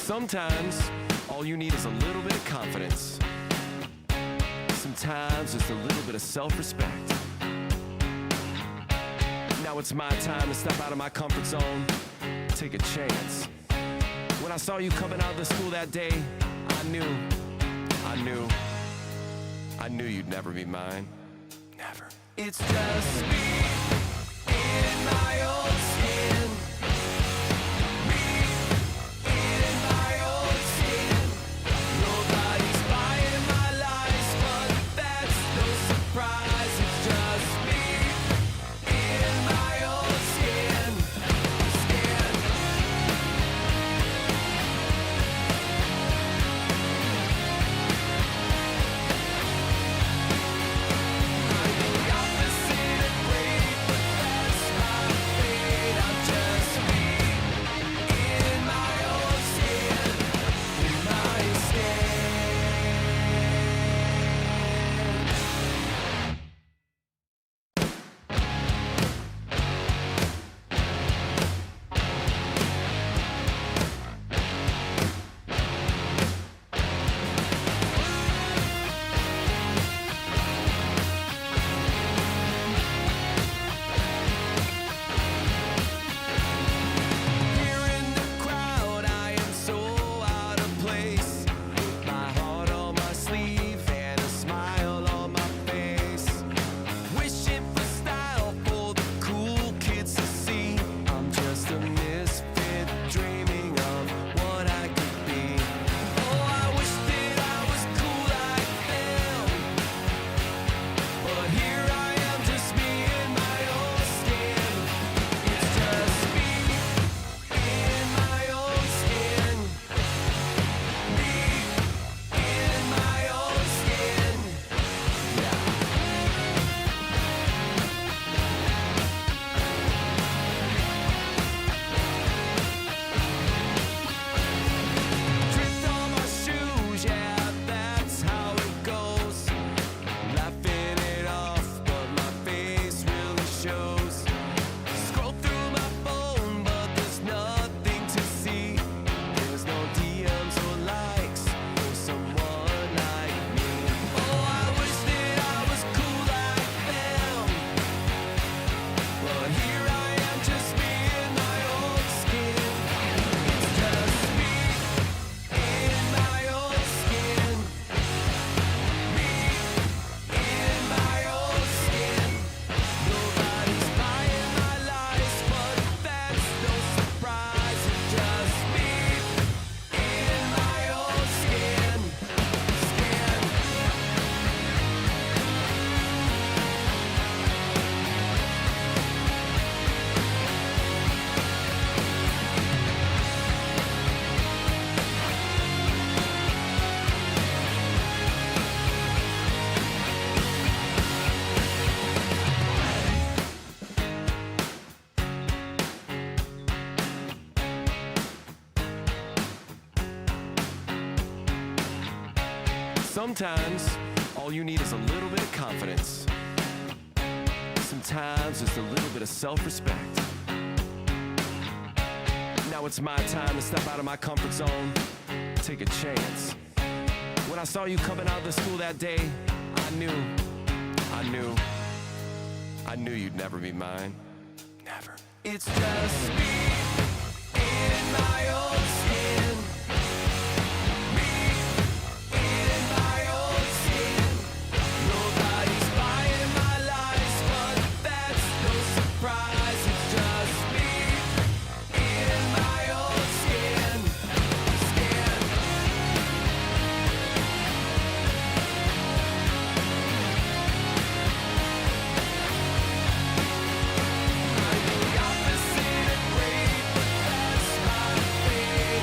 Sometimes, all you need is a little bit of confidence. Sometimes, just a little bit of self-respect. Now it's my time to step out of my comfort zone, take a chance. When I saw you coming out of the school that day, I knew you'd never be mine. Never. It's just me in my own skin. Me in my own skin. Nobody's buying my lies, but that's no surprise. It's just me in my own skin. Sometimes, all you need is a little bit of confidence. Sometimes, just a little bit of self-respect. Now it's my time to step out of my comfort zone, take a chance. When I saw you coming out of the school that day, I knew you'd never be mine. Never. It's just me in my own skin. Opposite of great, but that's my fate.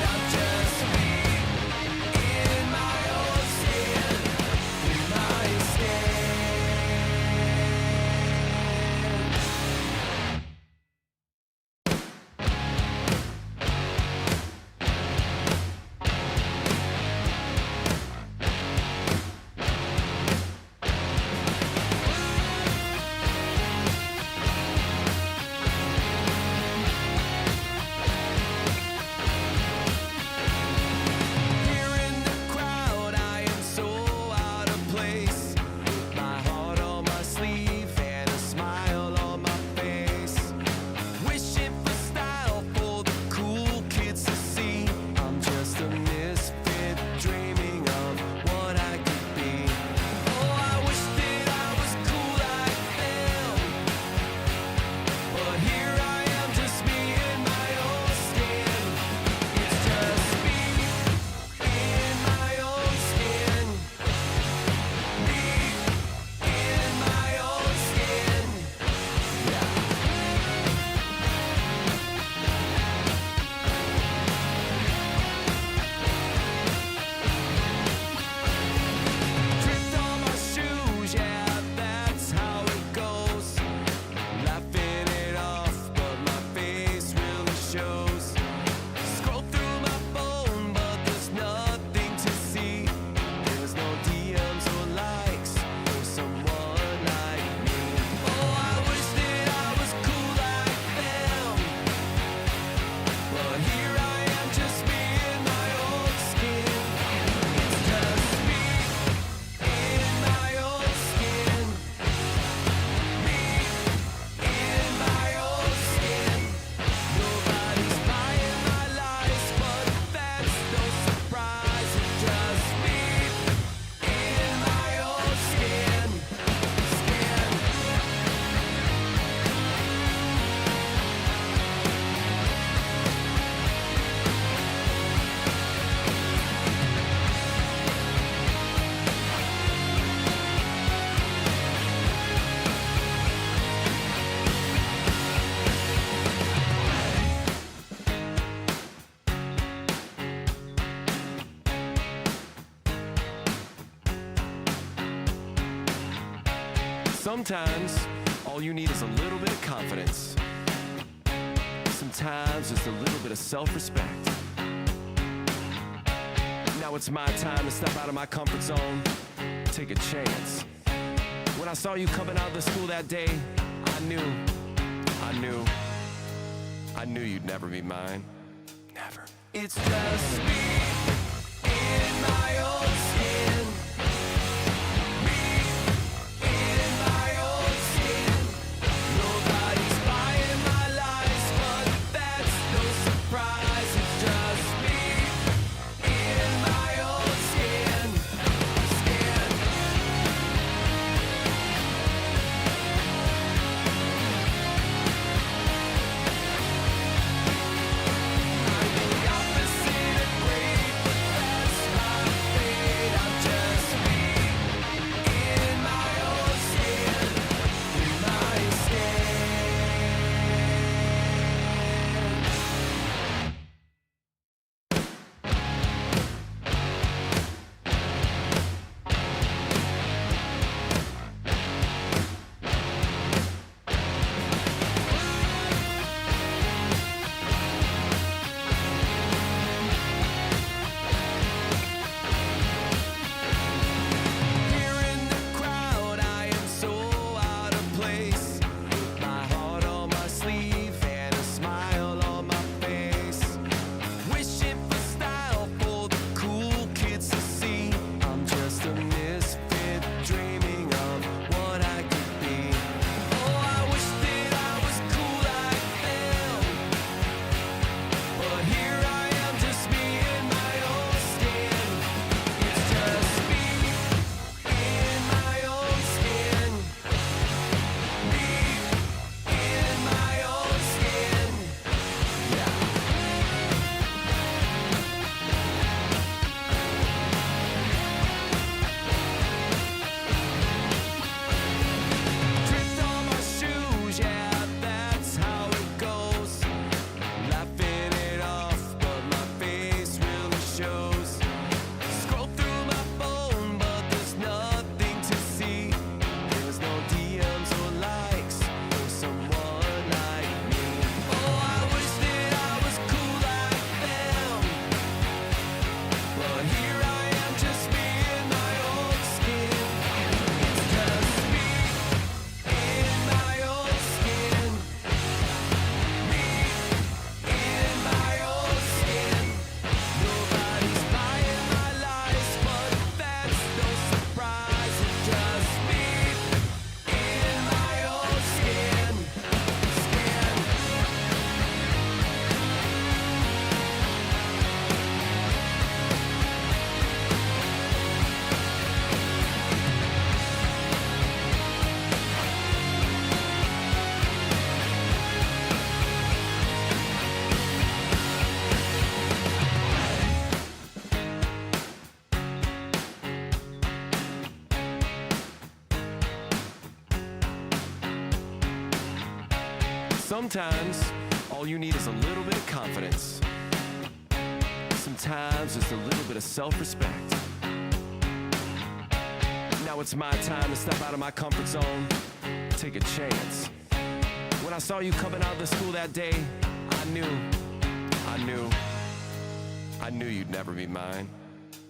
Sometimes, all you need is a little bit of confidence. Sometimes, just a little bit of self-respect. Now it's my time to step out of my comfort zone, take a chance. When I saw you coming out of the school that day, I knew you'd never be mine. Never. It's just me in my own skin. Me in my own skin. Nobody's buying my lies, but that's no surprise. It's just me in my own skin. Sometimes, all you need is a little bit of confidence. Sometimes, just a little bit of self-respect. Now it's my time to step out of my comfort zone, take a chance. When I saw you coming out of the school that day, I knew you'd never be mine.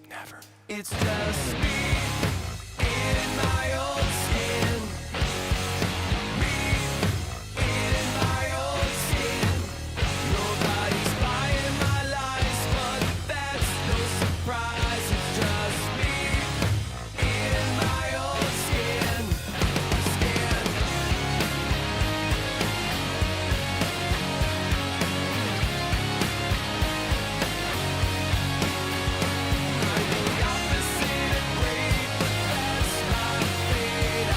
Never. It's just me in my own skin. Fate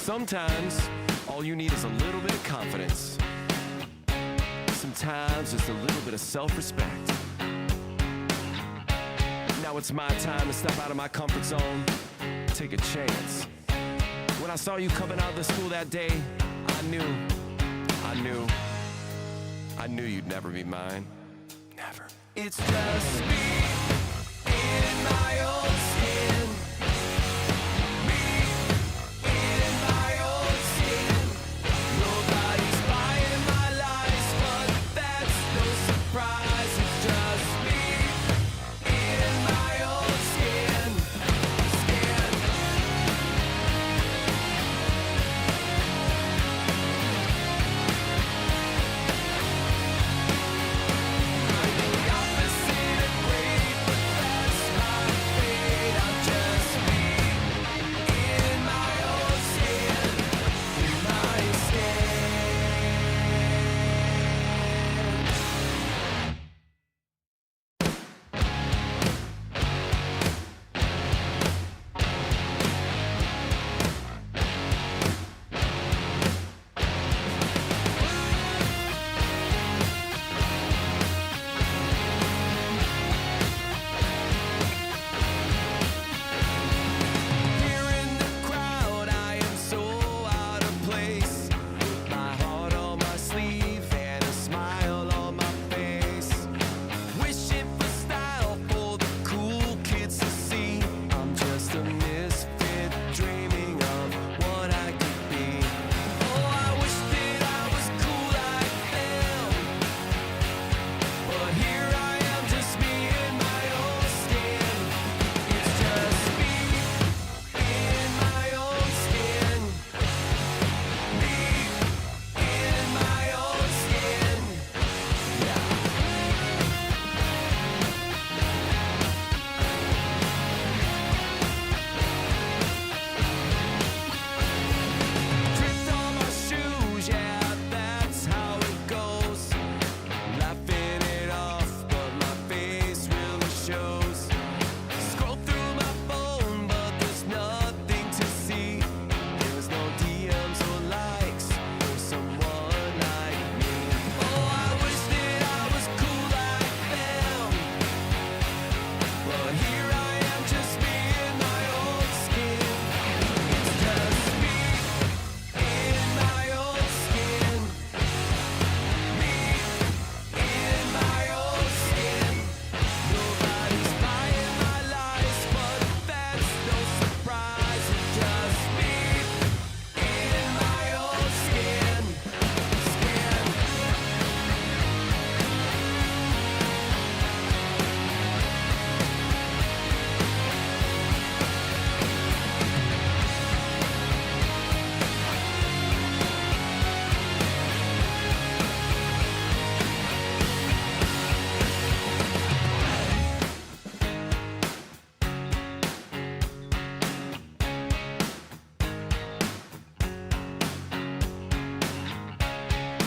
Sometimes all you need is a little bit of confidence. Sometimes just a little bit of self-respect. Now it's my time to step out of my comfort zone, take a chance. When I saw you coming out of the school that day, I knew you'd never be mine. Never. It's just me in my own skin. Me in my own skin. Nobody's buying my lies, but that's no surprise. It's just me in my own skin.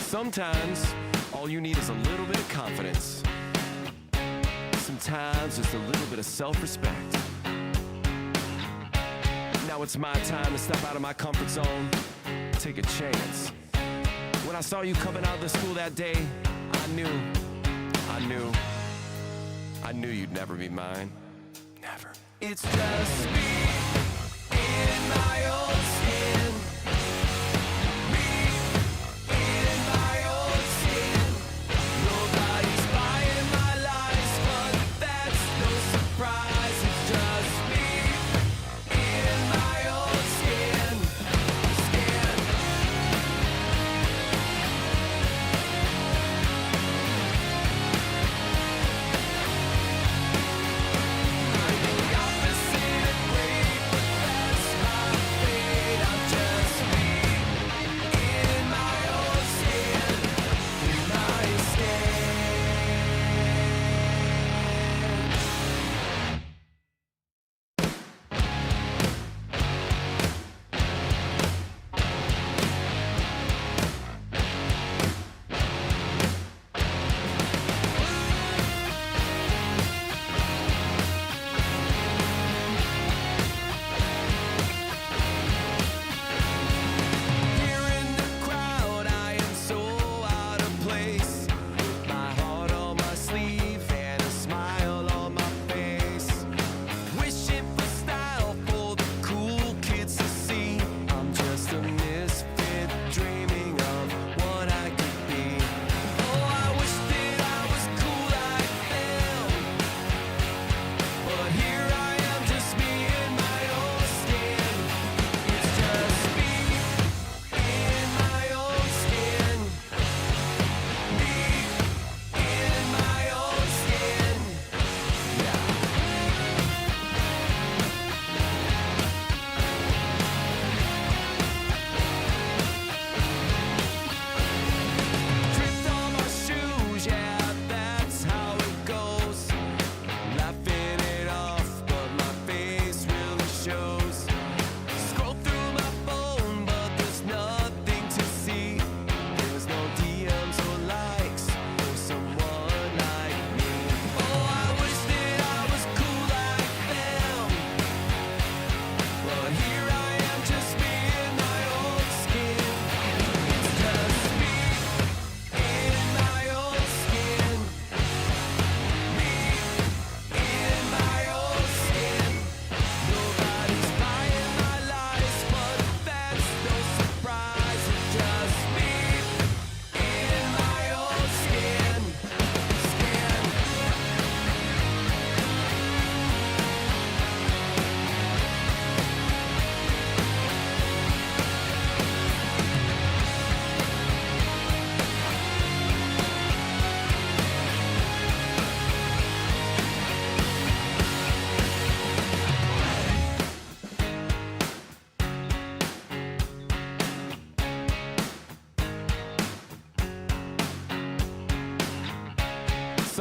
Sometimes all you need is a little bit of confidence. Sometimes just a little bit of self-respect. Now it's my time to step out of my comfort zone, take a chance. When I saw you coming out of the school that day, I knew you'd never be mine. Never. It's just me in my own skin. Me in my own skin. Nobody's buying my lies, but that's no surprise. It's just me in my own skin. I'm the opposite of great.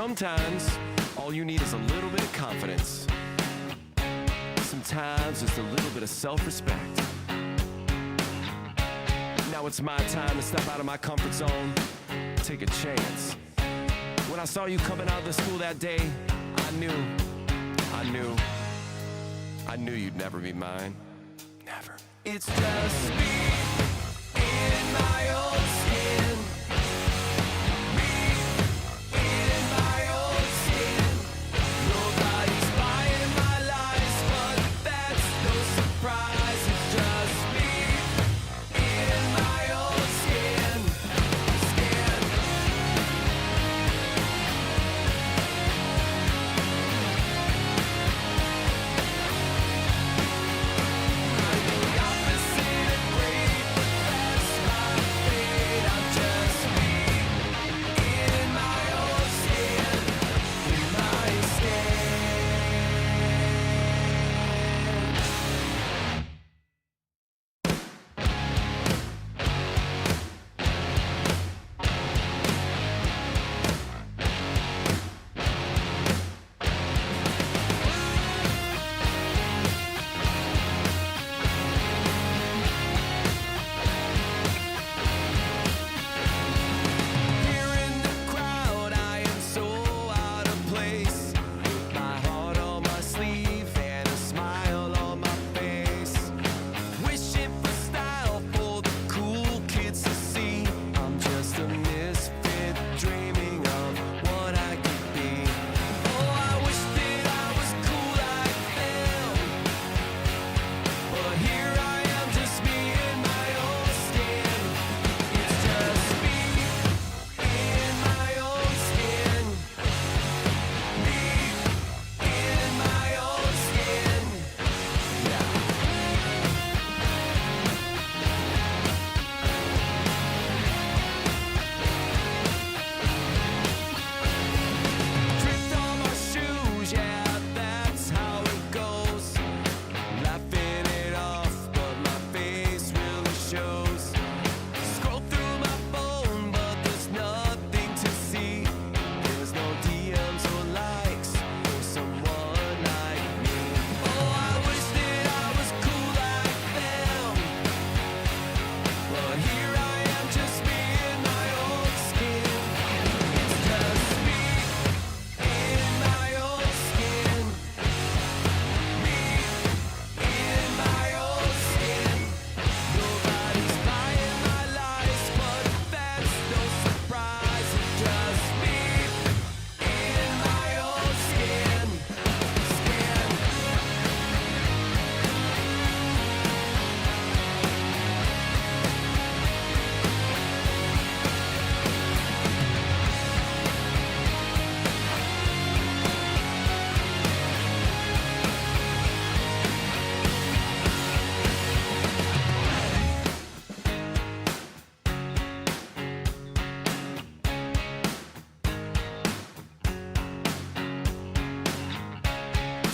Sometimes, all you need is a little bit of confidence. Sometimes, just a little bit of self-respect. Now it's my time to step out of my comfort zone, take a chance. When I saw you coming out of the school that day, I knew you'd never be mine. Never. It's just me in my own skin. Me in my own skin. Nobody's buying my lies, but that's no surprise. It's just me in my own skin.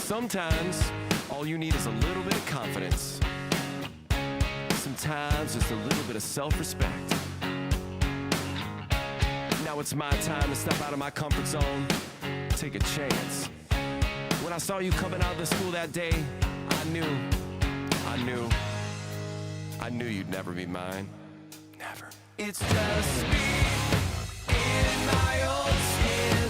Sometimes, all you need is a little bit of confidence. Sometimes, just a little bit of self-respect. Now it's my time to step out of my comfort zone, take a chance. When I saw you coming out of the school that day, I knew you'd never be mine. Never. It's just me in my own skin.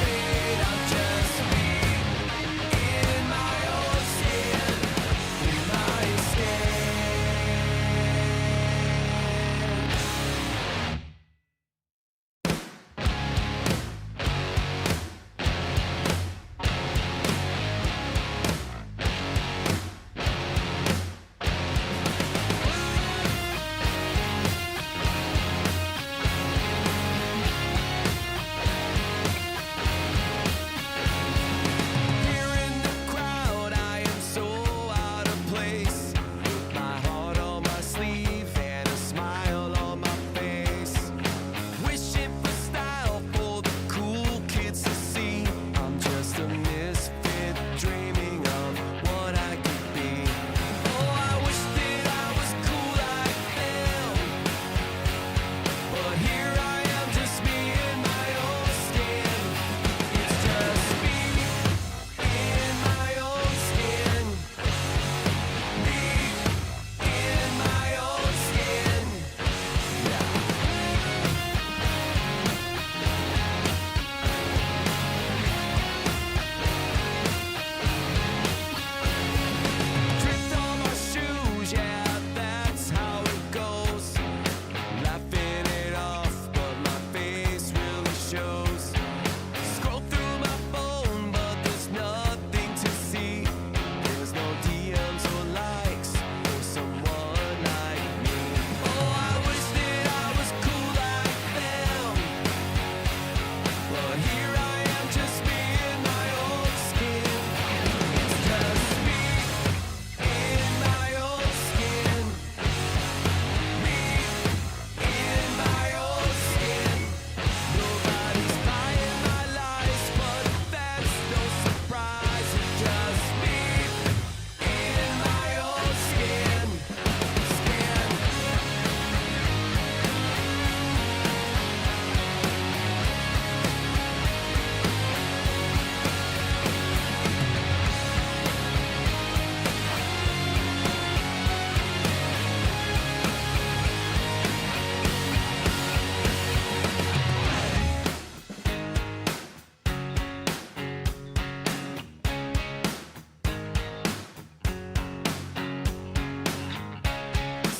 Fate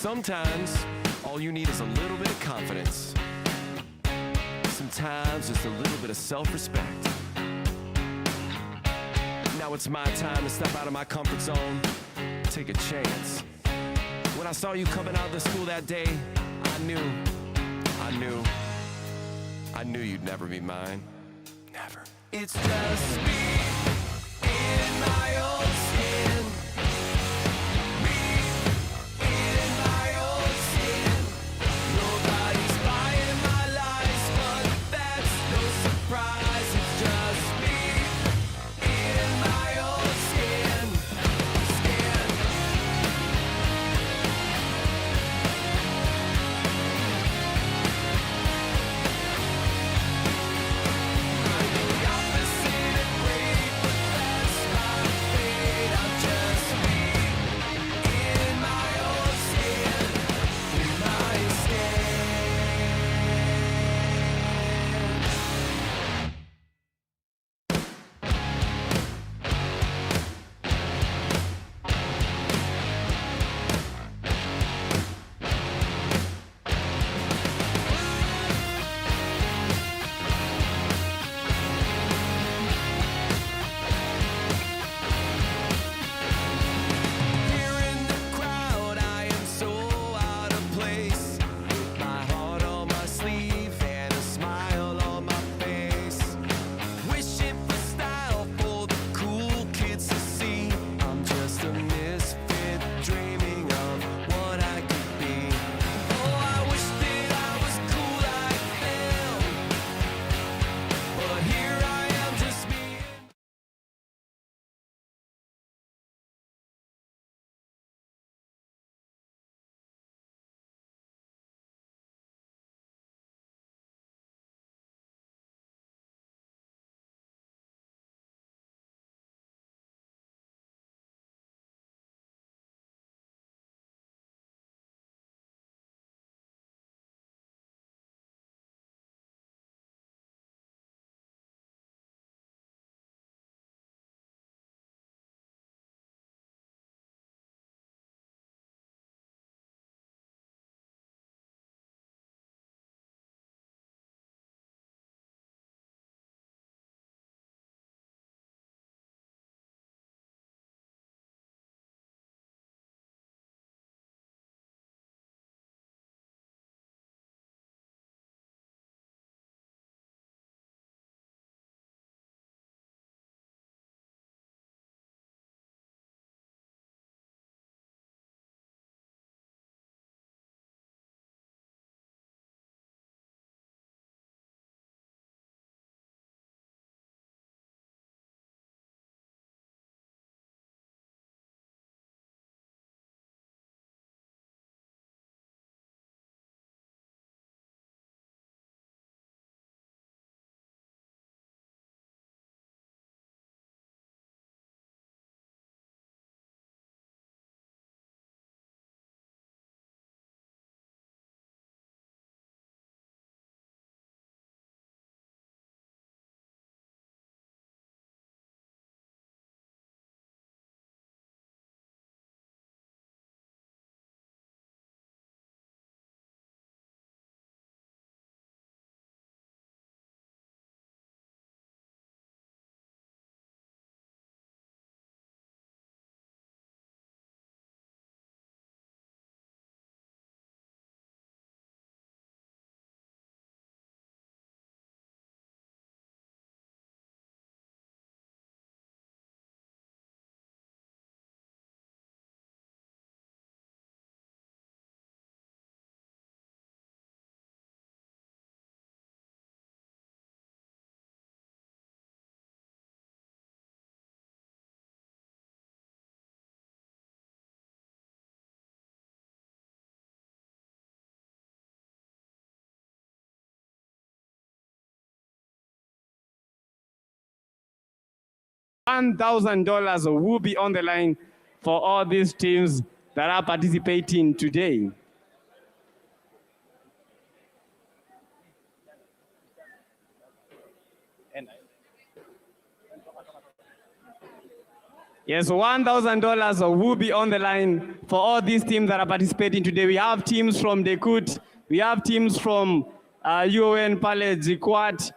Sometimes, all you need is a little bit of confidence. Sometimes, just a little bit of self-respect. Now it's my time to step out of my comfort zone, take a chance. When I saw you coming out of the school that day, I knew you'd never be mine. Never. It's just me in my own skin. Me in my own skin. Nobody's buying my lies, but that's no surprise. It's just me in my own skin. $1,000 will be on the line for all these teams that are participating today. Yes, $1,000 will be on the line for all these teams that are participating today. We have teams from Dekut, we have teams from UON, Pale, Jikwat.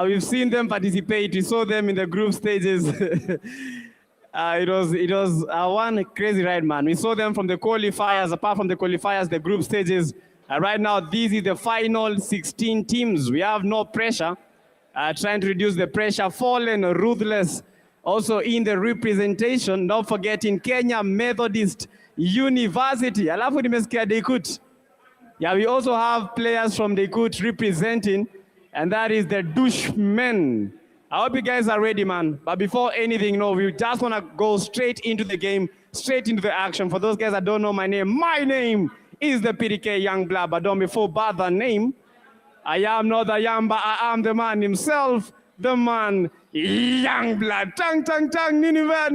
We've seen them participate. We saw them in the group stages. It was one crazy ride, man. We saw them from the qualifiers. Apart from the qualifiers, the group stages. Right now, this is the final 16 teams. We have no pressure. Trying to reduce the pressure. Fallen, Ruthless. Also in the representation, not forgetting Kenya Methodist University. Alafu nimesikia Dekut. Yeah, we also have players from Dekut representing, and that is the Dushmen. I hope you guys are ready, man. But before anything, no, we just want to go straight into the game, straight into the action. For those guys that don't know my name is the PDK Young Blood, but don't be fooled by the name. I am not the Yamba, I am the man himself, the man, Young Blood. Tang, tang, tang, Nineveh.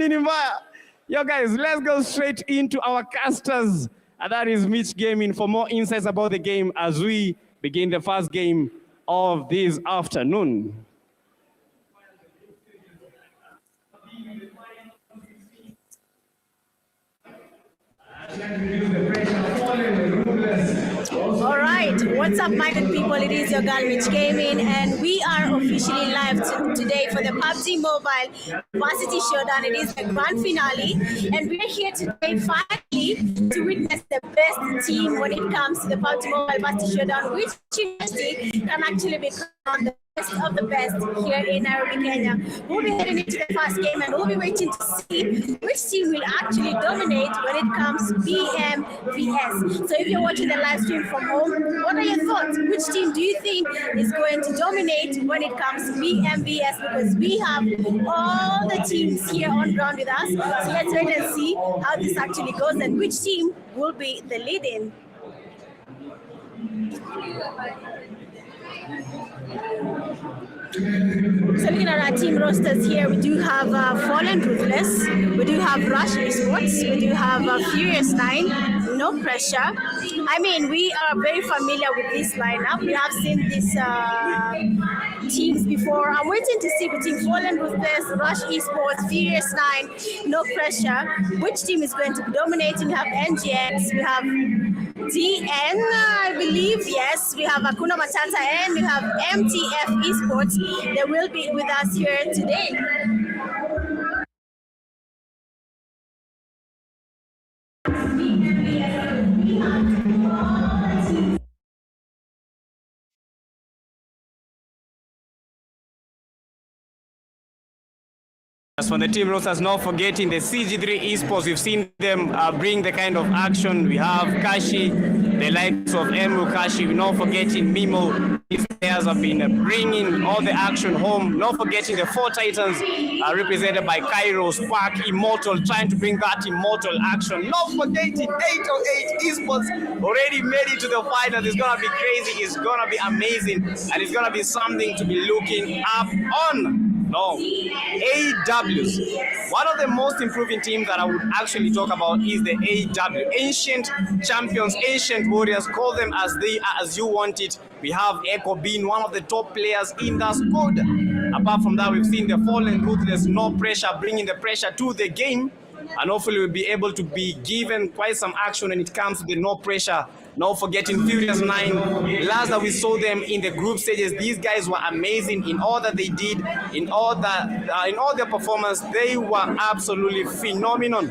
Yo, guys, let's go straight into our casters. And that is Mitch Gaming for more insights about the game as we begin the first game of this afternoon. All right, what's up, my good people? It is your girl Mitch Gaming, and we are officially live today for the Pubg Mobile Varsity Showdown. It is the grand finale, and we're here today finally to witness the best team when it comes to the Pubg Mobile Varsity Showdown. Which university can actually become the best of the best here in Nairobi, Kenya. We'll be heading into the first game, and we'll be waiting to see which team will actually dominate when it comes to BMVS. So if you're watching the live stream from home, what are your thoughts? Which team do you think is going to dominate when it comes to BMVS? Because we have all the teams here on ground with us. So let's wait and see how this actually goes and which team will be the leading. So looking at our team rosters here, we do have Fallen Ruthless, we do have Rush Esports, we do have Furious 9, No Pressure. I mean, we are very familiar with this lineup. We have seen these teams before. I'm waiting to see between Fallen Ruthless, Rush Esports, Furious 9, No Pressure, which team is going to be dominating. We have NGX, we have DN, I believe, yes. We have Akuna Matata and we have MTF Esports. They will be with us here today. As for the team rosters, not forgetting the CG3 Esports, we've seen them bring the kind of action. We have Kashi, the likes of Emu Kashi, we're not forgetting Mimo. These players have been bringing all the action home. Not forgetting the four Titans are represented by Cairo, Spark, Immortal, trying to bring that Immortal action. Not forgetting 808 Esports already made it to the final. It's going to be crazy, it's going to be amazing, and it's going to be something to be looking up on. No, AWs. One of the most improving teams that I would actually talk about is the AW. Ancient champions, ancient warriors, call them as they are, as you want it. We have Echo being one of the top players in the squad. Apart from that, we've seen the Fallen Ruthless, No Pressure, bringing the pressure to the game. And hopefully we'll be able to be given quite some action when it comes to the No Pressure. Not forgetting Furious 9. Last that we saw them in the group stages, these guys were amazing in all that they did, in all their performance. They were absolutely phenomenal.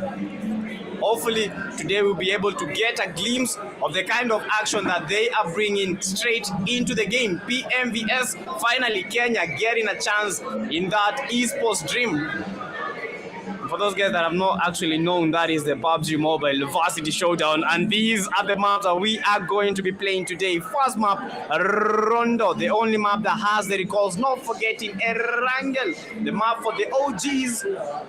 Hopefully today we'll be able to get a glimpse of the kind of action that they are bringing straight into the game. PMVS, finally Kenya getting a chance in that esports dream. For those guys that have not actually known, that is the Pubg Mobile Varsity Showdown, and these are the maps that we are going to be playing today. First map, Rondo, the only map that has the recalls. Not forgetting Erangel, the map for the OGs,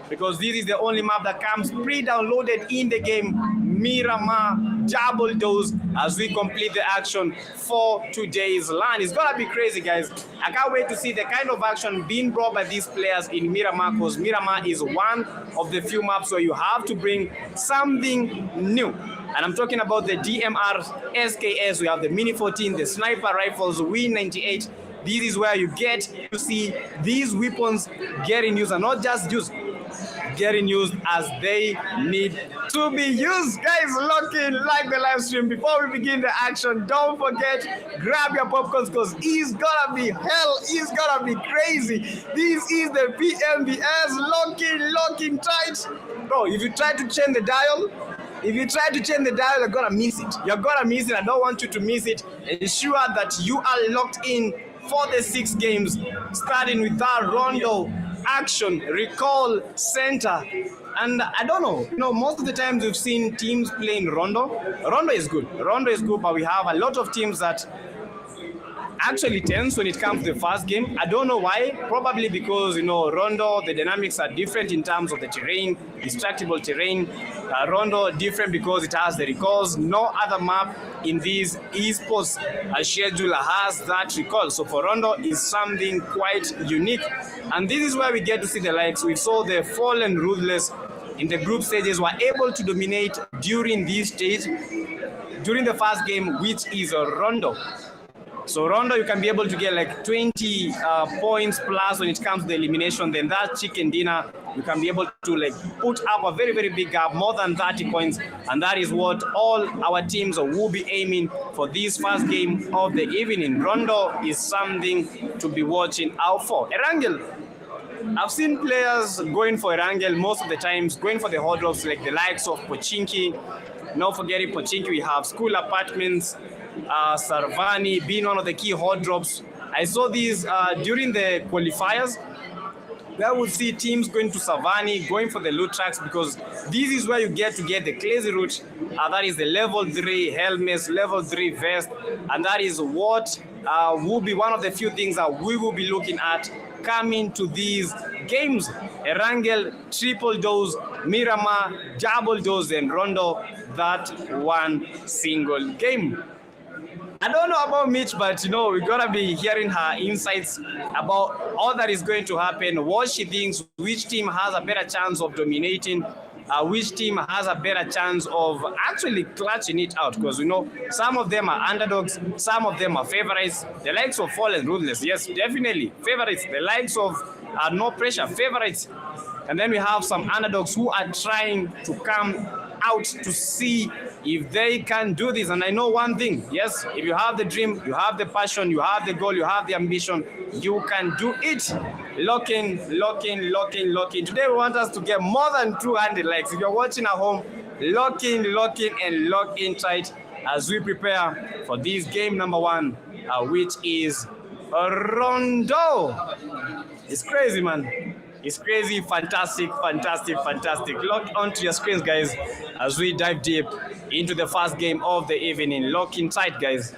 because this is the only map that comes pre-downloaded in the game. Miramar, double dose as we complete the action for today's LAN. It's gonna be crazy, guys. I can't wait to see the kind of action being brought by these players in Miramar, because Miramar is one of the few maps where you have to bring something new. And I'm talking about the DMR SKS. We have the Mini 14, the sniper rifles, W98. This is where you get to see these weapons getting used, and not just used, getting used as they need to be used. Guys, lock in, like the live stream. Before we begin the action, don't forget, grab your popcorns because it's gonna be hell, it's gonna be crazy. This is the PMVS. Lock in tight. Bro, if you try to change the dial, you're gonna miss it. You're gonna miss it. I don't want you to miss it. Ensure that you are locked in for the 6 games, starting with our Rondo, Action, Recall, Center. And I don't know, most of the times we've seen teams playing Rondo. Rondo is good, but we have a lot of teams that actually tense when it comes to the first game. I don't know why. Probably because, Rondo, the dynamics are different in terms of the terrain, destructible terrain. Rondo different because it has the recalls. No other map in these esports schedule has that recall. So for Rondo is something quite unique. And this is where we get to see the likes. We saw the Fallen Ruthless in the group stages were able to dominate during this stage, during the first game, which is Rondo. So Rondo, you can be able to get like 20 points plus when it comes to the elimination. Then that chicken dinner, you can be able to like put up a very, very big gap, more than 30 points. And that is what all our teams will be aiming for this first game of the evening. Rondo is something to be watching out for. Erangel, I've seen players going for Erangel most of the times, going for the hot drops like the likes of Pochinki. Not forgetting Pochinki, we have School Apartments, Sarvani being one of the key hot drops. I saw these during the qualifiers. Where would see teams going to Savani, going for the loot tracks, because this is where you get to get the crazy route. That is the level 3 helmets, level 3 vest, and that is what will be one of the few things that we will be looking at coming to these games. Erangel, triple dose, Miramar, double dose, and Rondo, that one single game. I don't know about Mitch, but we're gonna be hearing her insights about all that is going to happen, what she thinks, which team has a better chance of dominating, which team has a better chance of actually clutching it out, because some of them are underdogs, some of them are favorites. The likes of Fallen Ruthless, yes, definitely favorites. The likes of No Pressure, favorites. And then we have some underdogs who are trying to come out to see if they can do this. And I know one thing, yes, if you have the dream, you have the passion, you have the goal, you have the ambition, you can do it. Lock in. Today we want us to get more than 200 likes. If you're watching at home, lock in tight as we prepare for this game number 1, which is Rondo. It's crazy, man. It's crazy, fantastic. Lock onto your screens, guys, as we dive deep into the first game of the evening. Lock in tight, guys.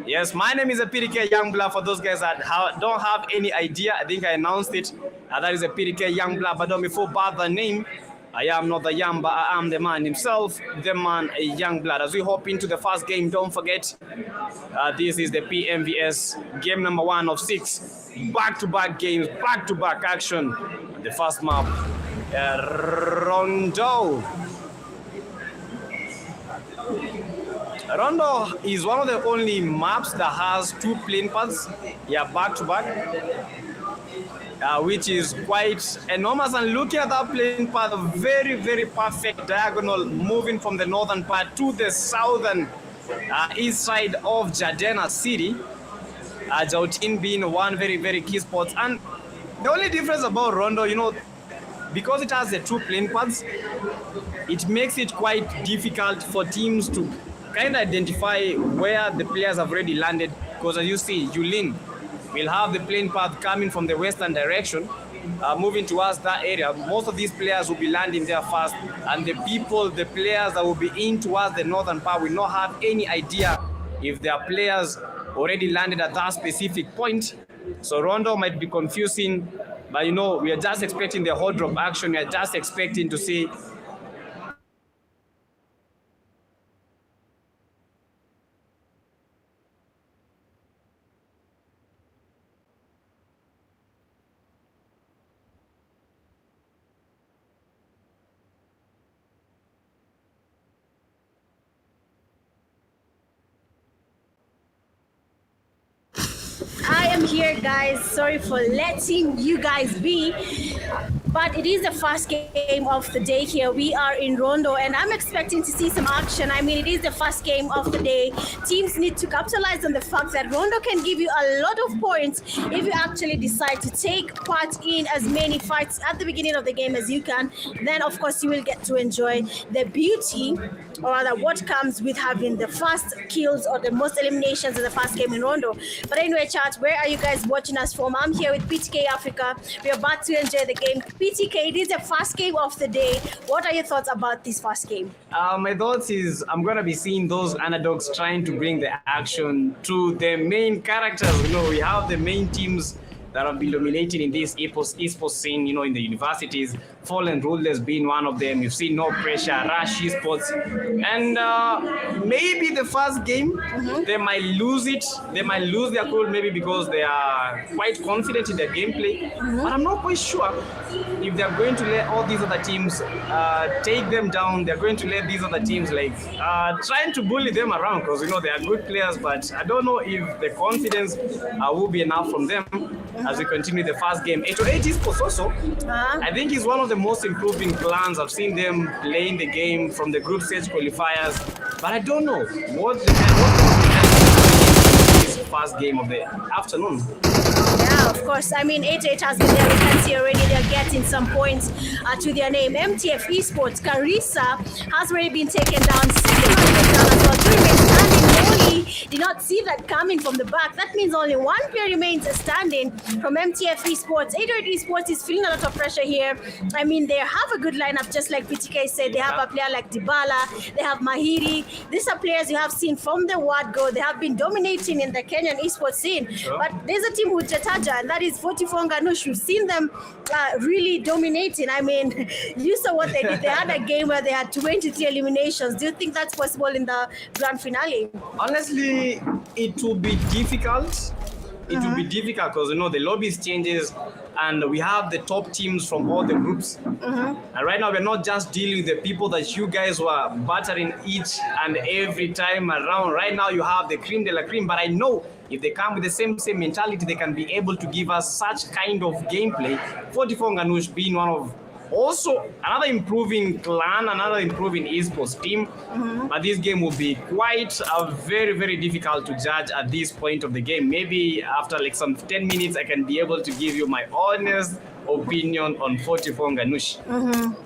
Yes, my name is a PDK Youngblood. For those guys that don't have any idea, I think I announced it. That is a PDK Youngblood, but don't be fooled by the name. I am not the young, but I am the man himself, the man, a Youngblood. As we hop into the first game, don't forget, this is the PMVS game number 1 of 6. Back-to-back games, back-to-back action. The first map, Rondo. Rondo is one of the only maps that has 2 plane paths, back-to-back. Which is quite enormous. And looking at that plane path, very, very perfect diagonal moving from the northern part to the southern east side of Jadena City. Jautin being one very, very key spot. And the only difference about Rondo, because it has the 2 plane paths, it makes it quite difficult for teams to kind of identify where the players have already landed. Because as you see, Yulin will have the plane path coming from the western direction, moving towards that area. Most of these players will be landing there first, and the players that will be in towards the northern part will not have any idea if their players already landed at that specific point. So Rondo might be confusing, but we are just expecting the hot drop action. We are just expecting to see I am here, guys. Sorry for letting you guys be. But it is the first game of the day here. We are in Rondo, and I'm expecting to see some action. I mean, it is the first game of the day. Teams need to capitalize on the fact that Rondo can give you a lot of points if you actually decide to take part in as many fights at the beginning of the game as you can. Then, of course, you will get to enjoy the beauty, or rather what comes with having the first kills or the most eliminations in the first game in Rondo. But anyway, chat, where are you guys watching us from? I'm here with PTK Africa. We're about to enjoy the game. PTK, it is the first game of the day. What are your thoughts about this first game? My thoughts is I'm going to be seeing those underdogs trying to bring the action to the main characters. We have the main teams that have been dominating in this esports scene, in the universities. Fallen Rulers being one of them. You've seen No Pressure, Rush Esports. And maybe the first game, they might lose it. They might lose their cool maybe because they are quite confident in their gameplay. But I'm not quite sure if they're going to let all these other teams take them down. They're going to let these other teams trying to bully them around because, they are good players. But I don't know if the confidence will be enough from them as we continue the first game. 808 Esports also, I think is one of the most improving clans. I've seen them playing the game from the group stage qualifiers, but I don't know what this first game of the afternoon. Yeah, of course. I mean, 8-8 has been there. We can see already they're getting some points to their name. MTF Esports, Carissa has already been taken down. Second one taken down as well. Two remain standing. Molly did not see that coming from the back. That means only one player remains standing from MTF Esports. 8-8 Esports is feeling a lot of pressure here. I mean, they have a good lineup, just like PTK said. They have a player like Dybala. They have Mahiri. These are players you have seen from the word go. They have been dominating in the Kenyan esports scene. Sure. But there's a team with Jataja, and that is 44 Nganush. You've seen them really dominating. I mean, you saw what they did. They had a game where they had 23 eliminations. Do you think that's possible in the grand finale? Honestly, it will be difficult. It will be difficult because, the lobbies changes and we have the top teams from all the groups. And right now, we're not just dealing with the people that you guys were battering each and every time around. Right now, you have the cream de la cream, but I know if they come with the same mentality, they can be able to give us such kind of gameplay. 44 Nganush being one of also another improving clan, another improving esports team. But this game will be quite very, very difficult to judge at this point of the game. Maybe after some 10 minutes, I can be able to give you my honest opinion on 44 Nganush.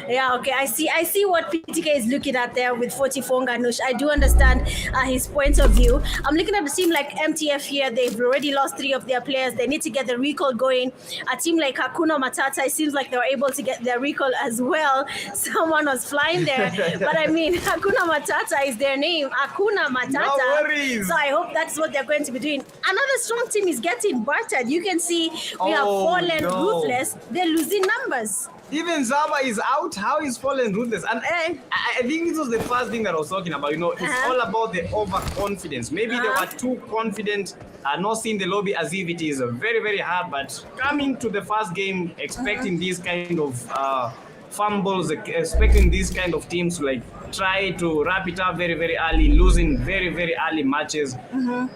Yeah, okay. I see what PTK is looking at there with 44 Nganush. I do understand his point of view. I'm looking at a team like MTF here. They've already lost 3 of their players. They need to get the recall going. A team like Hakuna Matata, it seems like they were able to get their recall as well. Someone was flying there. But I mean, Hakuna Matata is their name. Hakuna Matata. No worries. So I hope that's what they're going to be doing. Another strong team is getting battered. You can see we have Fallen Ruthless. They're losing numbers. Even Zaba is out. How is Fallen Ruthless? And I think this was the first thing that I was talking about. It's all about the overconfidence. Maybe they were too confident, not seeing the lobby as if it is very, very hard. But coming to the first game, expecting these kind of fumbles, expecting these kind of teams to try to wrap it up very, very early, losing very, very early matches.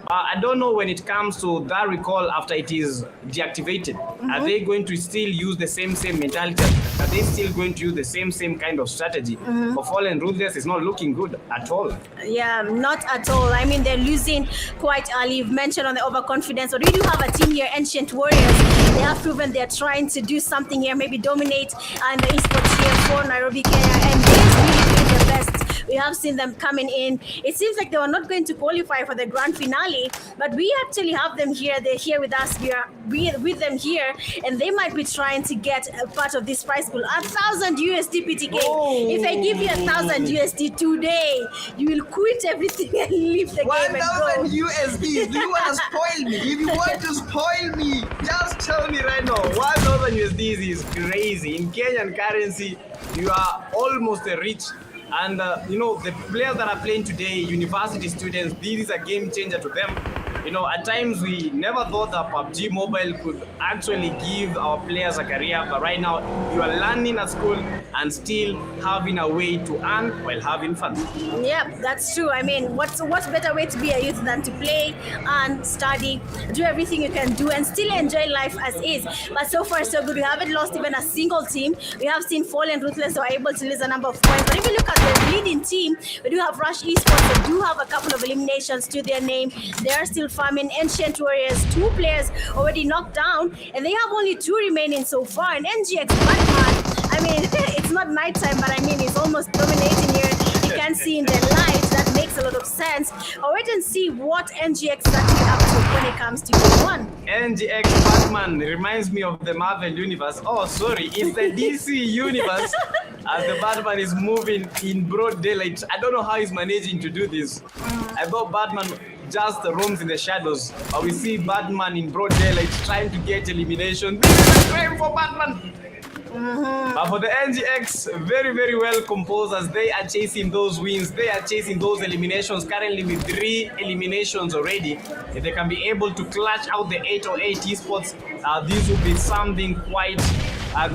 I don't know when it comes to that recall after it is deactivated. Are they going to still use the same mentality? Are they still going to use the same kind of strategy? For Fallen Ruthless, it's not looking good at all. Yeah, not at all. I mean, they're losing quite early. You've mentioned on the overconfidence, but we do have a team here, Ancient Warriors. They have proven they're trying to do something here, maybe dominate and the esports here for Nairobi, Kenya, and they're really doing the best. We have seen them coming in. It seems like they were not going to qualify for the grand finale, but we actually have them here. They're here with us. We are with them here, and they might be trying to get a part of this prize pool. 1,000 USD PTK. If I give you 1,000 USD today, you will quit everything and leave the game and go. 1,000 USD. Do you want to spoil me? If you want to spoil me, just tell me right now. 1,000 USD is crazy. In Kenyan currency, you are almost rich. And the players that are playing today, university students, this is a game changer to them. You know, at times we never thought that Pubg Mobile could actually give our players a career, but right now you are learning at school and still having a way to earn while having fun. Yeah, that's true. I mean, what's better way to be a youth than to play and study, do everything you can do, and still enjoy life as is. But so far, so good. We haven't lost even a single team. We have seen Fallen Ruthless who are able to lose a number of points. But if you look at the leading team, we do have Rush Esports. They do have a couple of eliminations to their name. They are still farming. Ancient Warriors, 2 players already knocked down, and they have only 2 remaining so far. And NGX Batman, I mean, it's not nighttime, but I mean, it's almost dominating here. You can see in the light. That makes a lot of sense. I'll wait and see what NGX is actually up to when it comes to game 1. NGX Batman reminds me of the Marvel universe. Oh, sorry, it's the DC universe. As the Batman is moving in broad daylight. I don't know how he's managing to do this. I thought Batman just roams in the shadows. But we see Batman in broad daylight trying to get elimination. This is a crime for Batman. But for the NGX, very, very well composed as they are chasing those wins. They are chasing those eliminations. Currently with 3 eliminations already. If they can be able to clutch out the 808 esports, this will be something quite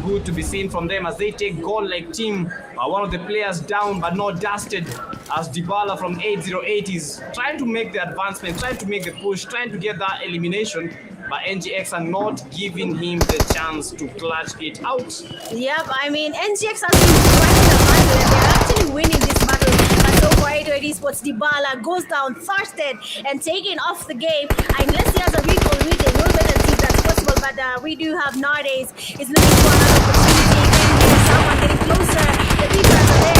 good to be seen from them as they take goal like team. One of the players down but not dusted as Dybala from 808 is trying to make the advancement, trying to make the push, trying to get that elimination. But NGX are not giving him the chance to clutch it out. Yep, I mean, NGX has been fighting the battle and they're actually winning this battle. But so far, 808 Esports, Dybala goes down thirsted and taken off the game. Unless he has a recall reading, we'll wait and see if that's possible. But we do have nowadays is looking for another opportunity. Again, someone getting closer. The defense are there.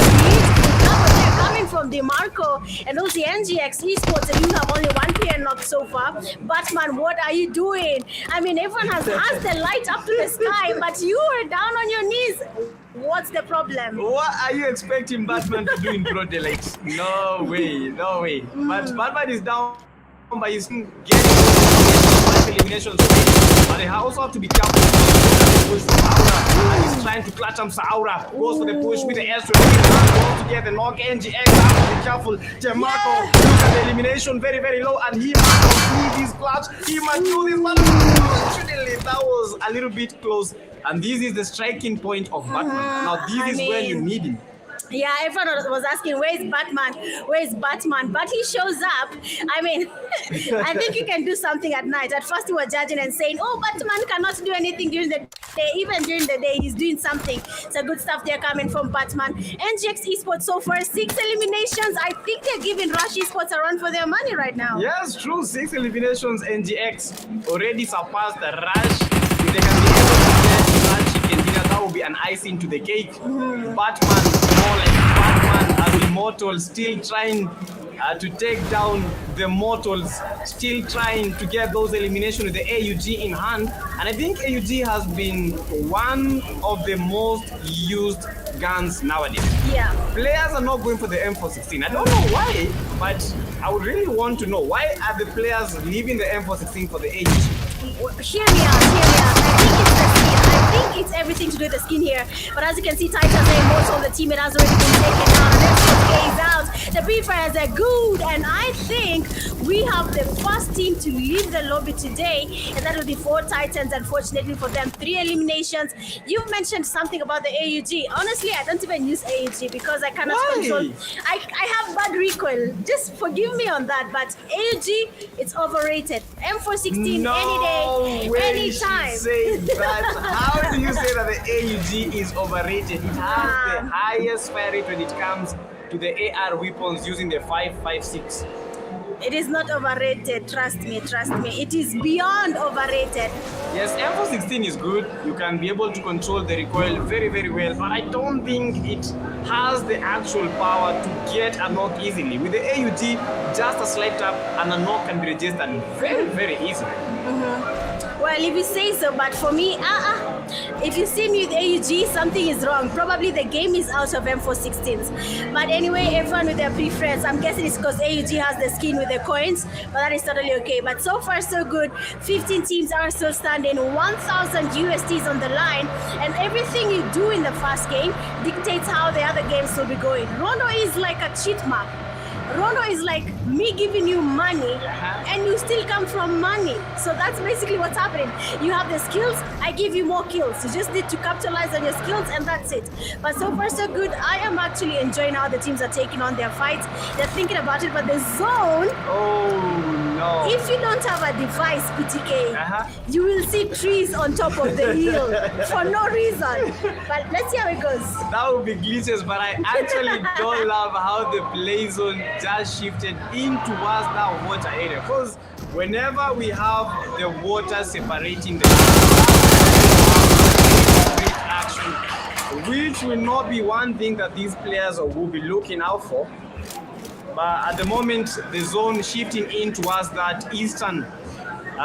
They're coming from DeMarco and those the NGX Esports, and you have only 1 player knocked so far. Batman, what are you doing? I mean, everyone has the light up to the sky, but you are down on your knees. What's the problem? What are you expecting Batman to do in broad daylight? No way, no way. But Batman is down by his getting eliminations. But they also have to be careful. Push from Aura, and he's trying to clutch him. Aura goes for the push with the airstrike. All together, knock NGX. Have to be careful. DeMarco, look at the elimination, very, very low, and he might complete his clutch. He might do this, but unfortunately, that was a little bit close. And this is the striking point of Batman. Now, this is where you need him. Yeah, everyone was asking, where is Batman? Where is Batman? But he shows up. I mean, I think you can do something at night. At first, we were judging and saying, oh, Batman cannot do anything during the day. Even during the day, he's doing something. So good stuff there coming from Batman. NGX Esports so far, 6 eliminations. I think they're giving Rush Esports a run for their money right now. Yes, true. 6 eliminations. NGX already surpassed the Rush. If they can be able to get Rush, that will be an icing to the cake. Batman, more like Batman as Immortal, still trying to take down the Mortals, still trying to get those eliminations with the AUG in hand. And I think AUG has been one of the most used guns nowadays. Yeah. Players are not going for the M416. I don't know why, but I would really want to know why are the players leaving the M416 for the AUG? Hear me out, hear me out. I think it's the skin. I think it's everything to do with the skin here. But as you can see, Titans are immortal. The teammate has already been taken down. And let's out. The pre-fires are good. And I think we have the first team to leave the lobby today. And that will be 4 Titans. Unfortunately for them, 3 eliminations. You've mentioned something about the AUG. Honestly, I don't even use AUG because I cannot control. I have bad recoil. Just forgive me on that. But AUG, it's overrated. M416 any day, anytime. How do you say that the AUG is overrated? It has the highest fire rate when it comes to the AR weapons using the 5.56. It is not overrated, trust me. It is beyond overrated. Yes, M416 is good. You can be able to control the recoil very, very well, but I don't think it has the actual power to get a knock easily. With the AUG, just a slight tap and a knock can be registered very, very easily. Well, if you say so, but for me, if you see me with AUG, something is wrong. Probably the game is out of M416s. But anyway, everyone with their preference. I'm guessing it's because AUG has the skin with the coins, but that is totally okay. But so far, so good. 15 teams are still standing, 1,000 USDs on the line, and everything you do in the first game dictates how the other games will be going. Rondo is like a cheat map. Rondo is like me giving you money and you still come from money. So that's basically what's happening. You have the skills, I give you more kills. You just need to capitalize on your skills and that's it. But so far so good. I am actually enjoying how the teams are taking on their fights. They're thinking about it, but the zone, Oh no. if you don't have a device, PTK, you will see trees on top of the hill for no reason. But let's see how it goes. That would be glitches, but I actually don't love how the play zone just shifted in towards that water area. Because whenever we have the water separating the great action, which will not be one thing that these players will be looking out for. But at the moment, the zone shifting in towards that eastern,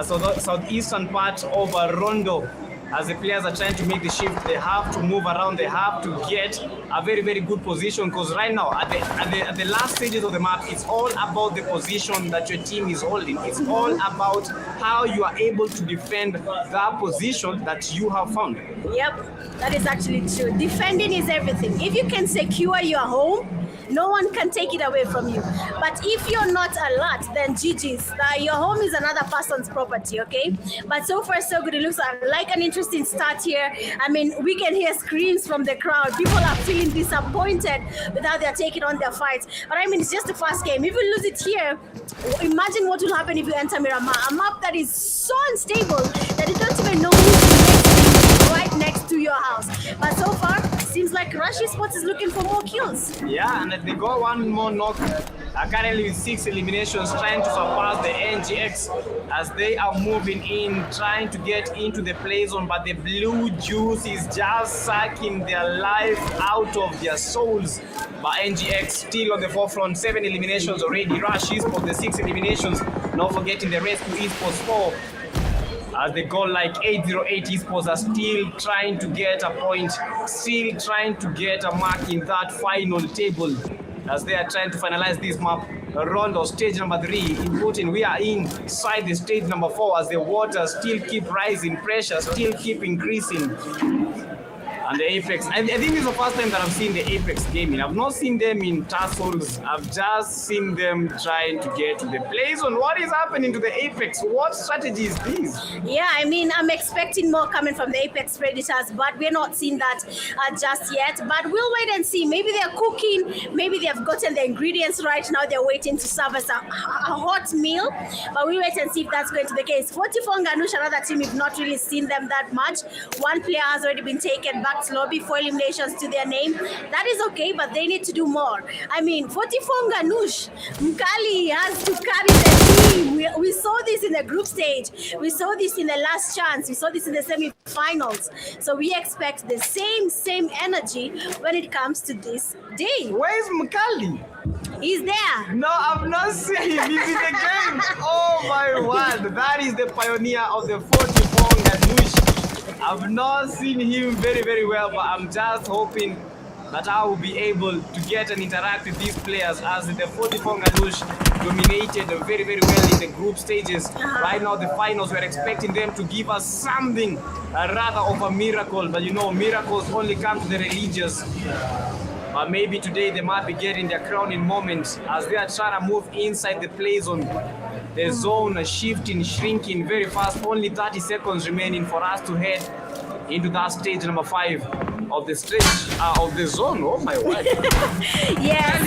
southeastern part of Rondo. As the players are trying to make the shift, they have to move around. They have to get a very, very good position. Because right now, at the last stages of the map, it's all about the position that your team is holding. It's all about how you are able to defend that position that you have found. Yep, that is actually true. Defending is everything. If you can secure your home, no one can take it away from you. But if you're not alert, then GG's. Your home is another person's property, okay? But so far, so good. It looks like an interesting start here. I mean, we can hear screams from the crowd. People are feeling disappointed with how they're taking on their fights. But I mean, it's just the first game. If you lose it here, imagine what will happen if you enter Miramar, a map that is so unstable that you don't even know who's right next to your house. But so far, seems like Rush Esports is looking for more kills. Yeah, and they got one more knock. Currently with 6 eliminations, trying to surpass the NGX as they are moving in, trying to get into the play zone. But the blue juice is just sucking their life out of their souls. But NGX still on the forefront, 7 eliminations already. Rush Esports, the 6 eliminations. Not forgetting the Rescue Esports 4. As they go like 808 Esports are still trying to get a point, still trying to get a mark in that final table as they are trying to finalize this map. Rondo, stage number 3 in Putin. We are inside the stage number 4 as the water still keep rising, pressure still keep increasing. And the Apex, I think this is the first time that I've seen the Apex gaming. I've not seen them in tussles. I've just seen them trying to get to the play zone. What is happening to the Apex? What strategy is this? Yeah, I mean, I'm expecting more coming from the Apex Predators, but we're not seeing that just yet. But we'll wait and see. Maybe they're cooking. Maybe they've gotten the ingredients right now. They're waiting to serve us a hot meal. But we'll wait and see if that's going to be the case. 44 Nganush, another team, we've not really seen them that much. One player has already been taken back to lobby, 4 eliminations to their name. That is okay, but they need to do more. I mean, 44 Nganush, Mkali has to carry the team. We saw this in the group stage. We saw this in the last chance. We saw this in the semi-finals. So we expect the same energy when it comes to this day. Where's Mkali? He's there. No, I've not seen him. He's in the game. Oh my word. That is the pioneer of the 44 Nganush. I've not seen him very, very well, but I'm just hoping that I will be able to get and interact with these players as the 44 Nganush dominated very, very well in the group stages. Right now, the finals, we're expecting them to give us something rather of a miracle. But you know, miracles only come to the religious. But maybe today they might be getting their crowning moment as they are trying to move inside the play zone. The zone shifting, shrinking very fast. Only 30 seconds remaining for us to head into that stage number 5 of the stretch of the zone. Oh my word. Yes,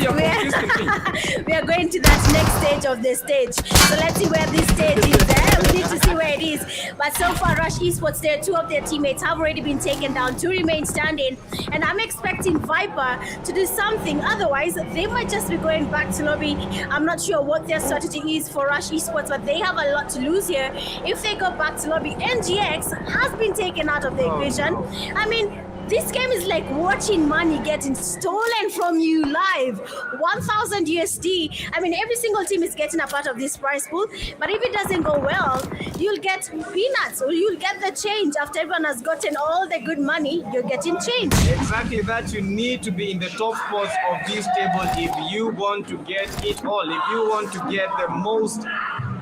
we are going to that next stage of the stage. So let's see where this stage is there. We need to see where it is. But so far, Rush Esports there, 2 of their teammates have already been taken down, 2 remain standing. And I'm expecting Viper to do something. Otherwise, they might just be going back to lobby. I'm not sure what their strategy is for Rush Esports, but they have a lot to lose here. If they go back to lobby, NGX has been taken out of the equation. I mean, this game is like watching money getting stolen from you live. 1,000 USD. I mean, every single team is getting a part of this prize pool. But if it doesn't go well, you'll get peanuts or you'll get the change. After everyone has gotten all the good money, you're getting change. Exactly that. You need to be in the top spots of this table if you want to get it all. If you want to get the most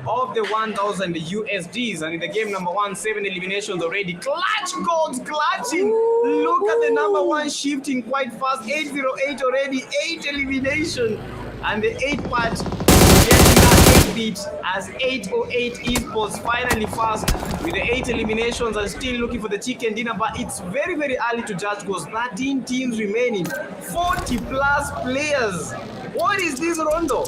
of the 1,000 USDs. And in the game number 1, 7 eliminations already. Clutch goals, clutching. Look at the number 1 shifting quite fast. 808 already, 8 elimination. And the 8 part getting that 8 beat as 808 esports finally fast with the 8 eliminations and still looking for the chicken dinner, but it's very early to judge because 13 teams remaining, 40 plus players. What is this, Rondo?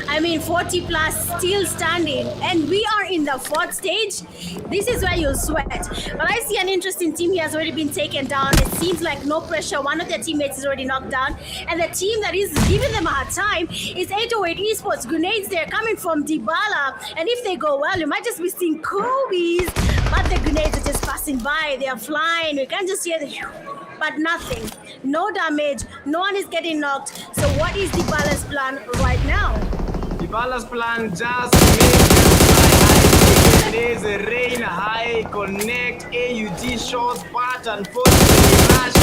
I mean, 40 plus still standing, and we are in the fourth stage. This is where you'll sweat. But I see an interesting team here has already been taken down. It seems like no pressure. One of their teammates is already knocked down, and the team that is giving them a hard time is 808 esports. Grenades there coming from Dybala, and if they go well, you might just be seeing Kobe's. But the grenades are just passing by. They are flying. We can just hear the but nothing. No damage. No one is getting knocked. So what is Dybala's plan right now? Dybala's plan just make them fly high, grenades, rain high, connect, AUG shots, pattern, rush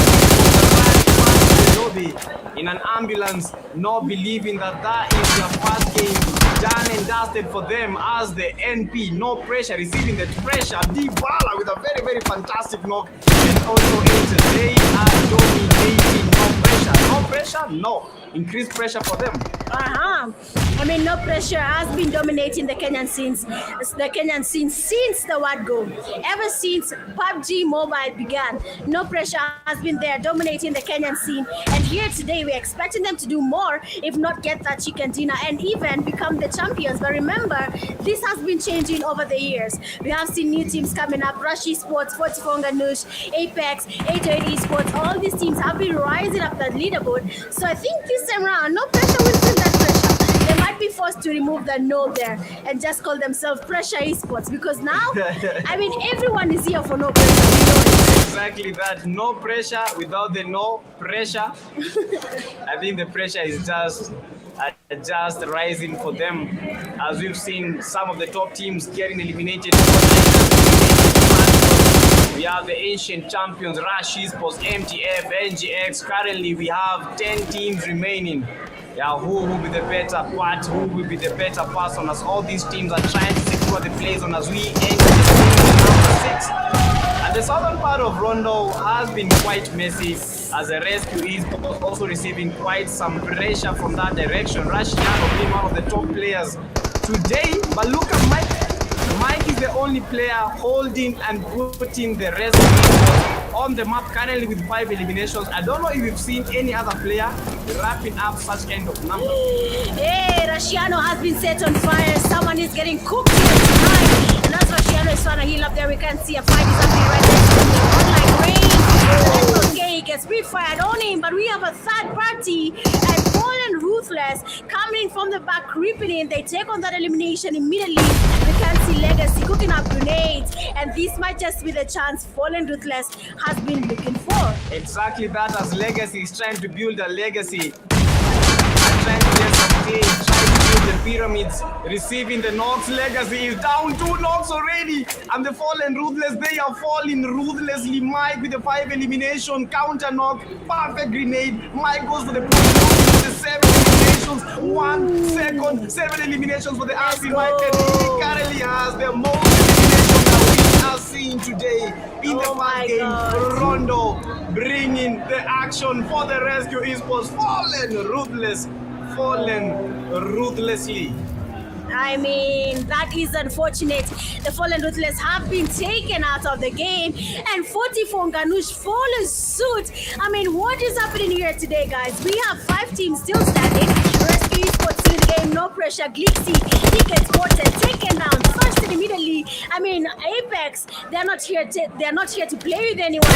Nairobi in an ambulance, not believing that is their first game done and dusted for them as the NP. No pressure, receiving the pressure. Dybala with a very fantastic knock, and also they are dominating. No pressure, no. Increased pressure for them. I mean, no pressure has been dominating the Kenyan scene since the word go. Ever since Pubg Mobile began, no pressure has been there dominating the Kenyan scene. And here today, we're expecting them to do more, if not get that chicken dinner and even become the champions. But remember, this has been changing over the years. We have seen new teams coming up: Varsity Sports, 44 Nganush, Apex, 808 Esports. All these teams have been rising up the leaderboard. So I think this time around, no pressure will bring that pressure. They might be forced to remove the no there and just call themselves Pressure Esports, because now, I mean, everyone is here for no pressure. Exactly that. No pressure without the no pressure. I think the pressure is just rising for them, as we've seen some of the top teams getting eliminated. We have the ancient champions, Rush Esports, MTF, NGX. Currently, we have 10 teams remaining. Yeah, who will be the better part? Who will be the better person? As all these teams are trying to secure the place on as we enter the number 6. And the southern part of Rondo has been quite messy, as the rescue is also receiving quite some pressure from that direction. Rashiano being one of the top players today, but look at Mike. Mike is the only player holding and putting the rest on the map currently with 5 eliminations. I don't know if you've seen any other player wrapping up such kind of numbers. Hey, Rashiano has been set on fire. Someone is getting cooked here tonight. And as Rashiano is trying to heal up there, we can see a fight is happening right there. Like rain. That's okay, he gets fired on him, but we have a third party and Fallen Ruthless coming from the back, creeping in. They take on that elimination immediately. We can see Legacy cooking up grenades, and this might just be the chance Fallen Ruthless has been looking for. Exactly that, as Legacy is trying to build a legacy. Trying to get some stage, trying to build the pyramids, receiving the knocks. Legacy is down 2 knocks already, and the Fallen Ruthless, they are falling ruthlessly. Mike with the 5 elimination, counter knock, perfect grenade. Mike goes for the push with the 7 eliminations, 1 second, 7 eliminations for the RC Mike, and he currently has the most eliminations that we are seeing today in the first game. Rondo bringing the action for the rescue esports. Fallen ruthlessly. I mean, that is unfortunate. The Fallen Ruthless have been taken out of the game, and 44 Nganush follows suit. I mean, what is happening here today, guys? We have 5 teams still standing. Rescue Esports in the game, no pressure. Glixie, he gets spotted, taken down, first and immediately. I mean, Apex, they're not here to play with anyone.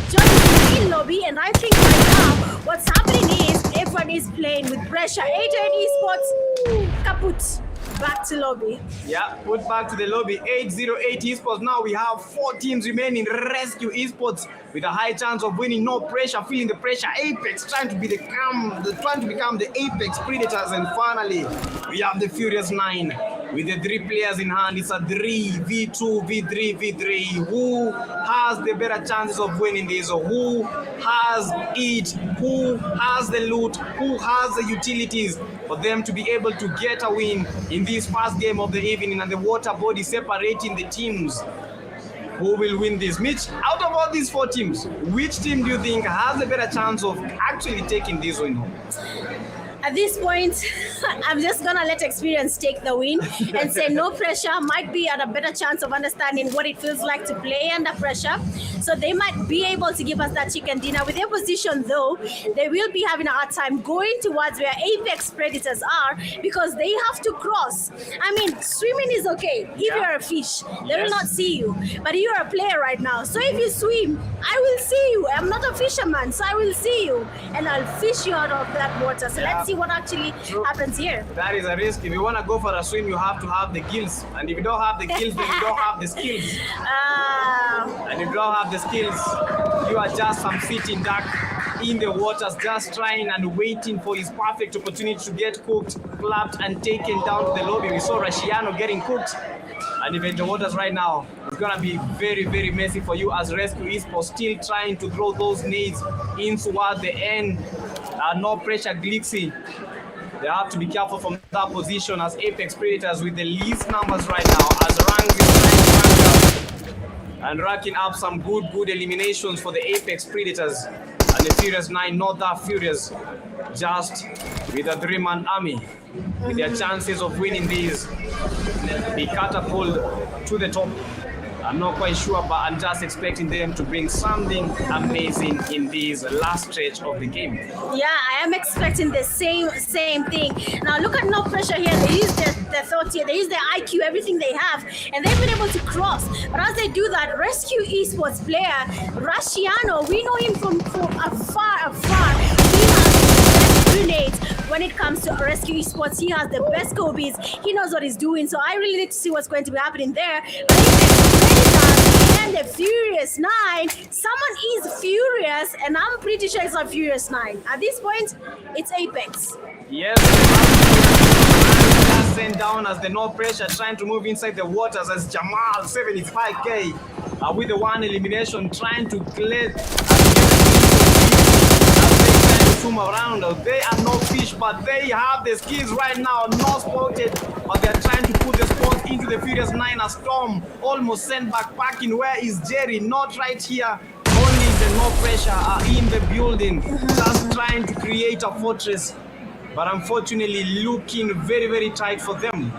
Johnny in lobby, and I think right now what's happening is everyone is playing with pressure. 808 Esports, kaput. Back to lobby. Yeah, put back to the lobby. 808 Esports. Now we have 4 teams remaining. Rescue Esports with a high chance of winning. No pressure, feeling the pressure. Apex trying to become the Apex Predators. And finally, we have the Furious 9 with the 3 players in hand. It's a 3v2, v3, v3. Who has the better chances of winning this? Who has it? Who has the loot? Who has the utilities for them to be able to get a win in this first game of the evening, and the water body separating the teams? Who will win this? Mitch, out of all these 4 teams, which team do you think has a better chance of actually taking this win home? At this point, I'm just gonna let experience take the win and say no pressure might be at a better chance of understanding what it feels like to play under pressure. So they might be able to give us that chicken dinner. With their position though, they will be having a hard time going towards where apex predators are because they have to cross. I mean, swimming is okay if you're a fish. They will not see you. But you're a player right now. So if you swim, I will see you. I'm not a fisherman, so I will see you. And I'll fish you out of that water. So let's see what actually happens here. That is a risk. If you want to go for a swim, you have to have the gills. And if you don't have the gills, then you don't have the skills. And if you don't have the skills, you are just some sitting duck in the waters, just trying and waiting for his perfect opportunity to get cooked, clapped, and taken down to the lobby. We saw Rashiano getting cooked. And if in the waters right now, it's going to be very, very messy for you as Rescue Esports still trying to throw those nades in toward the end. No pressure, Glixie. They have to be careful from that position as Apex Predators with the least numbers right now as Rangs is trying to rank up and racking up some good eliminations for the Apex Predators. And the Furious 9 not that furious, just with a 3-man army. With their chances of winning these, be catapulted to the top. I'm not quite sure, but I'm just expecting them to bring something amazing in this last stretch of the game. Yeah, I am expecting the same thing. Now look at no pressure here. They use their thoughts here. They use their IQ, everything they have, and they've been able to cross. But as they do that, Rescue Esports player Rashiano, we know him from afar. Grenades. When it comes to Rescue Esports, he has the best Kobe's. He knows what he's doing. So I really need to see what's going to be happening there. And the Furious 9, someone is furious, and I'm pretty sure it's not Furious 9. At this point, it's Apex. Yes, sent down as the no pressure trying to move inside the waters as Jamal 75k with the one elimination trying to clear. Swim around. They are no fish, but they have the skills right now, not spotted, but they're trying to put the spot into the Furious 9 as Storm almost sent back in. Where is Jerry? Not right here. Only the no pressure are in the building, just trying to create a fortress, but unfortunately looking very tight for them.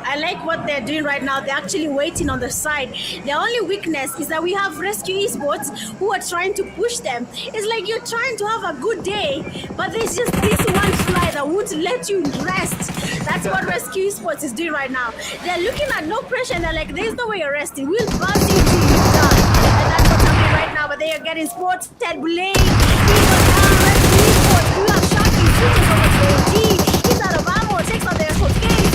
I like what they're doing right now. They're actually waiting on the side. Their only weakness is that we have Rescue Esports who are trying to push them. It's like you're trying to have a good day, but there's just this one fly that won't let you rest. That's what Rescue Esports is doing right now. They're looking at no pressure and they're like, there's no way you're resting. We'll buzz you till you're done. And that's what's happening right now. But they are getting spotted. Blade. Rescue Esports. We have Sharky switches over to OG. He's out of ammo. Takes out their cocaine.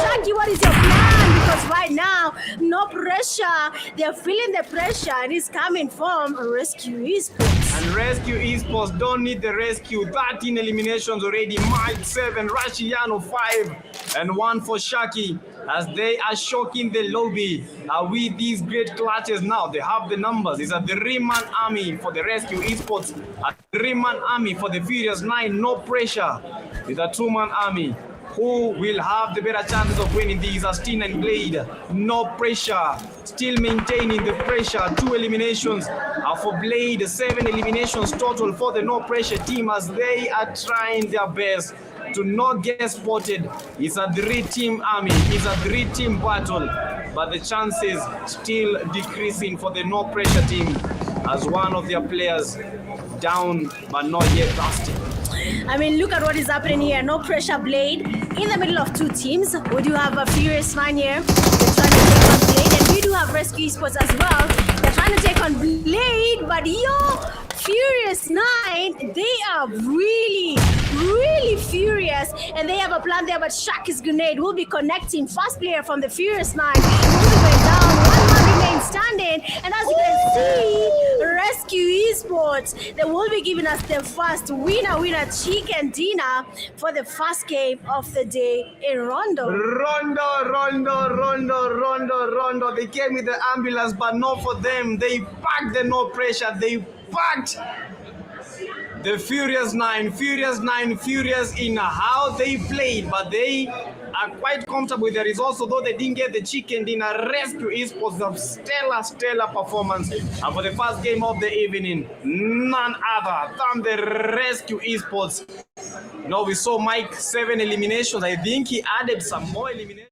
Shaki, what is your plan? Because right now, no pressure. They're feeling the pressure and it's coming from Rescue Esports. And Rescue Esports don't need the rescue. 13 eliminations already. Mike 7, Rashiano 5, and 1 for Shaki as they are shocking the lobby with these great clutches now. They have the numbers. It's a 3-man army for the Rescue Esports, a 3-man army for the Furious 9. No pressure. It's a 2-man army. Who will have the better chances of winning these? Astin and Blade, no pressure, still maintaining the pressure. 2 eliminations for Blade, 7 eliminations total for the no pressure team as they are trying their best to not get spotted. It's a 3-team army, it's a 3-team battle, but the chances still decreasing for the no pressure team as one of their players down but not yet busted. I mean, look at what is happening here. No pressure, Blade in the middle of 2 teams. We do have a Furious 9 here. They're trying to take on Blade, and we do have Rescue Esports as well. They're trying to take on Blade, but Furious 9, they are really furious, and they have a plan there. But Shaki's grenade will be connecting. First player from the Furious 9 will be going down. 1 man remains standing, and as you can see, Rescue Esports, they will be giving us the first winner chicken dinner for the first game of the day in Rondo. Rondo. They came with the ambulance, but not for them. They packed the no pressure. They packed The Furious Furious in how they played, but they are quite comfortable with the results, although they didn't get the chicken dinner. Rescue Esports of stellar performance. And for the first game of the evening, none other than the Rescue Esports. You know, we saw Mike 7 eliminations. I think he added some more eliminations.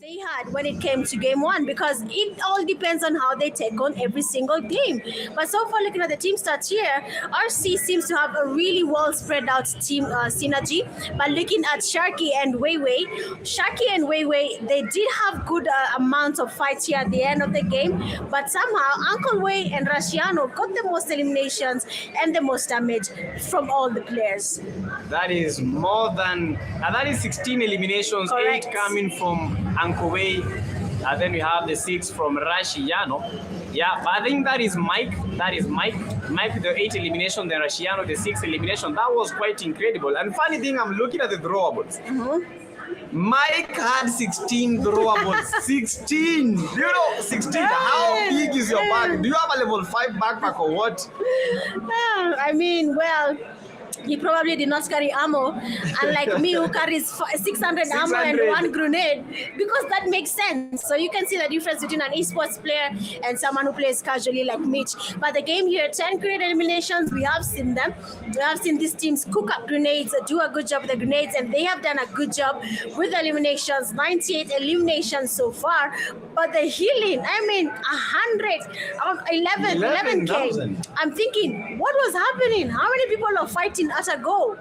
They had when it came to game one, because it all depends on how they take on every single game. But so far, looking at the team stats here, RC seems to have a really well spread out team synergy. But looking at Sharky and Weiwei, they did have good amounts of fights here at the end of the game. But somehow, Uncle Wei and Rashiano got the most eliminations and the most damage from all the players. That is more than, that is 16 eliminations, Correct. 8 coming from Uncle Wei, and then we have the 6 from Rashiano. Yeah, but I think that is Mike. Mike with the 8 elimination, then Rashiano the 6 elimination. That was quite incredible. And funny thing, I'm looking at the throwables. Mike had 16 throwables. 16. Do you know 16? How big is your bag? Do you have a level 5 backpack or what? I mean, well, he probably did not carry ammo, unlike me who carries 600 ammo and 1 grenade, because that makes sense. So you can see the difference between an esports player and someone who plays casually like Mitch. But the game here, 10 grenade eliminations, we have seen them. We have seen these teams cook up grenades, do a good job with the grenades, and they have done a good job with the eliminations. 98 eliminations so far. But the healing, I mean, 11K. I'm thinking, what was happening? How many people are fighting at a go?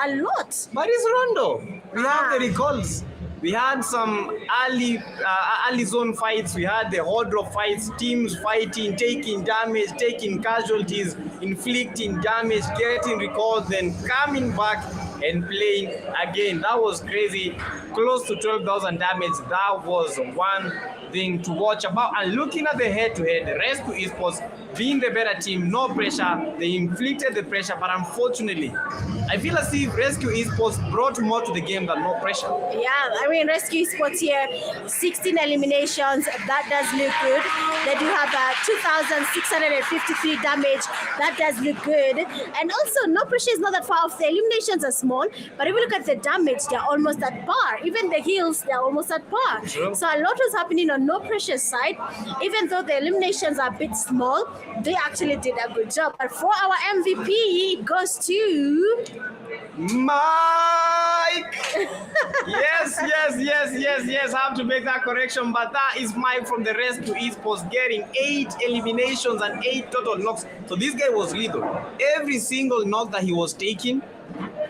A lot. But it's Rondo. We have the recalls. We had some early zone fights. We had the horde drop fights, teams fighting, taking damage, taking casualties, inflicting damage, getting recalls, then coming back and playing again. That was crazy. Close to 12,000 damage. That was one thing to watch about. And looking at the head-to-head, the Rescue Esports being the better team, no pressure. They inflicted the pressure, but unfortunately, I feel as if Rescue Esports brought more to the game than more pressure. Yeah, I mean, Rescue Esports here, 16 eliminations. That does look good. They do have 2,653 damage. That does look good. And also, no pressure is not that far off. The eliminations are small, but if you look at the damage, they're almost at par. Even the heals, they're almost at par. True. So a lot was happening on no pressure side. Even though the eliminations are a bit small, they actually did a good job. But for our MVP, it goes to Mike! yes. I have to make that correction, but that is Mike from the Rescue Esports getting 8 eliminations and 8 total knocks. So this guy was lethal. Every single knock that he was taking,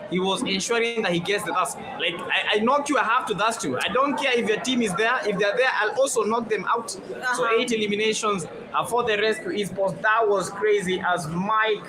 he was ensuring that he gets the dust. Like, I knock you, I have to dust you. I don't care if your team is there. If they're there, I'll also knock them out. So 8 eliminations for the Rescue Esports. That was crazy as Mike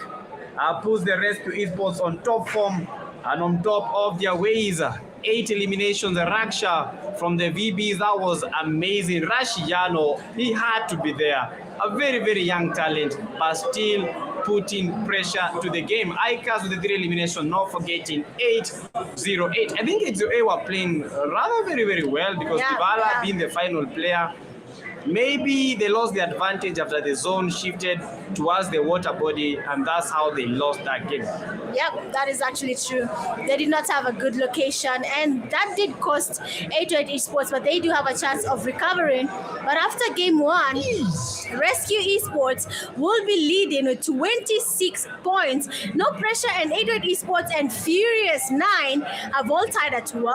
puts the Rescue Esports on top form and on top of their ways. 8 eliminations. Raksha from the VBs, that was amazing. Rashiano, he had to be there. A very young talent, but still putting pressure to the game. Ikas with the 3 elimination, not forgetting 8-0-8. I think 8-0-8 were playing rather very well, because Dybala being the final player, maybe they lost the advantage after the zone shifted towards the water body, and that's how they lost that game. Yep, that is actually true. They did not have a good location, and that did cost 808 Esports, but they do have a chance of recovering. But after game 1, Rescue Esports will be leading with 26 points. No pressure, and 808 Esports and Furious 9 have all tied at 12.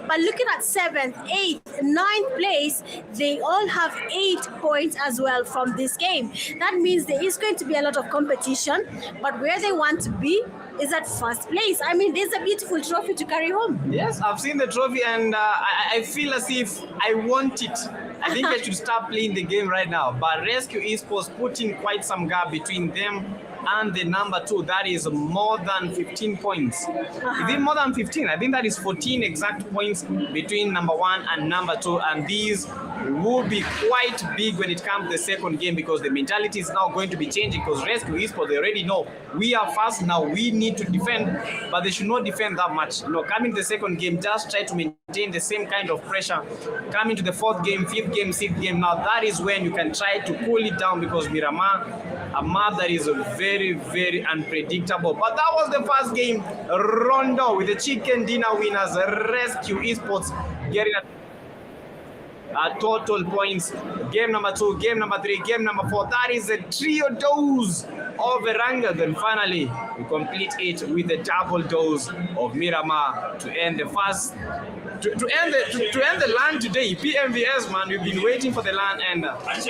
But looking at 7th, 8th, 9th place, they all have 8 points as well from this game. That means there is going to be a lot of competition, but where they want to be is at first place. I mean, there's a beautiful trophy to carry home. Yes, I've seen the trophy, and I feel as if I want it. I think I should start playing the game right now. But Rescue Esports putting quite some gap between them and the number 2, that is more than 15 points. Is it more than 15? I think that is 14 exact points between number 1 and number 2, and these will be quite big when it comes to the second game, because the mentality is now going to be changing, because Rescue Esports, they already know we are fast now, we need to defend, but they should not defend that much. Coming to the second game, just try to maintain the same kind of pressure. Coming to the 4th game, 5th game, 6th game, now that is when you can try to cool it down, because Miramar, a map that is very, very unpredictable. But that was the first game. Rondo with the chicken dinner winners, Rescue Esports getting total points. Game number 2, game number 3, game number 4. That is a trio dose of Veranga. Then finally, we complete it with a double dose of Miramar to end the first. To end the LAN today. PMVS, man, we've been waiting for the LAN, and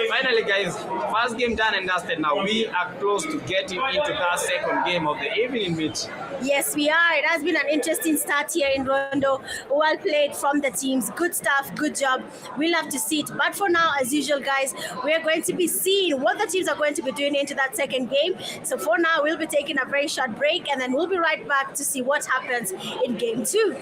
finally, guys, first game done and dusted. Now we are close to getting into that second game of the evening, Mitch. Yes, we are. It has been an interesting start here in Rondo. Well played from the teams. Good stuff. Good job. We'll have to see it. But for now, as usual, guys, we are going to be seeing what the teams are going to be doing into that second game. So for now, we'll be taking a very short break, and then we'll be right back to see what happens in game 2.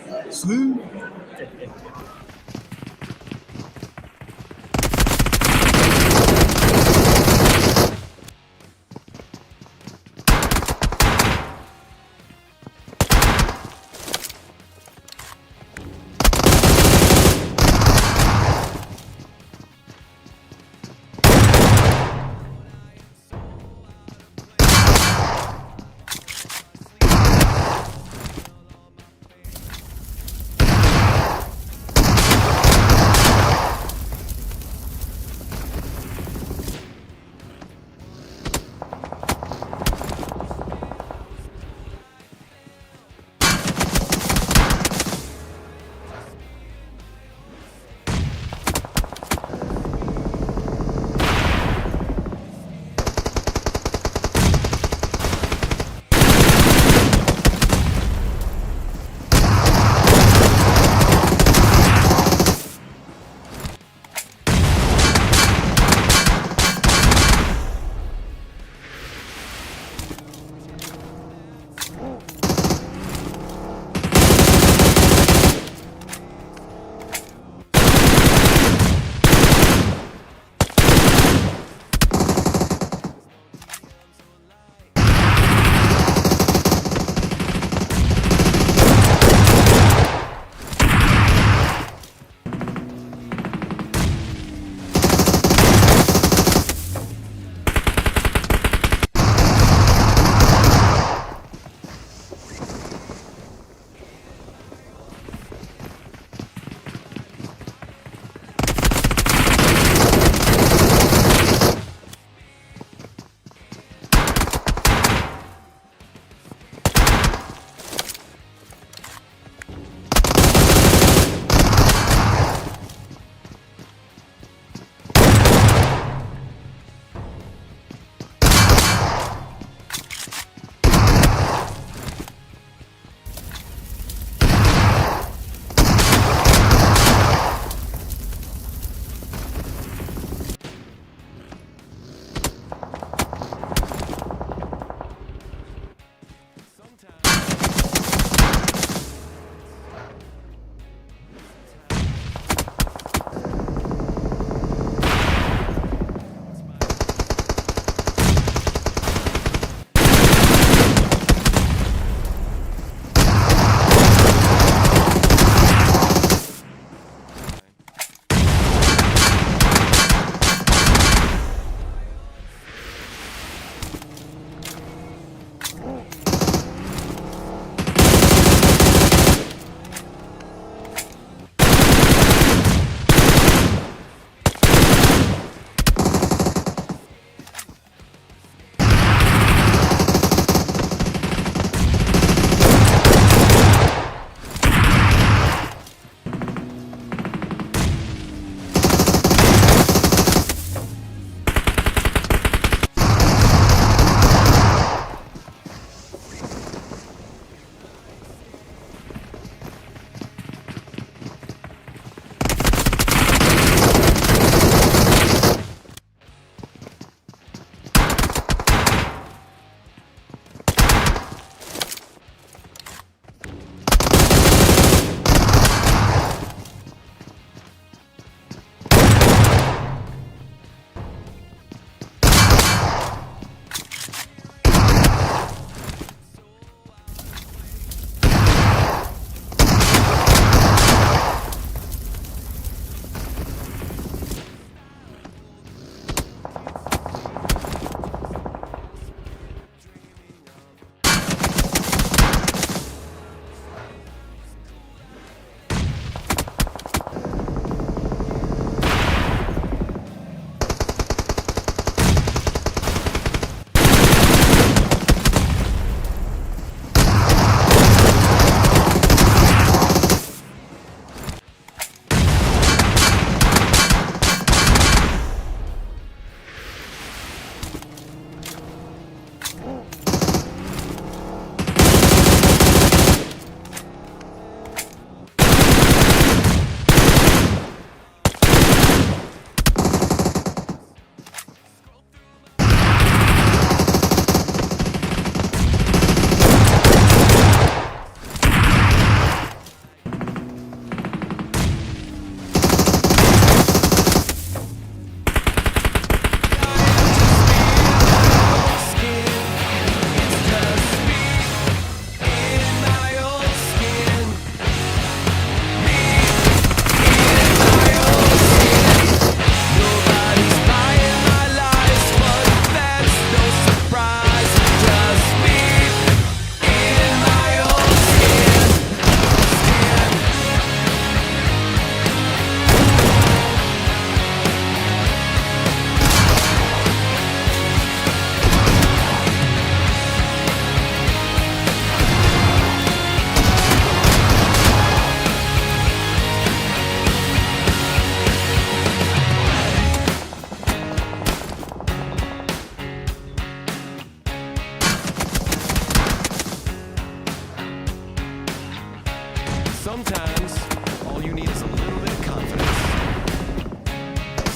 Sometimes all you need is a little bit of confidence.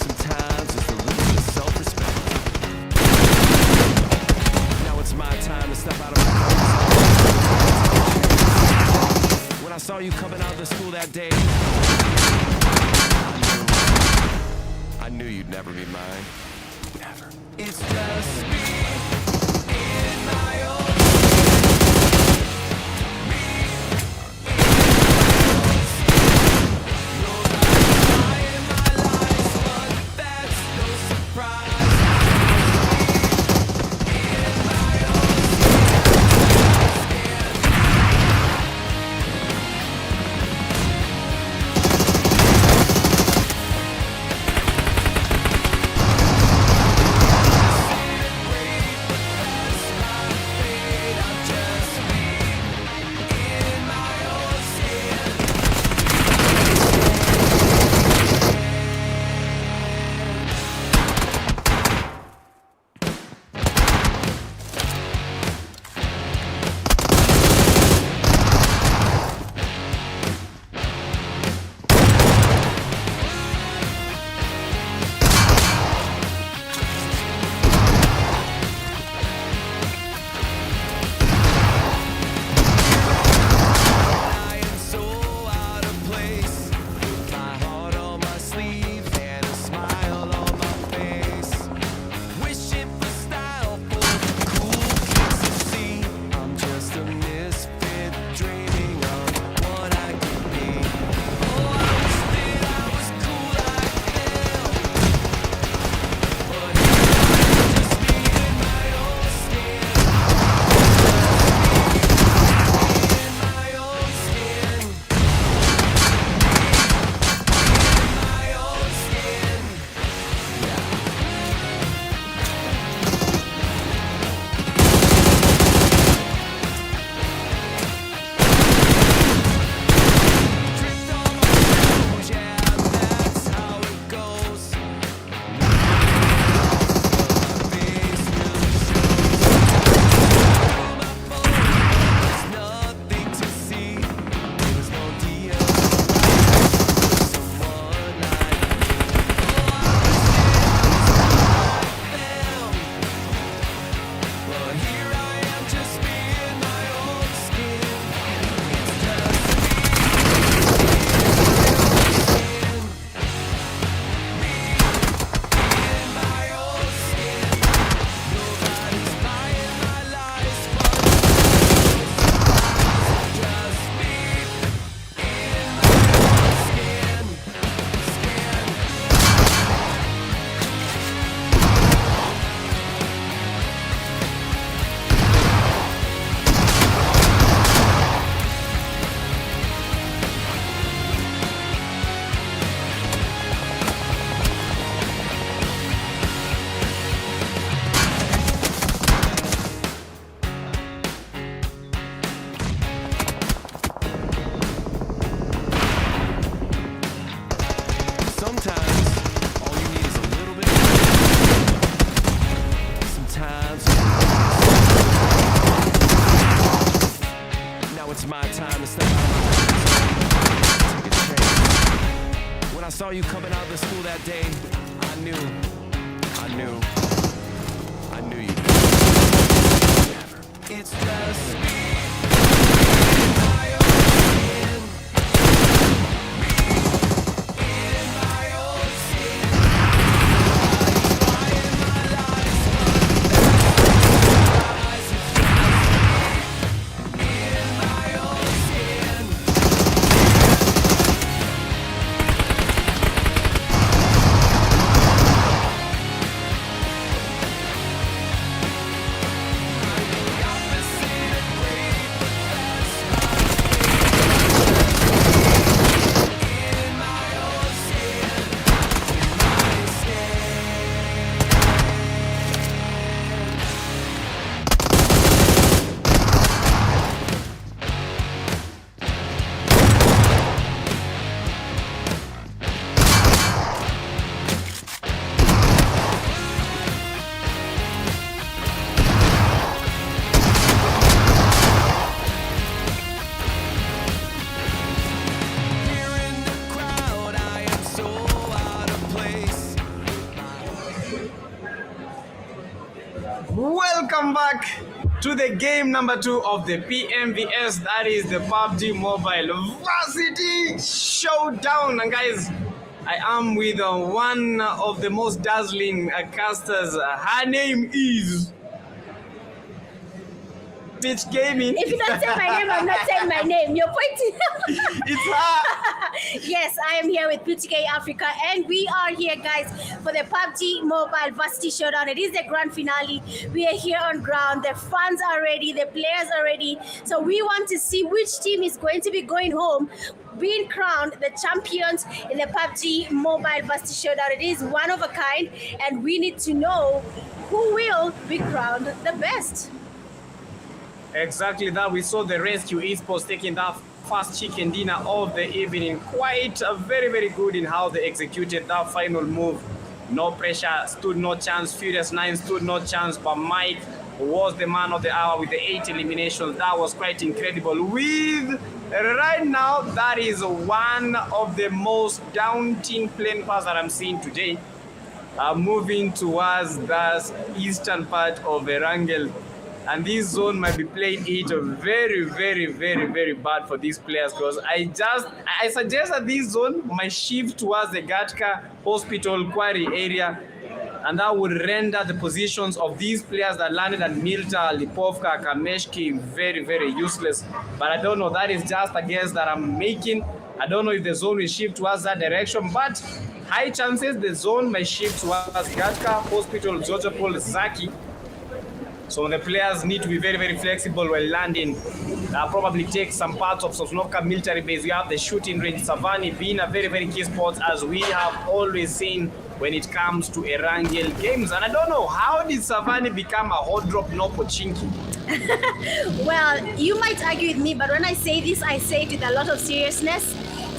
Sometimes it's a little bit of self-respect. Now it's my time to step out of my comfort zone. When I saw you coming out of the school that day, I knew you'd never be mine. Never. It's just me in my own saw you coming out of the school that day, I knew you. It's just me. Welcome back to the game number 2 of the PMVS, that is the PUBG Mobile Varsity Showdown. And guys, I am with one of the most dazzling casters. Her name is Pitch Gaming. If you don't say my name, I'm not saying my name. You're pointing. It's her. Yes, I am here with Pubg Africa, and we are here, guys, for the PUBG Mobile Varsity Showdown. It is the grand finale. We are here on ground. The fans are ready. The players are ready. So we want to see which team is going to be going home, being crowned the champions in the PUBG Mobile Varsity Showdown. It is one of a kind, and we need to know who will be crowned the best. Exactly that. We saw the Rescue Esports taking that first chicken dinner of the evening. Quite very, very good in how they executed that final move. No pressure, stood no chance. Furious 9 stood no chance, but Mike was the man of the hour with the 8 eliminations. That was quite incredible. With right now, that is one of the most daunting plane pass that I'm seeing today. Moving towards the eastern part of Erangel. And this zone might be playing it very, very, very, very bad for these players, because I suggest that this zone might shift towards the Gatka Hospital Quarry area, and that would render the positions of these players that landed at Milta, Lipovka, Kameshki very, very useless. But I don't know, that is just a guess that I'm making. I don't know if the zone will shift towards that direction, but high chances the zone may shift towards Gatka Hospital, Jojopol, Zaki. So the players need to be very, very flexible while landing. Probably take some parts of Sosnovka military base. We have the shooting range, Savani being a very, very key spot, as we have always seen when it comes to Erangel games. And I don't know, how did Savani become a hot drop no Pochinki? Well, you might argue with me, but when I say this, I say it with a lot of seriousness.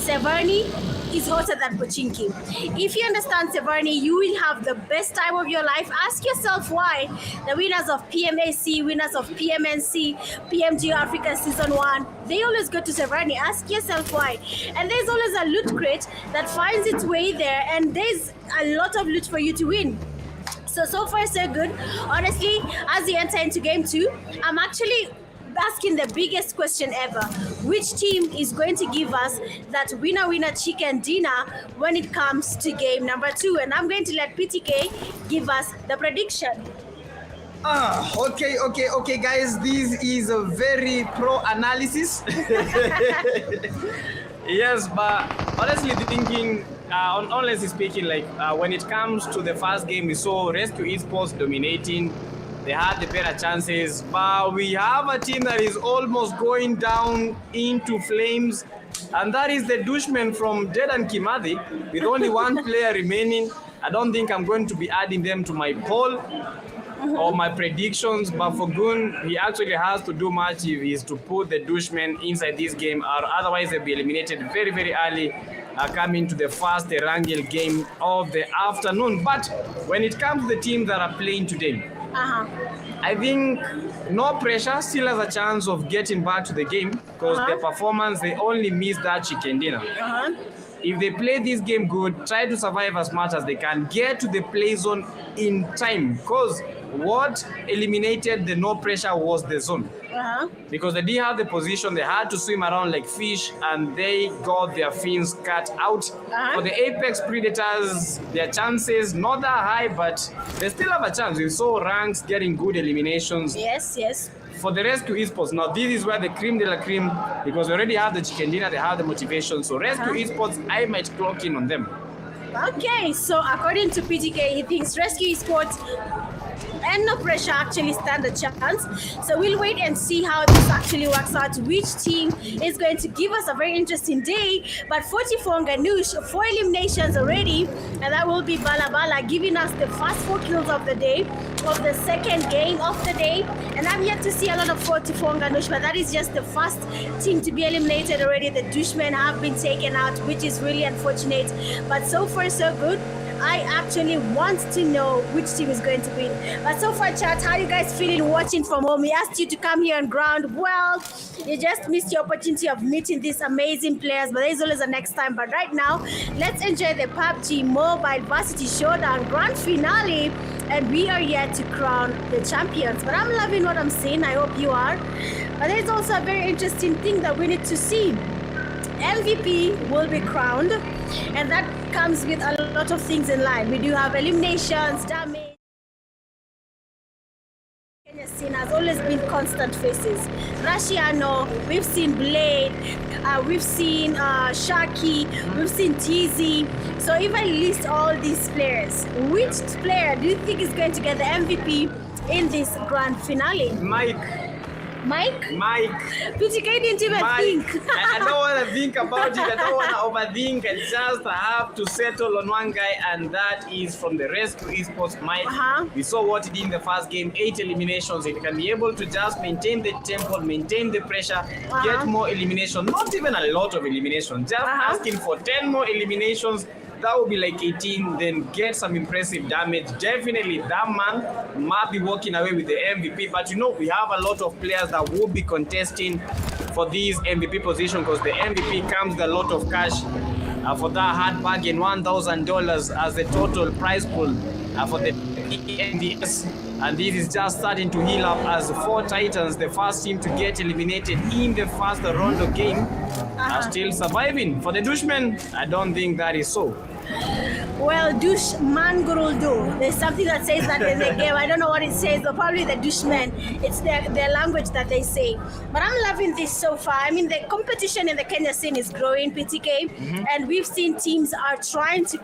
Severny is hotter than Pochinki. If you understand Severny, you will have the best time of your life. Ask yourself why the winners of PMAC, winners of PMNC, PMG Africa Season 1, they always go to Severny. Ask yourself why. And there's always a loot crate that finds its way there, and there's a lot of loot for you to win. So far so good. Honestly, as we enter into game 2, I'm actually asking the biggest question ever. Which team is going to give us that winner chicken dinner when it comes to game number 2? And I'm going to let PTK give us the prediction. Okay, guys. This is a very pro analysis. Yes, but honestly thinking, honestly speaking, like when it comes to the first game, we saw Rescue Esports dominating. They had the better chances, but we have a team that is almost going down into flames, and that is the doucheman from Dedan Kimathi, with only one player remaining. I don't think I'm going to be adding them to my poll or my predictions, but for Gun, he actually has to do much if he is to put the doucheman inside this game, or otherwise they'll be eliminated very, very early. Coming to the first Erangel game of the afternoon. But when it comes to the teams that are playing today, I think no pressure still has a chance of getting back to the game, because their performance, they only missed that chicken dinner. If they play this game good, try to survive as much as they can, get to the play zone in time, because what eliminated the no pressure was the zone. Because they didn't have the position, they had to swim around like fish, and they got their fins cut out. For the Apex Predators, their chances not that high, but they still have a chance. We saw ranks getting good eliminations. Yes. For the Rescue Esports, now this is where the cream de la cream, because we already have the chicken dinner, they have the motivation. So Rescue Esports, I might clock in on them. Okay, so according to PTK, he thinks Rescue Esports and no pressure actually stand a chance. So we'll wait and see how this actually works out, which team is going to give us a very interesting day. But 44 Ganush, 4 eliminations already, and that will be Bala Bala giving us the first 4 kills of the day, of the second game of the day. And I'm yet to see a lot of 44 Ganush, but that is just the first team to be eliminated already. The Dushmen have been taken out, which is really unfortunate, but so far so good. I actually want to know which team is going to win. But so far, chat, how are you guys feeling watching from home? We asked you to come here on ground. Well, you just missed your opportunity of meeting these amazing players, but there's always a next time. But right now, let's enjoy the PUBG Mobile Varsity Showdown Grand Finale. and we are yet to crown the champions. But I'm loving what I'm seeing. I hope you are. But there's also a very interesting thing that we need to see. MVP will be crowned, and that comes with a lot of things in line. We do have eliminations, damage. Kenya's scene has always been constant faces. Rashiano, we've seen Blade, we've seen Shaki, we've seen TZ. So if I list all these players, which player do you think is going to get the MVP in this grand finale? Mike. PTK didn't even think. I don't want to think about it. I don't want to overthink. I just have to settle on one guy, and that is from the Rescue Esports, Mike. We saw what he did in the first game, 8 eliminations. If he can be able to just maintain the tempo, maintain the pressure, get more eliminations, not even a lot of eliminations, just asking for 10 more eliminations. That would be like 18, then get some impressive damage. Definitely that man might be walking away with the MVP. But you know, we have a lot of players that will be contesting for this MVP position, because the MVP comes with a lot of cash. For that hard bargain, $1,000 as the total prize pool for the ENDS. And this is just starting to heal up as 4 Titans, the first team to get eliminated in the first round of game, are still surviving. For the Dushmen, I don't think that is so. Well, douche man gurul do. There's something that says that in the game. I don't know what it says, but probably the douchmen. It's their language that they say. But I'm loving this so far. I mean, the competition in the Kenya scene is growing, PTK, and we've seen teams are trying to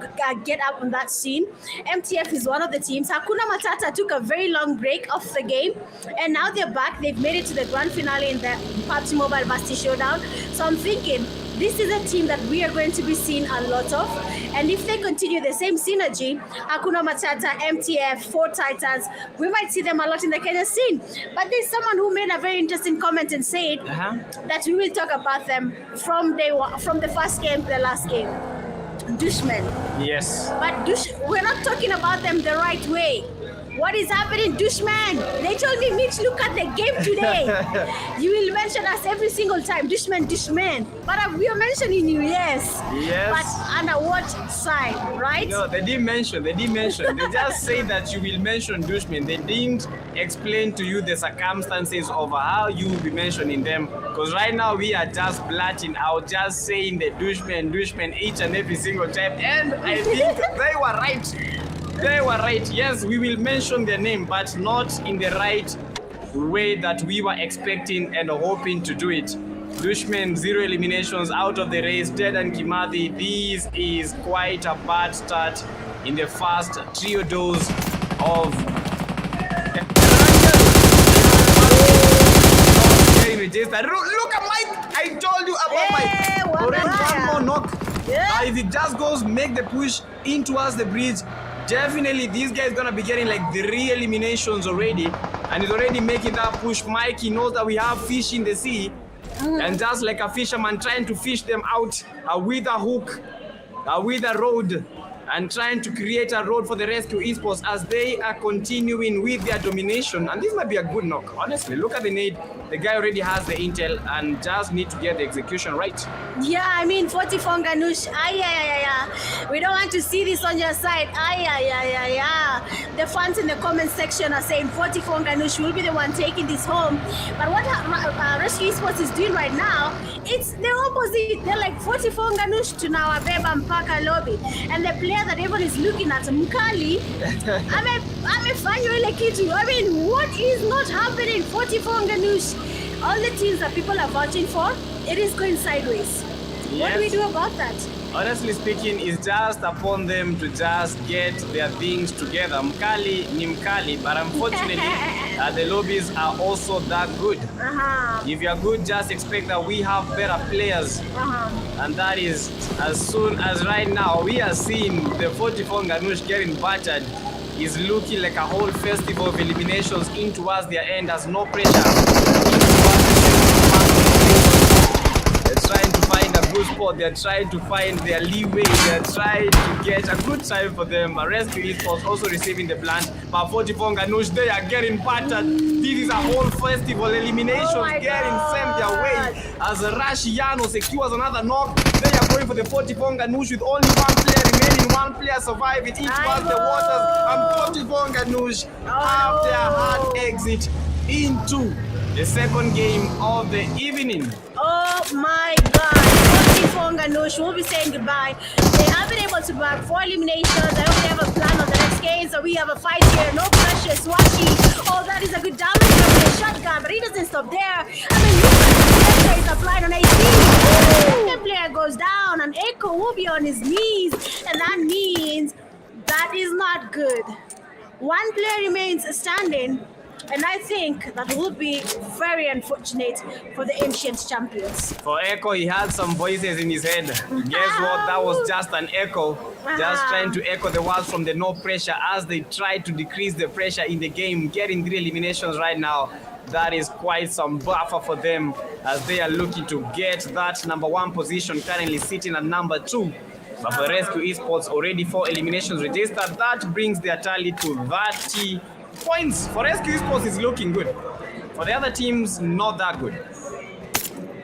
get up on that scene. MTF is one of the teams. Hakuna Matata took a very long break off the game, and now they're back. They've made it to the grand finale in the Pubg Mobile Varsity Showdown. So I'm thinking, this is a team that we are going to be seeing a lot of, and if they continue the same synergy, Hakuna Matata, MTF, 4 Titans, we might see them a lot in the Kenya scene. But there's someone who made a very interesting comment and said that we will talk about them from day one, from the first game to the last game. Dushmen. Yes. But we're not talking about them the right way. What is happening, Dushmen? They told me, Mitch, look at the game today. You will mention us every single time, Dushmen. But we are mentioning you, yes. But under what side, right? No, they didn't mention. They just say that you will mention Dushmen. They didn't explain to you the circumstances of how you will be mentioning them. Because right now we are just blurting out, just saying the Dushmen each and every single time. And I think they were right. They were right. Yes, we will mention their name, but not in the right way that we were expecting and hoping to do it. Dushmen, 0 eliminations out of the race. Ted and Kimathi, this is quite a bad start in the first trio dose of... Look at Mike! I told you about Mike! Already one more knock. If it just goes, make the push in towards the bridge. Definitely this guy is gonna be getting like 3 eliminations already, and he's already making that push. Mike, he knows that we have fish in the sea, and just like a fisherman trying to fish them out with a hook, with a rod, and trying to create a road for the Rescue Esports as they are continuing with their domination. And this might be a good knock, honestly. Look at the nade. The guy already has the intel and just need to get the execution right. Yeah, I mean, 44 Ganush. We don't want to see this on your side. The fans in the comment section are saying 44 Ganush will be the one taking this home. But what Rescue Esports is doing right now, it's the opposite. They're like 44 Ganush to now Abeba Mpaka Lobby. And the player that everyone is looking at, Mkali, amefanya ile kitu. I mean, what is not happening? 44 Ganush. All the teams that people are vouching for, it is going sideways. Yes. What do we do about that? Honestly speaking, it's just upon them to just get their things together. Mkali ni Mkali, but unfortunately, the lobbies are also that good. If you are good, just expect that we have better players. And that is, as soon as right now, we are seeing the 44 Ganush getting battered. Is looking like a whole festival of eliminations in towards their end. Has no pressure. They're trying to find a good spot. They're trying to find their leeway. They're trying to get a good time for them. But Rescue Esports also receiving the blunt. But 44 Ganush, they are getting battered. This is a whole festival. Eliminations getting sent their way. As Rashiano secures another knock, they are going for the 44 Ganush with only one player remaining. one player survived it. It was the Waters and Pubg Ganush have their hard exit into the second game of the evening. Oh my God. Pubg Ganush will be saying goodbye. They have been able to bag 4 eliminations. I hope they have a plan on the next game. So we have a fight here. No pressure. Swatchy. Oh, that is a good damage with a shotgun, but he doesn't stop there. I mean, look at the pressure is applied on 18. The second player goes down, and Echo will be on his knees, and that means that is not good. One player remains standing, and I think that will be very unfortunate for the ancient champions. For Echo, he had some voices in his head. Guess what? That was just an echo. Just trying to echo the words from the no pressure as they try to decrease the pressure in the game. Getting 3 eliminations right now. That is quite some buffer for them as they are looking to get that number 1 position, currently sitting at number 2. But for Rescue Esports, already 4 eliminations registered. That brings their tally to 30 points. For Rescue Esports, is looking good. For the other teams, not that good.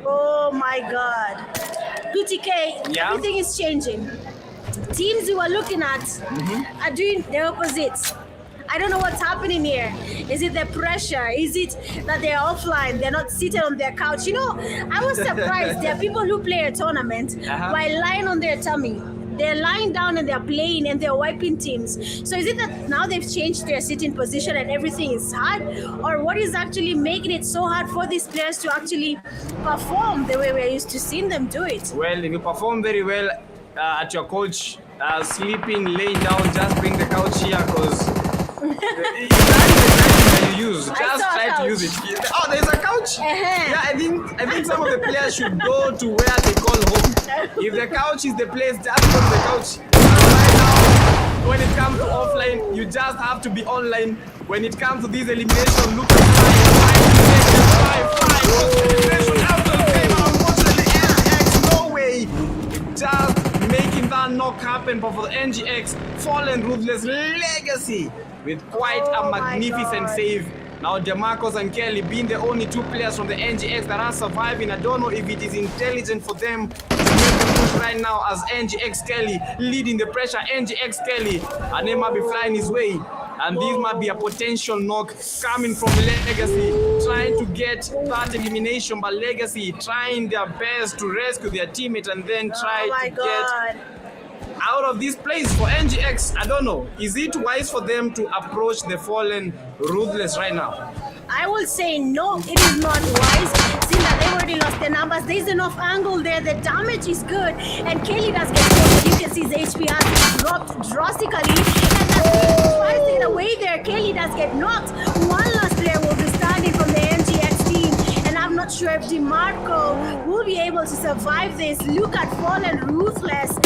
Oh my God. PTK, Yeah? everything is changing. Teams you are looking at are doing the opposite. I don't know what's happening here. Is it the pressure? Is it that they're offline? They're not seated on their couch? You know, I was surprised. There are people who play a tournament while lying on their tummy. They're lying down and they're playing and they're wiping teams. So is it that now they've changed their sitting position and everything is hard? Or what is actually making it so hard for these players to actually perform the way we're used to seeing them do it? Well, if you perform very well at your coach, sleeping, laying down, just bring the couch here because that you use. Just try to use it. Oh, there's a couch. Yeah, I think some of the players should go to where they call home. If the couch is the place, just go to the couch. Right now, when it comes to offline, you just have to be online. When it comes to these eliminations, look at 5 elimination after the game. Unfortunately, NGX, no way. Just making that knock happen, but for the NGX, Fallen Ruthless Legacy with quite a magnificent save. Now DeMarcos and Kelly being the only 2 players from the NGX that are surviving. I don't know if it is intelligent for them to make the push right now as NGX Kelly leading the pressure. NGX Kelly, and they might be flying his way. And this might be a potential knock coming from Legacy, trying to get that elimination, but Legacy trying their best to rescue their teammate and then try to get out of this place. For NGX, I don't know. Is it wise for them to approach the Fallen Ruthless right now? I will say no, it is not wise. Seeing that they already lost their numbers, there's enough angle there. The damage is good, and Kelly does get killed. You can see his HP has dropped drastically, and that's twice taken away there. Kelly does get knocked. One last player will be standing from the NGX team, and I'm not sure if DeMarco will be able to survive this. Look at Fallen Ruthless.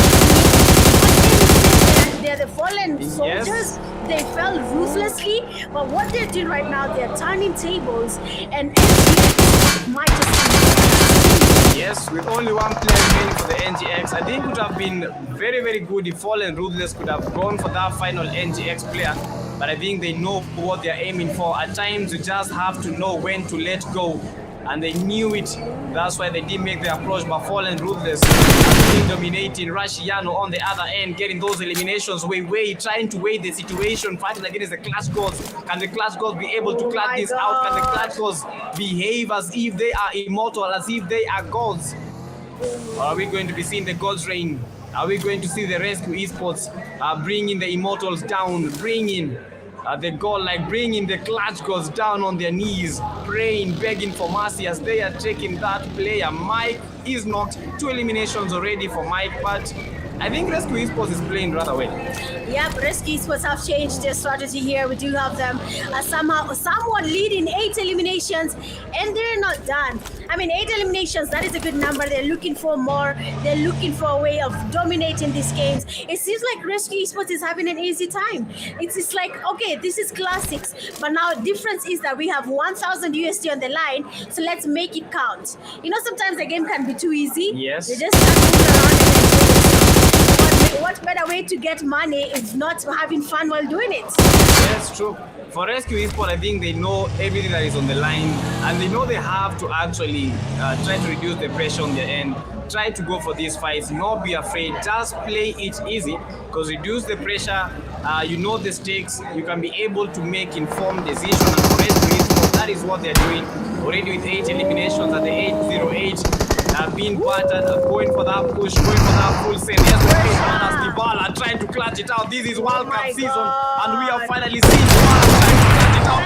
They're the fallen soldiers. They fell ruthlessly, but what they're doing right now, they're turning tables, and NGX might just... Yes, with only 1 player remaining for the NGX, I think it would have been very, very good if Fallen Ruthless could have gone for that final NGX player. But I think they know what they're aiming for. At times, you just have to know when to let go. And they knew it. That's why they didn't make the approach. But Fallen Ruthless dominating. Rashiano on the other end, getting those eliminations trying to weigh the situation, fighting against the Clutch Gods. Can the Clutch Gods be able to clutch this out? Can the Clutch Gods behave as if they are immortal, as if they are gods? Or are we going to be seeing the gods reign? Are we going to see the Rescue Esports bringing the immortals down, bringing the goal, like bringing the Clutch Gods down on their knees, praying, begging for mercy as they are taking that player? Mike is knocked. 2 eliminations already for Mike, but I think Rescue Esports is playing rather well. Yep, Rescue Esports have changed their strategy here. We do have them somewhat leading 8 eliminations, and they're not done. I mean, 8 eliminations, that is a good number. They're looking for more. They're looking for a way of dominating these games. It seems like Rescue Esports is having an easy time. It's like, okay, this is classics, but now difference is that we have 1,000 USD on the line, so let's make it count. You know, sometimes the game can be too easy. Yes. They just start moving around and then what better way to get money if not having fun while doing it? That's true. For Rescue Esport, I think they know everything that is on the line, and they know they have to actually try to reduce the pressure on their end. Try to go for these fights, not be afraid, just play it easy, because reduce the pressure, you know the stakes, you can be able to make informed decisions. And for Rescue Esport, that is what they're doing already with 8 eliminations at the 808. Being battered, going for that push, going for that full send. Yes, Dybala trying to clutch it out. This is World Cup season, and we are finally seeing Dybala trying to clutch it out.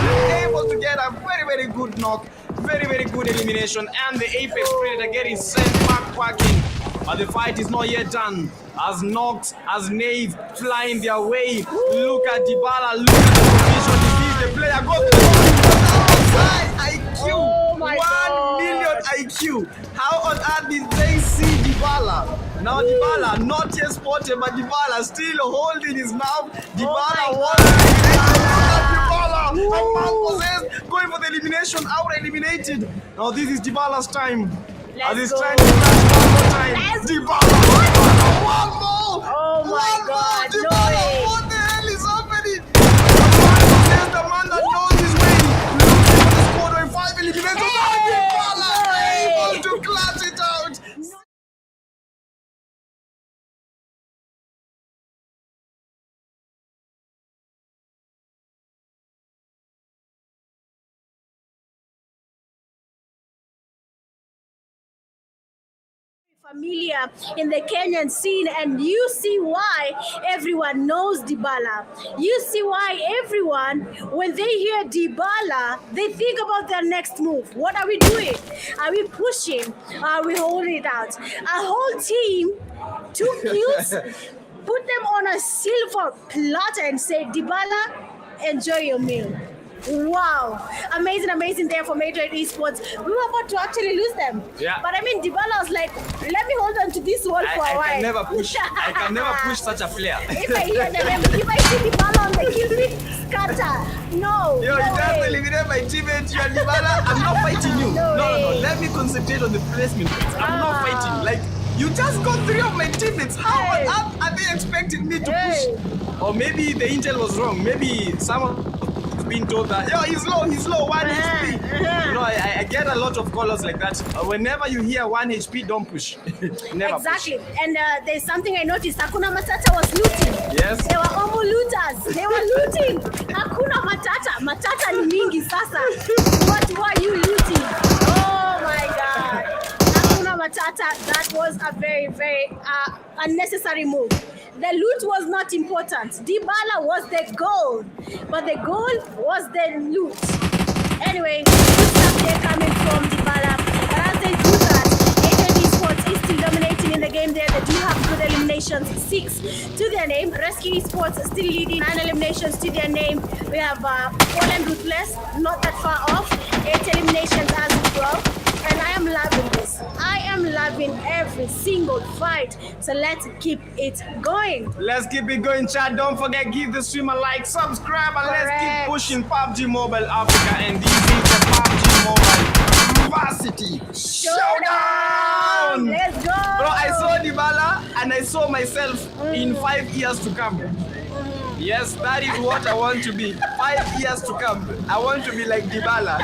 Yes, able to get a very, very good knock, very, very good elimination, and the Apex Predator getting sent back packing. But the fight is not yet done. As Nox, as Nave flying their way. Look at Dybala, look at the position. This is the player. Go to the outside. IQ. Oh my 1 million IQ. How on earth did they see Dybala? Now Dybala, not yet spotted, but Dybala still holding his mouth. Dybala Dybala, a man possessed, going for the elimination, out eliminated. Now this is Dybala's time. As he's trying to catch one more time. Dybala, one more. Oh my God, no Dybala, way. what the hell is happening? The man that knows his way. Looking for the squad in 5 eliminations. Dybala able to clutch it out. Familiar in the Kenyan scene, and you see why everyone knows Dybala. You see why everyone, when they hear Dybala, they think about their next move. What are we doing? Are we pushing? Are we holding it out? A whole team took kills, put them on a silver platter and said, Dybala, enjoy your meal. Wow, amazing there for Madrid Esports. We were about to actually lose them. Yeah. But I mean, Dybala was like, let me hold on to this wall for a while. I can never push such a player. If I hear the name, if I see Dybala on the kill feed, scatter. No. Yo, no you just way. eliminate my teammate, you are Dybala. I'm not fighting you. No. Let me concentrate on the placement. I'm not fighting. Like, you just got 3 of my teammates. How on earth are they expecting me to push? Or maybe the intel was wrong. Maybe someone been told that, yo, he's low, 1 HP. You know, I get a lot of callers like that. Whenever you hear 1 HP, don't push. Never Exactly. push. And there's something I noticed. Hakuna Matata was looting. Yes. They were almost looters. They were looting. Hakuna Matata. Matata ni mingi sasa. What were you looting? Oh my God. Hakuna Matata. That was a very, very unnecessary move. The loot was not important. Dybala was the goal, but the goal was the loot. Anyway, good stuff there coming from Dybala. But as they do that, Madrid Esports is still dominating in the game there. They do have good eliminations, 6 to their name. Rescue Esports still leading, 9 eliminations to their name. We have Fallen Ruthless, not that far off, 8 eliminations as well. And I am loving this. I am loving every single fight. So let's keep it going. Let's keep it going, chat. Don't forget, give the stream a like, subscribe, and let's keep pushing PUBG Mobile Africa. And this is the PUBG Mobile Varsity Showdown. Let's go. Bro, I saw Dybala and I saw myself in 5 years to come. Yes, that is what I want to be. 5 years to come. I want to be like Dybala.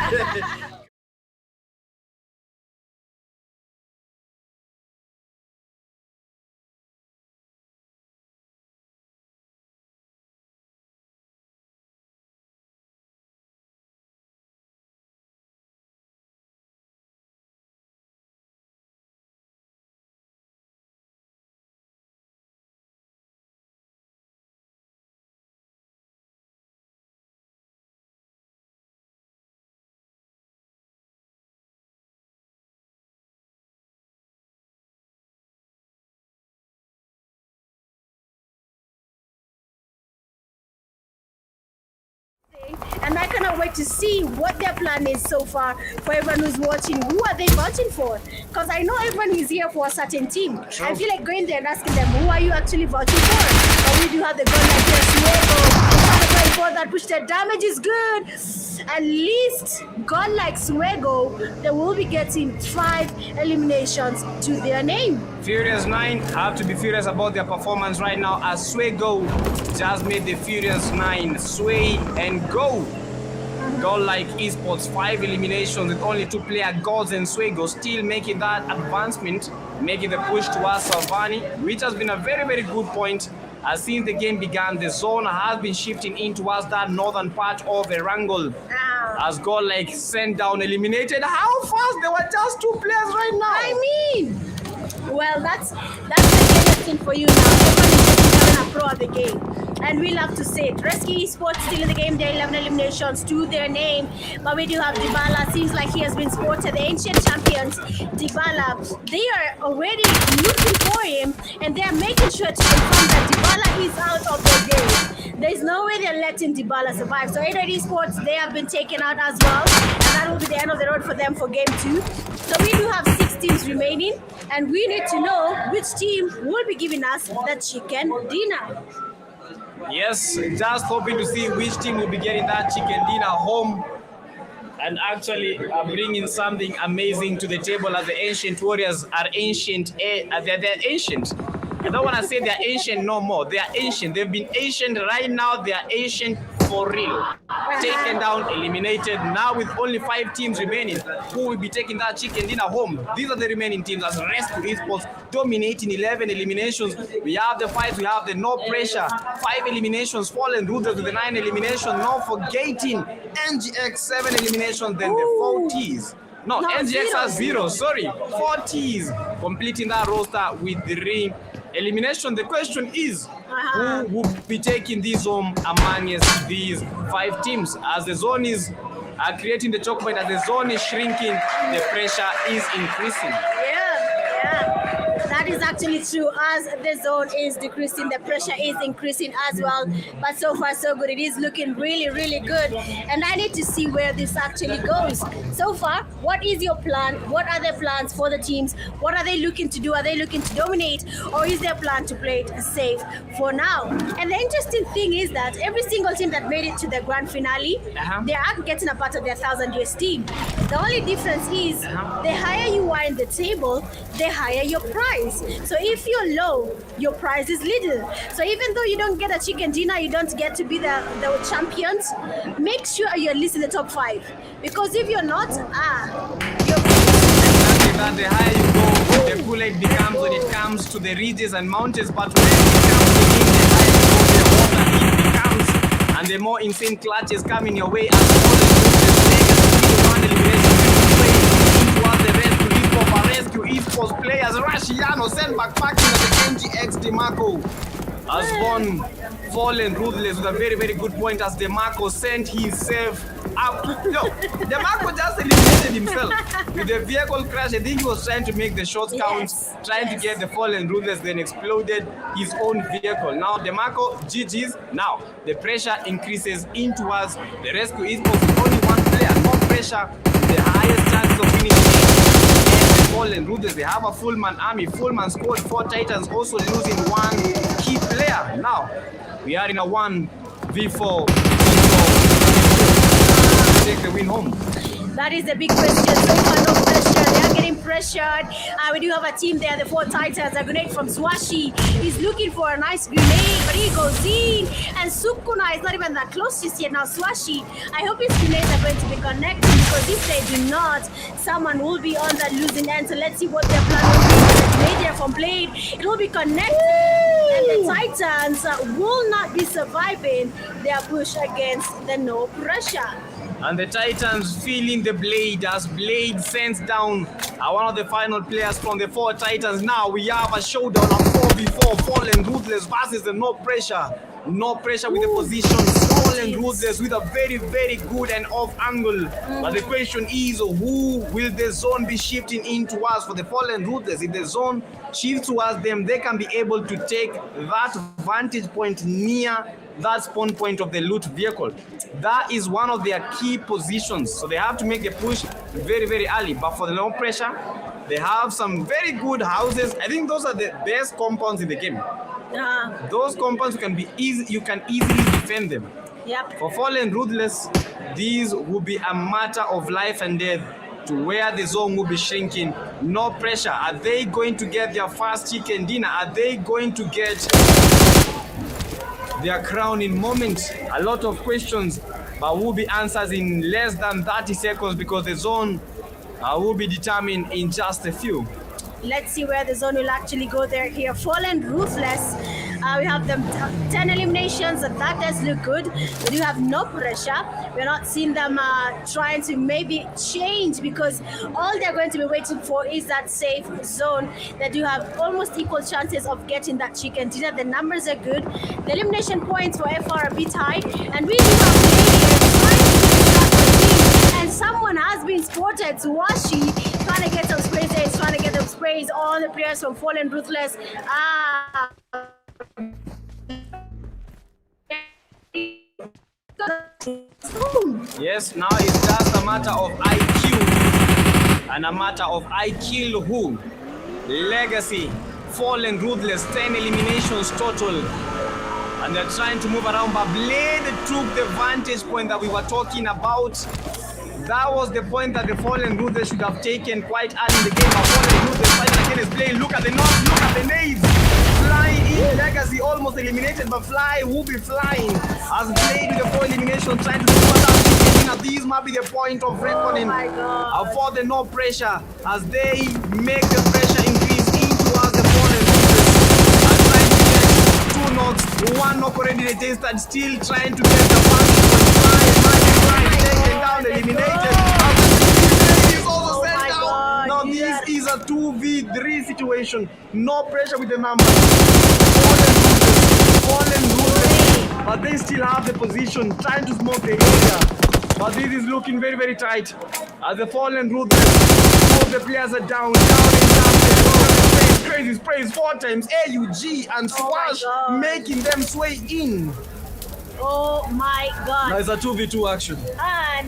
And I cannot wait to see what their plan is so far for everyone who's watching. Who are they voting for? Because I know everyone is here for a certain team. True. I feel like going there and asking them, who are you actually voting for? Or we do have the gun like this, Diego, for that push. The damage is good. At least God like Swego, they will be getting 5 eliminations to their name. Furious 9 have to be furious about their performance right now as Swego just made the Furious 9 sway and go. Godlike Esports 5 eliminations with only 2 player gods, and Swego still making that advancement, making the push towards Salvani, which has been a very good point. As since the game began, the zone has been shifting in towards that northern part of Erangel. As Godlike sent down eliminated. How fast? There were just 2 players right now. I mean, well, that's the game thing for you now. Everyone is just becoming a pro at the game. And we love to say it. Rescue Esports still in the game. There are 11 eliminations to their name. But we do have Dybala. Seems like he has been spotted. The ancient champions, Dybala, they are already looking for him. And they are making sure to confirm that Dybala is out of the game. There's no way they're letting Dybala survive. So 8 Esports, they have been taken out as well. And that will be the end of the road for them for game 2. So we do have 6 teams remaining. And we need to know which team will be giving us the chicken dinner. Yes, just hoping to see which team will be getting that chicken dinner home and actually bringing something amazing to the table, as the Ancient Warriors are ancient. They're ancient. I don't want to say they're ancient no more. They are ancient. They've been ancient right now. They are ancient for real. Taken down, eliminated. Now with only 5 teams remaining, who will be taking that chicken dinner home? These are the remaining teams as Rescue Esports dominating 11 eliminations. We have the fights, we have the no pressure, 5 eliminations, Fallen Ruders with the 9 eliminations, not forgetting NGX 7 eliminations, then the 4 Ts. No, NGX has 0, sorry, 4 Ts completing that roster with the ring elimination. The question is, who will be taking this home amongst these 5 teams? As the zone is creating the choke point, as the zone is shrinking, the pressure is increasing. Yeah. That is actually true. As the zone is decreasing, the pressure is increasing as well. But so far, so good. It is looking really good. And I need to see where this actually goes. So far, what is your plan? What are the plans for the teams? What are they looking to do? Are they looking to dominate? Or is their plan to play it safe for now? And the interesting thing is that every single team that made it to the grand finale, they are getting a part of their 1,000 USD. The only difference is the higher you are in the table, the higher your price. So if you're low, your price is little. So even though you don't get a chicken dinner, you don't get to be the champions, make sure you're at least in the top 5. Because if you're not, you're that the higher you go, the cooler it becomes when it comes to the ridges and mountains. But when it comes to the water it becomes, and the more insane clutches coming your way, as all the Rescue Esports players, Rashiano sent back packing at the NGX DeMarco has won Fallen Ruthless with a very good point, as DeMarco sent himself up. No, DeMarco just eliminated himself with the vehicle crash. I think he was trying to make the shots count, trying to get the Fallen Ruthless, then exploded his own vehicle. Now DeMarco, GG's. Now the pressure increases in towards the Rescue Esports with only 1 player, no pressure, the highest chance of winning. Fallen Ruthless, they have a full man army, full man squad, 4 Titans also losing 1 key player. Now we are in a 1v4. Take the win home. That is the big question. So far, no pressure. They are getting pressured. We do have a team there, the 4 Titans. A grenade from Swashi. He's looking for a nice grenade, but he goes in. And Sukuna is not even that close just yet. Now, Swashi, I hope his grenades are going to be connected, because if they do not, someone will be on that losing end. So let's see what their plan will be. The grenade from Blade, it will be connected. And the Titans will not be surviving their push against the no pressure. And the Titans feeling the Blade as Blade sends down one of the final players from the 4 Titans. Now we have a showdown of 4v4, Fallen Ruthless versus the no pressure. No pressure with the position. Fallen Ruthless with a very good and off angle. But the question is, who will the zone be shifting in towards for the Fallen Ruthless? If the zone shifts towards them, they can be able to take that vantage point near that spawn point of the loot vehicle. That is one of their key positions. So they have to make the push very early. But for the no pressure, they have some very good houses. I think those are the best compounds in the game. Those compounds you can easily defend them. Yep. For Fallen Ruthless, these will be a matter of life and death to where the zone will be shrinking. No pressure. Are they going to get their first chicken dinner? Are they going to get their crown in moments? A lot of questions, but will be answers in less than 30 seconds because the zone will be determined in just a few. Let's see where the zone will actually go there here. Fallen Ruthless. We have them 10 eliminations. That does look good. They do have no pressure. We're not seeing them trying to maybe change because all they're going to be waiting for is that safe zone. They do have almost equal chances of getting that chicken dinner. The numbers are good. The elimination points for FR are a bit high. And we do have players trying to and someone has been spotted. Swashi trying to get some sprays there. He's trying to get them sprays on the players from Fallen Ruthless. Yes, now it's just a matter of IQ and a matter of I kill who. Legacy, Fallen Ruthless, 10 eliminations total. And they're trying to move around, but Blade took the vantage point that we were talking about. That was the point that the Fallen Ruthless should have taken quite early in the game. But Fallen Ruthless fighting against Blade. Look at the knocks, look at the nades. Flying in, Legacy almost eliminated, but Fly will be flying. As Blade with the 4 elimination trying to do that. Now these might be the point of reckoning for the no pressure as they make the pressure increase in towards the Fallen Ruthless. Trying to get 2 knocks, 1 knock already they tasted, still trying to get the vantage point. Taken down, eliminated. Now this is a 2v3 situation. No pressure with the numbers. Fallen Ruthless, but they still have the position, trying to smoke the area. But this is looking very, very tight. As the Fallen Ruthless, 2 of the players are down in crazy sprays 4 times. AUG and Swash making them sway in. Oh my god. Now it's a 2v2 action.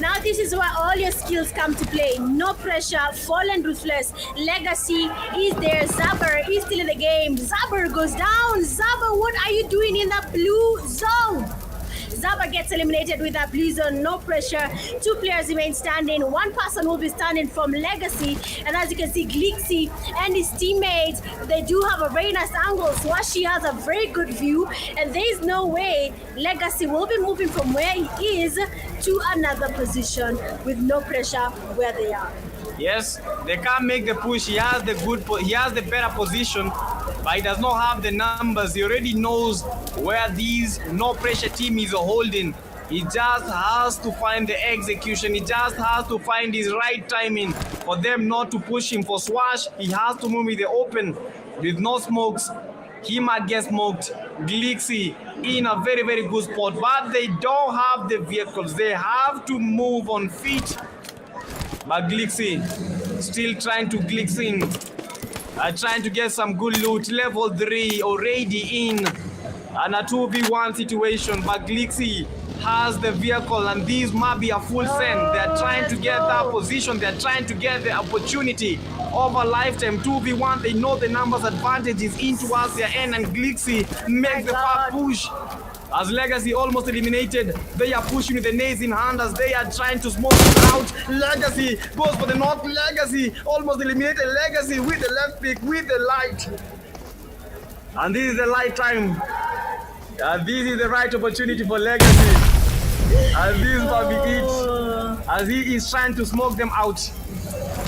Now this is where all your skills come to play. No pressure, Fallen Ruthless. Legacy is there. Zaber is still in the game. Zaber goes down. Zaber, what are you doing in the blue zone? Zaba gets eliminated with that blue zone, no pressure. 2 players remain standing. 1 person will be standing from Legacy. And as you can see, Glixie and his teammates, they do have a very nice angle. Swashi has a very good view. And there is no way Legacy will be moving from where he is to another position with no pressure where they are. Yes, they can't make the push. He has the better position, but he does not have the numbers. He already knows where these no pressure team is holding. He just has to find the execution. He just has to find his right timing for them not to push him. For Swash, he has to move in the open with no smokes. He might get smoked. Glixie in a very, very good spot, but they don't have the vehicles. They have to move on feet. But Glixie still trying to glix in, trying to get some good loot. Level 3 already in, and a 2v1 situation. But Glixie has the vehicle, and these might be a full send. They're trying to get that position. They're trying to get the opportunity of a lifetime. 2v1. They know the numbers advantages in towards their end, and Glixie makes the far push. As Legacy almost eliminated, they are pushing with the nades in hand as they are trying to smoke it out. Legacy goes for the knock. Legacy almost eliminated. Legacy with the left pick, with the light. And this is the light time. This is the right opportunity for Legacy. And this will be it. As he is trying to smoke them out.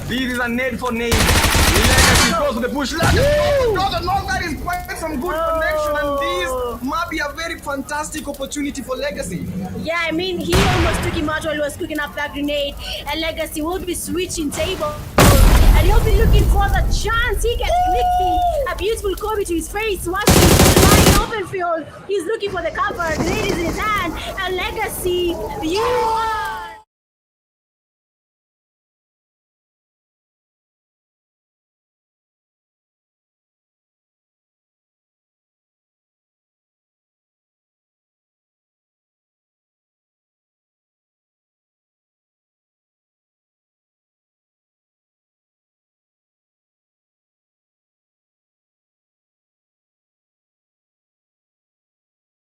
This is a nade for nade. Legacy goes for the push. Legacy goes the knock. That is quite some good connection, and this might be a very fantastic opportunity for Legacy. Yeah, I mean, he almost took him out while he was cooking up that grenade, and Legacy will be switching tables. And he'll be looking for the chance. He gets Glixie, a beautiful Kobe to his face, watching lying open field. He's looking for the cover. The grenade is in his hand, and Legacy, you are.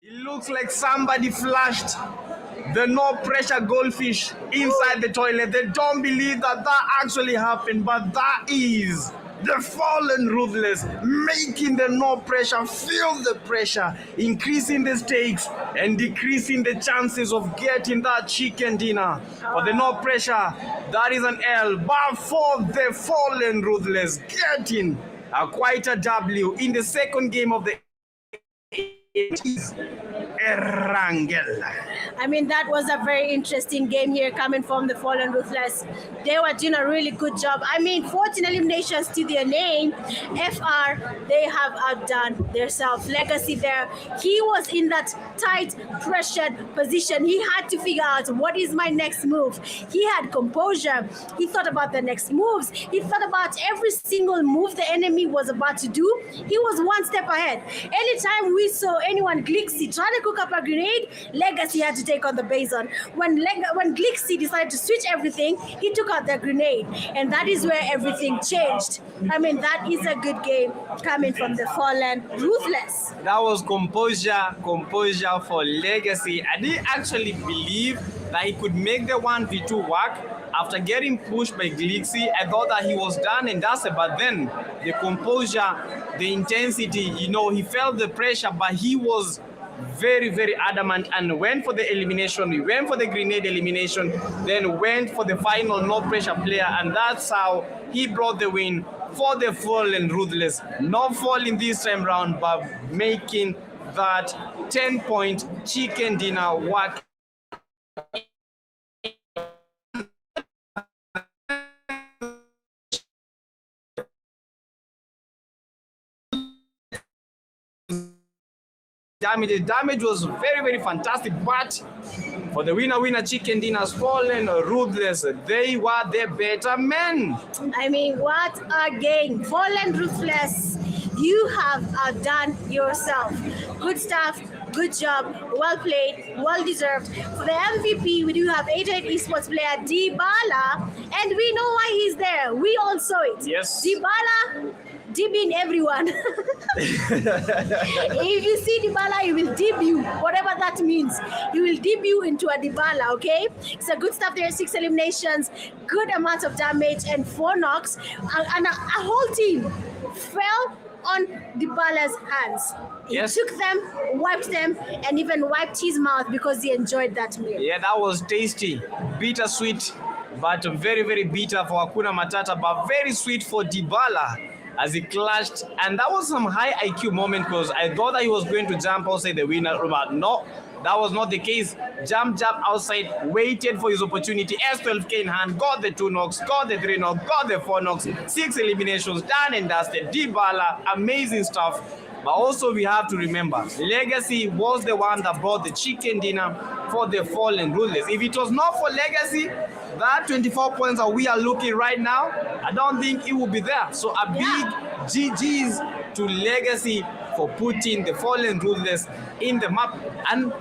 It looks like somebody flashed the no pressure goldfish inside the toilet. They don't believe that actually happened, but that is the fallen ruthless, making the no pressure feel the pressure, increasing the stakes and decreasing the chances of getting that chicken dinner. For the no pressure, that is an L, but for the fallen ruthless, getting quite a W in the second game of the Erangel. I mean, that was a very interesting game here coming from the Fallen Ruthless. They were doing a really good job. I mean, 14 eliminations to their name. FR, they have outdone themselves. Legacy there, he was in that tight, pressured position. He had to figure out, what is my next move? He had composure. He thought about the next moves. He thought about every single move the enemy was about to do. He was one step ahead. Anytime we saw anyone Glixie trying to cook up a grenade, Legacy had to take on the Basin. When Glixie decided to switch everything, he took out the grenade, and that is where everything changed. I mean, that is a good game coming from the Fallen Ruthless. That was composure for Legacy. I didn't actually believe that he could make the 1v2 work. After getting pushed by Glixie, I thought that he was done and dusted, but then the composure, the intensity, you know, he felt the pressure, but he was very, very adamant and went for the elimination. He went for the grenade elimination, then went for the final no pressure player, and that's how he brought the win for the Fallen Ruthless. Not falling this time round, but making that 10-point chicken dinner work. The damage was very, very fantastic, but for the winner chicken dinners, Fallen Ruthless, they were the better men. I mean, what a game. Fallen Ruthless, you have outdone yourself. Good stuff, good job, well played, well deserved. For the MVP, we do have 88 esports player Dybala, and we know why he's there. We all saw it. Yes. Dybala, DBing everyone. If you see Dybala, he will debut, whatever that means. He will debut into a Dybala, okay? So good stuff there, 6 eliminations, good amount of damage, and 4 knocks. And a whole team fell on Dybala's hands. Yes. He took them, wiped them, and even wiped his mouth because he enjoyed that meal. Yeah, that was tasty. Bittersweet, but very, very bitter for Hakuna Matata, but very sweet for Dybala as he clashed. And that was some high IQ moment, because I thought that he was going to jump outside the winner, but no, that was not the case. Jump outside, waited for his opportunity. S12K in hand, got the 2 knocks, got the 3 knocks, got the 4 knocks, 6 eliminations, done and dusted. Dybala, amazing stuff. But also we have to remember, Legacy was the one that brought the chicken dinner for the Fallen Ruthless. If it was not for Legacy, that 24 points that we are looking right now, I don't think it would be there. So a big GG's to Legacy for putting the Fallen Ruthless in the map. And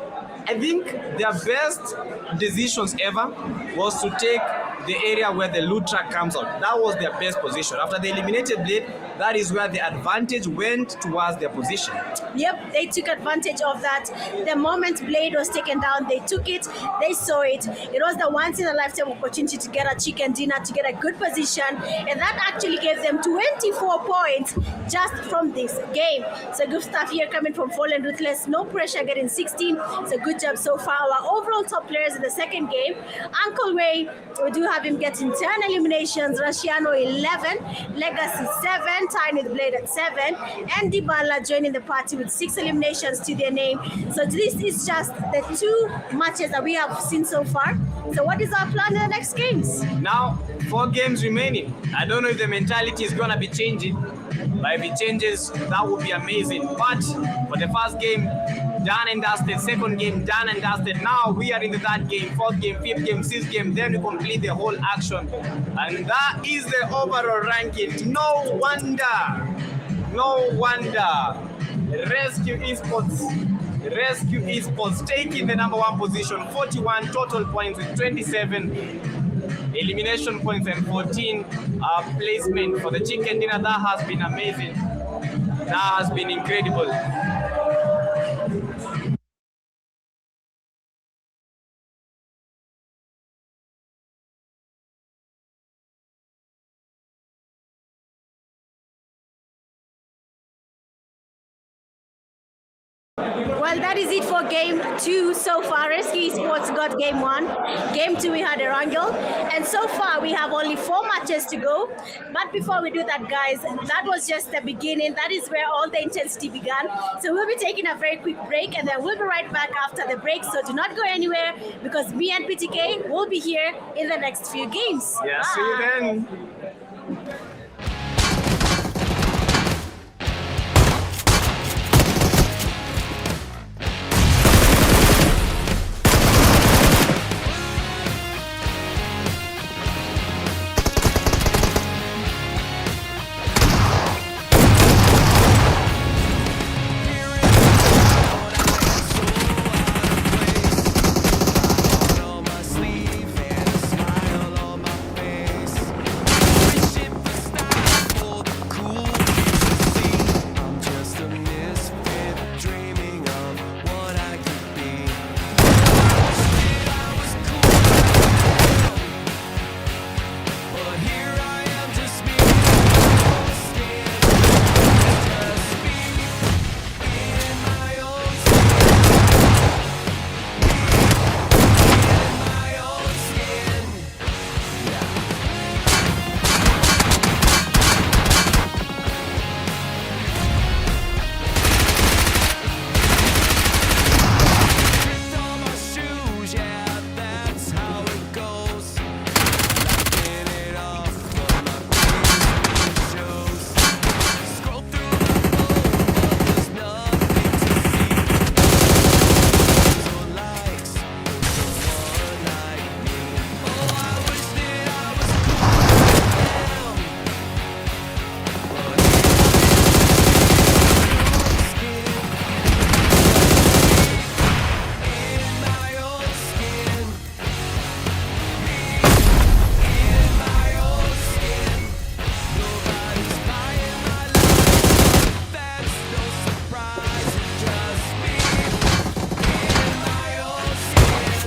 I think their best decisions ever was to take the area where the loot track comes out. That was their best position. After they eliminated Blade, that is where the advantage went towards their position. Yep, they took advantage of that. The moment Blade was taken down, they took it, they saw it. It was the once-in-a-lifetime opportunity to get a chicken dinner, to get a good position, and that actually gave them 24 points just from this game. So good stuff here coming from Fallen Ruthless. No pressure, getting 16. It's a good job so far. Our overall top players in the second game, Uncle Ray, we do have him getting 10 eliminations, Rashiano 11, Legacy 7, Tiny the Blade at 7, and Dybala joining the party with 6 eliminations to their name. So this is just the 2 matches that we have seen so far. So what is our plan in the next games? Now, 4 games remaining. I don't know if the mentality is going to be changing, but if it changes, that would be amazing. But for the first game, done and dusted. Second game, done and dusted. Now we are in the 3rd game, 4th game, 5th game, 6th game. Then we complete the whole action. And that is the overall ranking. No wonder. Rescue Esports taking the number 1 position, 41 total points with 27 elimination points and 14 placement for the chicken dinner. That has been amazing. That has been incredible. Well, that is it for game 2 so far. Rescue Esports got game 1. Game 2, we had a wrangle. And so far, we have only 4 matches to go. But before we do that, guys, that was just the beginning. That is where all the intensity began. So we'll be taking a very quick break, and then we'll be right back after the break. So do not go anywhere, because me and PTK will be here in the next few games. Yeah, Bye. see you then. on my sleeve and a smile on my face. Wishing for style for the cool kids to see. I'm just a misfit dreaming of what I could be. Wish that I was cool, but here I am, just me. Just me in my own my own skin. Tripped on my shoes, yeah, that's how it goes. Laughing it off, but my face shows. Scroll through my phone, but there's nothing to see. No likes, someone like me. Oh, I wish that I was cool, but in my own skin, in my own skin. Nobody's buying my love, that's no surprise. It's just me in my own skin.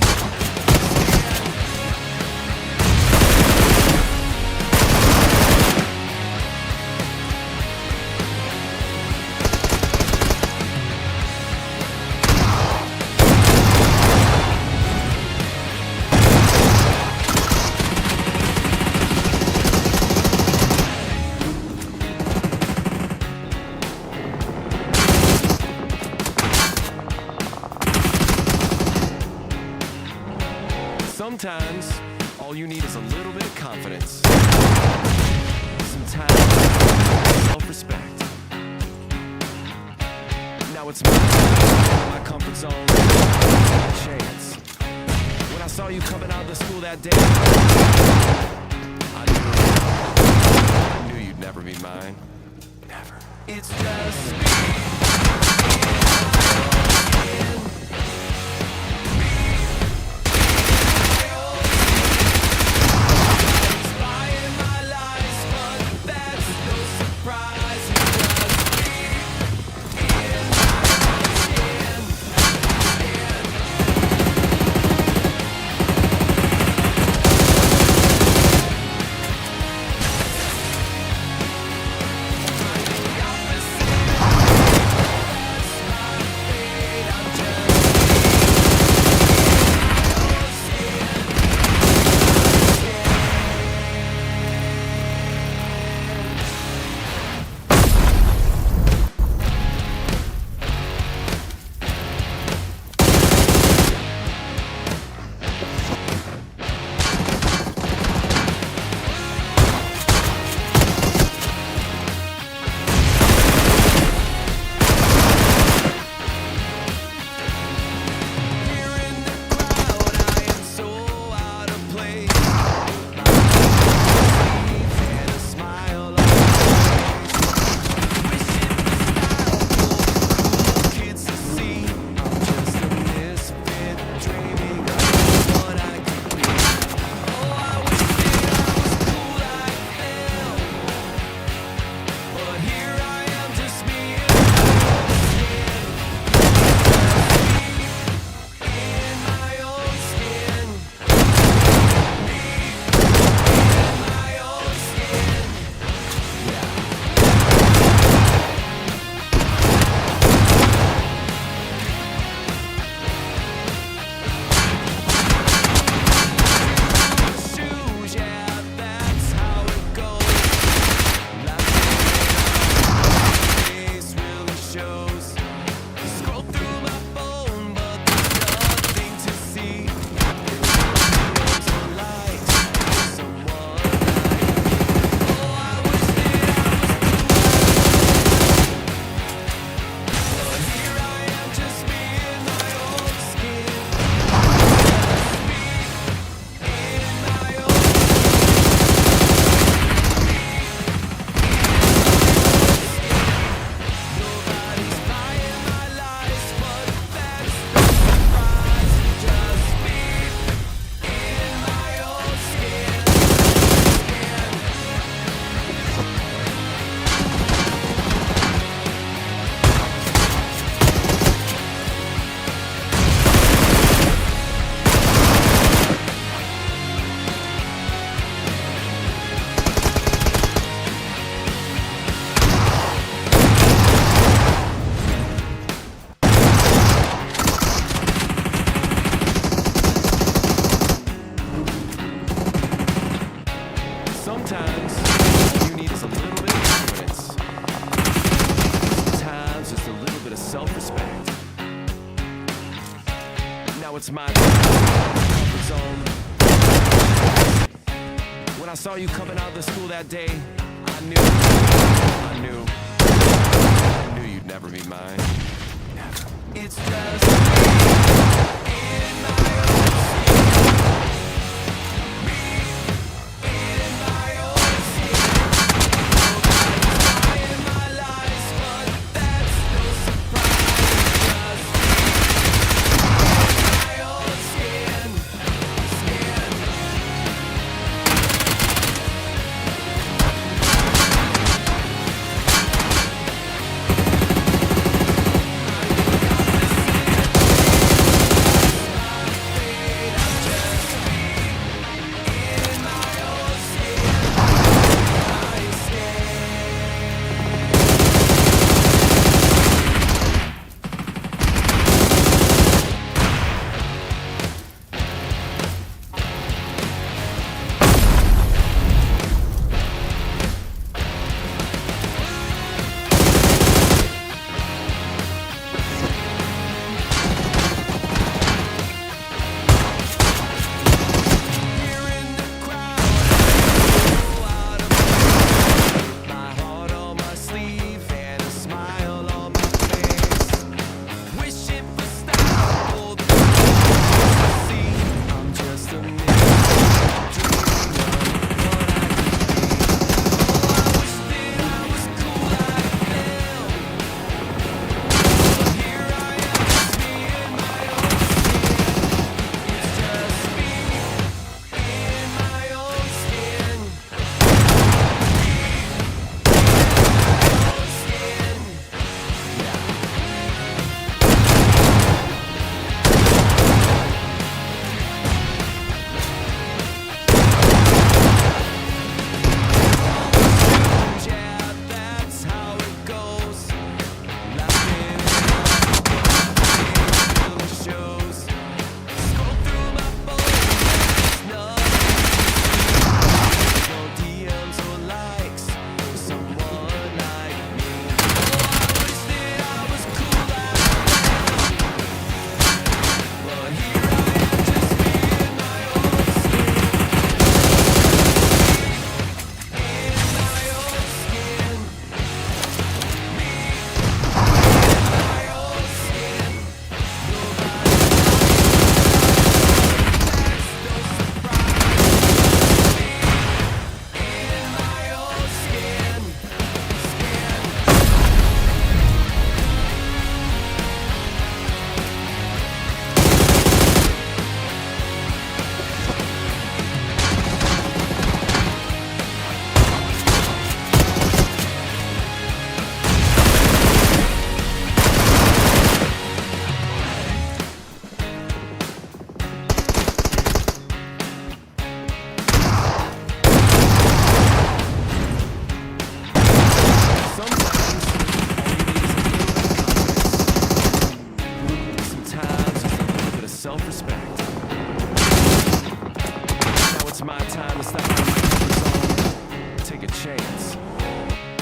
Sometimes, all you need is a little bit of confidence, some time, self-respect. Now it's my comfort zone, chance. When I saw you coming out of the school that day, I knew you'd never be mine. Never. It's just me. Inspiring my lies, but that's no surprise. It's just me in my own skin. The opposite, that's my fate. I'm just I saw you coming out of the school that day, I knew you'd never be mine. Never. It's just me in my own skin. Me in my own skin. Nobody's buying my lies, but that's no surprise. Just me in my own skin.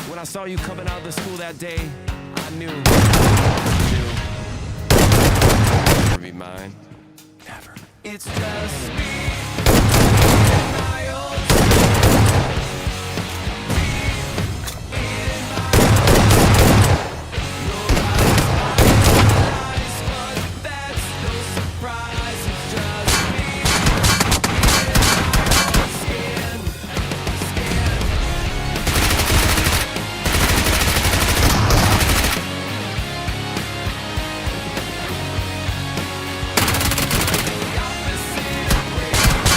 When I saw you coming out of the school that day, I knew. Never be mine. Never. It's just me in my own opposite of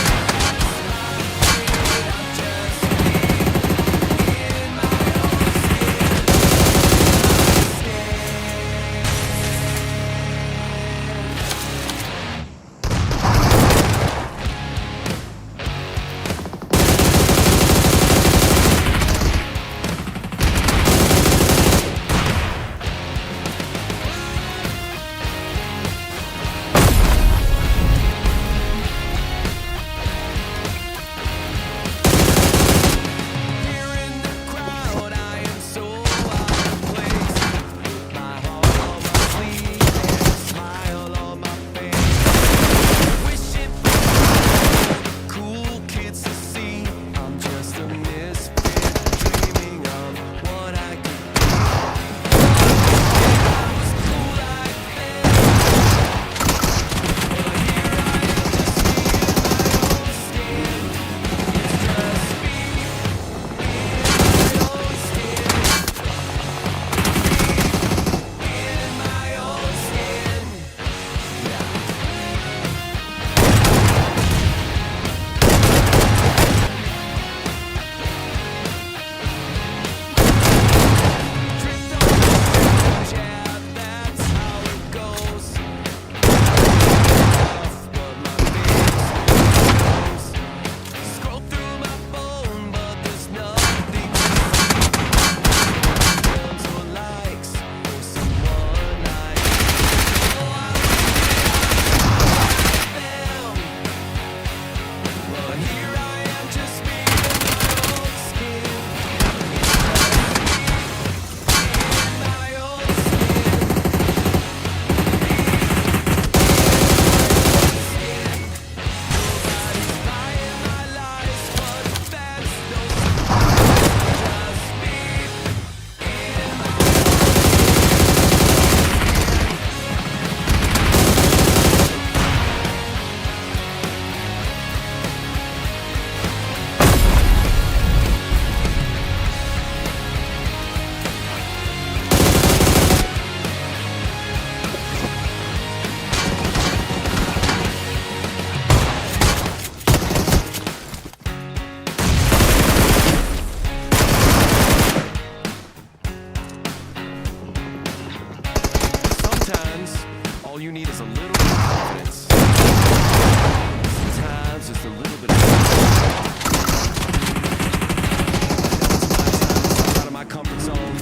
Out of my comfort zone,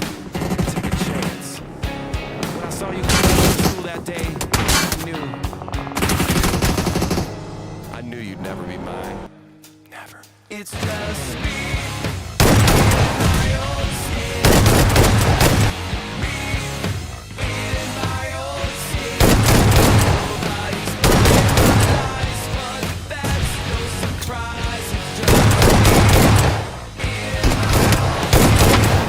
take a chance. When I saw you coming out of school that day, I knew you'd never be mine. Never. It's just me in my own skin. Me in my own skin. Nobody's buying my lies, but that's no surprise. It's just me in my own skin.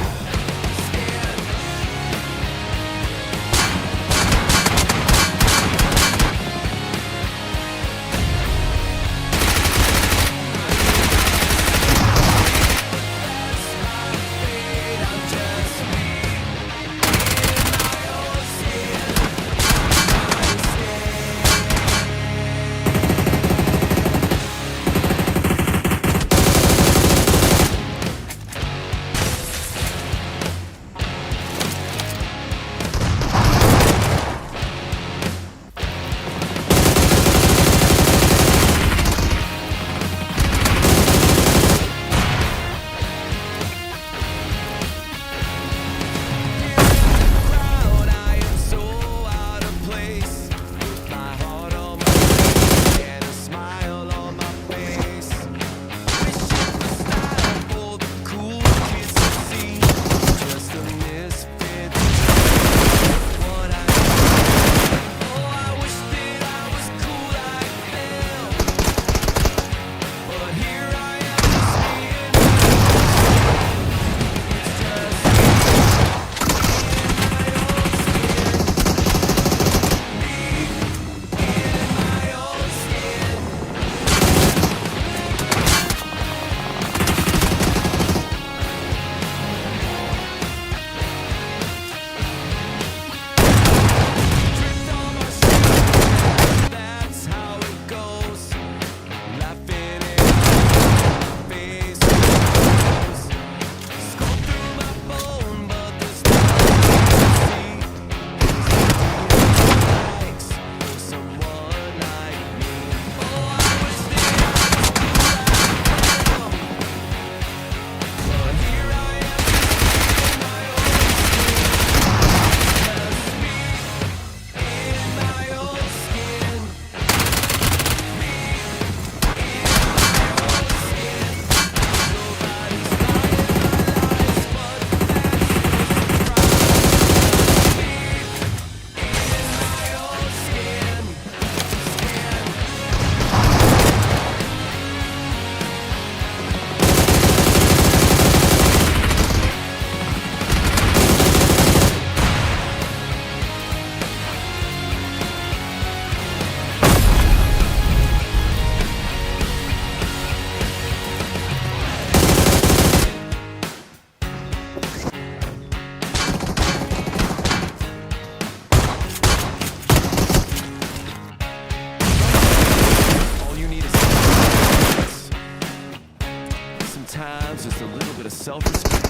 Sometimes just a little bit of self-respect.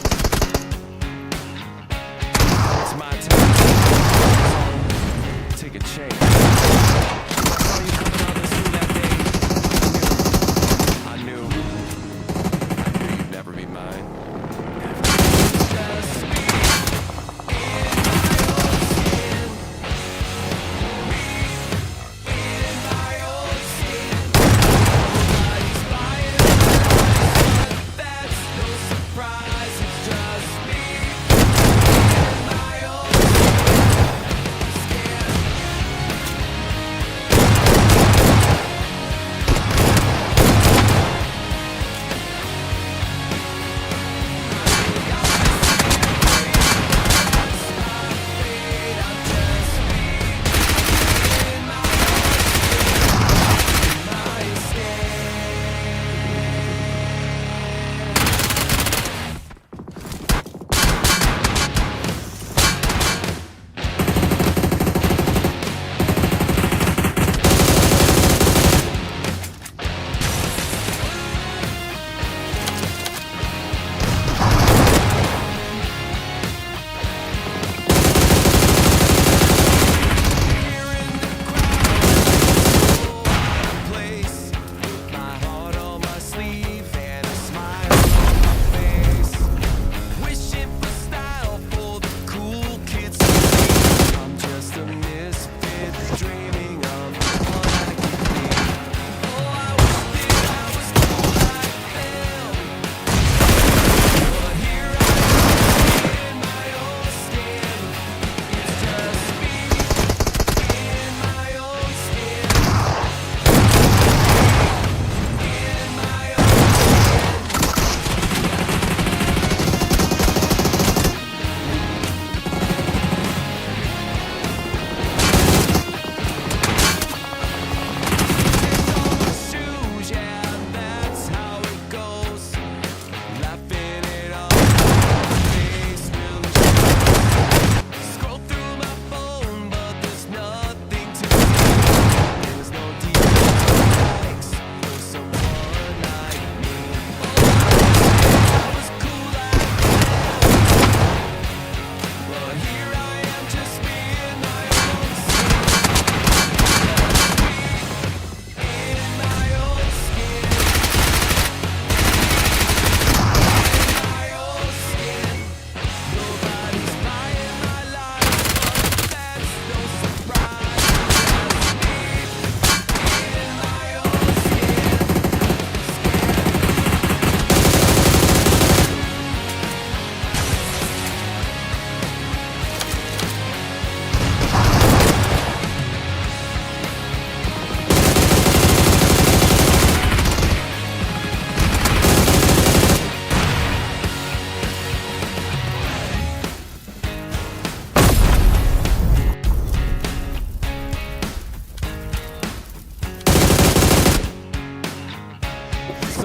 It's my time. Take a chance. I saw you coming out of school that day. I knew you'd never be mine. Just me in my own skin. Me in my own skin. Nobody's buying my lies, but that's no surprise. It's just me in my own skin.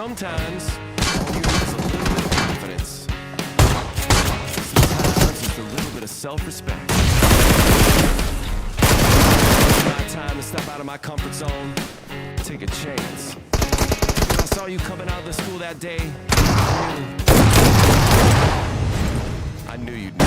Sometimes all you need is a little bit of confidence. Sometimes just a little bit of self-respect. It's my time to step out of my comfort zone, take a chance. When I saw you coming out of the school that day, I knew you'd know.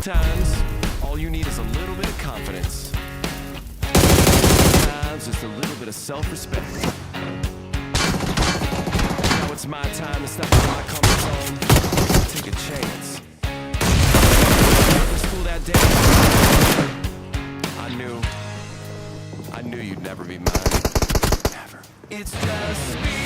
Sometimes, all you need is a little bit of confidence. Sometimes, just a little bit of self-respect. Now it's my time to step out of my comfort zone, take a chance. After school that day, I knew you'd never be mine. Never. It's just me.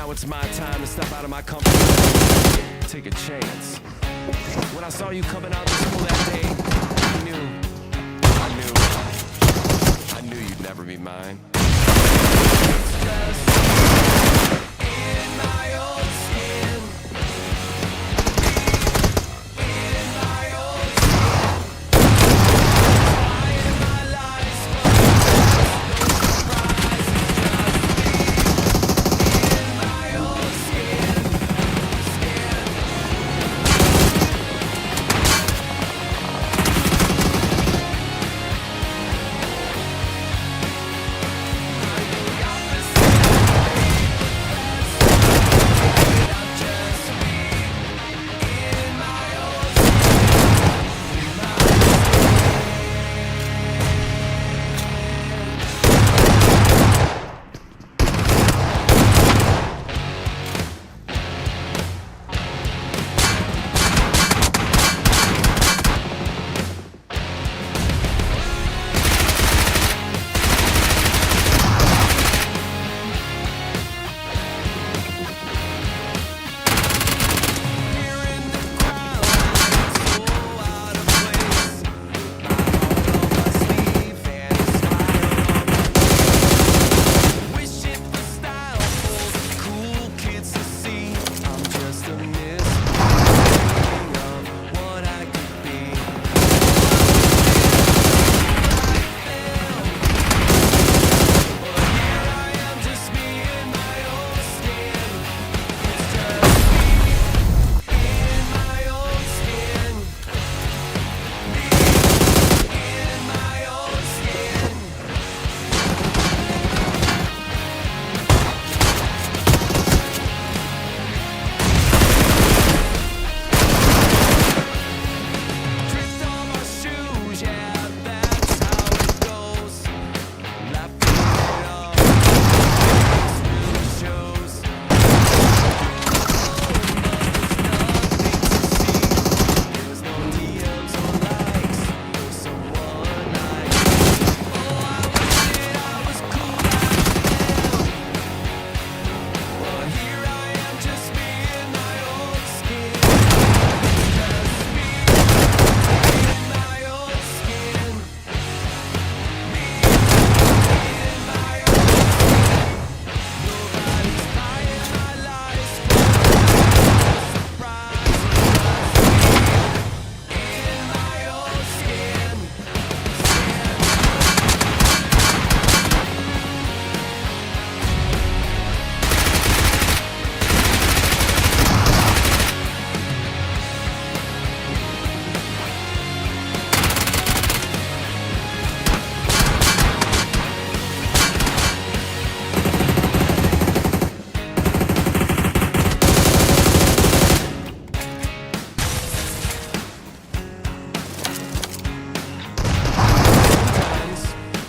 Now it's my time to step out of my comfort zone. Take a chance. When I saw you coming out of school that day, I knew you'd never be mine. It's just in my old skin. In my old skin. Hiding my lies, but no surprise. It's just in my old skin.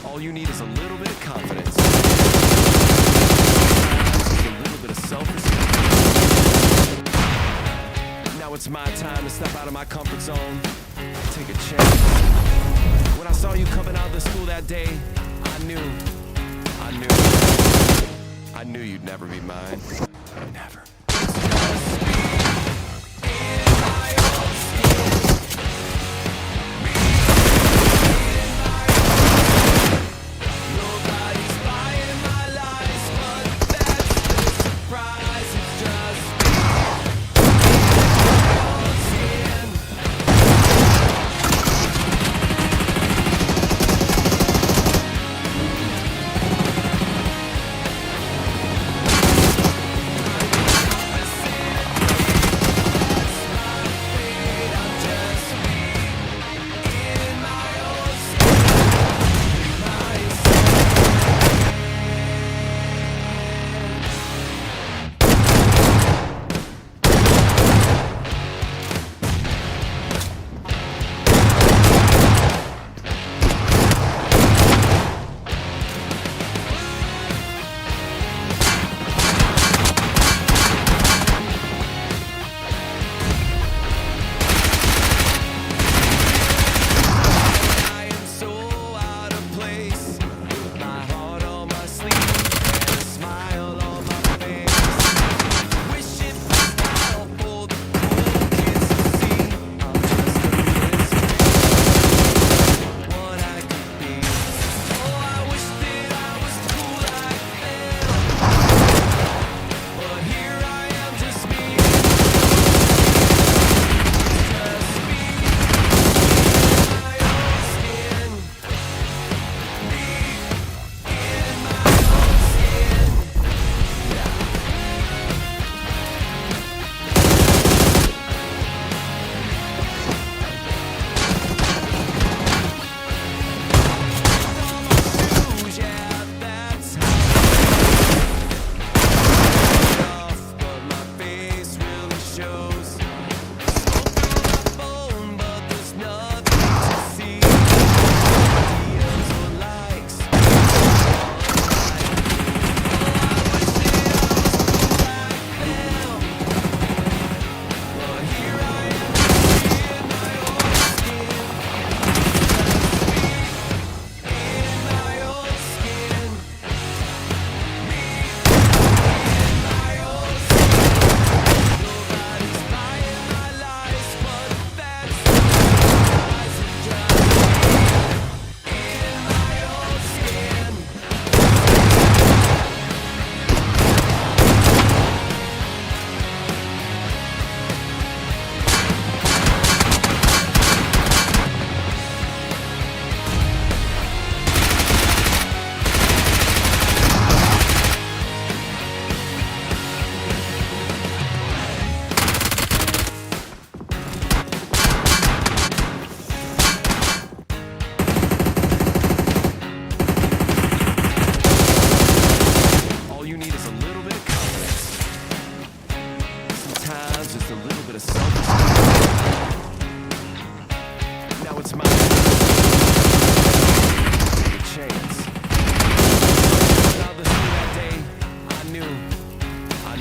All you need is a little bit of confidence. Just a little bit of self-respect. Now it's my time to step out of my comfort zone. Take a chance. When I saw you coming out of the school that day, I knew you'd never be mine. Never.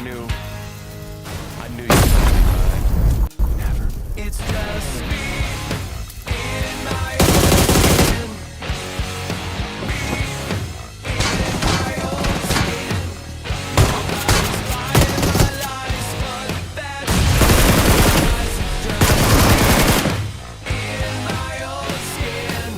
knew you'd never be mine. Never. It's just me in my own skin. My own skin. Nobody's buying my lies, but that's lies. It's just me in my own skin.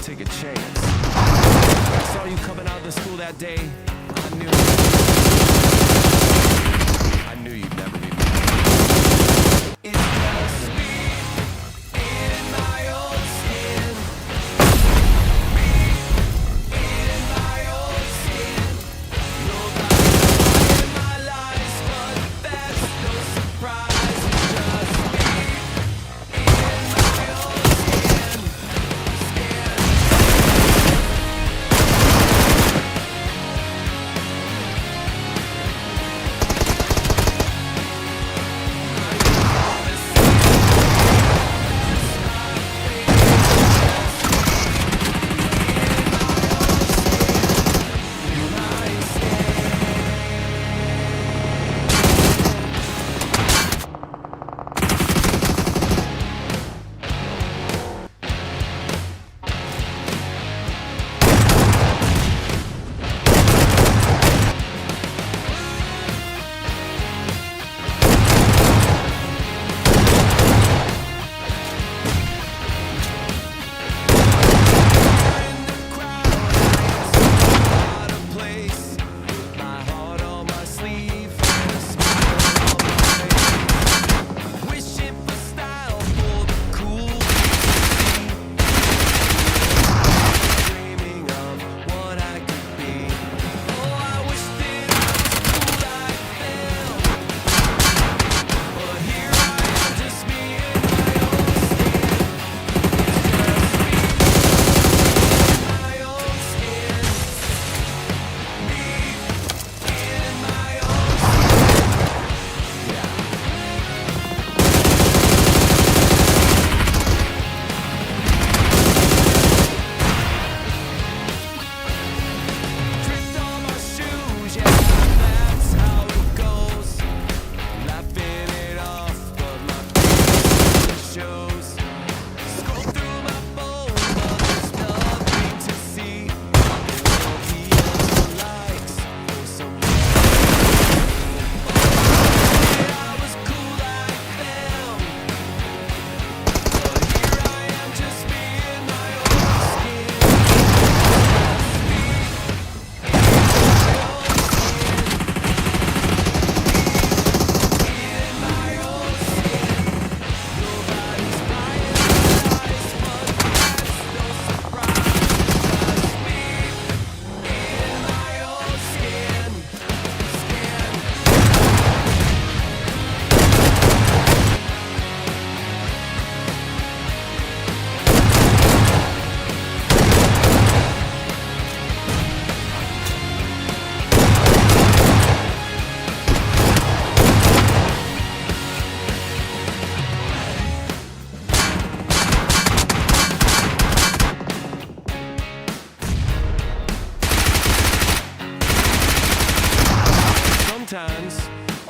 Take a chance. I saw you coming out of the school that day. I knew you'd never be mine. It's just me in my own skin. Me in my own skin. Nobody's buying my lies, but that's no surprise. It's just me in my own skin.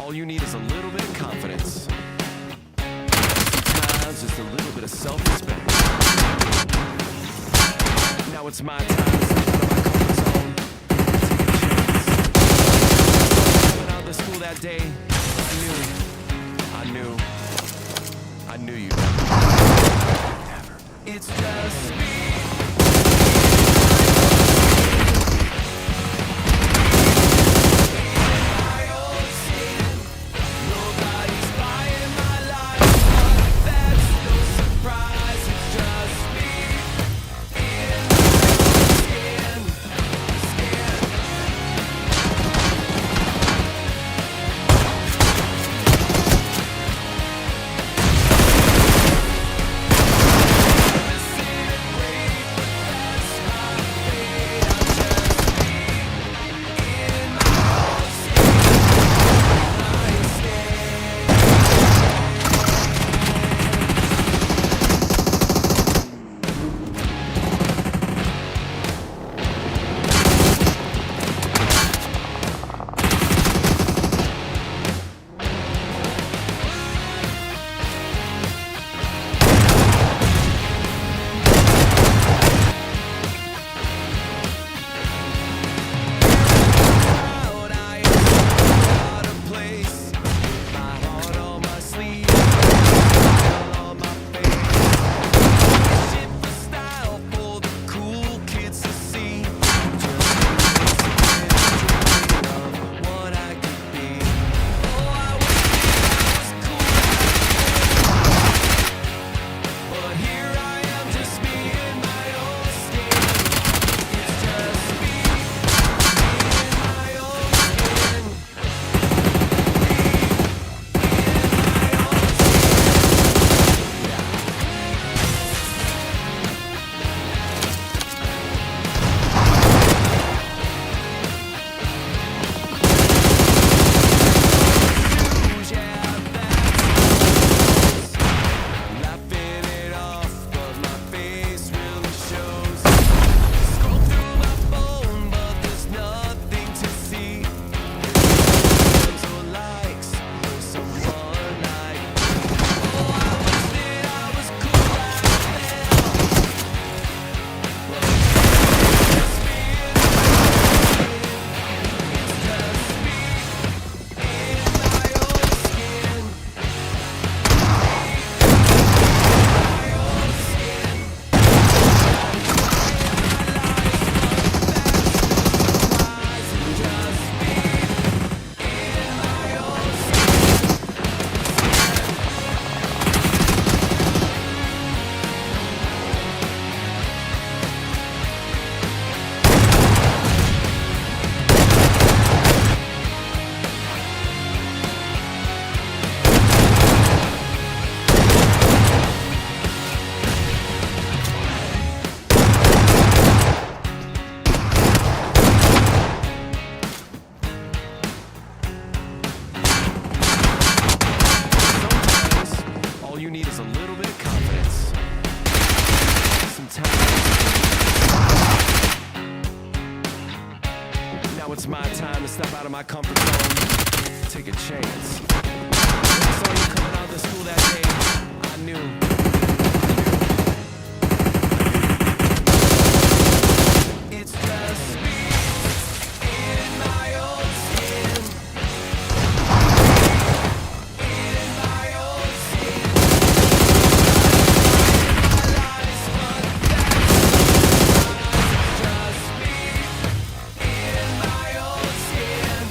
all you need is a little bit of confidence. Sometimes just a little bit of self-respect. Now it's my time to step out of my comfort zone. Take a chance. Coming out of the school that day, I knew you'd never. It's just me. it's my time to step out of my comfort zone, take a chance. I saw you coming out of the school that day, I knew. It's just me in my own skin. In my own skin. My lies, but that's just me in my own skin.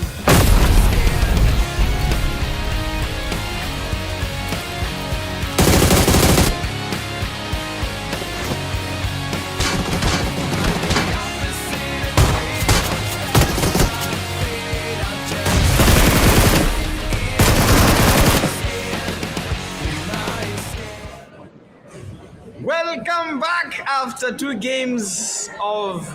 Welcome back after 2 games of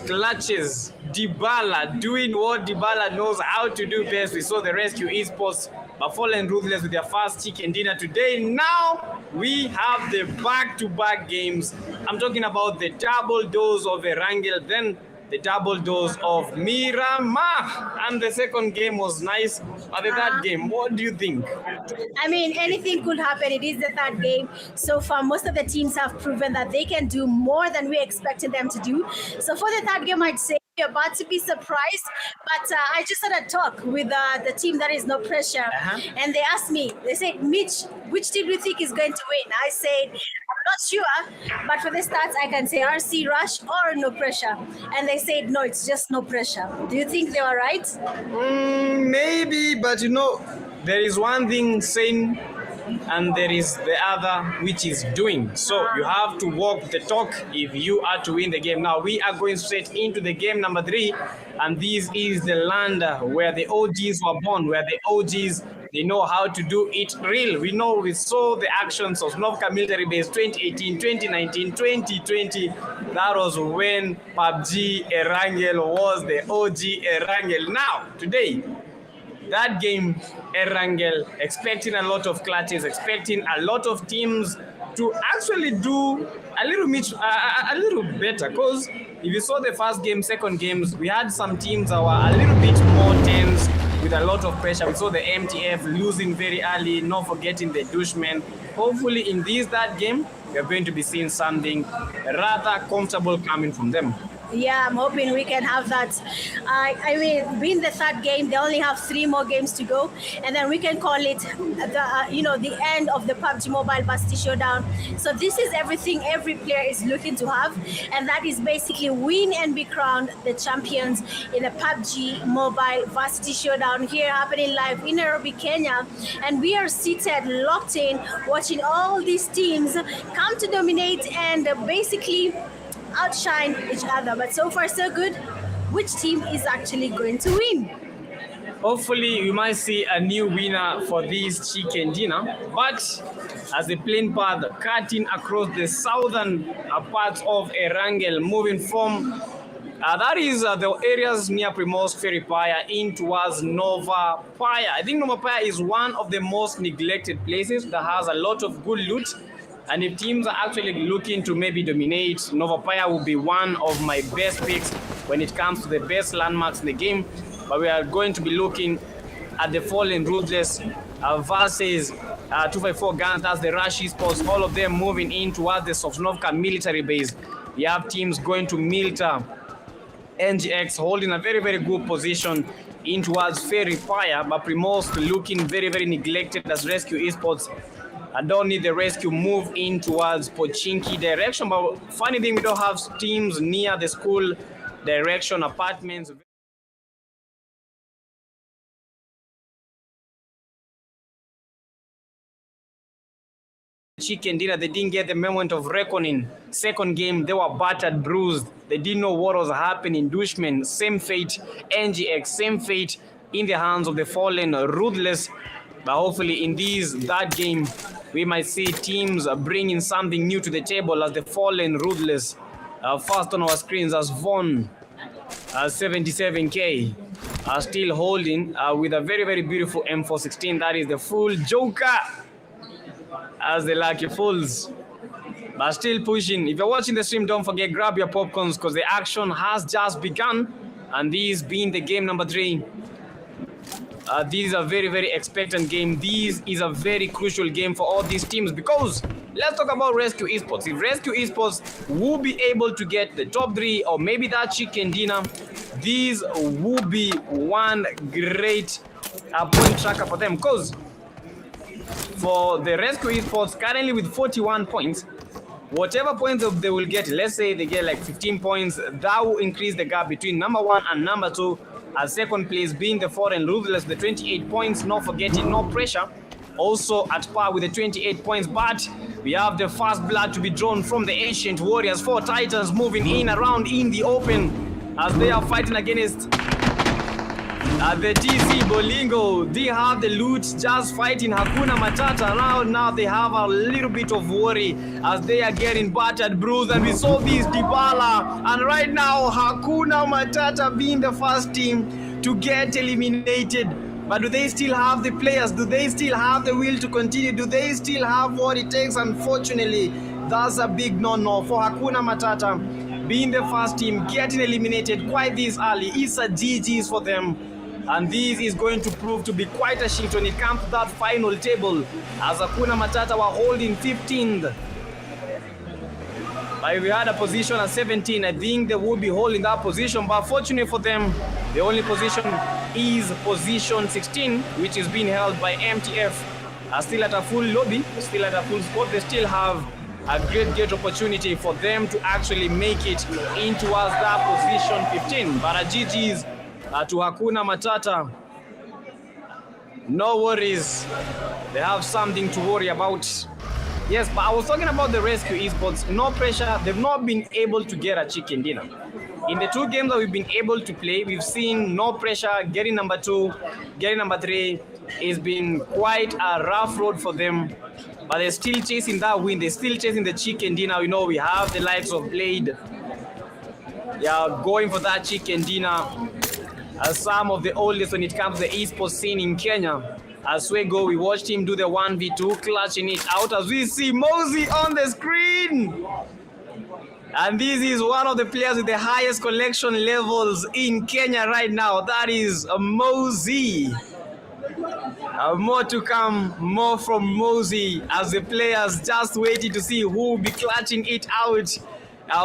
clutches. Dybala doing what Dybala knows how to do best. We saw the Rescue Esports fallen ruthless with their first chicken dinner today. Now we have the back-to-back games. I'm talking about the double dose of Erangel, then the double dose of Mirama. And the second game was nice. But the third game, what do you think? I mean, anything could happen. It is the third game. So far, most of the teams have proven that they can do more than we expected them to do. So for the third game, I'd say you're about to be surprised. But I just had a talk with the team that is No Pressure. And they asked me, they said, Mitch, which team do you think is going to win? I said, I'm not sure. But for the stats, I can say RC Rush or No Pressure. And they said, no, it's just No Pressure. Do you think they were right? Maybe, but you know, there is one thing saying and there is the other which is doing. So you have to walk the talk if you are to win the game. Now we are going straight into the game number 3, and this is the land where the OGs were born, where the OGs, they know how to do it real. We saw the actions of Novka military base 2018, 2019, 2020. That was when Pubg Erangel was the OG Erangel. Now, today, that game, Erangel, expecting a lot of clutches, expecting a lot of teams to actually do a little better. Because if you saw the first game, second games, we had some teams that were a little bit more tense with a lot of pressure. We saw the MTF losing very early, not forgetting the Dushman. Hopefully in that game, we are going to be seeing something rather comfortable coming from them. Yeah, I'm hoping we can have that. I mean, being the third game, they only have 3 more games to go, and then we can call it the end of the Pubg Mobile Varsity Showdown. So this is everything every player is looking to have, and that is basically win and be crowned the champions in the Pubg Mobile Varsity Showdown here happening live in Nairobi, Kenya. And we are seated, locked in, watching all these teams come to dominate and basically outshine each other. But so far so good. Which team is actually going to win? Hopefully we might see a new winner for this chicken dinner. But as the plane path cutting across the southern parts of Erangel, moving from that is the areas near Primorsk Ferry Paya in towards Nova Paya. I think Nova Paya is one of the most neglected places that has a lot of good loot. And if teams are actually looking to maybe dominate, Nova Paya will be one of my best picks when it comes to the best landmarks in the game. But we are going to be looking at the Fallen Ruthless versus 254 Guns, that's the Rush Esports, all of them moving in towards the Sosnovka military base. We have teams going to Milta, NGX holding a very, very good position in towards Ferry Paya, but Primorsk looking very, very neglected as Rescue Esports. I don't need the rescue move in towards Pochinki direction, but funny thing, we don't have teams near the school direction apartments. Chicken dinner, they didn't get the moment of reckoning. Second game, they were battered, bruised. They didn't know what was happening. Dushman, same fate. NGX, same fate in the hands of the Fallen Ruthless. But hopefully in that game, we might see teams bringing something new to the table as the Fallen Ruthless. First on our screens as Von 77K are still holding with a very, very beautiful M416. That is the full Joker as the Lucky Fools. But still pushing. If you're watching the stream, don't forget, grab your popcorns because the action has just begun. And this being the game number 3. This is a very, very expectant game. This is a very crucial game for all these teams because let's talk about Rescue Esports. If Rescue Esports will be able to get the top 3 or maybe that chicken dinner, this will be one great point tracker for them. Because for the Rescue Esports, currently with 41 points, whatever points they will get, let's say they get like 15 points, that will increase the gap between number 1 and number 2. As second place being the Foreign Ruthless, the 28 points, not forgetting No Pressure, also at par with the 28 points. But we have the first blood to be drawn from the Ancient Warriors. 4 Titans moving in around in the open as they are fighting against the TC Bolingo. They have the loot, just fighting Hakuna Matata. Now they have a little bit of worry as they are getting battered, bruised, and we saw this Dybala. And right now, Hakuna Matata being the first team to get eliminated. But do they still have the players? Do they still have the will to continue? Do they still have what it takes? Unfortunately, that's a big no-no for Hakuna Matata. being the first team, getting eliminated quite this early. It's a GG's for them. And this is going to prove to be quite a shift when it comes to that final table, as Hakuna Matata were holding 15th. But if we had a position at 17, I think they would be holding that position. But fortunately for them, the only position is position 16, which is being held by MTF. Still at a full lobby, still at a full squad. They still have a great opportunity for them to actually make it in towards that position 15. But a GG's to Hakuna Matata. No worries. They have something to worry about. Yes, but I was talking about the Rescue Esports. No pressure. They've not been able to get a chicken dinner. In the 2 games that we've been able to play, we've seen no pressure. Getting number 2, getting number 3 has been quite a rough road for them. But they're still chasing that win. They're still chasing the chicken dinner. You know, we have the likes of Blade. Yeah, going for that chicken dinner. As some of the oldest when it comes to the esports scene in Kenya. As we go, we watched him do the 1v2, clutching it out as we see Mosey on the screen. And this is one of the players with the highest collection levels in Kenya right now. That is Mosey. More to come, more from Mosey as the players just waiting to see who will be clutching it out.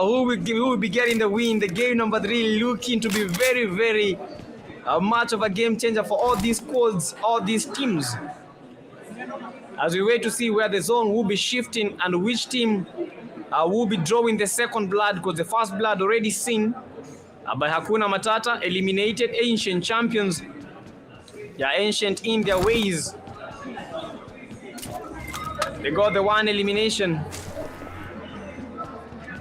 Who will be getting the win. The game number 3 looking to be very much of a game changer for all these squads, all these teams. As we wait to see where the zone will be shifting and which team will be drawing the second blood, because the first blood already seen by Hakuna Matata, eliminated ancient champions. They are ancient in their ways. They got the 1 elimination.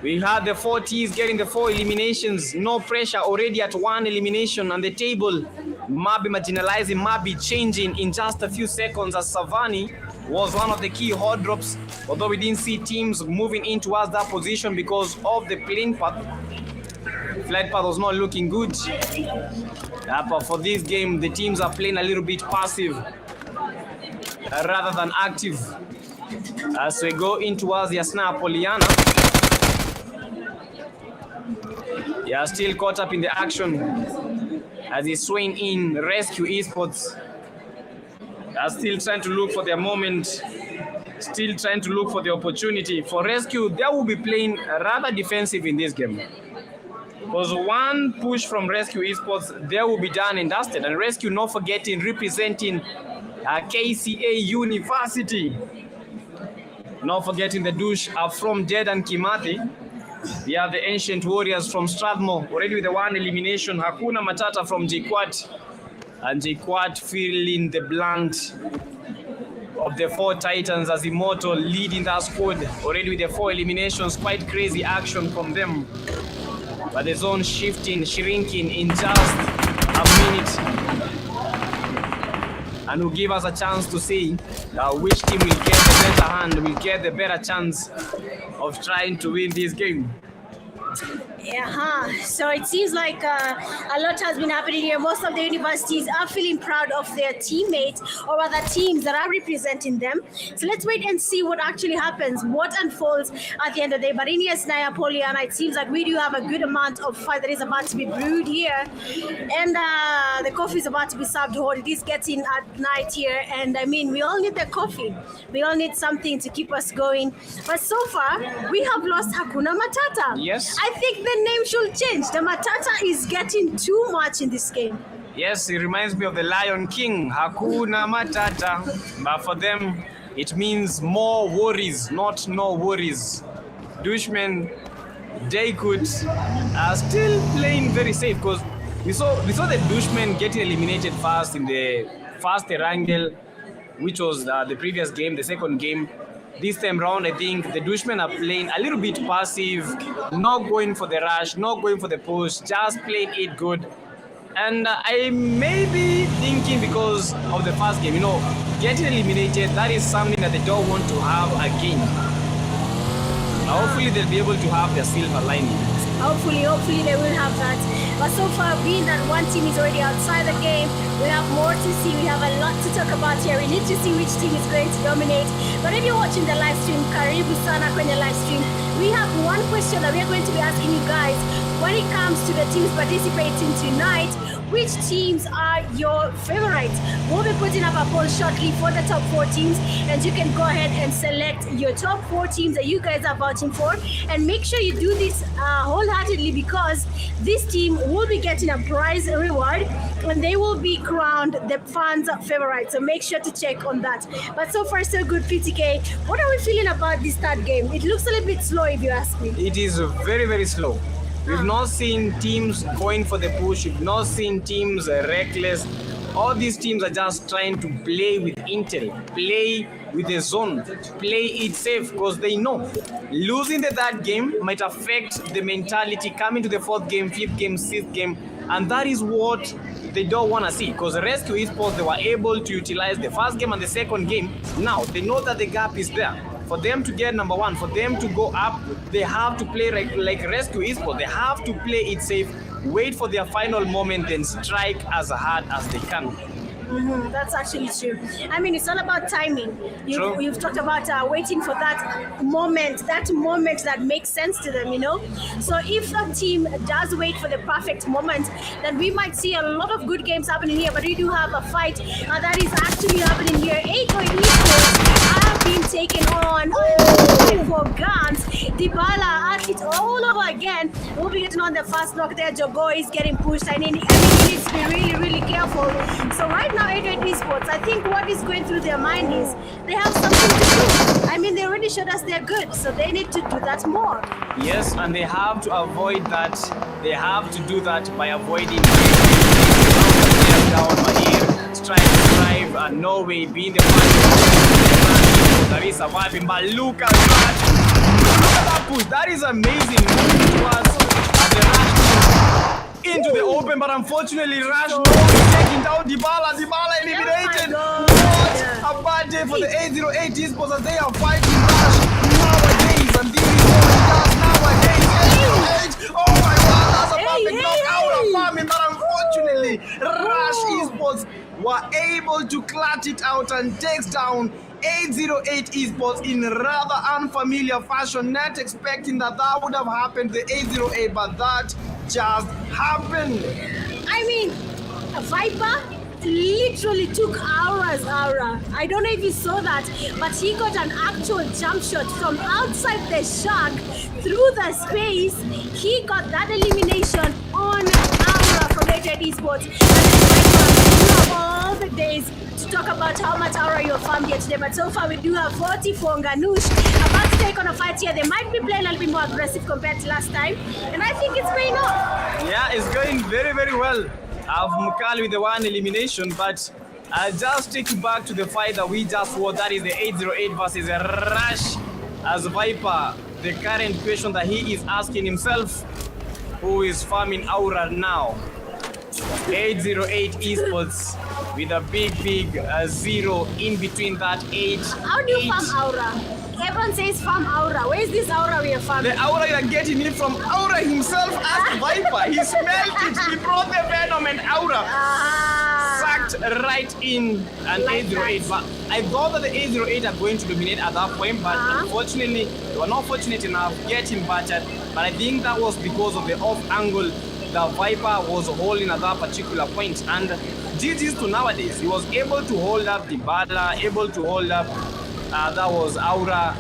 We had the 4 T's getting the 4 eliminations. No pressure, already at 1 elimination on the table. Mabi marginalizing, Mabi changing in just a few seconds as Savani was one of the key hot drops. Although we didn't see teams moving in towards that position because of the playing path. Flight path was not looking good. But for this game, the teams are playing a little bit passive rather than active. As we go in towards Yasna Poliana. They are still caught up in the action as he's swaying in. Rescue Esports. They are still trying to look for their moment, still trying to look for the opportunity. For Rescue, they will be playing rather defensive in this game. Because one push from Rescue Esports, they will be done and dusted. And Rescue, not forgetting, representing KCA University. Not forgetting the douche from Dead and Kimathi. We have the Ancient Warriors from Strathmore, already with the 1 elimination. Hakuna Matata from JKUAT. And JKUAT filling the blunt of the 4 Titans as Immortal leading that squad. Already with the 4 eliminations, quite crazy action from them. But the zone shifting, shrinking in just a minute. And will give us a chance to see which team will get the better hand, will get the better chance of trying to win this game. Yeah, so it seems like a lot has been happening here. Most of the universities are feeling proud of their teammates or other teams that are representing them. So let's wait and see what actually happens, what unfolds at the end of the day. But in Yasna Poliana, it seems like we do have a good amount of fight that is about to be brewed here. And the coffee is about to be served hot. It is getting at night here. And I mean, we all need the coffee. We all need something to keep us going. But so far, we have lost Hakuna Matata. Yes. I think the name should change. The Matata is getting too much in this game. Yes, it reminds me of the Lion King, Hakuna Matata. But for them, it means more worries, not no worries. Dushman, JKUAT are still playing very safe because we saw the Dushman getting eliminated first in the first Erangel, which was the previous game, the second game. This time round, I think the Dushmen are playing a little bit passive, not going for the rush, not going for the push, just playing it good. And I may be thinking because of the first game, getting eliminated, that is something that they don't want to have again. Hopefully they'll be able to have their silver lining. Hopefully they will have that. But But so far, being that one team is already outside the game, we have more to see. We have a lot to talk about here. We need to see which team is going to dominate. But if you're watching the live stream, karibu sana kwenye live stream. We have one question that we are going to be asking you guys. When it comes to the teams participating tonight, which teams are your favorites? We'll be putting up a poll shortly for the top 4 teams, and you can go ahead and select your top 4 teams that you guys are voting for, and make sure you do this wholeheartedly, because this team will be getting a prize reward and they will be crowned the fans' favorite. So make sure to check on that. But so far so good, PTK. What are we feeling about this third game? It looks a little bit slow if you ask me. It is very, very slow. We've not seen teams going for the push. We've not seen teams reckless. All these teams are just trying to play with intel, play with the zone, play it safe, because they know losing the third game might affect the mentality coming to the 4th game, 5th game, 6th game, and that is what they don't want to see. Because Rescue Esports, they were able to utilize the first game and the second game. Now they know that the gap is there. For them to get number 1, for them to go up, they have to play like Rescue Esports. They have to play it safe, wait for their final moment, then strike as hard as they can. That's actually true. I mean, it's all about timing. You've talked about waiting for that moment that makes sense to them, you know? So if the team does wait for the perfect moment, then we might see a lot of good games happening here. But we do have a fight that is actually happening here. 8 are being taken on for guns. Dybala at it all over again. We'll be getting on the first knock there. Jogo is getting pushed. I mean, he needs to be really, really careful. So right now, 8 Esports, I think what is going through their mind is they have something to do. I mean, they already showed us they're good, so they need to do that more. Yes, and they have to avoid that. They have to do that by avoiding down by here, strive, and Norway being the one that is surviving. But look at that push. That is amazing. Towards the rush into the open, but unfortunately Rush taking down Dybala eliminated. What a bad day for the 808 Esports as they are fighting Rush nowadays, and this is what he does nowadays. 808, oh my god, that's a perfect knockout of farming, but unfortunately Rush Esports were able to clutch it out and takes down 808 Esports in rather unfamiliar fashion. Not expecting that would have happened to the 808, but that just happened. I mean, Viper literally took Aura's Aura. I don't know if you saw that, but he got an actual jump shot from outside the shark through the space. He got that elimination on Aura from 808 Esports. And then Viper, all the days to talk about how much Aura you have farmed here today, but so far we do have 44 Ganush about to take on a fight here. They might be playing a little bit more aggressive compared to last time, and I think it's paying off. Yeah, it's going very, very well. I've Mukali with the 1 elimination, but I'll just take you back to the fight that we just saw. That is the 808 versus Rush as Viper. The current question that he is asking himself, who is farming Aura now? 808 Esports with a big 0 in between that 8. How do you farm Aura? Everyone says farm Aura. Where is this Aura we are farming? The Aura you are getting it from Aura himself as Viper. He smelled it. He brought the venom and Aura sucked right in an like 808. But I thought that the 808 are going to dominate at that point, but unfortunately they were not fortunate enough getting battered. But I think that was because of the off angle the Viper was holding at that particular point. And GG's to nowadays, he was able to hold up Dybala, able to hold up that was Aura,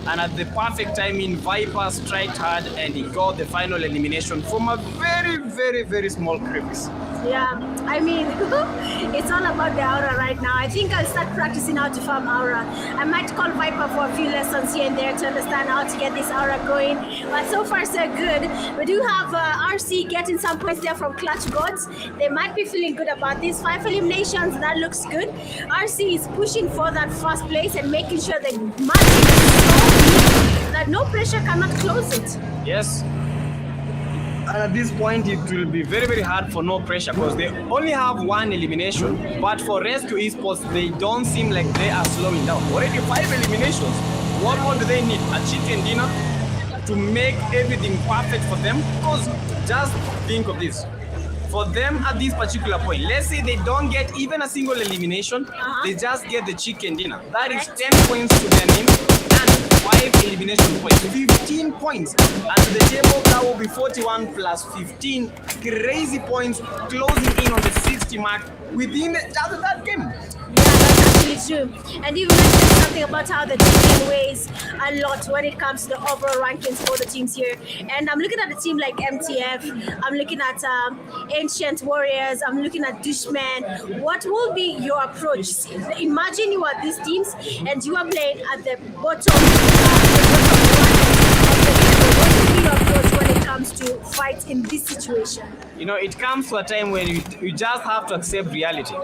and at the perfect timing Viper striked hard and he got the final elimination from a very small crevice. Yeah, I mean, it's all about the Aura right now. I think I'll start practicing how to farm Aura. I might call Viper for a few lessons here and there to understand how to get this Aura going. But so far, so good. We do have RC getting some points there from Clutch Gods. They might be feeling good about these 5 eliminations. That looks good. RC is pushing for that first place and making sure the match is so that no pressure cannot close it. Yes. And at this point, it will be very hard for no pressure because they only have 1 elimination. But for Rescue Esports, they don't seem like they are slowing down. Already 5 eliminations. What more do they need? A chicken dinner to make everything perfect for them? Because just think of this. for them at this particular point, let's say they don't get even a single elimination, they just get the chicken dinner. That is 10 points to their name and 5 elimination points. 15 points. And to the table, that will be 41 plus 15. Crazy points closing in on the 60 mark within just that game. Yeah, that's actually true. And you mentioned something about how the chicken weighs a lot when it comes to the overall rankings for the teams here. And I'm looking at a team like MTF, I'm looking at Ancient Warriors, I'm looking at Dushman. What will be your approach? Imagine you are these teams and you are playing at the bottom what will be your approach when it comes to fight in this situation? You know, it comes to a time when you just have to accept reality.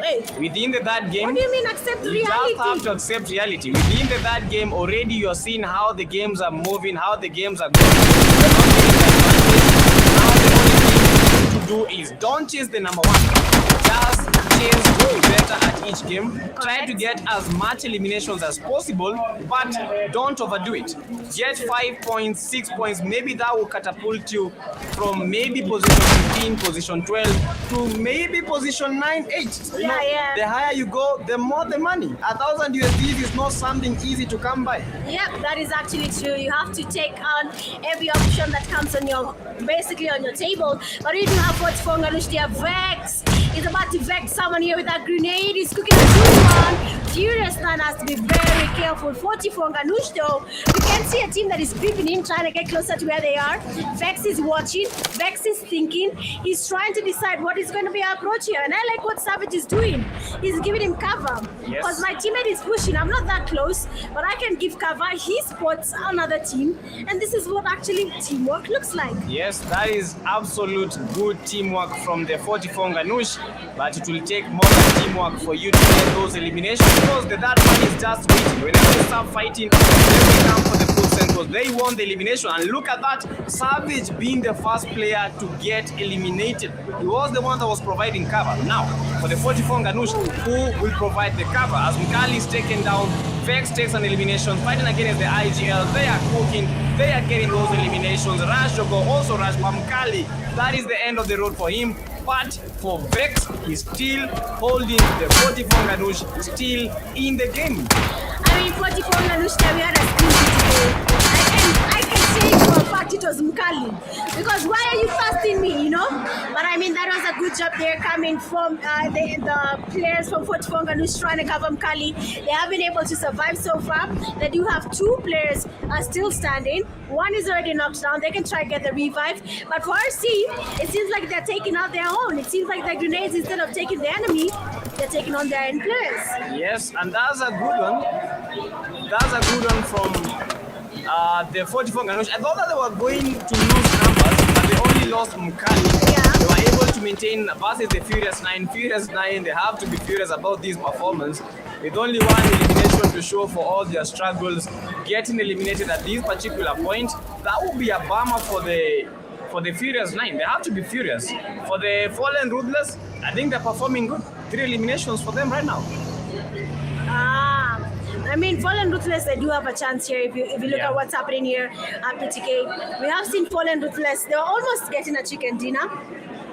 Wait, Within the third game, what do you mean accept you reality? just have to accept reality. Within the third game, already you're seeing how the games are moving, how the games are going. You're not getting the advantage. Now the only thing to do is don't chase the number one. Just chase who is better at each game. Try to get as much eliminations as possible, but don't overdo it. Get 5 points, 6 points. Maybe that will catapult you from maybe position 15, position 12 to maybe position 9, 8. You know, Yeah. The higher you go, the more the money. 1,000 USD is not something easy to come by. Yep, that is actually true. You have to take on every option that comes on your, basically on your table. But you do have what's for Ngalushtia Vex. He's about to vex someone here with that grenade. He's cooking a good one. Furious Man has to be very careful. 44 Nganush though. You can see a team that is creeping in, trying to get closer to where they are. Vex is watching. Vex is thinking. He's trying to decide what is going to be our approach here. And I like what Savage is doing. He's giving him cover. Yes. Because my teammate is pushing. I'm not that close, but I can give cover. He spots another team. And this is what actually teamwork looks like. Yes, that is absolute good teamwork from the 44 Nganush, but it will take more than teamwork for you to get those eliminations because the third one is just waiting. Whenever they start fighting, they will come for the full because they won the elimination. And look at that, Savage being the first player to get eliminated. He was the one that was providing cover. Now, for the 44 Nganush, who will provide the cover? As Mkali is taken down, Vex takes an elimination, fighting against the IGL. They are cooking, they are getting those eliminations. Rashogo also Rash Mkali. That is the end of the road for him. But for Vex, he's still holding the 44 Nganush, still in the game. I mean, 44 Nganush, we had a screen today. I can say for a fact it was Mkali. Because why are you fasting me, you know? But I mean, that was a good job there coming from the players from 44 Nganush trying to cover Mkali. They have been able to survive so far. They do have 2 players still standing. One is already knocked down. They can try to get the revive. But for RC, it seems like they're taking out their own. It seems like the grenades, instead of taking the enemy, they're taking on their own players. Yes, and that's a good one. That's a good one from the 44 Nganush. I thought that they were going to lose numbers, but they only lost Mkali. Yeah. They were able to maintain versus the Furious 9. Furious 9, they have to be furious about this performance. With only 1 elimination to show for all their struggles, getting eliminated at this particular point, that would be a bummer for the Furious 9. They have to be furious. For the Fallen Ruthless, I think they're performing good. 3 eliminations for them right now. I mean, Fallen Ruthless, they do have a chance here. If you look at what's happening here at PTK, we have seen Fallen Ruthless. They're almost getting a chicken dinner.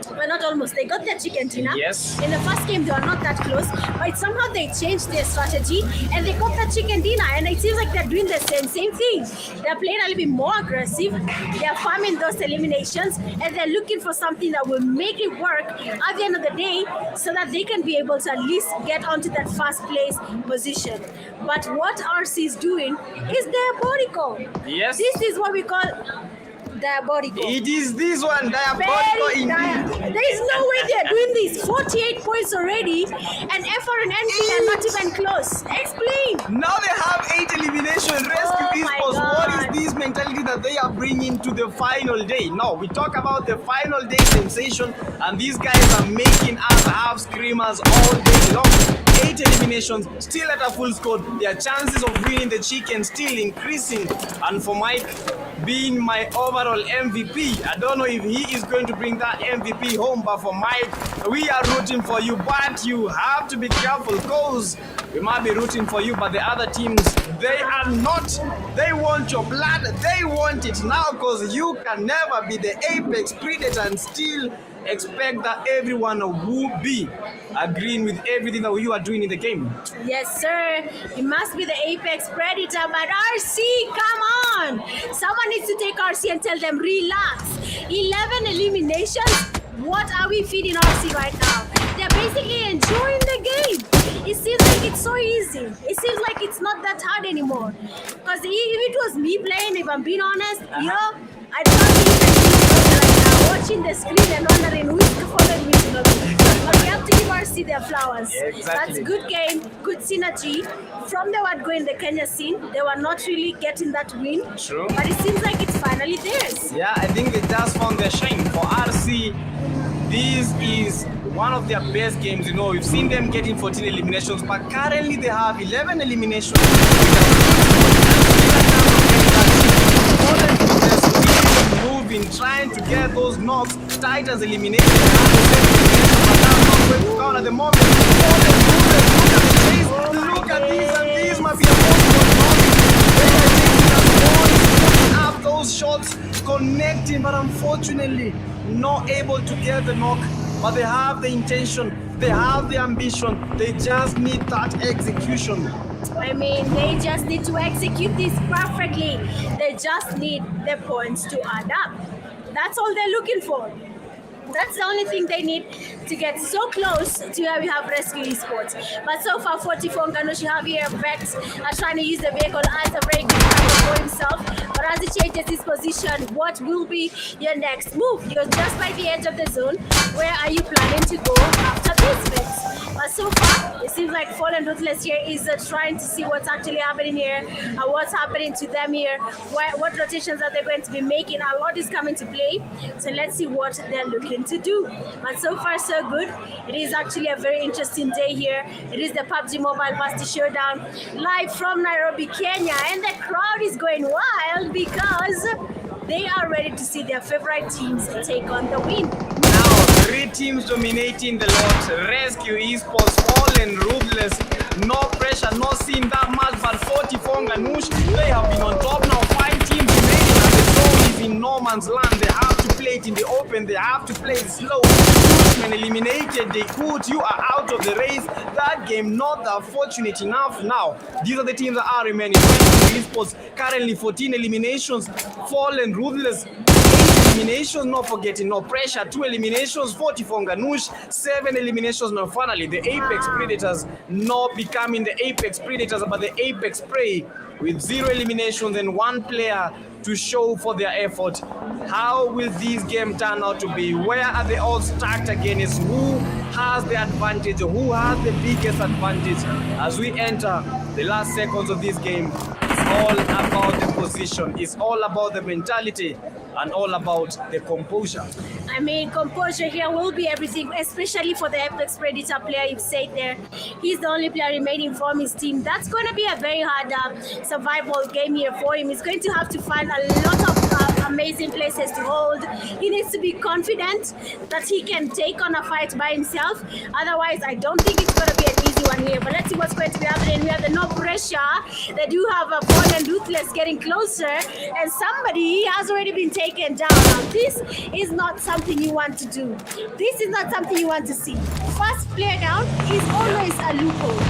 Well, not almost. They got their chicken dinner. Yes. In the first game, they were not that close, but somehow they changed their strategy and they got the chicken dinner. And it seems like they're doing the same thing. They're playing a little bit more aggressive. They're farming those eliminations and they're looking for something that will make it work at the end of the day, so that they can be able to at least get onto that first place position. But what RC is doing is diabolical. Yes. This is what we call diabolical. It is this one, diabolical indeed. There is no way they're doing this. 48 points already, and FR and NP are not even close. Explain. Now they have 8 elimination. Rescue my Esports. What God. is this mentality that they are bringing to the final day? No, we talk about the final day sensation, and these guys are making us have screamers all day long. 8 eliminations, still at a full score. Their chances of winning the chicken still increasing. And for Mike, being my overall MVP, I don't know if he is going to bring that MVP home, but for Mike, we are rooting for you. But you have to be careful, because we might be rooting for you, but the other teams, they are not. They want your blood. They want it now, because you can never be the apex predator and still expect that everyone will be agreeing with everything that you are doing in the game. Yes, sir. It must be the apex predator, but RC, come on! Someone needs to take RC and tell them, relax. 11 eliminations? What are we feeding RC right now? They're basically enjoying the game. It seems like it's so easy. It seems like it's not that hard anymore. Because if it was me playing, if I'm being honest, I'd probably even be right now watching the screen and wondering who's the fallen win. But we have to give RC their flowers. Yeah, exactly. That's good game, good synergy. From the word go in the Kenya scene, they were not really getting that win. True. But it seems like it's finally theirs. Yeah, I think they just found their shine. For RC, this is one of their best games. You know, we've seen them getting 14 eliminations, but currently they have 11 eliminations. Moving, trying to get those knocks. Titans eliminated. At the moment, look at these, and these might be a up those shots, connecting, but unfortunately not able to get the knock. But they have the intention, they have the ambition, they just need that execution. I mean, they just need to execute this perfectly. They just need the points to add up. That's all they're looking for. That's the only thing they need to get so close to where we have Rescue Esports. But so far, 44 Nganushi Javier Vex are trying to use the vehicle as a very good target for himself. But as he changes his position, what will be your next move? You're just by the edge of the zone. Where are you planning to go after this, Vex? But so far, it seems like Fallen Ruthless here is trying to see what's actually happening here, what's happening to them here, what rotations are they going to be making. A lot is coming to play, so let's see what they're looking to do. But so far, so good. It is actually a very interesting day here. It is the Pubg Mobile Varsity Showdown live from Nairobi, Kenya, and the crowd is going wild because they are ready to see their favorite teams take on the win. Now, 3 teams dominating the lot. Rescue Esports, Fallen, Ruthless. No pressure, not seeing that much, but 44 Nganush, they have been on top now. 5 teams remaining, and the zone is in no man's land. They have to play it in the open, they have to play it slow. When eliminated, they put you are out of the race. That game not that fortunate enough. Now, these are the teams that are remaining. Rescue Esports, currently 14 eliminations. Fallen, Ruthless, 8 eliminations, not forgetting, no pressure. 2 eliminations, 44 Nganush, 7 eliminations. Now finally, the Apex Predators not becoming the Apex Predators, but the Apex Prey with 0 eliminations and 1 player to show for their effort. How will this game turn out to be? Where are they all stacked against? Who has the advantage? Who has the biggest advantage? As we enter the last seconds of this game, it's all about the position. It's all about the mentality and all about the composure. I mean, composure here will be everything, especially for the Apex Predator player. You've said there, he's the only player remaining from his team. That's going to be a very hard survival game here for him. He's going to have to find a lot of amazing places to hold. He needs to be confident that he can take on a fight by himself. Otherwise, I don't think it's going to be an easy one here. But let's see what's going to be happening. We have the no pressure. They do have a Fallen Ruthless getting closer, and somebody has already been taken down. Now, this is not something you want to do. This is not something you want to see. First player down is always a loophole.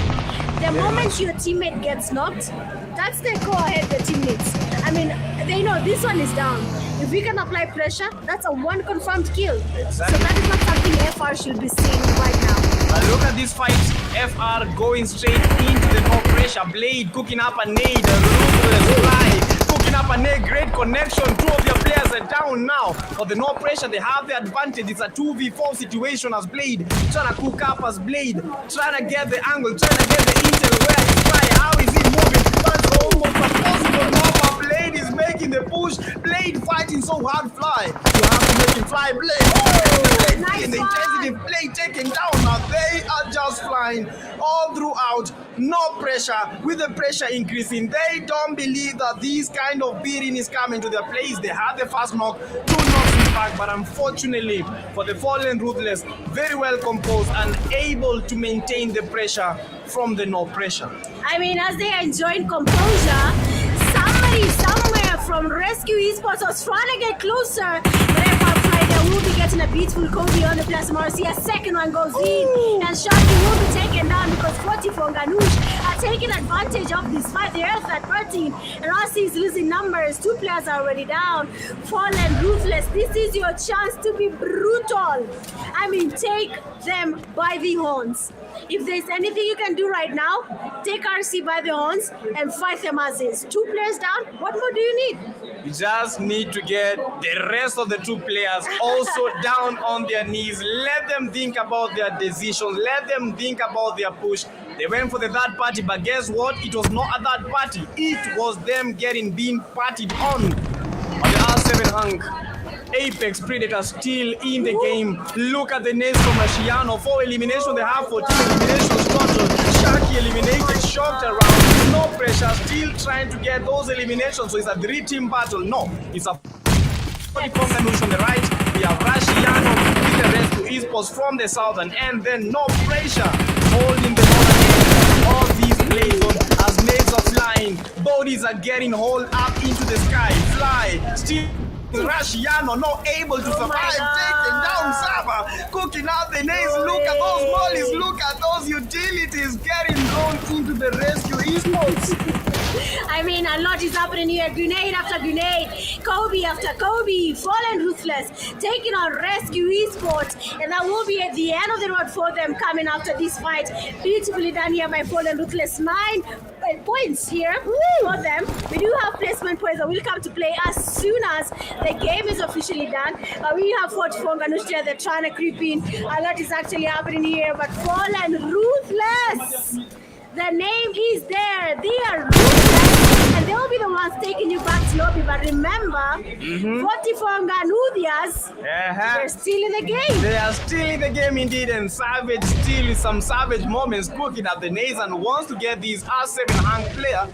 The moment your teammate gets knocked, that's the go ahead the teammates. I mean, they know this one is down. If we can apply pressure, that's a 1 confirmed kill. Exactly. So that is not something FR should be seeing right now. But look at this fight. FR going straight into the no pressure. Blade cooking up a nade. Ruthless fly. Cooking up a nade. Great connection. 2 of their players are down now. For the no pressure, they have the advantage. It's a 2v4 situation as Blade trying to cook up as Blade. Trying to get the angle. Trying to get the intel. Where is Fly? How is he moving? That's almost impossible. No, but Blade is making the push. Blade fighting so hard. Fly. You have to make him fly. Blade. Nice In the one. intensity. Blade taken down. Now they are just flying all throughout. No pressure. With the pressure increasing, they don't believe that this kind of beating is coming to their place. They had the first knock, 2 knocks in back, but unfortunately for the Fallen Ruthless, very well composed and able to maintain the pressure from the no pressure. I mean, as they are enjoying composure, somebody somewhere from Rescue Esports was trying to get closer, but FR tried their will be getting a beautiful Kobe on the plus Marcia. Second one goes in, and Sharky will be taken down because 44 Ganush are taking advantage of this fight. They're at 13, and Rossi is losing numbers. 2 players are already down. Fallen, Ruthless, this is your chance to be brutal. I mean, take them by the horns. If there's anything you can do right now, take RC by the horns and fight them as is. 2 players down, what more do you need? You just need to get the rest of the 2 players also down on their knees. Let them think about their decisions. Let them think about their push. They went for the third party, but guess what? It was not a third party. It was them being partied on the R7 Hunk. Apex Predator still in the game. Look at the nades from Ashiano. 4 elimination, they have 14 eliminations total. Sharky eliminated, shocked around. No pressure, still trying to get those eliminations. So it's a 3-team battle. No, it's a 44 Ganush on the right. We have Rashiano with the rescue esports from the southern end. Then no pressure holding the northern end of these play zone as nades are flying. Bodies are getting hauled up into the sky. Fly, still Rashiano not able to survive, taking down Saba, cooking out the nades. Look at those mollies, look at those utilities getting thrown into the rescue esports. I mean, a lot is happening here. Grenade after grenade, Kobe after Kobe, Fallen Ruthless taking on Rescue Esports, and that will be at the end of the road for them coming after this fight. Beautifully done here by Fallen Ruthless. 9 points here for them. We do have placement points that will come to play as soon as the game is officially done. We have 44 Ganush here. They're trying to creep in. A lot is actually happening here, but Fallen Ruthless, the name is there. They are ruthless, and they'll be the ones taking you back to lobby. But remember, 44 Ganudias, they're still in the game. They are still in the game indeed, and Savage still with some savage moments cooking at the nades and wants to get these R7 Hang player,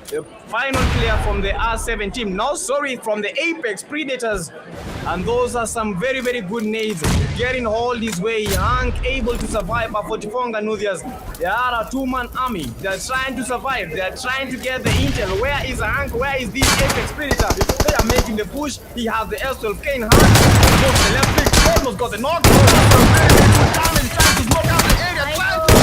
the final player from the R7 team. No, sorry, from the Apex Predators. And those are some very, very good nades. Getting hauled his way. Hank able to survive by 44 Ganudias. They are a 2-man army. They are trying to survive. They are trying to get the intel. Where is Hank? Where is this Apex Predator? They are making the push. He has the S12K in hand. Goes the left click. Almost got the knock. Damage trying to smoke out the area. Trying to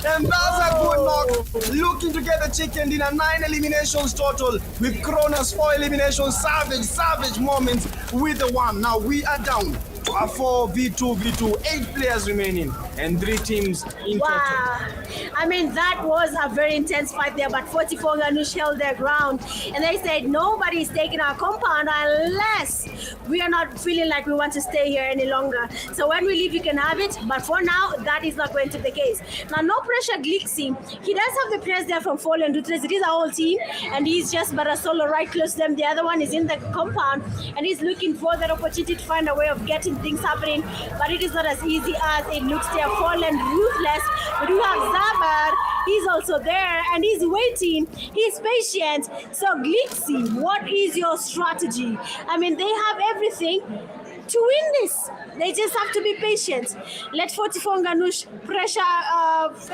and that's a good knock. Looking to get the chicken dinner. 9 eliminations total with Kronos 4 eliminations. Savage moments with the 1. Now we are down to a 4v2v2. 8 players remaining and 3 teams in total. I mean, that was a very intense fight there, but 44 Ganush held their ground, and they said nobody is taking our compound unless we are not feeling like we want to stay here any longer. So when we leave, you can have it, but for now, that is not going to be the case. Now, no pressure, Glixi. He does have the press there from Fallen Ruthless. It is a whole team, and he's just but a solo right close to them. The other one is in the compound, and he's looking for that opportunity to find a way of getting things happening, but it is not as easy as it looks there. Fallen Ruthless. We do have Zabar. He's also there, and he's waiting. He's patient. So, Glixi, what is your strategy? I mean, they have everything to win this. They just have to be patient. Let 44 Ganush pressure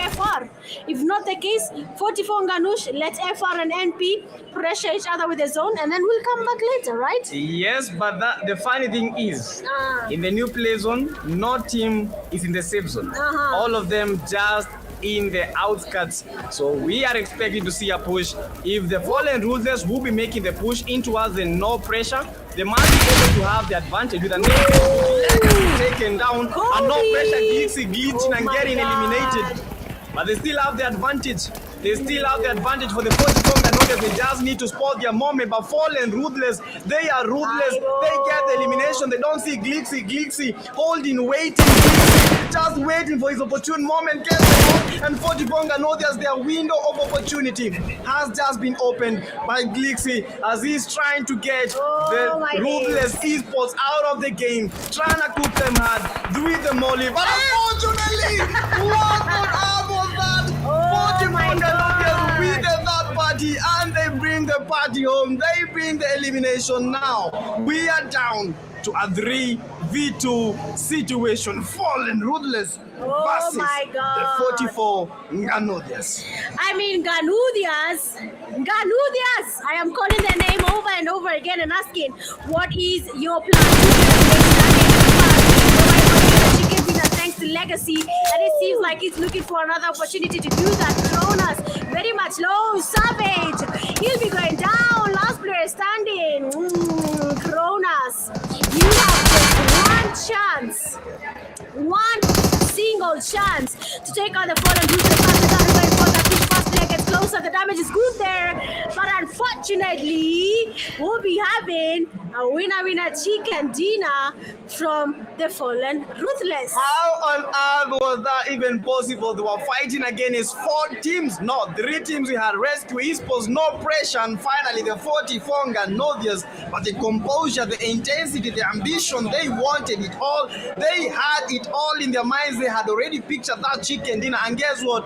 FR. If not the case, 44 Ganush, let FR and NP pressure each other with the zone, and then we'll come back later, right? Yes, but the funny thing is, in the new play zone, no team is in the safe zone. All of them just in the outskirts. So we are expecting to see a push. If the Fallen Ruthless will be making the push into us, then no pressure. They must be able to have the advantage with a taken down and no pressure, glitching and getting eliminated. But they still have the advantage. They still have the advantage for the 44 Ganudias. They just need to spot their moment. But Fallen Ruthless, they are ruthless. They get the elimination. They don't see Glixi holding, waiting, just waiting for his opportune moment. Gets the and 44 Ganudias, their window of opportunity has just been opened by Glixi as he's trying to get the ruthless esports out of the game, trying to cook them hard with the molly. But unfortunately, what could happen was that 44 Ganudias with that party, and they bring the party home. They bring the elimination. Now we are down to a 3v2 situation. Fallen Ruthless Oh versus my God. the 44 Nganodias. I mean, Ganudias. I am calling their name over and over again and asking, what is your plan? Chicken dinner thanks to Legacy, and it seems like he's looking for another opportunity to do that. Kronos, very much low. Savage, he'll be going down. Last player standing. Kronos, you have just one single chance to take out the fallen Ruthless. First player gets closer, the damage is good there, but unfortunately we'll be having a winner chicken dinner from the fallen Ruthless. How on earth was that even possible? They were fighting against 4 teams, no, 3 teams. We had Rescue Esports, no pressure, and finally the 44 Nganodias. But the composure, the intensity, the ambition, they wanted it all. They had it all in their minds. They had already pictured that chicken dinner, and guess what?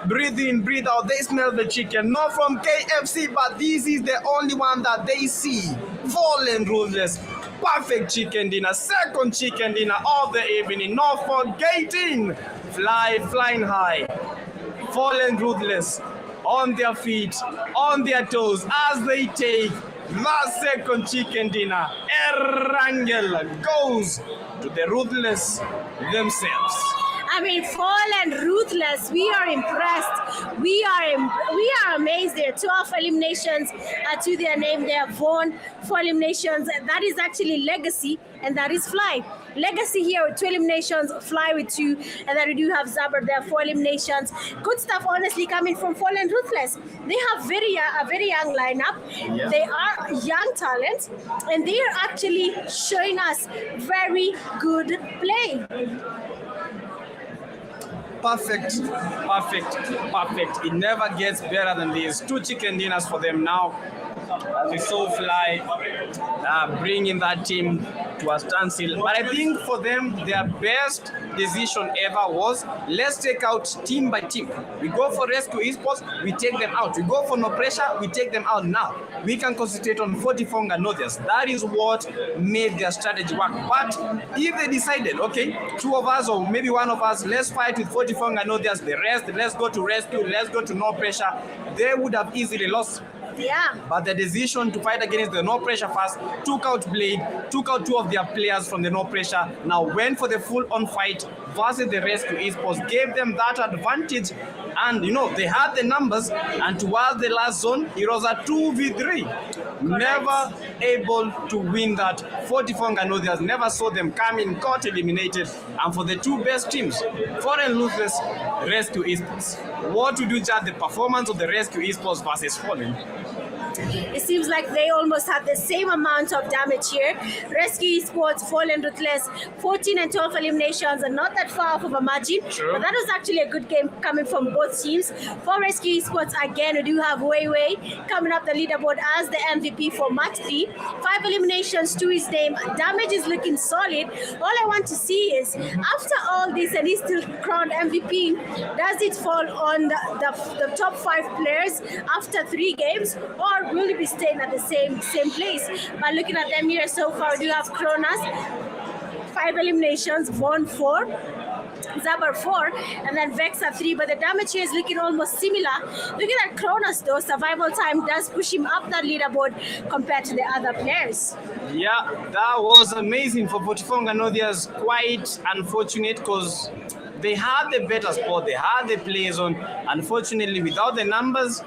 Breathe in, breathe out. They smell the chicken, not from KFC, but this is the only one that they see. Fallen Ruthless. Perfect chicken dinner, second chicken dinner of the evening, not forgetting. Flying high. Fallen Ruthless on their feet, on their toes as they take the second chicken dinner. Erangel goes to the Ruthless themselves. I mean, Fallen Ruthless, we are impressed. We are amazed. There are 12 eliminations to their name. They have won 4 eliminations. That is actually Legacy, and that is Fly. Legacy here with 2 eliminations, Fly with 2, and then we do have Zaber there, 4 eliminations. Good stuff, honestly, coming from Fallen Ruthless. They have a very young lineup. Yeah. They are young talent, and they are actually showing us very good play. Perfect. It never gets better than this. 2 chicken dinners for them now. As we saw Fly bringing that team to a standstill. But I think for them, their best decision ever was, let's take out team by team. We go for Rescue Esports, we take them out. We go for No Pressure, we take them out now. We can concentrate on 44 Nganodias. That is what made their strategy work. But if they decided, okay, 2 of us or maybe 1 of us, let's fight with 44 Nganodias, the rest, let's go to Rescue, let's go to No Pressure, they would have easily lost. Yeah. But the decision to fight against the No Pressure first took out Blade, took out 2 of their players from the No Pressure, now went for the full-on fight versus the Rescue Esports, gave them that advantage, and they had the numbers, and towards the last zone, it was a 2v3. Never able to win that. 44 Nganodias never saw them coming, got eliminated, and for the 2 best teams, Fallen Ruthless, Rescue Esports. What would you judge the performance of the Rescue Esports versus Fallen? It seems like they almost have the same amount of damage here. Rescue Esports, Fallen Ruthless, 14 and 12 eliminations, and not that far off of a margin. True. But that was actually a good game coming from both teams. For Rescue Esports, again, we do have Wei coming up the leaderboard as the MVP for match 3. 5 eliminations to his name. Damage is looking solid. All I want to see is, after all this, and he's still crowned MVP, does it fall on the top 5 players after 3 games, or will he be staying at the same place? But looking at them here so far, we do have Kronos, 5 eliminations, Von 4, Zaber 4, and then Vexa 3, but the damage here is looking almost similar. Looking at Kronos though, survival time does push him up that leaderboard compared to the other players. Yeah, that was amazing for 44 Nganodias. Quite unfortunate because they had the better spot, they had the play zone. Unfortunately, without the numbers,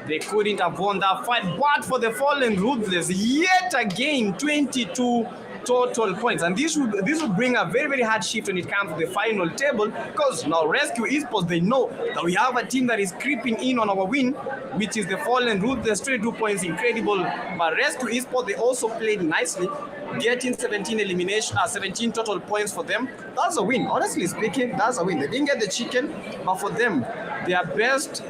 they couldn't have won that fight. But for the Fallen Ruthless, yet again, 22 total points. And this would bring a very, very hard shift when it comes to the final table, because now Rescue Esports, they know that we have a team that is creeping in on our win, which is the Fallen Ruthless. 22 points, incredible. But Rescue Esports, they also played nicely, getting 17 total points for them. That's a win. Honestly speaking, that's a win. They didn't get the chicken, but for them, their best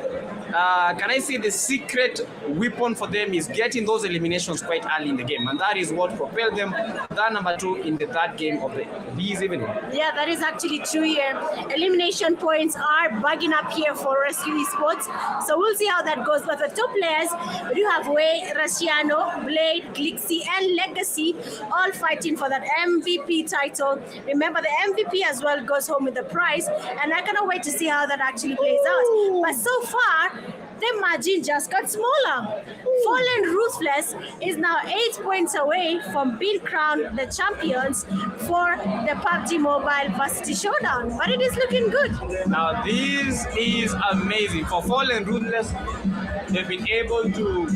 can I say the secret weapon for them is getting those eliminations quite early in the game, and that is what propelled them that number 2 in the third game of this evening. Yeah, that is actually true here. Elimination points are bugging up here for Rescue Esports. So we'll see how that goes. But the top players, we do have Way, Raciano, Blade, Glixie, and Legacy all fighting for that MVP title. Remember, the MVP as well goes home with the prize, and I cannot wait to see how that actually plays out. But so far, the margin just got smaller. Fallen Ruthless is now 8 points away from being crowned the champions for the Pubg Mobile Varsity Showdown, but it is looking good. Now this is amazing. For Fallen Ruthless, they've been able to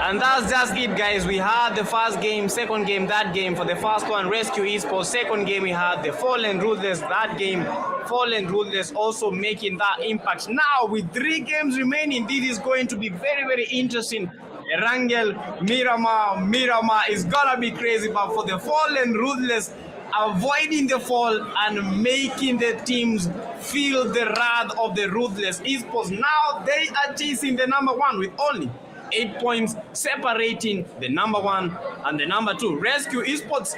And that's just it, guys. We had the first game, second game, that game. For the first one, Rescue Esports. Second game, we had the Fallen Ruthless. That game, Fallen Ruthless also making that impact. Now, with 3 games remaining, this is going to be very, very interesting. Erangel, Miramar is gonna be crazy. But for the Fallen Ruthless, avoiding the fall and making the teams feel the wrath of the Ruthless Esports. Now, they are chasing the number 1 with only 8 points separating the number 1 and the number 2. Rescue Esports,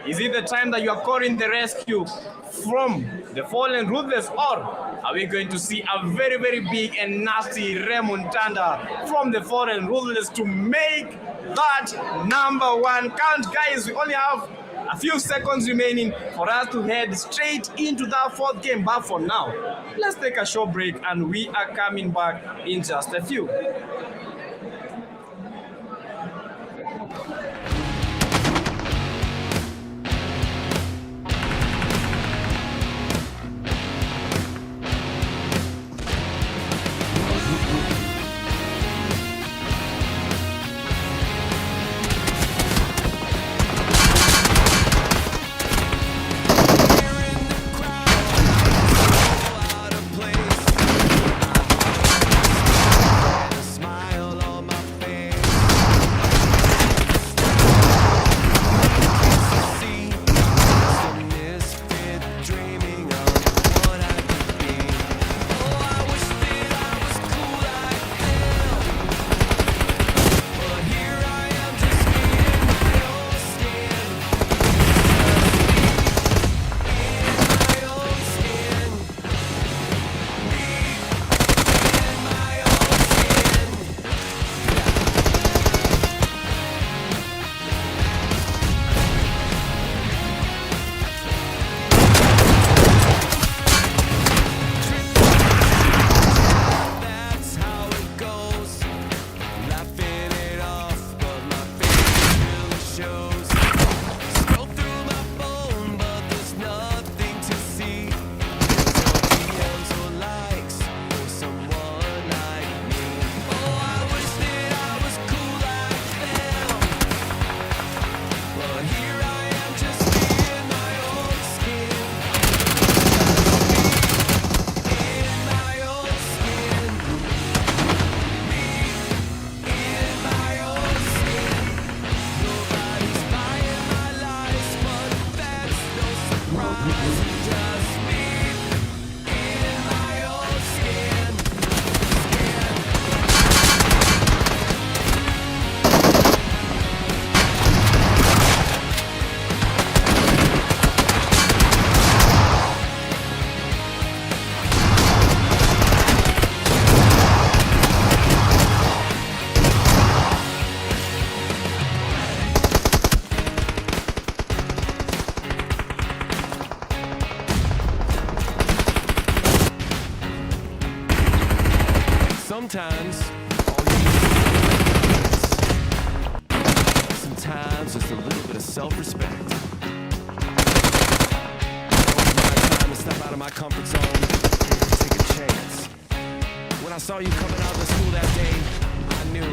is it the time that you are calling the rescue from the Fallen Ruthless, or are we going to see a very, very big and nasty remontada from the Fallen Ruthless to make that number 1 count? Guys, we only have a few seconds remaining for us to head straight into that 4th game. But for now, let's take a short break and we are coming back in just a few. Smile Sometimes, all you need is sometimes just a little bit of self-respect. It's my time to step out of my comfort zone and take a chance. When I saw you coming out of the school that day, I knew.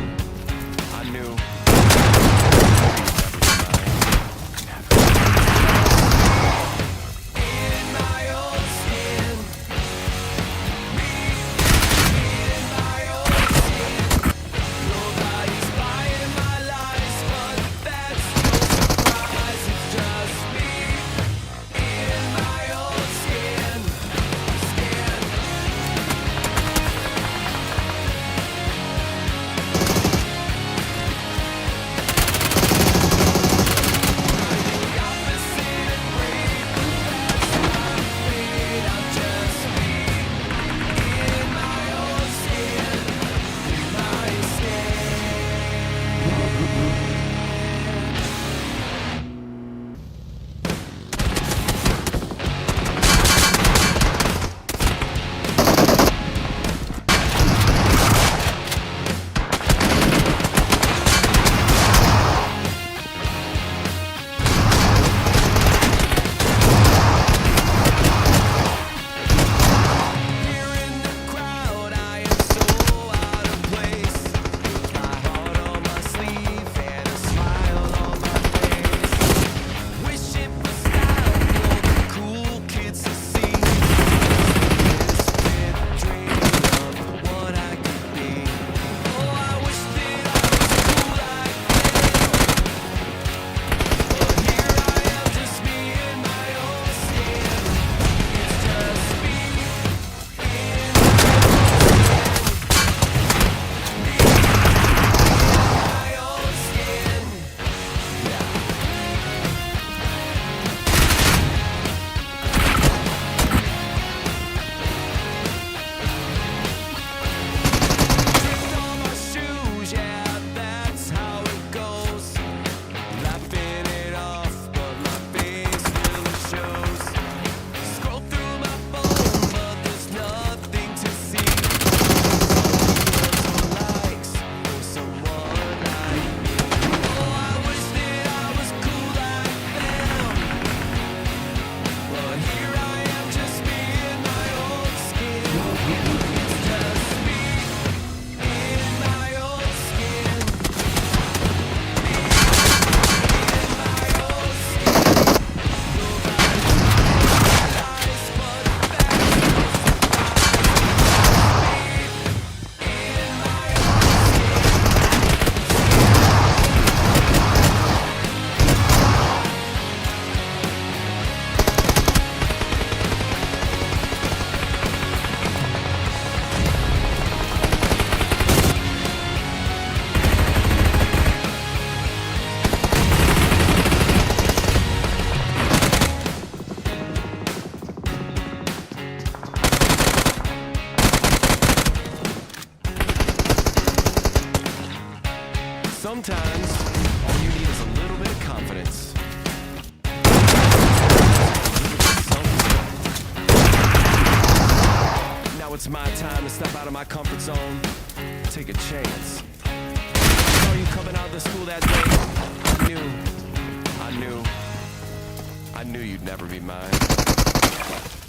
Sometimes, all you need is a little bit of confidence. Now it's my time to step out of my comfort zone, take a chance. I saw you coming out of the school that day. I knew you'd never be mine.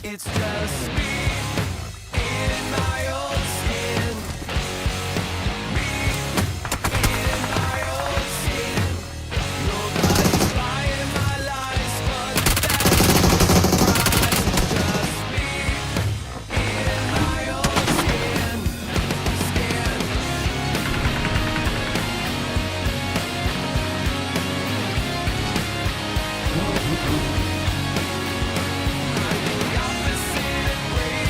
It's just me in my own skin. Opposite and brave.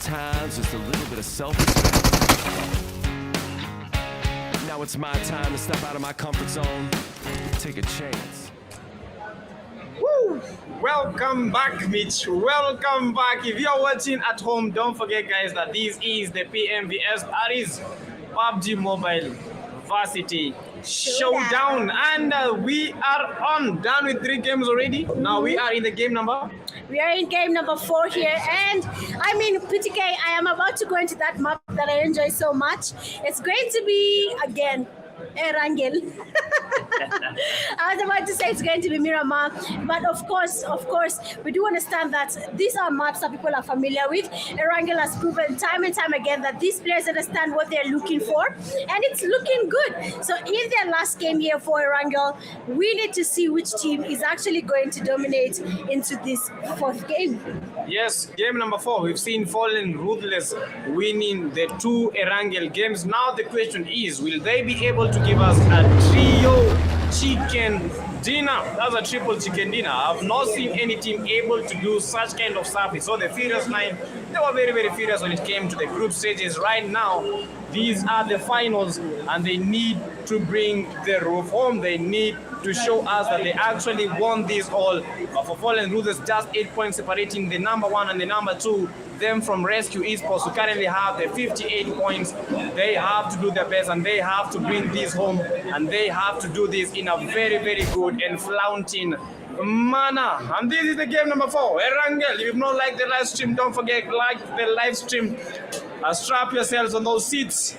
sometimes just a little bit of self-respect. Now it's my time to step out of my comfort zone, take a chance. Woo! Welcome back, Mitch. Welcome back. If you're watching at home, don't forget, guys, that this is the PMVS, that is PUBG Mobile Varsity Showdown, and we are done with 3 games already. Now we are in the game number. We are in game number 4 here, and I mean, PTK, I am about to go into that map that I enjoy so much. It's going to be, again, Erangel. I was about to say it's going to be Miramar, but of course, we do understand that these are maps that people are familiar with. Erangel has proven time and time again that these players understand what they're looking for, and it's looking good. So in their last game here for Erangel, we need to see which team is actually going to dominate into this 4th game. Yes, game number 4. We've seen Fallen Ruthless winning the 2 Erangel games. Now the question is, will they be able to give us a trio chicken dinner? That's a triple chicken dinner. I've not seen any team able to do such kind of stuff. So the Furious 9, they were very, very furious when it came to the group stages. Right now, these are the finals, and they need to bring the roof home. They need to show us that they actually won this all. For Fallen Ruthless, just 8 points separating the number 1 and the number 2. Them from Rescue Esports, who currently have the 58 points. They have to do their best, and they have to bring this home, and they have to do this in a very, very good and flaunting manner. And this is the game number 4. Erangel, if you've not liked the live stream, don't forget, like the live stream. Strap yourselves on those seats,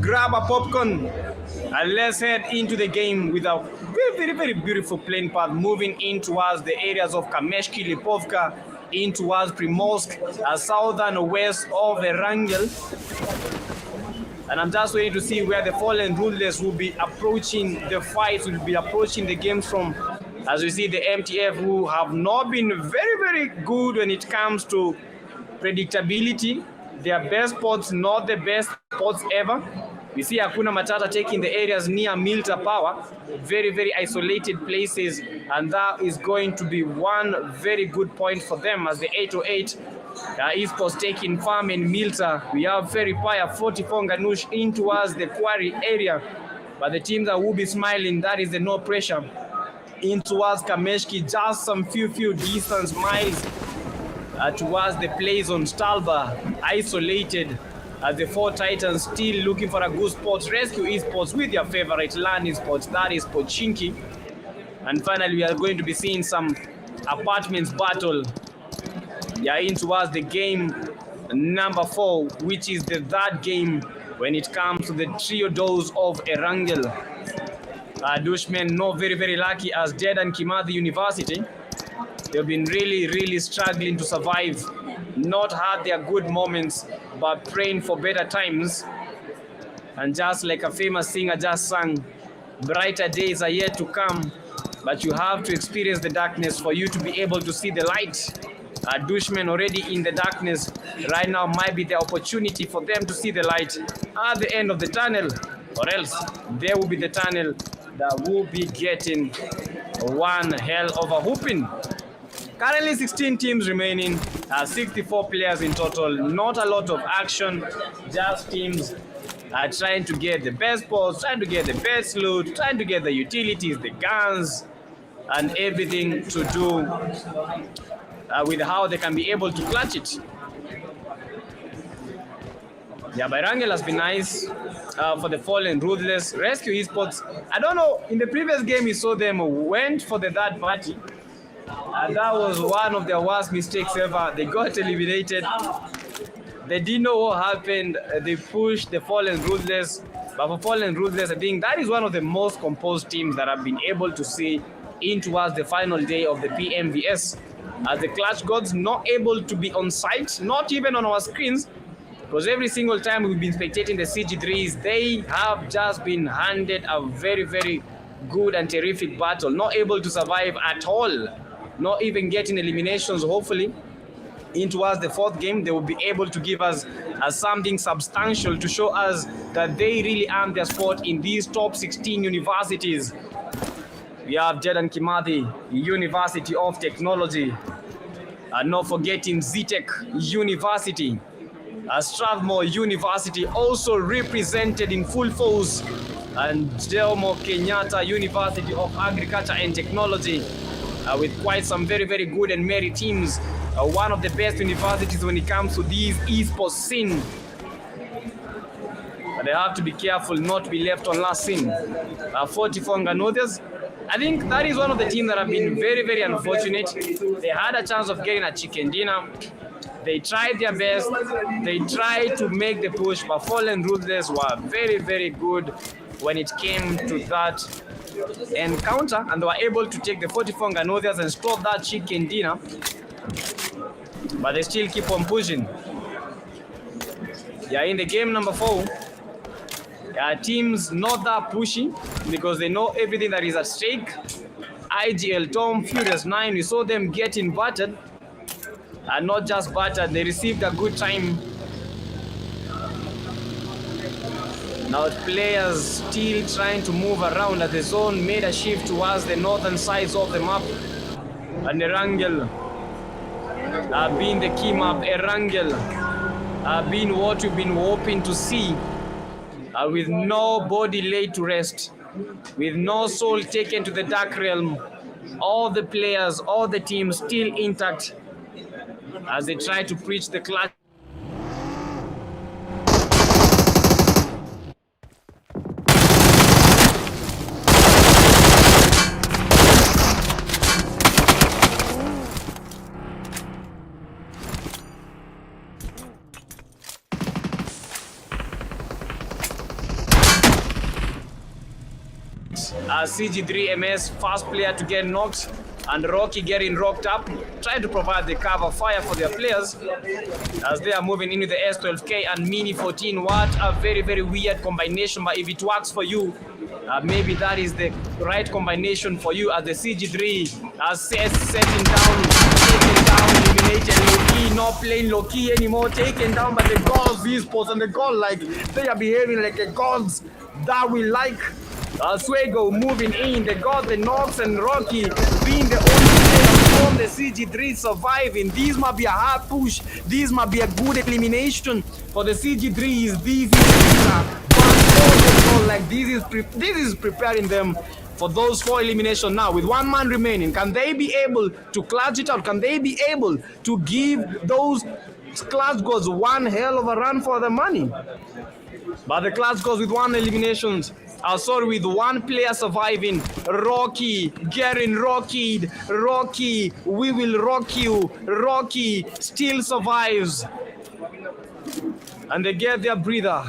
grab a popcorn, and let's head into the game with a very, very, very beautiful playing path moving in towards the areas of Kameshki, Lipovka, in towards Primorsk, southern west of Erangel. And I'm just waiting to see where the Fallen Ruthless will be approaching the fights, will be approaching the games from. As we see the MTF, who have not been very, very good when it comes to predictability. Their best spots, not the best spots ever. We see Hakuna Matata taking the areas near Milta Power, very, very isolated places, and that is going to be one very good point for them as the 808 Esports taking farm in Milta. We have Ferry Paya, 44 Ganush in towards the quarry area, but the teams that will be smiling, that is the no pressure in towards Kameshki, just some few distance miles towards the place on Stalba, isolated. The 4 Titans still looking for a good spot. Rescue Esports with their favorite landing spots, that is Pochinki. And finally, we are going to be seeing some apartments battle. In towards the game number 4, which is the 3rd game when it comes to the trio doors of Erangel. Dushmen not very, very lucky as Dead and Kimathi University. They've been really, really struggling to survive. Not had their good moments, but praying for better times. And just like a famous singer just sang, brighter days are yet to come, but you have to experience the darkness for you to be able to see the light. Dushmen already in the darkness. Right now might be the opportunity for them to see the light at the end of the tunnel, or else there will be the tunnel that will be getting one hell of a whooping. Currently 16 teams remaining, 64 players in total. Not a lot of action, just teams trying to get the best spots, trying to get the best loot, trying to get the utilities, the guns, and everything to do with how they can be able to clutch it. But Erangel has been nice for the Fallen Ruthless. Rescue Esports, I don't know, in the previous game we saw them went for the 3rd party. And that was one of their worst mistakes ever. They got eliminated. They didn't know what happened. They pushed the Fallen Ruthless. But for Fallen Ruthless, I think that is one of the most composed teams that I've been able to see in towards the final day of the PMVS. As the Clash Gods not able to be on site, not even on our screens, because every single time we've been spectating the CG3s, they have just been handed a very, very good and terrific battle. Not able to survive at all. Not even getting eliminations, hopefully. In towards the 4th game, they will be able to give us something substantial to show us that they really earned their spot in these top 16 universities. We have Jed and Kimathi, University of Technology. And not forgetting Zetech University. Strathmore University also represented in full force, and Jomo Kenyatta University of Agriculture and Technology with quite some very, very good and merry teams. One of the best universities when it comes to these esports scene. But they have to be careful not to be left on last scene. 44 Nganodias. I think that is one of the teams that have been very, very unfortunate. They had a chance of getting a chicken dinner. They tried their best. They tried to make the push, but Fallen Ruthless were very, very good when it came to that encounter, and they were able to take the 44 Nganodias and stop that chicken dinner. But they still keep on pushing. Yeah, in the game number 4, teams not that pushy because they know everything that is at stake. IGL Tom, Furious 9, we saw them getting battered. And not just battered, they received a good time. Now players still trying to move around as the zone made a shift towards the northern sides of the map. And Erangel being the key map, Erangel being what we've been hoping to see. With no body laid to rest, with no soul taken to the dark realm, all the players, all the teams still intact as they try to preach the clutch. CG3MS, first player to get knocked, and Rocky getting rocked up, trying to provide the cover fire for their players as they are moving into the S12K and Mini 14. What a very, very weird combination, but if it works for you, maybe that is the right combination for you, as the CG3 are setting down, taken down, eliminated low-key, not playing low-key anymore, taken down by the gods, esports, and the god, like they are behaving like the gods that we like. Swego moving in, the god, the Nox, and Rocky being the only player from the CG3 surviving. This might be a hard push. This might be a good elimination for the CG3s. This is like this is preparing them for those 4 eliminations now. With 1 man remaining, can they be able to clutch it out? Can they be able to give those clutch goals one hell of a run for the money? But the clutch goes with 1 elimination. With 1 player surviving. Rocky getting rockied. Rocky, we will rock you. Rocky still survives. And they get their breather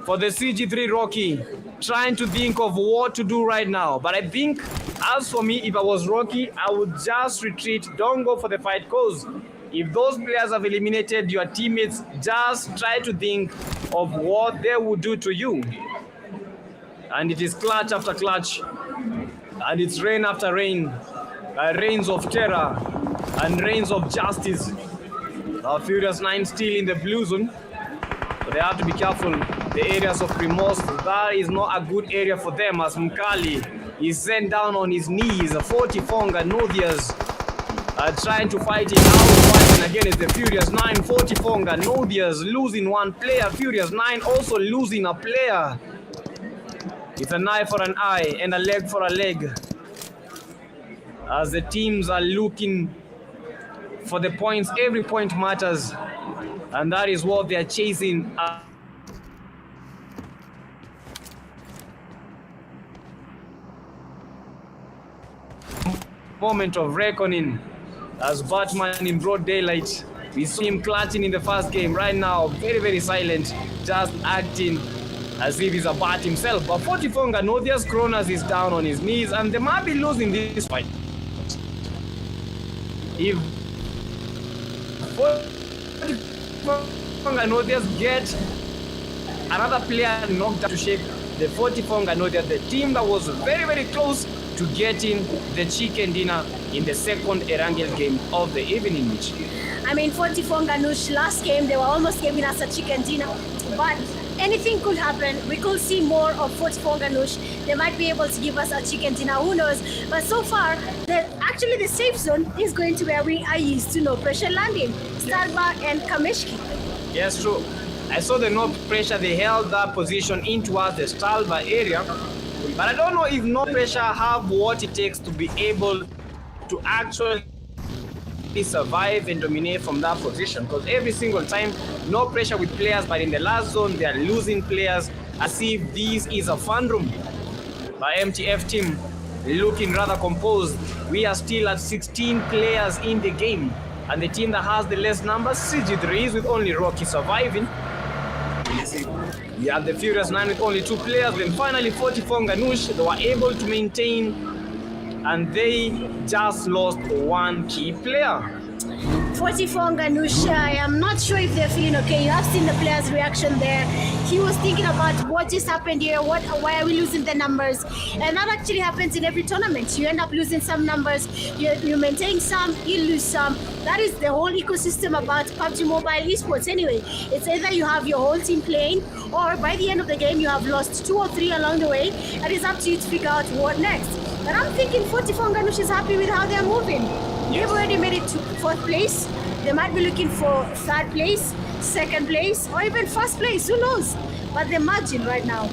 for the CG3 Rocky, trying to think of what to do right now. But I think, as for me, if I was Rocky, I would just retreat. Don't go for the fight, because if those players have eliminated your teammates, just try to think of what they would do to you. And it is clutch after clutch, and it's rain after rain, rains of terror and rains of justice. Furious 9 still in the blue zone, but they have to be careful. The areas of Primos, that is not a good area for them, as Mkali is sent down on his knees. 44 Nganodias trying to fight it out. Fighting again is the Furious 9. 44 Nganodias losing 1 player. Furious 9 also losing a player. It's an eye for an eye and a leg for a leg, as the teams are looking for the points. Every point matters, and that is what they are chasing. Moment of reckoning as Batman in broad daylight. We see him clutching in the first game. Right now, very, very silent, just acting as if he's a bat himself. But 44 Nganodias, Kronos is down on his knees, and they might be losing this fight. If 44 Nganodias get another player knocked out to shake the 44 Nganodias, the team that was very, very close to getting the chicken dinner in the second Erangel game of the evening, Mitch. I mean, 44 Ganush last game, they were almost giving us a chicken dinner. But anything could happen. We could see more of 44 Ganush. They might be able to give us a chicken dinner. Who knows? But so far, actually the safe zone is going to where we are used to no pressure landing. Stalba and Kameshki. Yes, true. I saw the no pressure. They held that position in towards the Stalba area. But I don't know if no pressure have what it takes to be able to actually survive and dominate from that position, because every single time no pressure with players, but in the last zone they are losing players as if this is a fun room. The MTF team looking rather composed. We are still at 16 players in the game, and the team that has the less numbers, CG3, is with only Rocky surviving. We have the Furious 9 with only 2 players. Then finally 44 Ganush, they were able to maintain, and they just lost 1 key player. 44 Ganush, I am not sure if they're feeling okay. You have seen the player's reaction there. He was thinking about what just happened here, why are we losing the numbers? And that actually happens in every tournament. You end up losing some numbers, you maintain some, you lose some. That is the whole ecosystem about PUBG Mobile esports anyway. It's either you have your whole team playing, or by the end of the game you have lost 2 or 3 along the way, and it's up to you to figure out what next. But I'm thinking 44 Ganush is happy with how they're moving. They've already made it to 4th place. They might be looking for 3rd place, 2nd place, or even 1st place. Who knows? But the margin right now.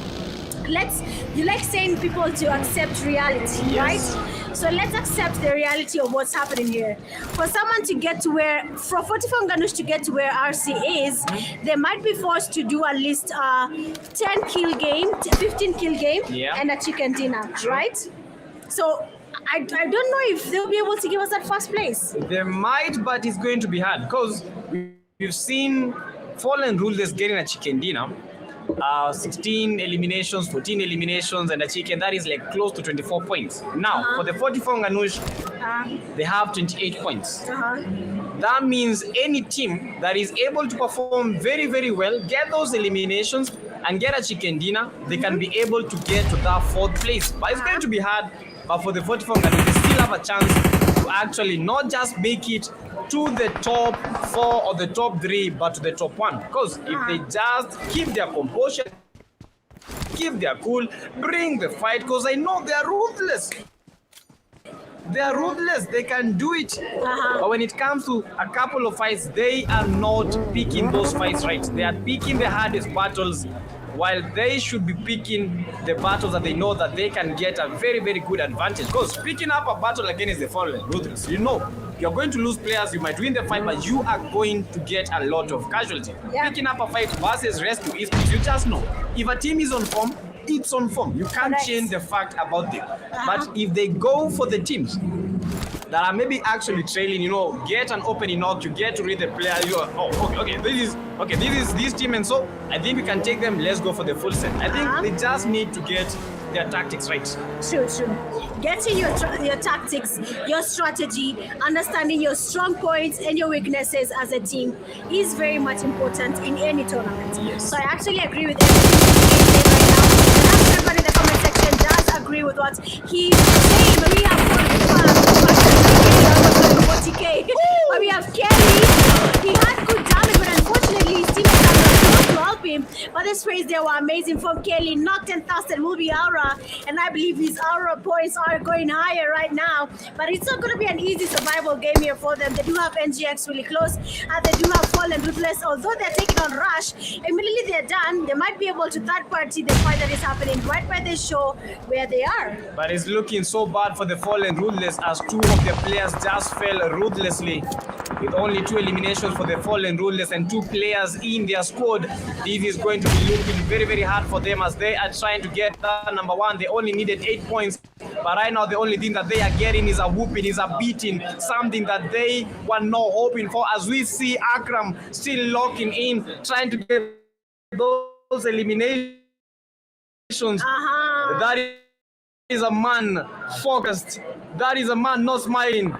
You like saying people to accept reality, yes, right? So let's accept the reality of what's happening here. For someone to get to for 44 Ganush to get to where RC is, they might be forced to do at least a 10 kill game, 15 kill game, and a chicken dinner, right? So I don't know if they'll be able to give us that 1st place. They might, but it's going to be hard, because we've seen Fallen Rulers getting a chicken dinner. 16 eliminations, 14 eliminations, and a chicken, that is like close to 24 points. Now, for the 44 Ganush, they have 28 points. That means any team that is able to perform very, very well, get those eliminations, and get a chicken dinner, they can be able to get to that 4th place. But it's going to be hard. But for the 44 Ganush, they still have a chance to actually not just make it to the top 4 or the top 3, but to the top 1. Because if they just keep their composure, keep their cool, bring the fight, because I know they are ruthless. They are ruthless. They can do it. But when it comes to a couple of fights, they are not picking those fights right. They are picking the hardest battles, while they should be picking the battles that they know that they can get a very, very good advantage. Because picking up a battle against the Fallen Ruthless, you know, you're going to lose players, you might win the fight, but you are going to get a lot of casualty. Picking up a fight versus Rescue Esports, you just know, if a team is on form, it's on form. You can't change the fact about them. But if they go for the teams that are maybe actually trailing, you know, get an opening knock, you get to read the player, you are, this is this team, and so I think we can take them, let's go for the full set. I think they just need to get their tactics right. True. Getting your tactics, your strategy, understanding your strong points and your weaknesses as a team is very much important in any tournament. Yes. So I actually agree with everything he's saying right now. And everybody in the comment section does agree with what he's saying. But we have 40K. But we have Kelly. He had good damage, but unfortunately his teammates are not able to help him. But the sprays there were amazing from Kelly. Knocked and Thurston will be Aura, and I believe his Aura points are going higher right now. But it's not going to be an easy survival game here for them. They do have NGX really close, and they do have Fallen Ruthless. Although they're taking on Rush, immediately they're done, they might be able to third party the fight that is happening right by the show where they are. But it's looking so bad for the Fallen Ruthless, as 2 of their players just fell ruthlessly. With only 2 eliminations for the Fallen Ruthless and 2 players in their squad, this is going to be looking very, very hard for them as they are trying to get that number 1. They only needed 8 points, but right now the only thing that they are getting is a whooping, is a beating, something that they were not hoping for, as we see Akram still locking in, trying to get those eliminations. That is a man focused. That is a man not smiling.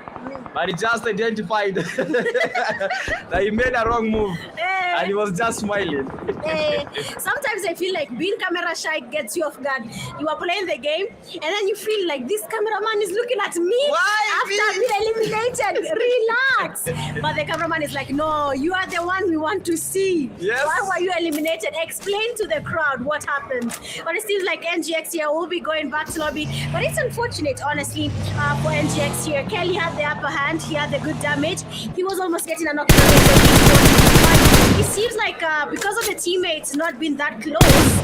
but he just identified that he made a wrong move, and he was just smiling. Sometimes I feel like being camera shy gets you off guard. You are playing the game, and then you feel like this cameraman is looking at me after being eliminated. Relax. But the cameraman is like, no, you are the one we want to see. Yes. Why were you eliminated? Explain to the crowd what happened. But it seems like NGX here will be going back to lobby. But it's unfortunate, honestly, for NGX here. Kelly had the upper hand. He had the good damage. He was almost getting a knockout. But it seems like because of the teammates not being that close,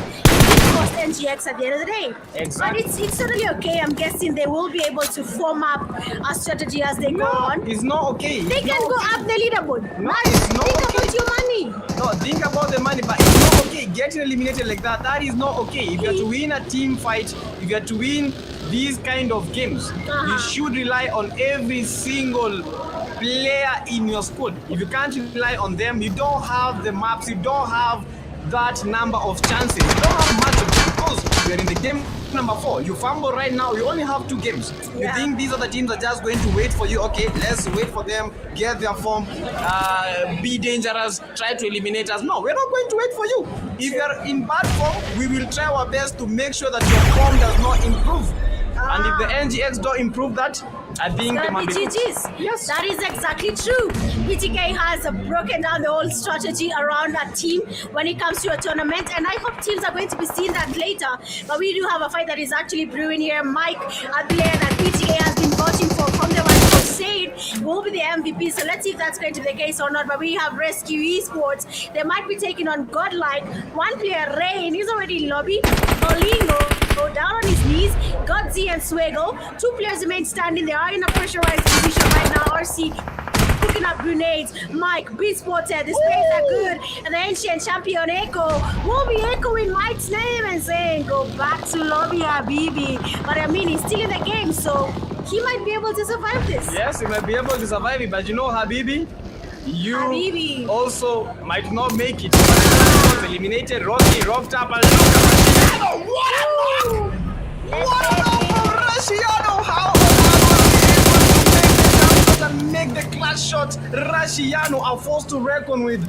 it cost NGX at the end of the day. Exactly. But it's totally okay. I'm guessing they will be able to form up a strategy as they go on. It's not okay. They can go up the leaderboard. No, it's not Think okay. about your money. No, think about the money, but it's not okay. Getting eliminated like that, that is not okay. If you're to win a team fight, if you're to win these kind of games, you should rely on every single player in your squad. If you can't rely on them, you don't have the maps, you don't have that number of chances. You don't have much of chances because you're in the game number 4. You fumble right now, you only have 2 games. You think these other teams are just going to wait for you? Okay, let's wait for them, get their form, be dangerous, try to eliminate us. No, we're not going to wait for you. If you're in bad form, we will try our best to make sure that your form does not improve. And if the NGX don't improve that, I think they might be GG's. Yes. That is exactly true. PTK has broken down the whole strategy around that team when it comes to a tournament, and I hope teams are going to be seeing that later. But we do have a fight that is actually brewing here. Mike, a player that PTK has been voting for from the one who said will be the MVP. So let's see if that's going to be the case or not. But we have Rescue Esports. They might be taking on Godlike. One player, Rain, he's already in lobby. Olingo down on his knees. Godzi and Swaggle. 2 players remain standing. They are in a pressurized position right now. RC picking up grenades. Mike, be spotted. The sprays are good. And the ancient champion Echo will be echoing Mike's name and saying, go back to lobby, Habibi. But I mean, he's still in the game, so he might be able to survive this. Yes, he might be able to survive it, but you know, Habibi, you also might not make it. Was eliminated, Rocky rocked up, and look at Rashiano. What about Rashiano? How make the clutch shot? Rashiano are forced to reckon with.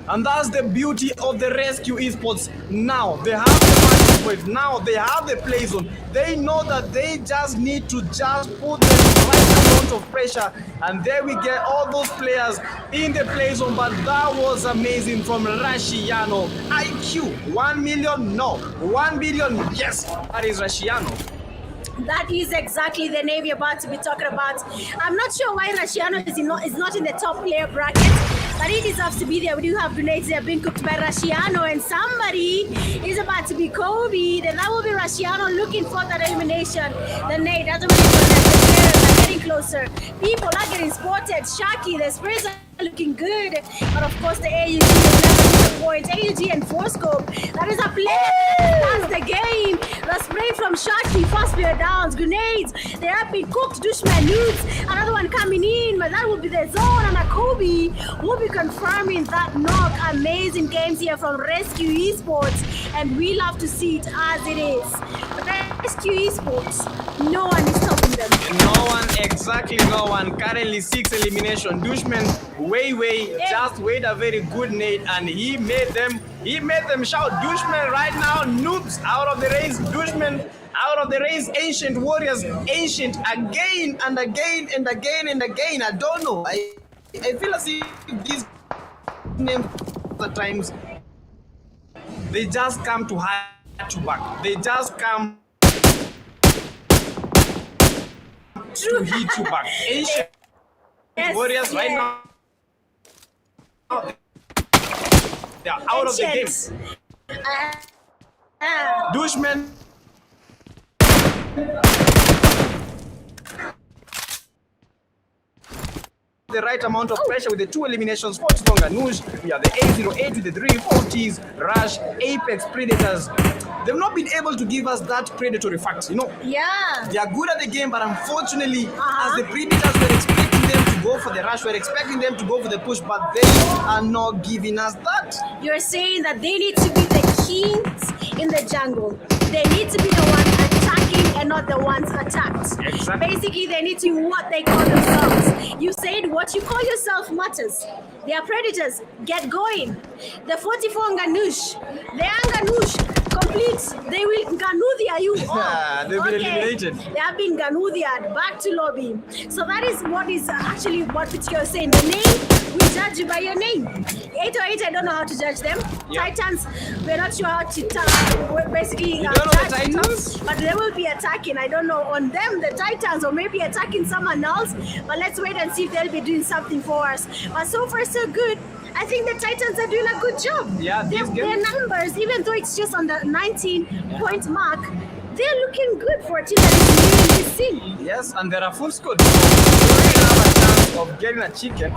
And that's the beauty of the Rescue Esports. Now they have the match point. Now they have the play zone. They know that they just need to just put the right amount of pressure, and there we get all those players in the play zone. But that was amazing from Rashiano. IQ 1 million? No. 1 billion? Yes. That is Rashiano. That is exactly the name you're about to be talking about. I'm not sure why Rashiano is not in the top player bracket, but he deserves to be there. We do have grenades that have been cooked by Rashiano, and somebody is about to be Kobe. Then that will be Rashiano looking for that elimination. The nade doesn't really protect the players are getting closer. People are getting spotted. Shaki, the sprays are looking good. But of course, the AUG will never disappoint. AUG and 4-scope. That is a play. That's the game. The spray from Shaki. First player downs. Grenades. They have been cooked. Dushman nudes. Another one coming in. But that will be the zone. And a Kobe will be confirming that knock. Amazing games here from Rescue Esports. And we love to see it as it is. Rescue Esports. No one is stopping them. No one, exactly no one. Currently 6 elimination. Dushman just weighed a very good nade, and he made them shout. Dushman right now, noobs out of the race. Dushman out of the race. Ancient Warriors, ancient again and again and again and again. I don't know. I feel as if these names at times they just come to hurt you back. They just come to hit you back. Ancient Warriors right now. They are out of the game. Dushman. The right amount of pressure with the 2 eliminations for Tonganush. We have the 808 with the 340s, Rush, Apex Predators. They've not been able to give us that predatory fact, you know. Yeah. They are good at the game, but unfortunately, as the Predators were expecting them to go for the rush, we're expecting them to go for the push, but they are not giving us that. You're saying that they need to be the kings in the jungle. They need to be the one attacking attacking and not the ones attacked. Exactly. Basically, they need to be what they call themselves. You said what you call yourself matters. They are predators. Get going. The 44 Nganush. They are Nganush. Complete. They will Ganudia you all. They've been eliminated. They have been Ganudiad. Back to lobby. So that is what is actually what you're saying. The name, we judge you by your name. 808, I don't know how to judge them. Yeah. Titans, we're not sure how to basically You don't know the judge Titans? but they will be attacking. I don't know on them, the Titans, or maybe attacking someone else. But let's wait and see if they'll be doing something for us. But so far, so good. I think the Titans are doing a good job. Yeah, Their numbers, even though it's just on the 19-point mark, they're looking good for a team that is new in this scene. Yes, and there are full squad. So they really have a chance of getting a chicken.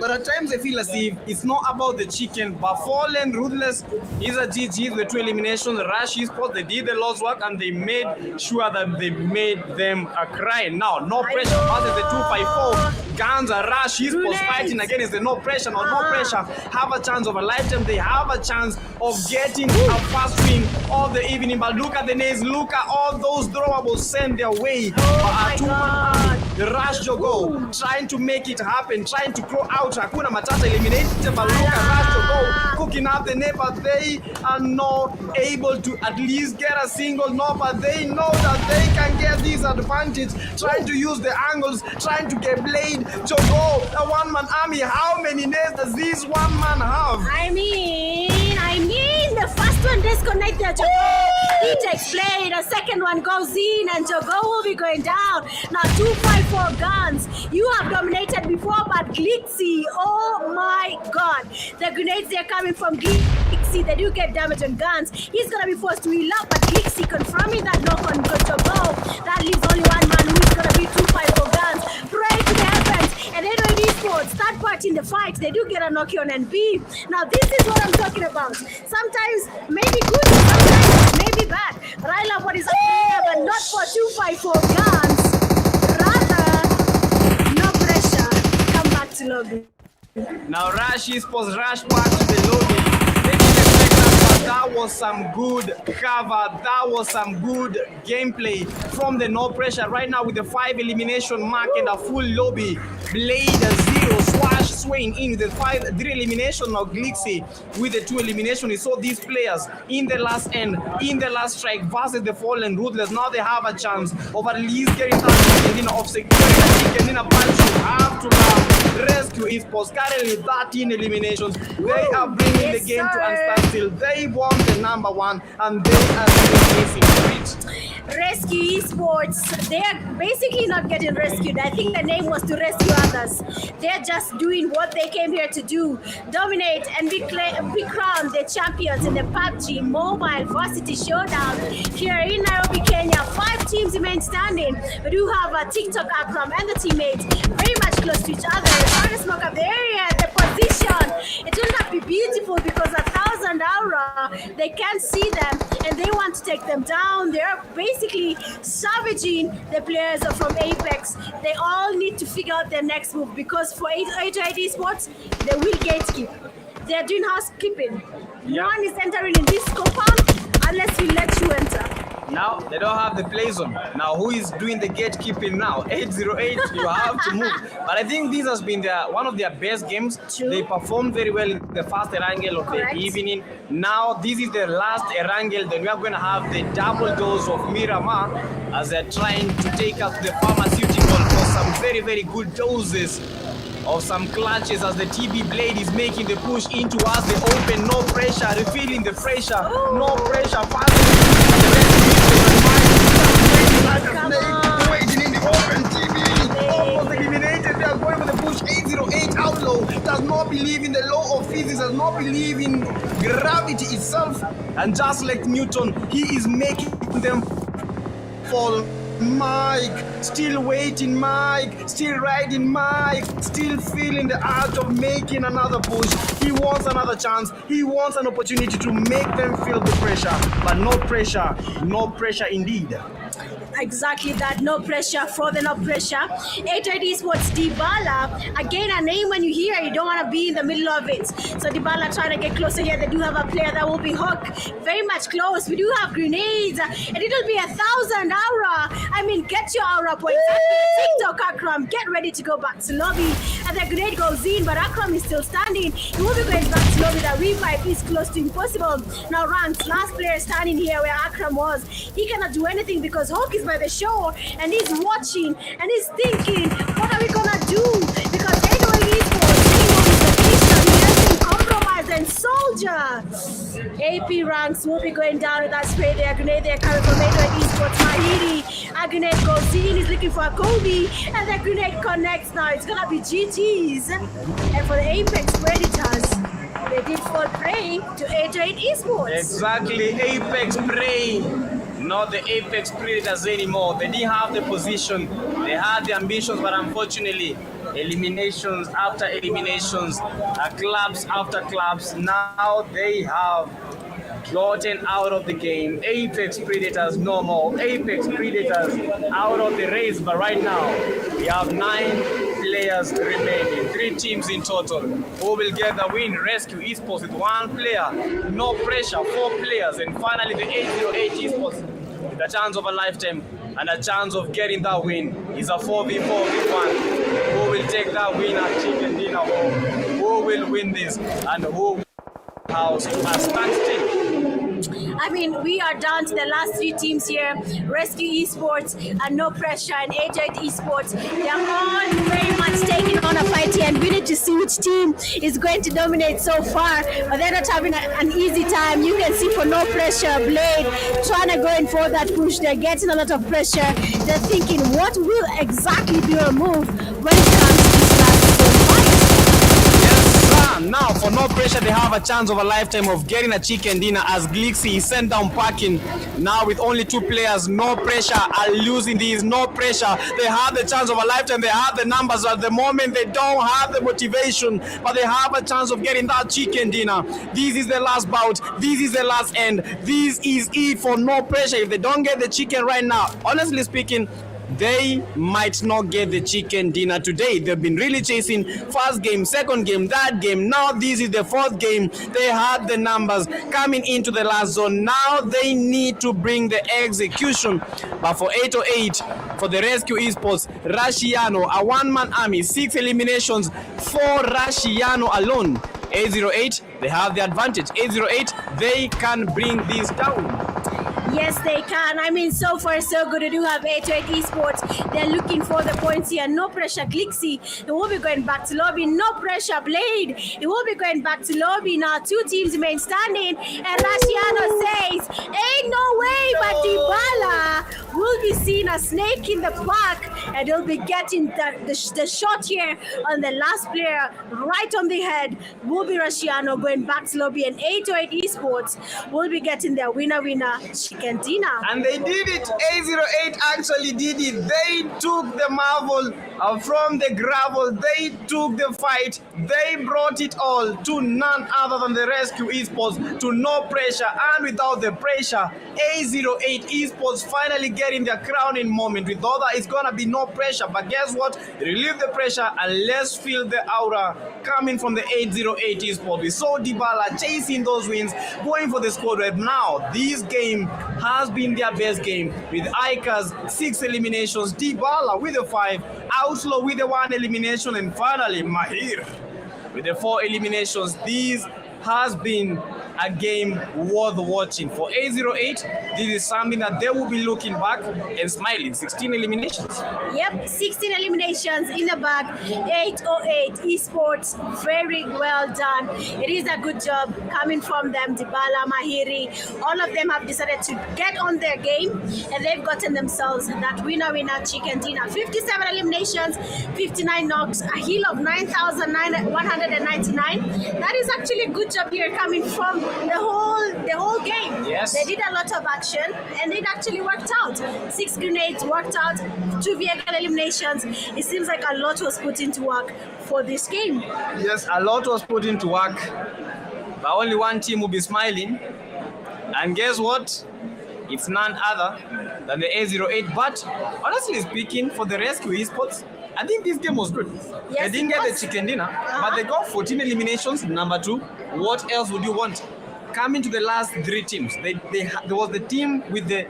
But at times I feel as if it's not about the chicken, but Fallen, Ruthless, is a GG with 2 eliminations. Rush Esports, they did the Lord's work and they made sure that they made them cry. Now, no pressure versus the 254. Guns are Rush Esports fighting against the no pressure, no pressure. Have a chance of a lifetime. They have a chance of getting a first win of the evening. But look at the names, look at all those throwables sent their way. The Rush Jogo trying to make it happen, trying to throw out Hakuna Matata eliminated, but look at Rush Jogo cooking up the net, but they are not able to at least get a single knock, but they know that they can get this advantage, trying to use the angles, trying to get Blade Jogo, a one-man army. How many nets does this one man have? I mean, the first one disconnected Jogo. He takes Blade, the second one goes in, and Jogo will be going down. Now 254 guns. You have dominated before, but Glitzy, oh my god. The grenades, they're coming from Glitzy. They do get damage on guns. He's gonna be forced to heal up, but Glitzy confirming that knock on Jogo. That leaves only one man who is gonna be 254 guns. Pray to the heavens. And anyway, esports, third part in the fight, they do get a knock on NB. Now this is what I'm talking about. Sometimes maybe good, sometimes maybe bad. But I love what is up here, but not for 254 guns. Rather, no pressure. Come back to lobby. Now Rush Esports rush back to the lobby. They didn't expect that, but that was some good cover. That was some good gameplay from the no pressure. Right now with the 5 elimination mark and a full lobby. Blade 0, Swash Swain in with the 3 elimination. Now Glitzy with the 2 elimination. We saw these players in the last end, in the last strike versus the Fallen Ruthless. Now they have a chance of at least getting that of securing a chicken in a bunch. You have to love Rescue Esports. Currently 13 eliminations. They are bringing the game to a standstill. They won the number 1 and they are still missing it. Rescue Esports, they are basically not getting rescued. I think the name was to rescue others. They're just doing what they came here to do. Dominate and be crowned the champions in the Pubg Mobile Varsity Showdown here in Nairobi, Kenya. 5 teams remain standing. We do have a TikTok Akram and the teammates very much close to each other. Trying to smoke up the area, the position. It will not be beautiful because 1,000 aura, they can't see them and they want to take them down. They're basically savaging the players from Apex. They all need to figure out their next move because for 808 Esports, they will gatekeep. They're doing housekeeping. No one is entering in this compound unless we let you enter. Now they don't have the play zone. Now who is doing the gatekeeping now? 808, you have to move. But I think this has been one of their best games. True. They performed very well in the first Erangel of Correct. the evening. Now this is the last Erangel. Then we are going to have the double dose of Miramar as they're trying to take us to the pharmaceutical for some very, very good doses of some clutches as the TB Blade is making the push into us. The open, no pressure, refilling the pressure, no pressure, waiting in the open. TB almost eliminated. They are going for the push. 808 Outlaw does not believe in the law of physics, does not believe in gravity itself, and just like Newton, he is making them fall. Mike, still waiting, Mike, still riding, Mike, still feeling the urge of making another push. He wants another chance. He wants an opportunity to make them feel the pressure, but no pressure indeed. Exactly that. No pressure, further no pressure. 8-8 Esports Dybala. Again, a name when you hear, you don't want to be in the middle of it. So Dybala trying to get closer here. They do have a player that will be hooked very much close. We do have grenades, and it'll be 1,000 aura. I mean, get your aura points. TikTok Akram, get ready to go back to lobby. And the grenade goes in, but Akram is still standing. He will be going back to lobby. The revive is close to impossible. Now Ranks, last player standing here where Akram was. He cannot do anything because Hawk is by the shore and he's watching and he's thinking, what are we gonna do? Because 808 Esports taking on his location, he doesn't compromise, and Soldier. AP Ranks will be going down with that spray there. Grenade there coming from 808 Esports. Mahiri, a grenade goes in, he's looking for a Kobe, and the grenade connects now. It's gonna be GG's. And for the Apex Predators, they did fall prey to 808 Esports. Exactly, Apex prey. Not the Apex Predators anymore. They didn't have the position. They had the ambitions, but unfortunately, eliminations after eliminations, clubs after clubs. Now they have gotten out of the game. Apex Predators no more. Apex Predators out of the race. But right now, we have 9 players remaining. 3 teams in total. Who will get the win? Rescue Esports with 1 player. No pressure, 4 players. And finally, the 808 Esports with a chance of a lifetime and a chance of getting that win. Is a 4v4v1. Who will take that win at Chicken Dinner home? Who will win this? And who house a standstill? I mean, we are down to the last 3 teams here. Rescue Esports and No Pressure and 8-8 Esports. They are all very much taking on a fight here, and we need to see which team is going to dominate so far. But they're not having an easy time. You can see for No Pressure, Blade trying to go in for that push. They're getting a lot of pressure. They're thinking, what will exactly be your move when it comes to this last fight? Now, for No Pressure, they have a chance of a lifetime of getting a chicken dinner as Glixie is sent down packing. Now, with only 2 players, No Pressure are losing these. No Pressure, they have the chance of a lifetime. They have the numbers. At the moment, they don't have the motivation, but they have a chance of getting that chicken dinner. This is the last bout. This is the last end. This is it for No Pressure. If they don't get the chicken right now, honestly speaking, they might not get the chicken dinner today. They've been really chasing first game, second game, third game. Now this is the 4th game. They had the numbers coming into the last zone. Now they need to bring the execution. But for 808, for the Rescue Esports, Rashiano, a 1-man army, 6 eliminations for Rashiano alone. 808, they have the advantage. 808, they can bring this down. Yes, they can. I mean, so far so good. They do have 8-8 Esports. They're looking for the points here. No Pressure, Glixie. They will be going back to lobby. No Pressure, Blade. It will be going back to lobby now. 2 teams remain standing. And Rashiano says, ain't no way, but Dybala will be seeing a snake in the park. And he'll be getting the shot here on the last player right on the head. Will be Rashiano going back to lobby. And 8-8 Esports will be getting their winner. Chicken dinner. And they did it. 808 actually did it. They took the marvel from the gravel. They took the fight. They brought it all to none other than the Rescue Esports, to No Pressure. And without the pressure, 808 Esports finally getting their crowning moment. With all that, it's gonna be No Pressure. But guess what? Relieve the pressure and let's feel the aura coming from the 808 Esports. We saw Dybala chasing those wins, going for the squad right now. This game has been their best game, with Ika's 6 eliminations, Dybala with the 5, Outlaw with the 1 elimination, and finally Mahir with the 4 eliminations. This has been a game worth watching. For 808, this is something that they will be looking back and smiling. 16 eliminations. Yep, 16 eliminations in the bag. 808 Esports, very well done. It is a good job coming from them. Dybala, Mahiri, all of them have decided to get on their game, and they've gotten themselves that winner chicken dinner. 57 eliminations, 59 knocks, a heal of 9,199. That is actually a good job here coming from the whole game. Yes. They did a lot of action and it actually worked out. 6 grenades worked out, 2 vehicle eliminations. It seems like a lot was put into work for this game. Yes, a lot was put into work, but only one team will be smiling. And guess what? It's none other than the A08. But honestly speaking, for the Rescue Esports, I think this game was good. Yes, They didn't it get the was. chicken dinner, but they got 14 eliminations. Number 2, what else would you want? Coming to the last 3 teams, there was the team with the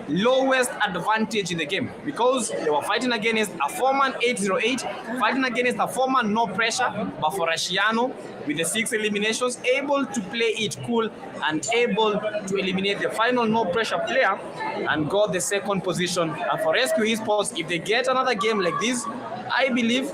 lowest advantage in the game because they were fighting against a former 808, fighting against a former no pressure, but for Rashiano with the 6 eliminations, able to play it cool and able to eliminate the final no pressure player and got the 2nd position. And for Rescue Esports, if they get another game like this, I believe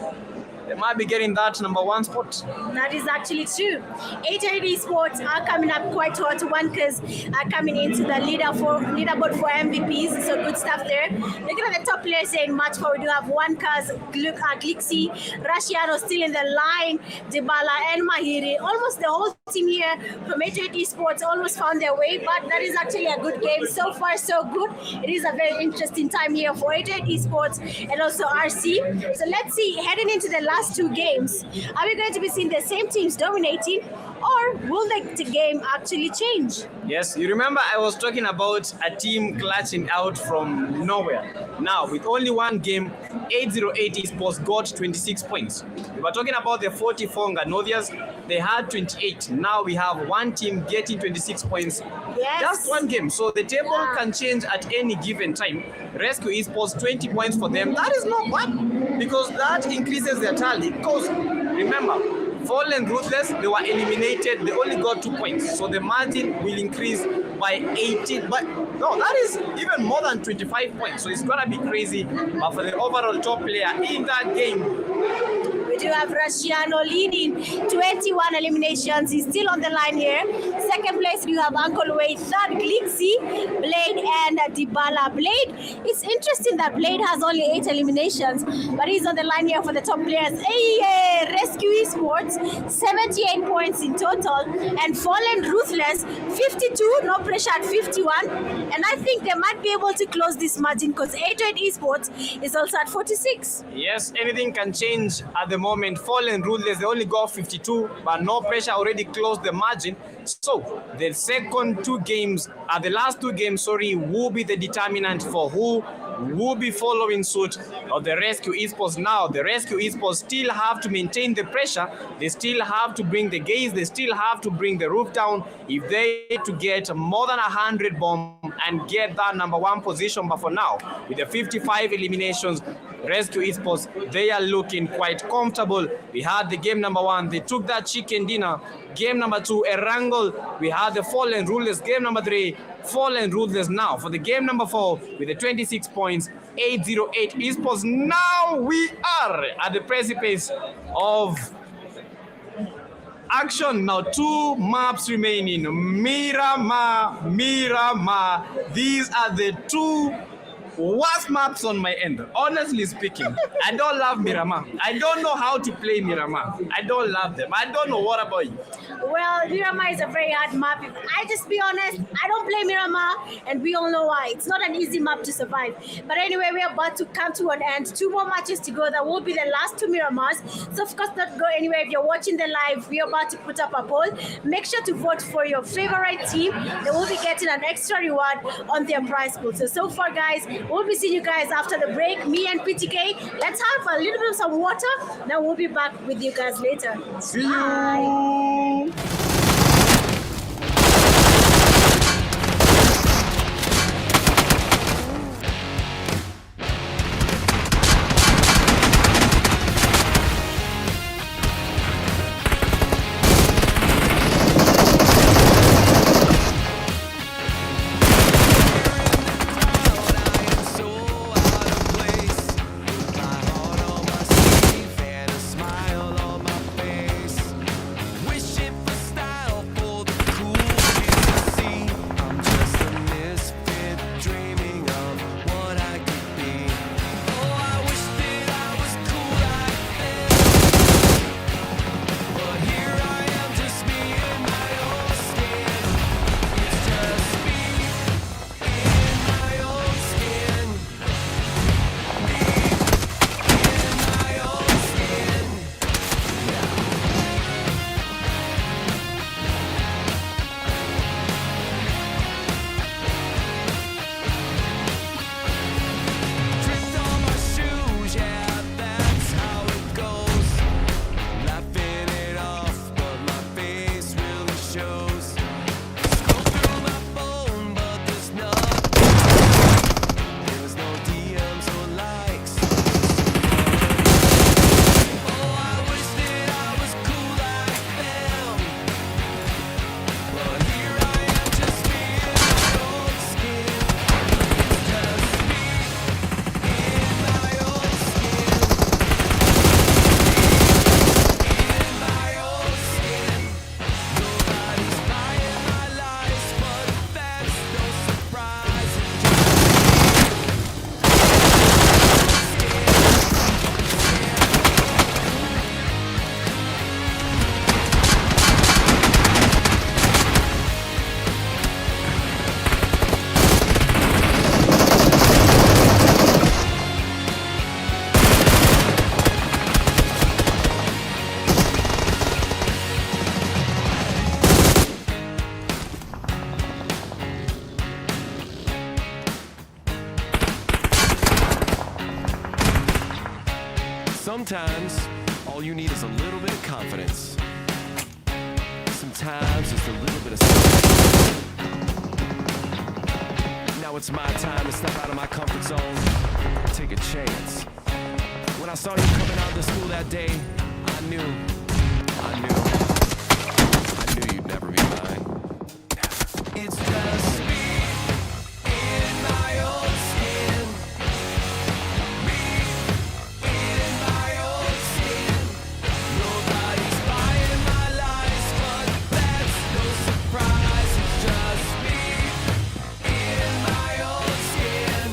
they might be getting that number 1 spot. That is actually true. 880 Esports are coming up quite hot. 1Kers are coming into the leaderboard for MVPs, so good stuff there. Looking at the top players in match 4, we do have 1Kers, Glixi, Rashiano still in the line, Dybala and Mahiri. Almost the whole team here from 880 Esports almost found their way, but that is actually a good game. So far, so good. It is a very interesting time here for 880 Esports and also RC. So let's see, heading into the last 2 games, are we going to be seeing the same teams dominating, or will the game actually change? Yes, you remember I was talking about a team clutching out from nowhere. Now, with only 1 game, 808 Esports got 26 points. We were talking about the 44 Nganias, they had 28. Now we have 1 team getting 26 points. Yes. Just 1 game, so the table can change at any given time. Rescue Esports, 20 points for them. That is not bad, because that increases their tally. Because remember, Fallen Ruthless, they were eliminated, they only got 2 points. So the margin will increase by 18. But no, that is even more than 25 points. So it's gonna be crazy. But for the overall top player in that game, we do have Rashiano leading 21 eliminations. He's still on the line here. 2nd place, you have Uncle Wade. 3rd, Glixi, Blade, and Dybala. Blade, it's interesting that Blade has only 8 eliminations, but he's on the line here for the top players. Rescue Esports, 78 points in total, and Fallen Ruthless, 52, no pressure at 51. And I think they might be able to close this margin because 808 Esports is also at 46. yes, anything can change at the moment. Fallen Ruthless, they only got 52, but no pressure already closed the margin. So the the last two games, will be the determinant for who will be following suit of the Rescue Esports. Now, the Rescue Esports still have to maintain the pressure. They still have to bring the gaze. They still have to bring the roof down if they to get more than 100 bomb and get that number 1 position. But for now, with the 55 eliminations, Rescue Esports, they are looking quite comfortable. We had the game number 1, they took that chicken dinner. Game number 2, a wrangle. We had the Fallen Ruthless. Game number 3, Fallen Ruthless. Now for the game number 4 with the 26 points, 808 Esports. Now we are at the precipice of action. Now 2 maps remaining. Miramar. These are the 2 worst maps on my end. Honestly speaking, I don't love Miramar. I don't know how to play Miramar. I don't love them. I don't know. What about you? Well, Miramar is a very hard map. If I just be honest, I don't play Miramar, and we all know why. It's not an easy map to survive. But anyway, we're about to come to an end. 2 more matches to go. That will be the last 2 Miramars. So of course, don't go anywhere. If you're watching the live, we're about to put up a poll. Make sure to vote for your favorite team. They will be getting an extra reward on their prize pool. So far, guys, we'll be seeing you guys after the break. Me and PTK, let's have a little bit of some water. Then we'll be back with you guys later. See Bye. you. Wishing Sometimes, all you need is a little bit of confidence. Sometimes, just a little bit of self. Now it's my time to step out of my comfort zone, take a chance. When I saw you coming out to school that day, I knew you'd never be mine. It's just me in my own skin. Me in my own skin. Nobody's buying my lies, but that's no surprise. It's just me in my own skin.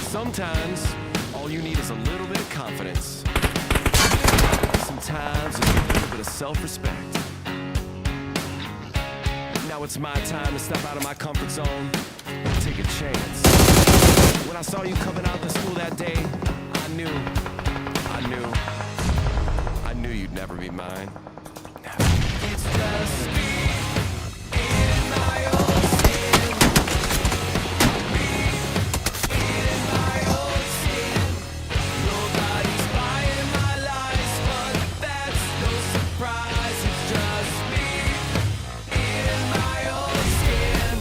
Sometimes, all you need is a little bit of confidence. Sometimes, just a little bit of self-respect. Now it's my time to step out of my comfort zone and take a chance. When I saw you coming out to school that day, I knew you'd never be mine. It's just me in my own skin. Me in my own skin. Nobody's buying my lies, but that's no surprise. It's just me in my own skin.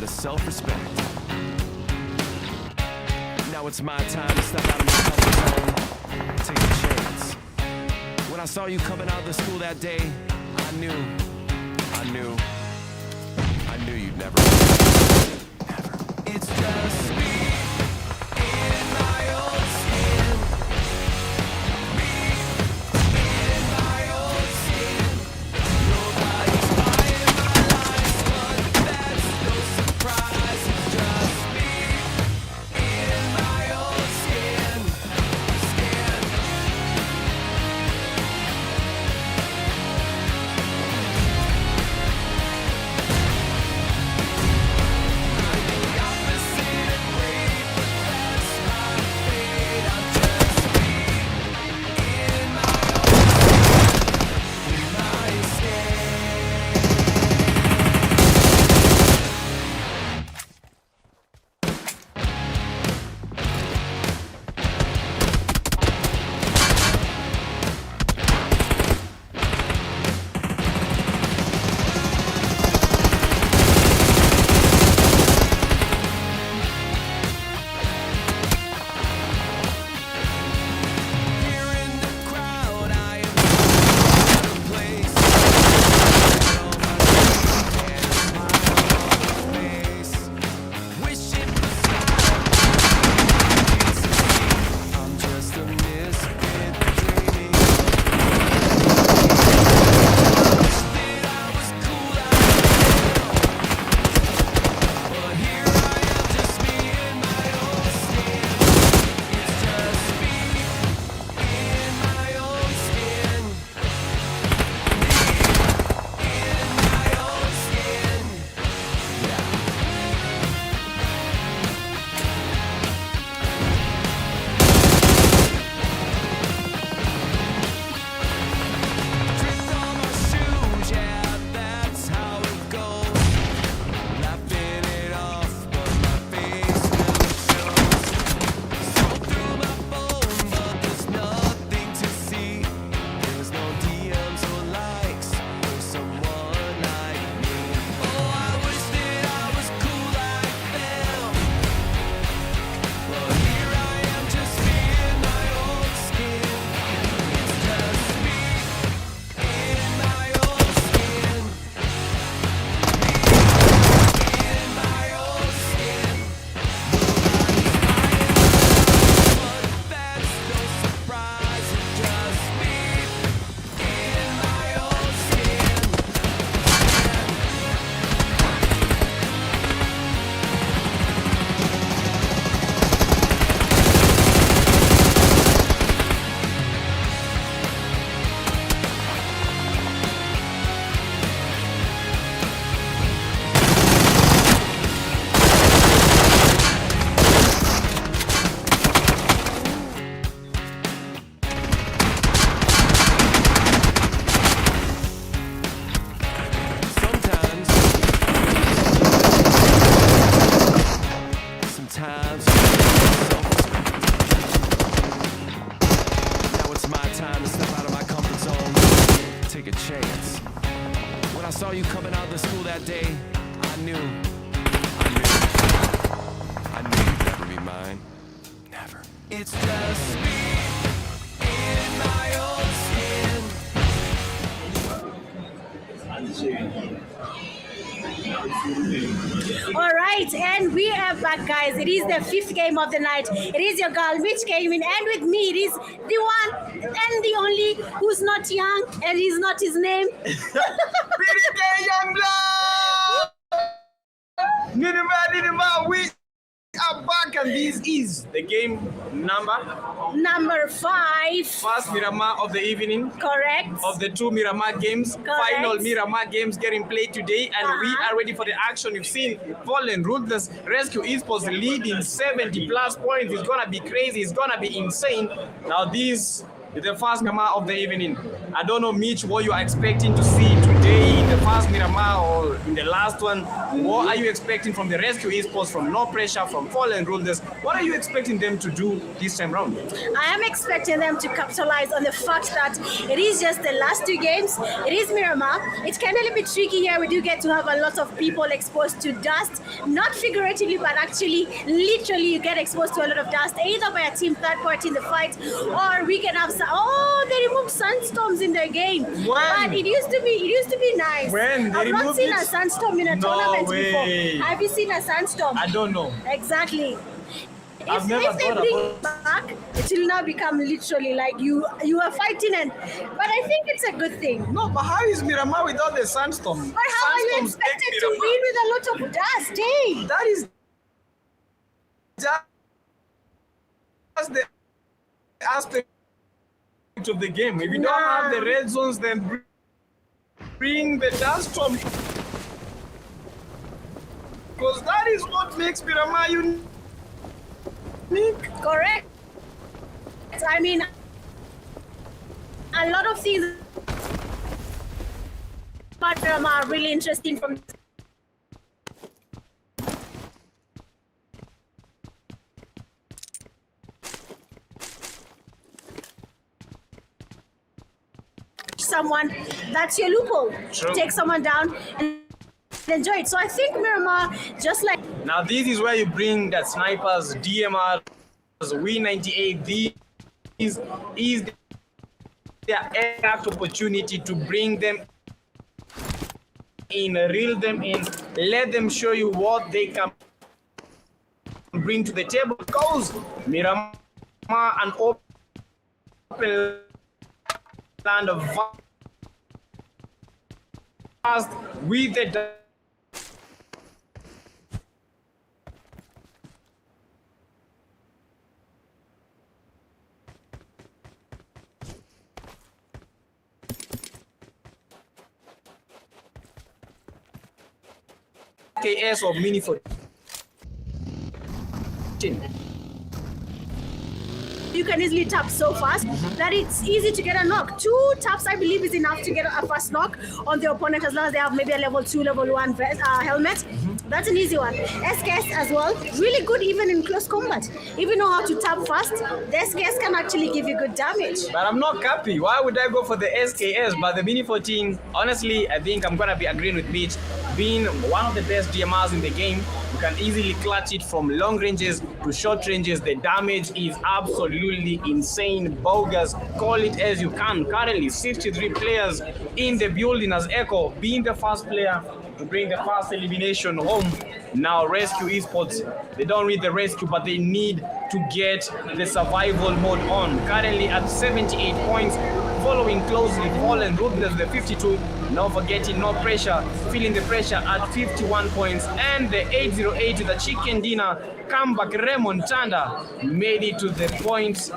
of self-respect. Now it's my time to step out of my comfort zone, take a chance. When I saw you coming out of the school that day, I knew you'd never. It's just me in my own skin. Me in my own skin. Nobody's buying my lies, but that's no surprise. It's just me in my own skin. saw you coming out of the school that day, I knew you'd never be mine. Never. It's just me in my own skin. All right, and we are back, guys. It is the fifth game of the night. It is your girl Mitch came in, and with me it is the one and the only who's not young, and he's not his name. Young blood. We are back, and this is the game number 5. First Miramar of the evening. Correct. Of the 2 Miramar games. Correct. Final Miramar games getting played today, and we are ready for the action. You've seen Fallen Ruthless Rescue Esports leading 70 plus points. It's gonna be crazy, it's gonna be insane. Now these the first Miramar of the evening. I don't know, Mitch, what you are expecting to see today in the first Miramar or in the last one. What are you expecting from the Rescue Esports, from No Pressure, from Fallen Rulers? What are you expecting them to do this time round? I am expecting them to capitalize on the fact that it is just the last two games. It is Miramar. It's kind of a little bit tricky here. We do get to have a lot of people exposed to dust, not figuratively, but actually, literally, you get exposed to a lot of dust, either by a team third party in the fight, or we can have they removed sandstorms in their game. When? But it used to be nice. When? They I've not removed seen it? a sandstorm in a No tournament way. before. Have you seen a sandstorm? I don't know. Exactly. I've never If they thought bring about it back, it will now become literally like you are fighting, but I think it's a good thing. No, but how is Miramar without the sandstorm? But how are you Sandstorms make expected to Miramar. win with a lot of dust, hey? That is just the aspect of the game. If you don't have the red zones, then bring the dust storm. Because that is what makes Miramar unique. Correct. I mean, a lot of things about them are really interesting from someone. That's your loophole. True. Take someone down and enjoy it. So I think Miramar, just like Now this is where you bring the snipers, DMRs, W98. These is their exact opportunity to bring them in, reel them in, let them show you what they can bring to the table. Because Miramar, an open land of vast with the KS or mini 14. you can easily tap so fast that it's easy to get a knock. 2 taps, I believe, is enough to get a fast knock on the opponent as long as they have maybe a level 2, level 1 helmet. That's an easy one. SKS as well, really good even in close combat. If you know how to tap fast, the SKS can actually give you good damage. But I'm not happy. Why would I go for the SKS? But the Mini 14, honestly, I think I'm gonna be agreeing with Mitch. Being one of the best DMRs in the game, you can easily clutch it from long ranges to short ranges. The damage is absolutely insane, bogus. Call it as you can. Currently, 63 players in the building as Echo, being the first player to bring the first elimination home. Now Rescue Esports, they don't need the rescue, but they need to get the survival mode on. Currently at 78 points, following closely Fallen Rulers, the 52. Not forgetting No Pressure, feeling the pressure at 51 points. And the 808 to the Chicken Dinner comeback, Raymond Tanda made it to the points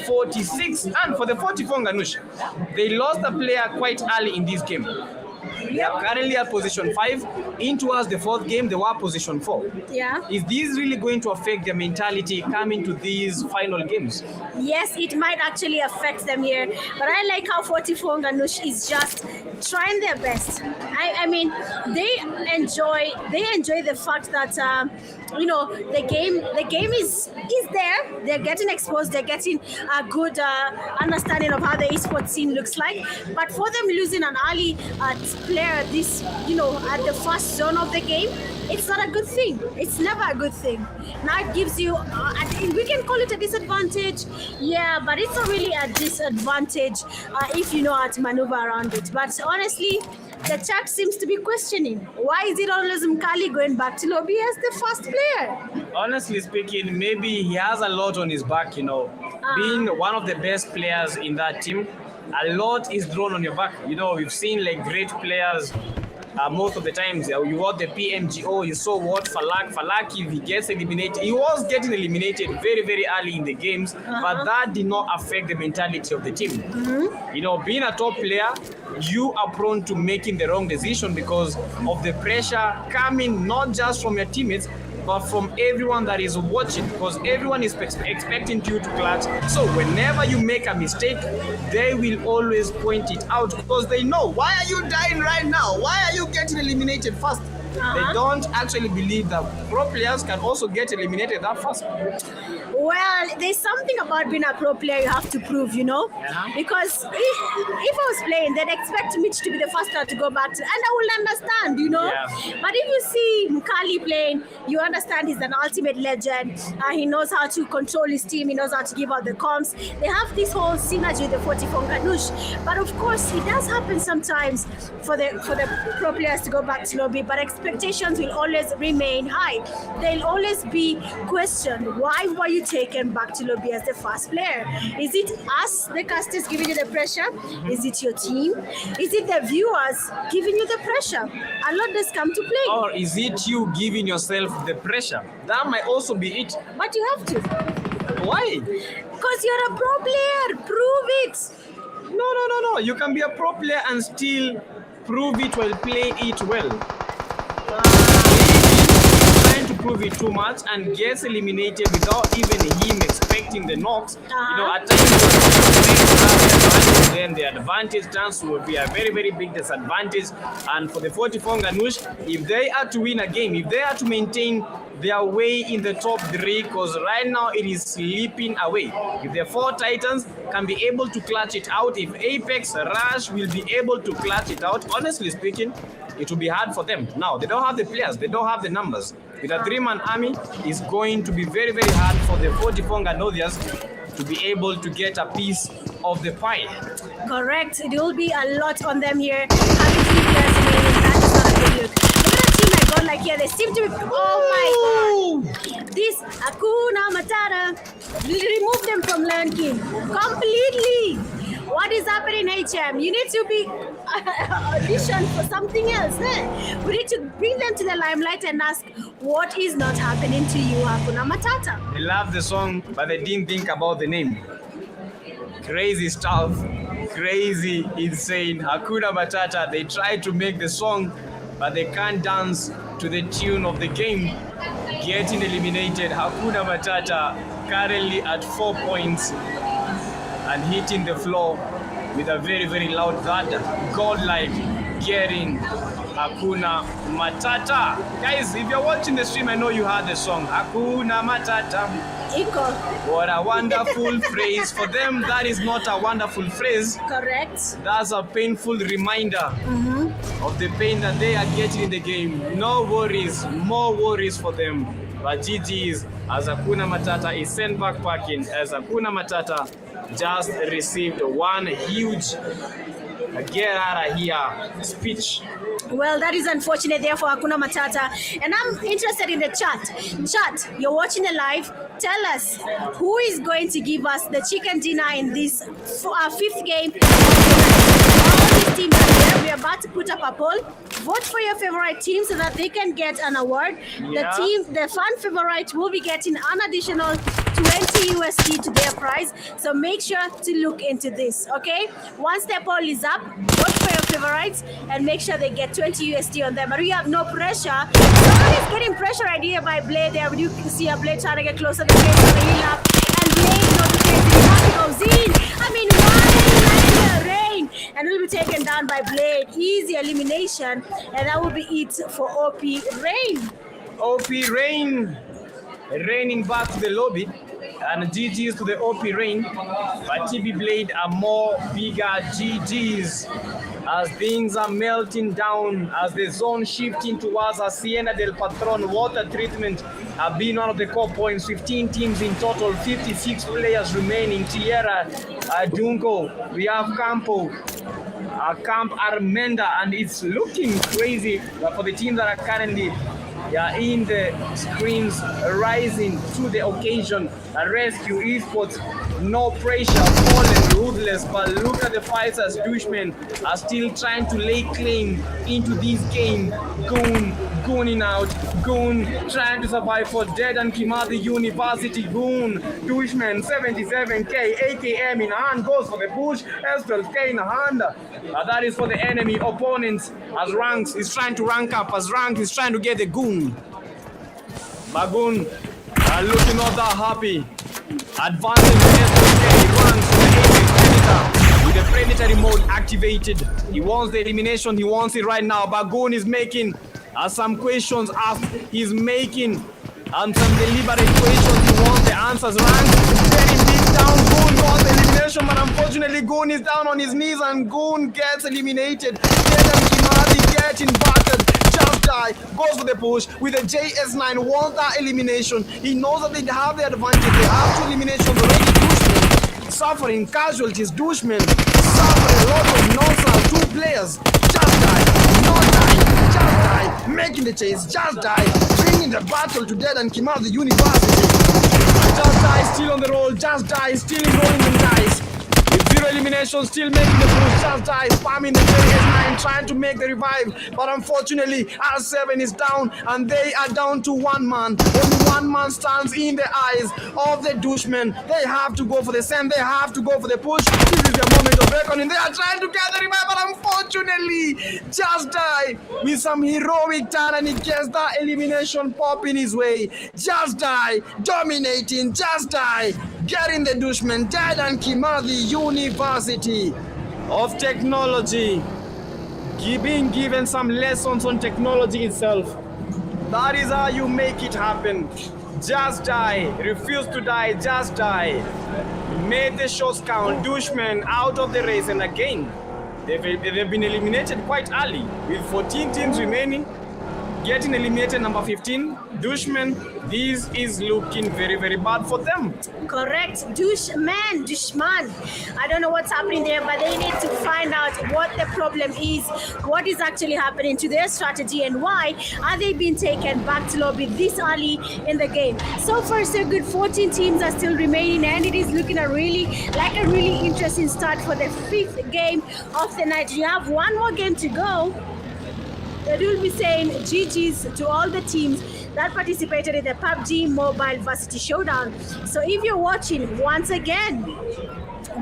46. And for the 44 Ganush, they lost a player quite early in this game. They are currently at position 5. In towards the 4th game, they were position 4. Yeah. Is this really going to affect their mentality coming to these final games? Yes, it might actually affect them here, but I like how 44 Ganush is just trying their best. I mean, they enjoy the fact that the game is there. They're getting exposed. They're getting a good understanding of how the esports scene looks like. But for them losing an early player, this at the first zone of the game, it's not a good thing. It's never a good thing. Now it gives you, we can call it a disadvantage, yeah, but it's not really a disadvantage if you know how to maneuver around it. But honestly, the chat seems to be questioning, why is it always Mkali going back to lobby as the first player? Honestly speaking, maybe he has a lot on his back, being one of the best players in that team. A lot is thrown on your back. We've seen like great players most of the times. You got the PMGO, you saw what Falak, if he gets eliminated, he was getting eliminated very, very early in the games, but that did not affect the mentality of the team. Being a top player, you are prone to making the wrong decision because of the pressure coming not just from your teammates, but from everyone that is watching, because everyone is expecting you to clutch. So whenever you make a mistake, they will always point it out because they know, why are you dying right now? Why are you getting eliminated fast? They don't actually believe that pro players can also get eliminated that fast. Well, there's something about being a pro player you have to prove, you know? Because if I was playing, they'd expect Mitch to be the first one to go back to, and I will understand, you know? But if you see Mkali playing, you understand he's an ultimate legend. He knows how to control his team. He knows how to give out the comms. They have this whole synergy with the 44 Ganush. But of course, it does happen sometimes for the pro players to go back to lobby, but expectations will always remain high. They'll always be questioned. Why were you taken back to lobby as the first player? Is it us, the casters, giving you the pressure? Is it your team? Is it the viewers giving you the pressure? A lot does come to play. Or is it you giving yourself the pressure? That might also be it. But you have to. Why? Because you're a pro player. Prove it. No. You can be a pro player and still prove it while playing it well. Trying to prove it too much and gets eliminated without even him expecting the knocks. You know, at times then the advantage chance will be a very, very big disadvantage. And for the 44 Ganush, if they are to win a game, if they are to maintain their way in the top 3, because right now it is slipping away. If the 4 Titans can be able to clutch it out, if Apex Rush will be able to clutch it out, honestly speaking, it will be hard for them. Now, they don't have the players, they don't have the numbers. With a 3-man army, it's going to be very, very hard for the 44 Ganodias to be able to get a piece of the pie. Correct. It will be a lot on them here. Having 3 players remaining, that is not a good look. Look at the team I got like here. They seem to be... Oh my God. This Hakuna Matata will remove them from Lion King completely. What is happening, HM? You need to be auditioned for something else. Eh? We need to bring them to the limelight and ask, what is not happening to you, Hakuna Matata? They love the song, but they didn't think about the name. Crazy stuff. Crazy, insane. Hakuna Matata. They tried to make the song, but they can't dance to the tune of the game. Getting eliminated. Hakuna Matata currently at 4 points and hitting the floor with a very, very loud thud. Godlike getting Hakuna Matata. Guys, if you're watching the stream, I know you heard the song Hakuna Matata. Equal. What a wonderful phrase. For them, that is not a wonderful phrase. Correct. That's a painful reminder of the pain that they are getting in the game. No worries, more worries for them. But GG's as Hakuna Matata is sent back packing, as Hakuna Matata just received one huge get out of here speech. Well, that is unfortunate there for Hakuna Matata. And I'm interested in the chat. Chat, you're watching the live. Tell us who is going to give us the chicken dinner in this 5th game. All these teams are here. We're about to put up a poll. Vote for your favorite team so that they can get an award. The fan favorite will be getting an additional 20 USD to their prize. So make sure to look into this, okay? Once the poll is up, vote for your favorites and make sure they get 20 USD on them. But we have no pressure. Someone is getting pressure right here by Blade there. You can see a Blade trying to get closer to the Blade on the heal up. And Blade notifies goes in. I mean, one rain. And will be taken down by Blade. Easy elimination. And that will be it for OP Rain. OP Rain. Raining back to the lobby. And GG's to the OP Rain. But TB Blade are more bigger GG's as things are melting down, as the zone shifting towards Hacienda del Patron. Water treatment have been one of the core points. 15 teams in total, 56 players remaining. Tierra, Dunko, we have Campo, Camp Armenda, and it's looking crazy for the teams that are currently in the screens, rising to the occasion. Rescue Esports, no pressure, fallen, ruthless, but look at the fights as Douchemen are still trying to lay claim into this game. Gooning out, Goon trying to survive for Dead and Kimathi University. Goon, Douchemen, 77k, AKM in hand, goes for the push, S12k in hand. That is for the enemy opponents, as Ranks is trying to rank up, as Rank is trying to get the Goon. Bagun looking not that happy. Advancing SK runs to the Apex Predator with the predatory mode activated. He wants the elimination. He wants it right now. Bagun is making some questions asked. He's making some deliberate questions. He wants the answers right. Very deep down. Goon wants the elimination, but unfortunately Goon is down on his knees and Goon gets eliminated. Then Kimati getting battered. Just die, goes for the push with the JS9, wants that elimination. He knows that they have the advantage. They have two eliminations already. Douchman suffering casualties. Douchman suffering a lot of nonsense. Two players. Just die, not die, just die. Making the chase, just die. Bringing the battle to dead and Kimati University. Just die, still on the roll. Just die, still rolling the dice. With zero elimination, still making the push. Just die, spamming the JS9, trying to make the revive. But unfortunately, R7 is down, and they are down to one man. Only one man stands in the eyes of the douchemen. They have to go for the send. They have to go for the push. This is their moment of reckoning. They are trying to get the revive, but unfortunately, just die with some heroic turn, and he gets that elimination pop in his way. Just die, dominating. Just die, getting the douchemen dead and Kimathi University of Technology being given some lessons on technology itself. That is how you make it happen. Just die, refuse to die, just die. Made the shots count. Douchemen out of the race, and again they've been eliminated quite early with 14 teams remaining. Getting eliminated number 15, Doucheman, this is looking very, very bad for them. Correct. Dushman. I don't know what's happening there, but they need to find out what the problem is, what is actually happening to their strategy, and why are they being taken back to lobby this early in the game. So far, so good. 14 teams are still remaining, and it is looking a really interesting start for the 5th game of the night. You have one more game to go. They will be saying GG's to all the teams that participated in the Pubg Mobile Varsity Showdown. So if you're watching, once again,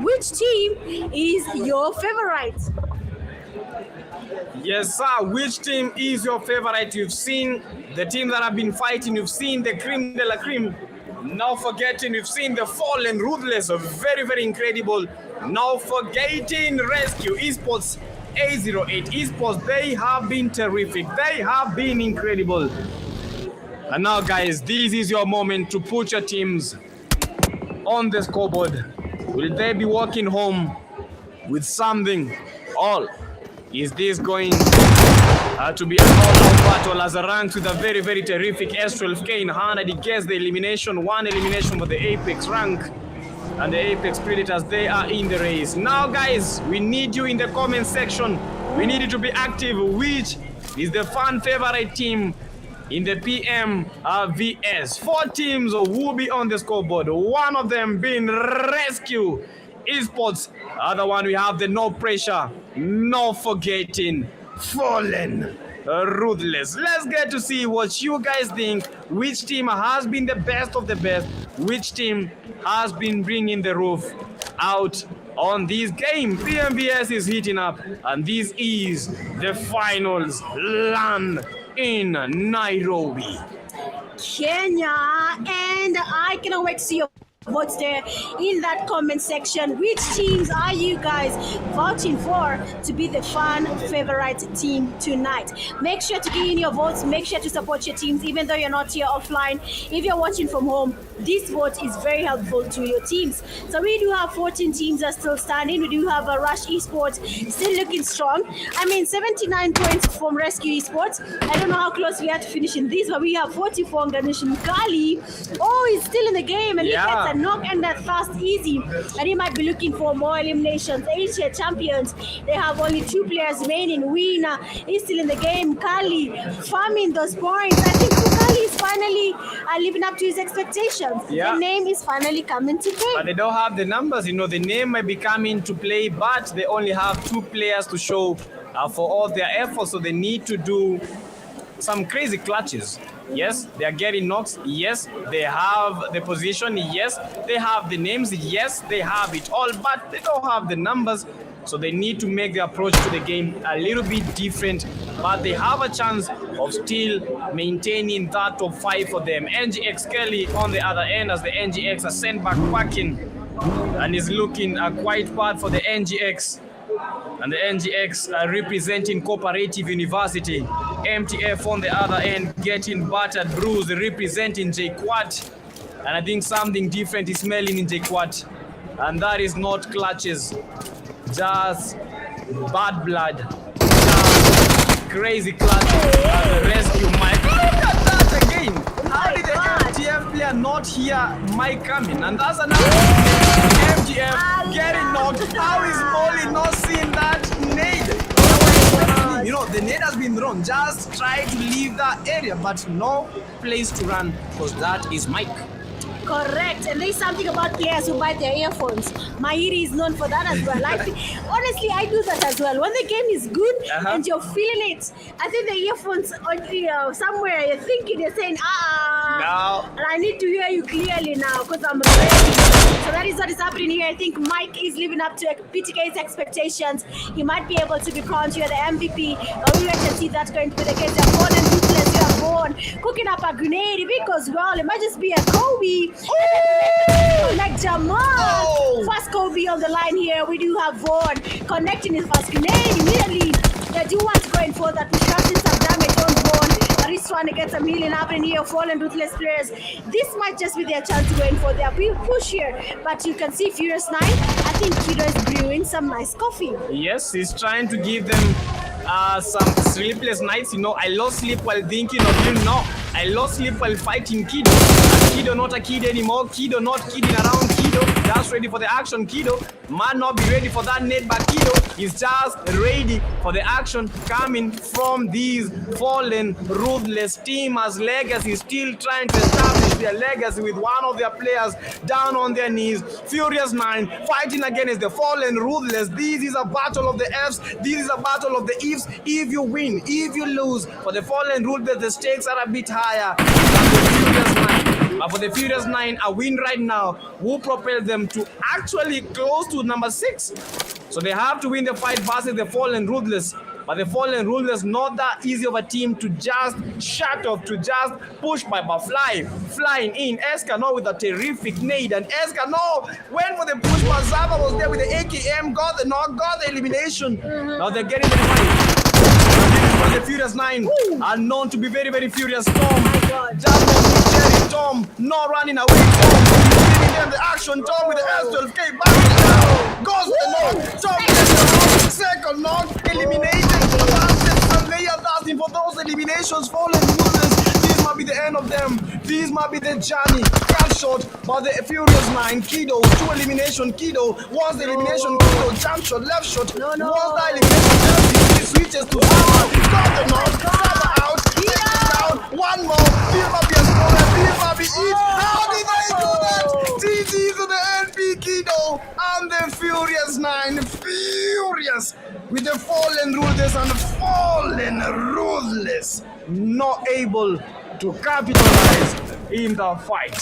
which team is your favorite? Yes, sir. Which team is your favorite? You've seen the team that have been fighting. You've seen the cream de la cream. Now forgetting, you've seen the fallen ruthless, very, very incredible. Now forgetting Rescue Esports. A08 Esports, they have been terrific. They have been incredible. And now, guys, this is your moment to put your teams on the scoreboard. Will they be walking home with something? All is this going to be an all-out battle as a rank with a very, very terrific S12K in hand, and he gets the elimination, one elimination for the Apex rank. And the Apex Predators, they are in the race. Now, guys, we need you in the comment section. We need you to be active. Which is the fan favorite team in the PMVS? 4 teams will be on the scoreboard. One of them being Rescue Esports. Other one, we have the No Pressure, No Forgetting, Fallen Ruthless. Let's get to see what you guys think. Which team has been the best of the best? Which team has been bringing the roof out on this game? PMVS is heating up, and this is the finals land in Nairobi, Kenya, and I cannot wait to see your votes there in that comment section. Which teams are you guys voting for to be the fan favorite team tonight? Make sure to give in your votes. Make sure to support your teams even though you're not here offline. If you're watching from home, this vote is very helpful to your teams. So we do have 14 teams that are still standing. We do have a Rush Esports still looking strong. I mean, 79 points from Rescue Esports. I don't know how close we are to finishing this, but we have 44 on Ganesh Mkali. Oh, he's still in the game, and he gets a knock and that fast easy, and he might be looking for more eliminations. Asia champions, they have only 2 players remaining. Winner is still in the game. Kali farming those points. I think Kali is finally living up to his expectations. The name is finally coming to play. But they don't have the numbers. You know, the name might be coming to play, but they only have 2 players to show for all their efforts, so they need to do some crazy clutches. Yes, they are getting knocks. Yes, they have the position. Yes, they have the names. Yes, they have it all, but they don't have the numbers. So they need to make the approach to the game a little bit different, but they have a chance of still maintaining that top 5 for them. NGX Kelly on the other end as the NGX are sent back packing, and is looking quite bad for the NGX. And the NGX are representing Cooperative University. MTF on the other end getting battered, bruised, representing JQuat. And I think something different is smelling in JQuat. And that is not clutches, just bad blood, just crazy clutches and the rescue Mike. Look at that again. How did the MTF player not hear Mike coming? And that's another MTF getting knocked. How is Molly not seeing that nade? You know, the nade has been thrown. Just try to leave that area, but no place to run because that is Mike. Correct, and there's something about players who bite their earphones. Mahiri is known for that as well. Honestly, I do that as well. When the game is good and you're feeling it, I think the earphones on somewhere you're thinking, you're saying, No. and I need to hear you clearly now because I'm ready. So that is what is happening here. I think Mike is living up to PTK's expectations. He might be able to be crowned here the MVP. We wait to see that's going to be the case. They're born and ruthless. You are born cooking up a grenade because, well, it might just be a Kobe. Like Jamal. First Kobe on the line here. We do have Vaughn connecting his first grenade immediately. They do want to go in for that. We start in some damage on Vaughn. But he's trying to get some healing happening here. Fallen ruthless players. This might just be their chance to go in for their big push here. But you can see Furious 9. I think Kido is brewing some nice coffee. Yes, he's trying to give them some sleepless nights. You know, I lost sleep while thinking of you. No, I lost sleep while fighting Kido. Kido not a kid anymore. Kido not kidding around. Kido just ready for the action. Kido might not be ready for that net, but Kido is just ready for the action coming from these fallen ruthless team as Legacy still trying to establish their legacy with one of their players down on their knees. Furious 9 fighting against the fallen ruthless. This is a battle of the Fs. This is a battle of the ifs. If you win, if you lose, for the fallen ruthless the stakes are a bit higher than the Furious 9. But for the Furious 9, a win right now will propel them to actually close to number 6. So they have to win the fight versus the Fallen Ruthless. But the Fallen Ruthless not that easy of a team to just shut off, to just push by, but flying in. Escano with a terrific nade, and Escano went for the push, but Zava was there with the AKM, got the knock, got the elimination. Now they're getting the fight. The Furious 9 are known to be very, very furious. Tom, Jerry, Tom, not running away. Tom, giving them the action. Tom with the S12K, back goes with the knock. Tom with the second knock, eliminated. And they are asking for those eliminations. Fallen ruthless. This might be the end of them. This might be the journey. Cut short by the Furious 9. Kido, 2 elimination. Kido, once the elimination. Kido, jump shot, left shot. No. Once the elimination, he switches to Zama. Got the knock. Zama out. Take it down. One more. Pubg has scored. Pubg is. How did they do that? GG to the NP Kido and the Furious 9. Furious with the fallen ruthless and the fallen ruthless. Not able to capitalize in the fight.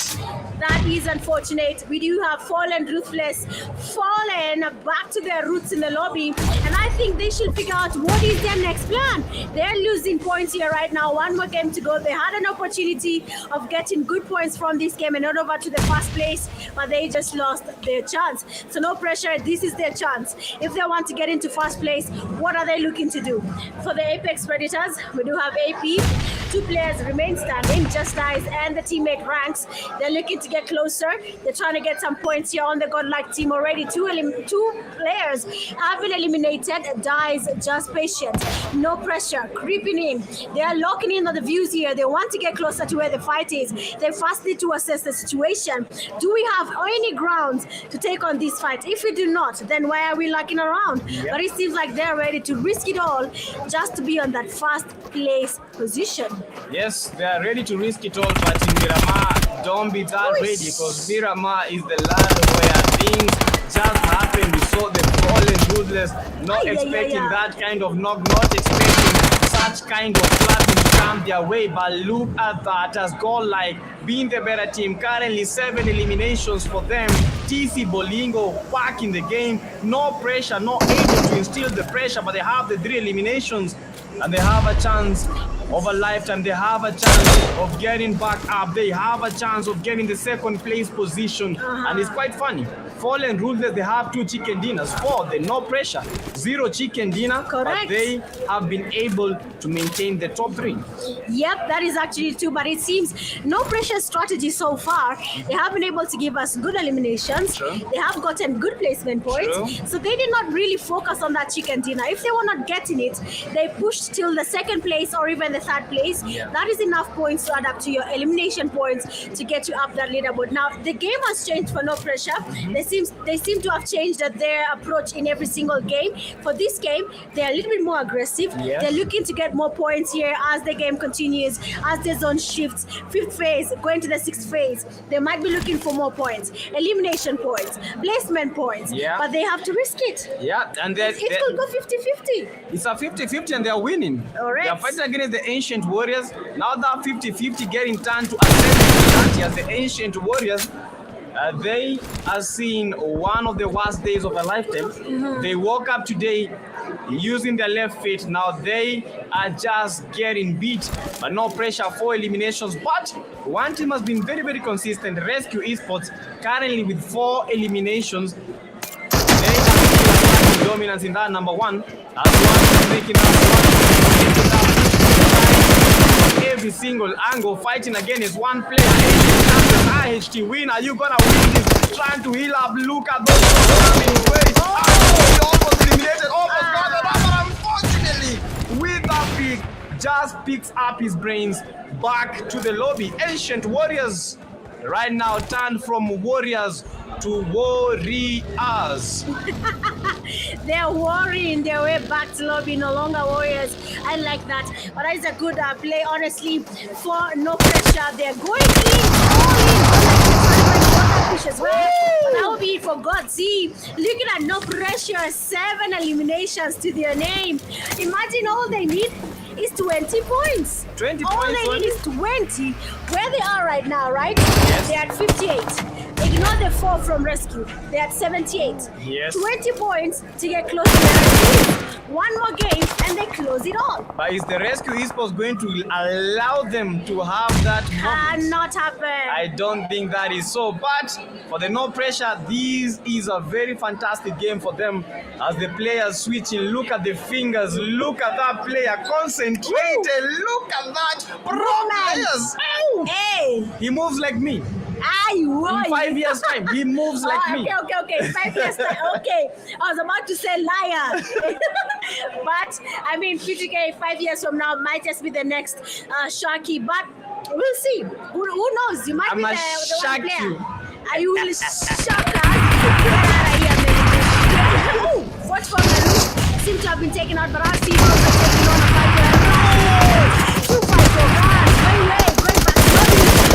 That is unfortunate. We do have Fallen Ruthless fallen back to their roots in the lobby, and I think they should figure out what is their next plan. They're losing points here right now. One more game to go. They had an opportunity of getting good points from this game and not over to the first place, but they just lost their chance. So no pressure. This is their chance. If they want to get into first place, what are they looking to do? For the Apex Predators, we do have AP. 2 players remain standing, Just Eyes and the teammate ranks. They're looking to get closer. They're trying to get some points here on the godlike team already. 2 players have been eliminated. Dies, just patient. No pressure, creeping in. They are locking in on the views here. They want to get closer to where the fight is. They first need to assess the situation. Do we have any grounds to take on this fight? If we do not, then why are we locking around? But it seems like they're ready to risk it all just to be on that first place position. Yes, they are ready to risk it all, but in Miramar, don't be that ready, because Miramar is the land where things just happen. We saw the fallen ruthless, not expecting that kind of knock, not expecting such kind of platinum to come their way, but look at that, as goal like being the better team. Currently 7 eliminations for them, TC Bolingo back in the game. No pressure, not able to instill the pressure, but they have the 3 eliminations and they have a chance of a lifetime. They have a chance of getting back up. They have a chance of getting the second place position. And it's quite funny. Fallen Ruthless, they have 2 chicken dinners. 4, they no pressure. 0 chicken dinner. Correct. But they have been able to maintain the top 3. Yep, that is actually true. But it seems no pressure strategy so far. They have been able to give us good eliminations. True. They have gotten good placement points. True. So they did not really focus on that chicken dinner. If they were not getting it, they pushed till the second place or even the third place. Yeah. That is enough points to add up to your elimination points to get you up that leaderboard. Now the game has changed for no pressure. They seem to have changed their approach in every single game. For this game, they're a little bit more aggressive. Yes. They're looking to get more points here as the game continues, as the zone shifts. 5th phase, going to the 6th phase. They might be looking for more points, elimination points, placement points. Yeah. But they have to risk it. Yeah, and It could go 50-50. it's a 50-50 and they're winning. Correct. They're fighting against the Ancient Warriors. Now that 50-50 getting turned to a 70-30 as the Ancient Warriors. They are seeing one of the worst days of a lifetime. They woke up today using their left feet. Now they are just getting beat, but no pressure, 4 eliminations. But one team has been very, very consistent. Rescue Esports currently with 4 eliminations. They are dominance in that number 1. As one is making that one. Every single angle, fighting against one player. IHT win. Are you gonna win this? Trying to heal up. Look at those coming ways. He almost eliminated, almost got it up, but unfortunately, with that pick, just picks up his brains back to the lobby. Ancient Warriors right now turned from warriors to warriors. They're worrying their way back to lobby, no longer warriors. I like that. But that is a good play, honestly, for no pressure. They're going in, all in. As well. But that would be it for God. See, looking at no pressure, 7 eliminations to their name. Imagine all they need is 20 points. 20 all points they need only? is 20. Where they are right now, right? Yes. They're at 58. Ignore the 4 from rescue. They're at 78. Yes. 20 points to get close to their team. One more game and they close it all. But is the Rescue Esports going to allow them to have that moment? Cannot happen. I don't think that is so. But for the no pressure, this is a very fantastic game for them as the players switching. Look at the fingers. Look at that player concentrated. Look at that. Pro players. Ow! Hey! He moves like me. In 5 years' time, he moves like me. Okay. 5 years time. Okay. I was about to say liar. But I mean, PTK 5 years from now might just be the next Sharky. But we'll see. Who knows? You might I'm be a the one player. Sharky. You will shock us. Get out of here, man. Oh, watch for Maru. Seem to have been taken out, but our team also taking on a 5 year. 2 5 for guys. Way, going back.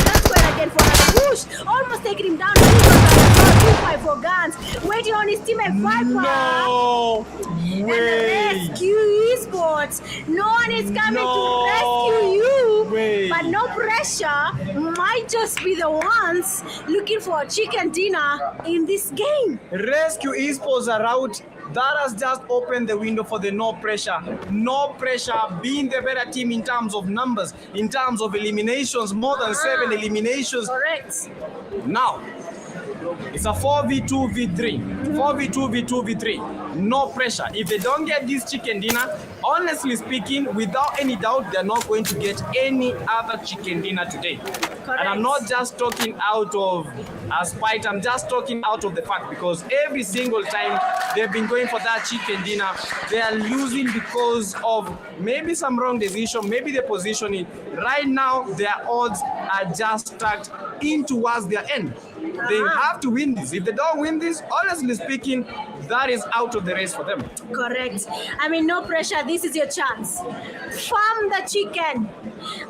That's going again for another push. Almost taking him down. 2 5 for guns. Waiting on his teammate Viper. No And the way. Rescue Esports. No one is coming No to rescue you. way. But no pressure might just be the ones looking for a chicken dinner in this game. Rescue Esports are out. That has just opened the window for the no pressure. No pressure being the better team in terms of numbers, in terms of eliminations, more than 7 eliminations. Correct. Now, it's a 4v2v3. 4v2v2v3. No pressure. If they don't get this chicken dinner, honestly speaking, without any doubt, they're not going to get any other chicken dinner today. And I'm not just talking out of a spite, I'm just talking out of the fact because every single time they've been going for that chicken dinner, they are losing because of maybe some wrong decision, maybe the positioning. Right now, their odds are just stacked in towards their end. They have to win this. If they don't win this, honestly speaking, that is out of the race for them. Correct. I mean, no pressure. This is your chance. Farm the chicken.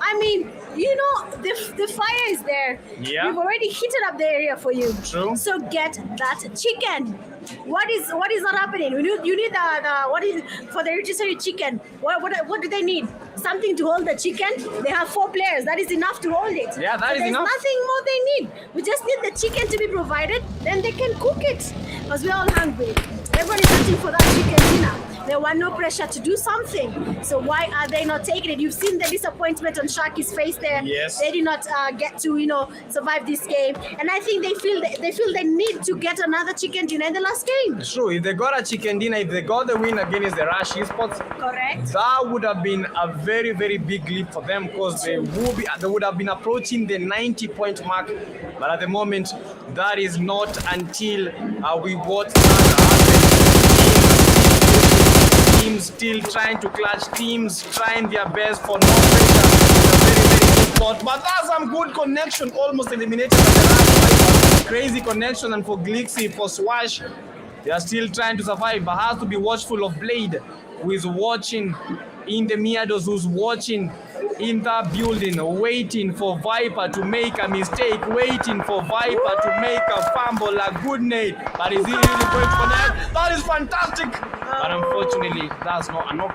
I mean, you know, the fire is there. Yeah. We've already heated up the area for you. True. So get that chicken. What is not happening? You need the what is for the rotisserie chicken? What do they need? Something to hold the chicken. They have 4 players. That is enough to hold it. Yeah, that is There's enough. nothing more they need. We just need the chicken to be provided. Then they can cook it. Because we're all hungry. Everyone is waiting for that chicken dinner. They want no pressure to do something. So why are they not taking it? You've seen the disappointment on Shaki's face there. Yes. They did not get to survive this game, and I think they feel they need to get another chicken dinner in the last game. True. If they got a chicken dinner, if they got the win against the Rush Esports, Correct. that would have been a very, very big leap for them because they would have been approaching the 90-point mark. But at the moment, that is not until we watch teams still trying to clutch, teams trying their best for no pressure. A very, very good spot. But that's some good connection, almost eliminated by the Rush. Crazy connection, and for Glixi, for Swash, they are still trying to survive, but has to be watchful of Blade, who is watching in the Miados, who's watching in that building, waiting for Viper to make a mistake, waiting for Viper to make a fumble, a good nade. But is he really going to connect? That is fantastic. But unfortunately, that's not a knock.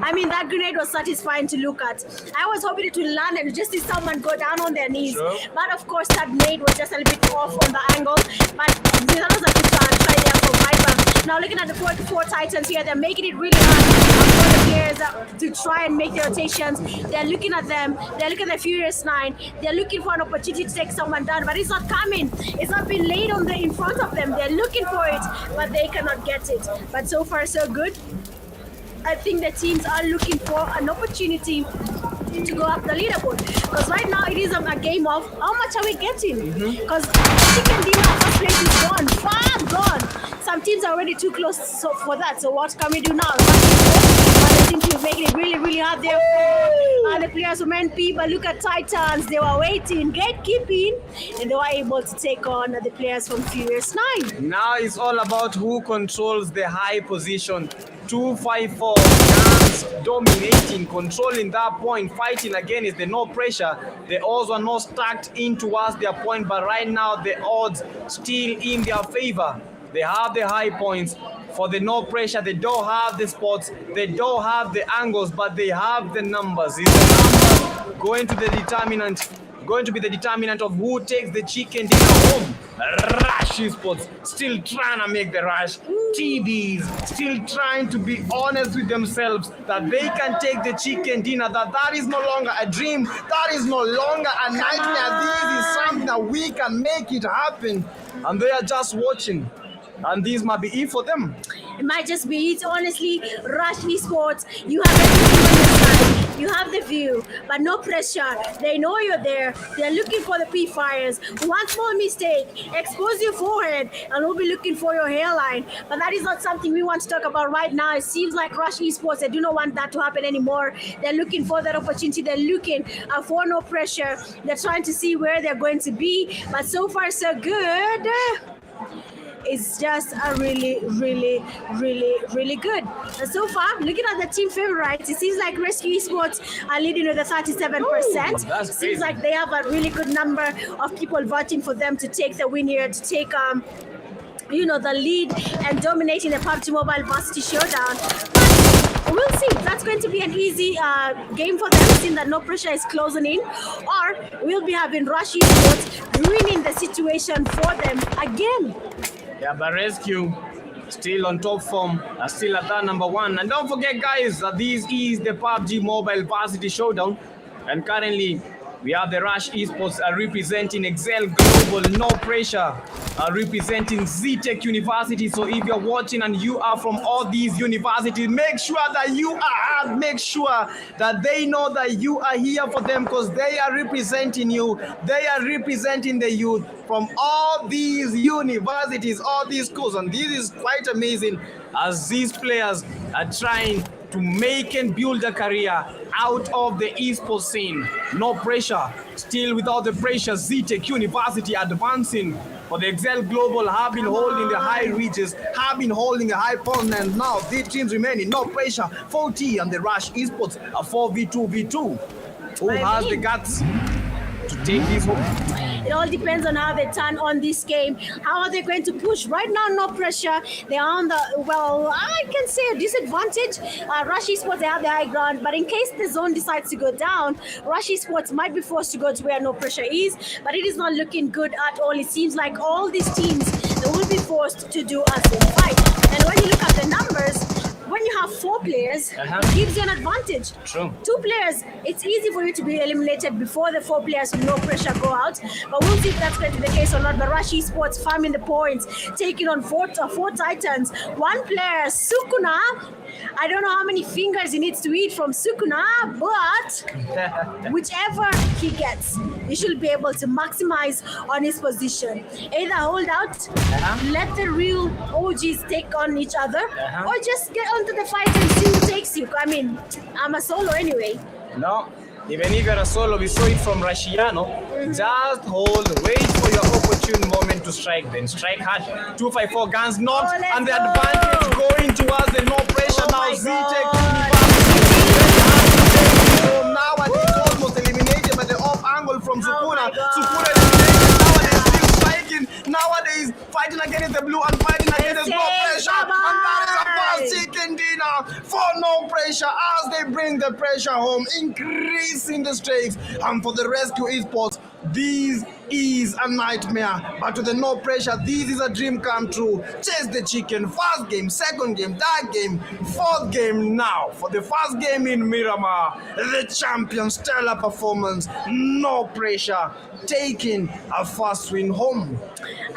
I mean, that grenade was satisfying to look at. I was hoping it would land and just see someone go down on their knees. Sure. But of course, that nade was just a little bit off on the angle. But that was a good try there for Viper. Now looking at the 4 Titans here, they're making it really hard for the players to try and make their rotations. They're looking at them. They're looking at the Furious 9. They're looking for an opportunity to take someone down, but it's not coming. It's not being laid on in front of them. They're looking for it, but they cannot get it. But so far, so good. I think the teams are looking for an opportunity to go up the leaderboard, because right now it is a game of how much are we getting, because chicken dinner first place is gone, far gone. Some teams are already too close for that, so what can we do now? Other teams are making it really, really hard there for the players from NP, but look at Titans, they were waiting, gatekeeping, and they were able to take on the players from Furious 9. Now it's all about who controls the high position. 2-5-4, Guns dominating, controlling that point, fighting against the no pressure. The odds are not stacked in towards their point, but right now the odds still in their favor. They have the high points. For the no pressure, they don't have the spots, they don't have the angles, but they have the numbers. Is the number going to be the determinant of who takes the chicken dinner home? Rush Esports still trying to make the rush. TBs still trying to be honest with themselves that they can take the chicken dinner, that is no longer a dream, that is no longer a nightmare. This is something that we can make it happen, and they are just watching, and this might be it for them. It might just be it. Honestly, Rush Esports, you have everything on your side. You have the view, but no pressure. They know you're there. They're looking for the P-fires. One small mistake, expose your forehead, and we'll be looking for your hairline. But that is not something we want to talk about right now. It seems like Rush Esports, they do not want that to happen anymore. They're looking for that opportunity. They're looking for no pressure. They're trying to see where they're going to be. But so far, so good. It's just a really, really, really, really good. And so far, looking at the team favorites, it seems like Rescue Esports are leading with a 37%. That's Seems crazy. like they have a really good number of people voting for them to take the win here, to take the lead and dominating the Pubg Mobile Varsity Showdown. But we'll see. That's going to be an easy game for them, seeing that no pressure is closing in, or we'll be having Rush Esports ruining the situation for them again. Yeah, but Rescue still on top form, still at that number 1. And don't forget, guys, that this is the Pubg Mobile Varsity Showdown, and currently we have the Rush Esports representing Excel Global, no pressure, representing Z-Tech University. So if you're watching and you are from all these universities, make sure that you are, make sure that they know that you are here for them, because they are representing you. They are representing the youth from all these universities, all these schools. And this is quite amazing, as these players are trying to make and build a career out of the esports scene. No pressure, still without the pressure, Z-Tech University advancing. For the Excel Global have been holding the high reaches, have been holding a high point, and now these teams remaining, no pressure. 40 and the Rush Esports are 4v2v2. Who has the guts to take this home? It all depends on how they turn on this game. How are they going to push? Right now, no pressure. They are on the, well, I can say a disadvantage. Rush Esports, they have the high ground, but in case the zone decides to go down, Rush Esports might be forced to go to where no pressure is, but it is not looking good at all. It seems like all these teams, they will be forced to do a zone fight. And when you look at the numbers, when you have 4 players, it gives you an advantage. True. 2 players, it's easy for you to be eliminated before the 4 players with no pressure go out. But we'll see if that's going to be the case or not. But Rush Esports farming the points, taking on 4 Titans. 1 player, Sukuna. I don't know how many fingers he needs to eat from Sukuna, but whichever he gets, he should be able to maximize on his position. Either hold out, let the real OGs take on each other, or just get onto the fight and see who takes you. I mean, I'm a solo anyway. No, even if you're a solo, we saw it from Rashiano. Just hold, wait for your opportune moment to strike, then strike hard. 254 guns knocked, and the advantage going towards the no pressure now. Z-Tech nowadays almost eliminated by the off angle from Sukuna. Sukuna eliminated, nowadays still striking. Nowadays fighting against the blue and fighting against the no pressure. And that is a fast chicken dinner for no pressure as they bring the pressure home, increasing the stakes. And for the Rescue Esports, this is a nightmare, but to the no pressure, this is a dream come true. Chase the chicken. First game, second game, third game, fourth game now. For the first game in Miramar, the champion stellar performance, no pressure, taking a first win home.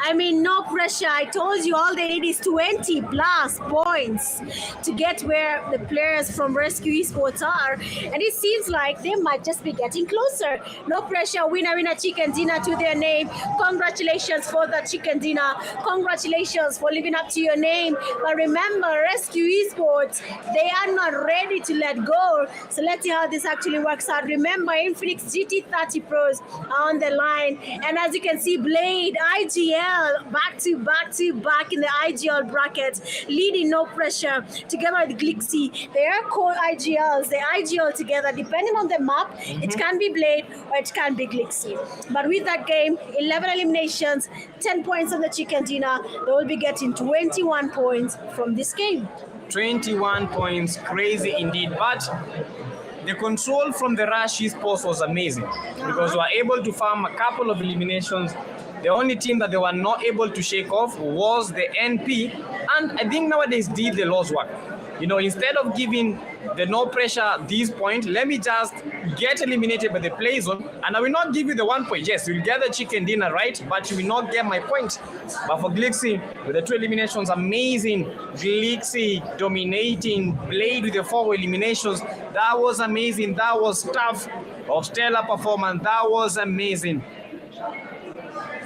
I mean, no pressure. I told you all they need is 20 plus points to get where the players from Rescue Esports are. And it seems like they might just be getting closer. No pressure, winner chicken dinner to their name. Congratulations for the chicken dinner. Congratulations for living up to your name. But remember, Rescue Esports, they are not ready to let go. So let's see how this actually works out. Remember, Infinix GT30 Pros are on the line. And as you can see, Blade, IGL, back to back in the IGL bracket, leading no pressure together with Glixie. They are called IGLs. They IGL together. Depending on the map, it can be Blade or it can be Glixie. But with that game, 11 eliminations, 10 points on the chicken dinner. They will be getting 21 points from this game. 21 points, crazy indeed. But the control from the Rush Esports was amazing because we were able to farm a couple of eliminations. The only team that they were not able to shake off was the NP, and I think nowadays did the Lost work. You know, instead of giving the no pressure this point, let me just get eliminated by the play zone, and I will not give you the 1 point. Yes, you'll get the chicken dinner, right? But you will not get my point. But for Glixie, with the 2 eliminations, amazing. Glixie dominating, Blade with the 4 eliminations. That was amazing. That was tough. Of stellar performance. That was amazing.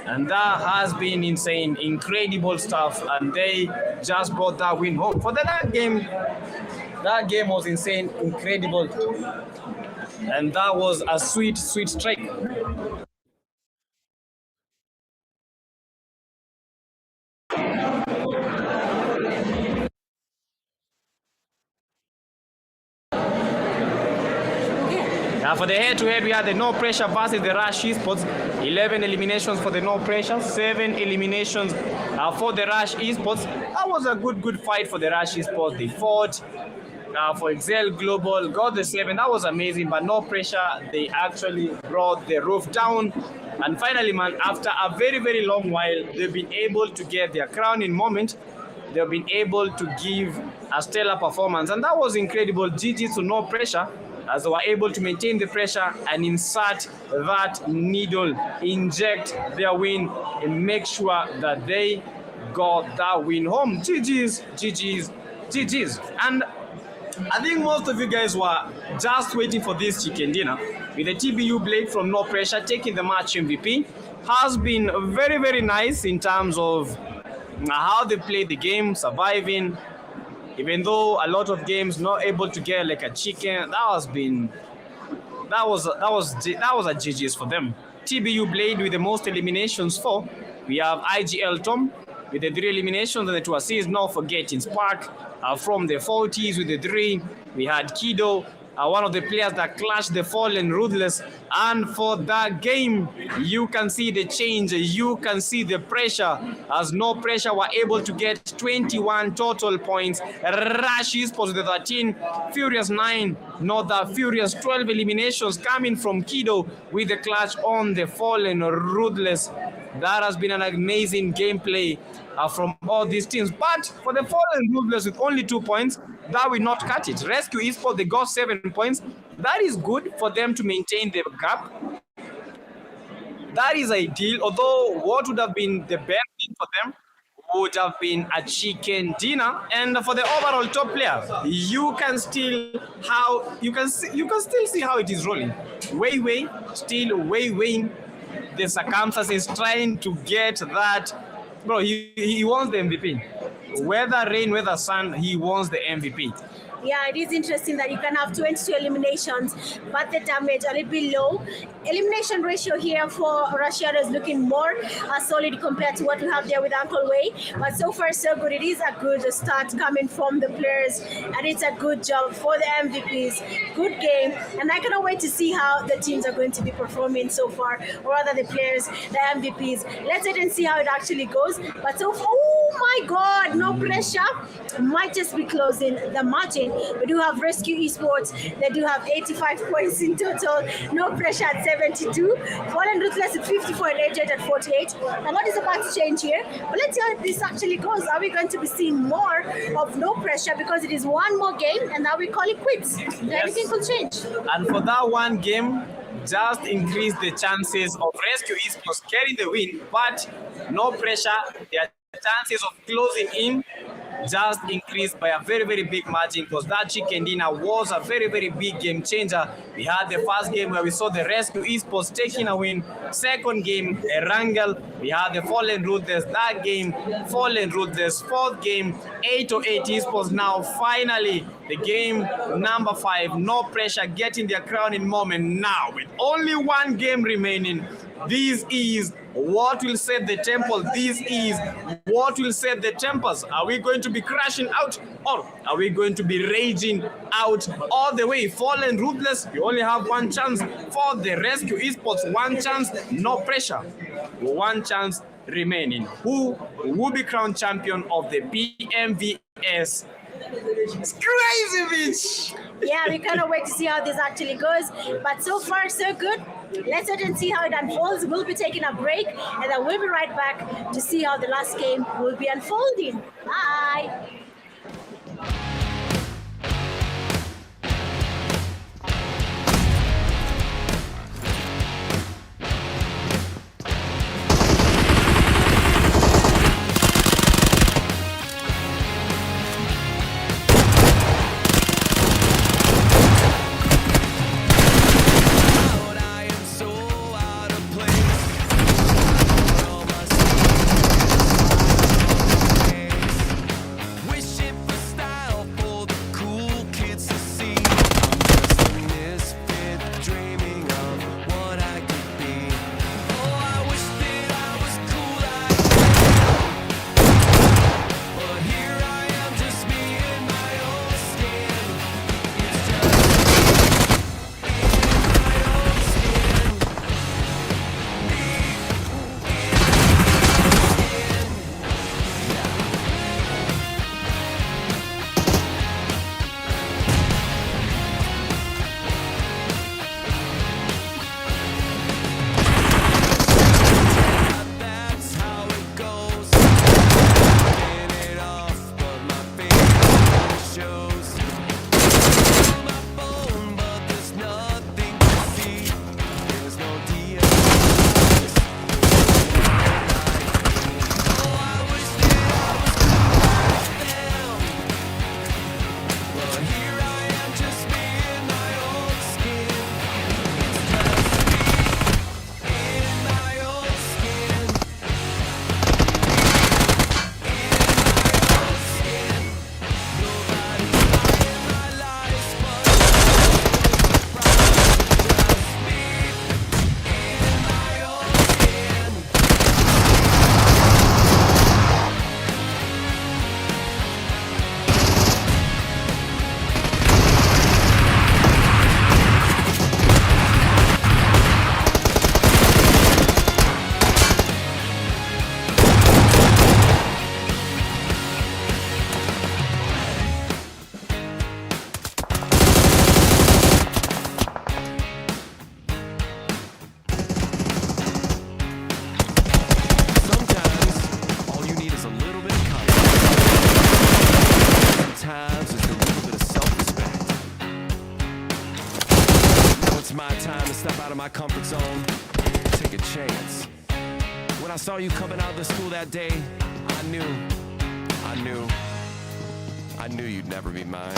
And that has been insane, incredible stuff, and they just brought that win home. For that game was insane, incredible, and that was a sweet strike. Now for the head-to-head, we had the no pressure versus the Rush Esports. 11 eliminations for the no pressure, 7 eliminations for the Rush Esports. That was a good fight for the Rush Esports. They fought for Excel Global, got the 7. That was amazing, but no pressure. They actually brought the roof down. And finally, man, after a very long while, they've been able to get their crowning moment. They've been able to give a stellar performance, and that was incredible. GG to no pressure, as they were able to maintain the pressure and insert that needle, inject their win, and make sure that they got that win home. GG's. And I think most of you guys were just waiting for this chicken dinner. With the TBU Blade from No Pressure taking the match MVP, has been very nice in terms of how they played the game, surviving. Even though a lot of games not able to get like a chicken, that was a GG's for them. TBU Blade with the most eliminations for. We have IGL Tom with the 3 eliminations and the 2 assists. Not forgetting Spark from the 40s with the 3. We had Kido one of the players that clashed the Fallen Ruthless. And for that game, you can see the change. You can see the pressure, as No Pressure were able to get 21 total points. Rush Esports with the 13, Furious 9, not the Furious 12 eliminations coming from Kido with the clutch on the Fallen Ruthless. That has been an amazing gameplay from all these teams. But for the Fallen Ruthless with only 2 points, that will not cut it. Rescue Esports, they got 7 points. That is good for them to maintain the gap. That is ideal, although what would have been the best thing for them would have been a chicken dinner. And for the overall top player, you can still still see how it is rolling. Wei still weighing the circumstances, trying to get that. Bro, he wants the MVP. Whether rain, whether sun, he wants the MVP. Yeah, it is interesting that you can have 22 eliminations, but the damage a little bit low. Elimination ratio here for Russia is looking more solid compared to what we have there with Uncle Wei. But so far, so good. It is a good start coming from the players, and it's a good job for the MVPs. Good game, and I cannot wait to see how the teams are going to be performing so far, or rather the players, the MVPs. Let's wait and see how it actually goes. But so far, oh my God, No Pressure might just be closing the margin. We do have Rescue Esports. They do have 85 points in total. No Pressure at 72. Fallen Ruthless at 54 and AJ at 48. A lot is about to change here. But let's see how this actually goes. Are we going to be seeing more of No Pressure? Because it is one more game and now we call it quits. Yes. Anything could change. And for that one game, just increase the chances of Rescue Esports getting the win. But No Pressure, their chances of closing in just increased by a very, very big margin, because that chicken dinner was a very, very big game changer. We had the first game where we saw the Rescue Esports taking a win. Second game, a wrangle. We had the Fallen Ruthless. That game, Fallen Ruthless. Fourth game, 808 Esports. Now, finally, the game number 5, No Pressure, getting their crowning moment now. With only one game remaining, this is what will set the temple. This is what will set the tempers. Are we going to be crashing out, or are we going to be raging out all the way? Fallen Ruthless, you only have one chance. For the Rescue Esports, one chance. No Pressure, one chance remaining. Who will be crowned champion of the PMVS? It's crazy, bitch. Yeah, we cannot wait to see how this actually goes. But so far, so good. Let's wait and see how it unfolds. We'll be taking a break, and then we'll be right back to see how the last game will be unfolding. Bye. I am so out of place. All my secrets, wish it's my time to step out of my comfort zone, take a chance. When I saw you coming out of the school that day, I knew you'd never be mine.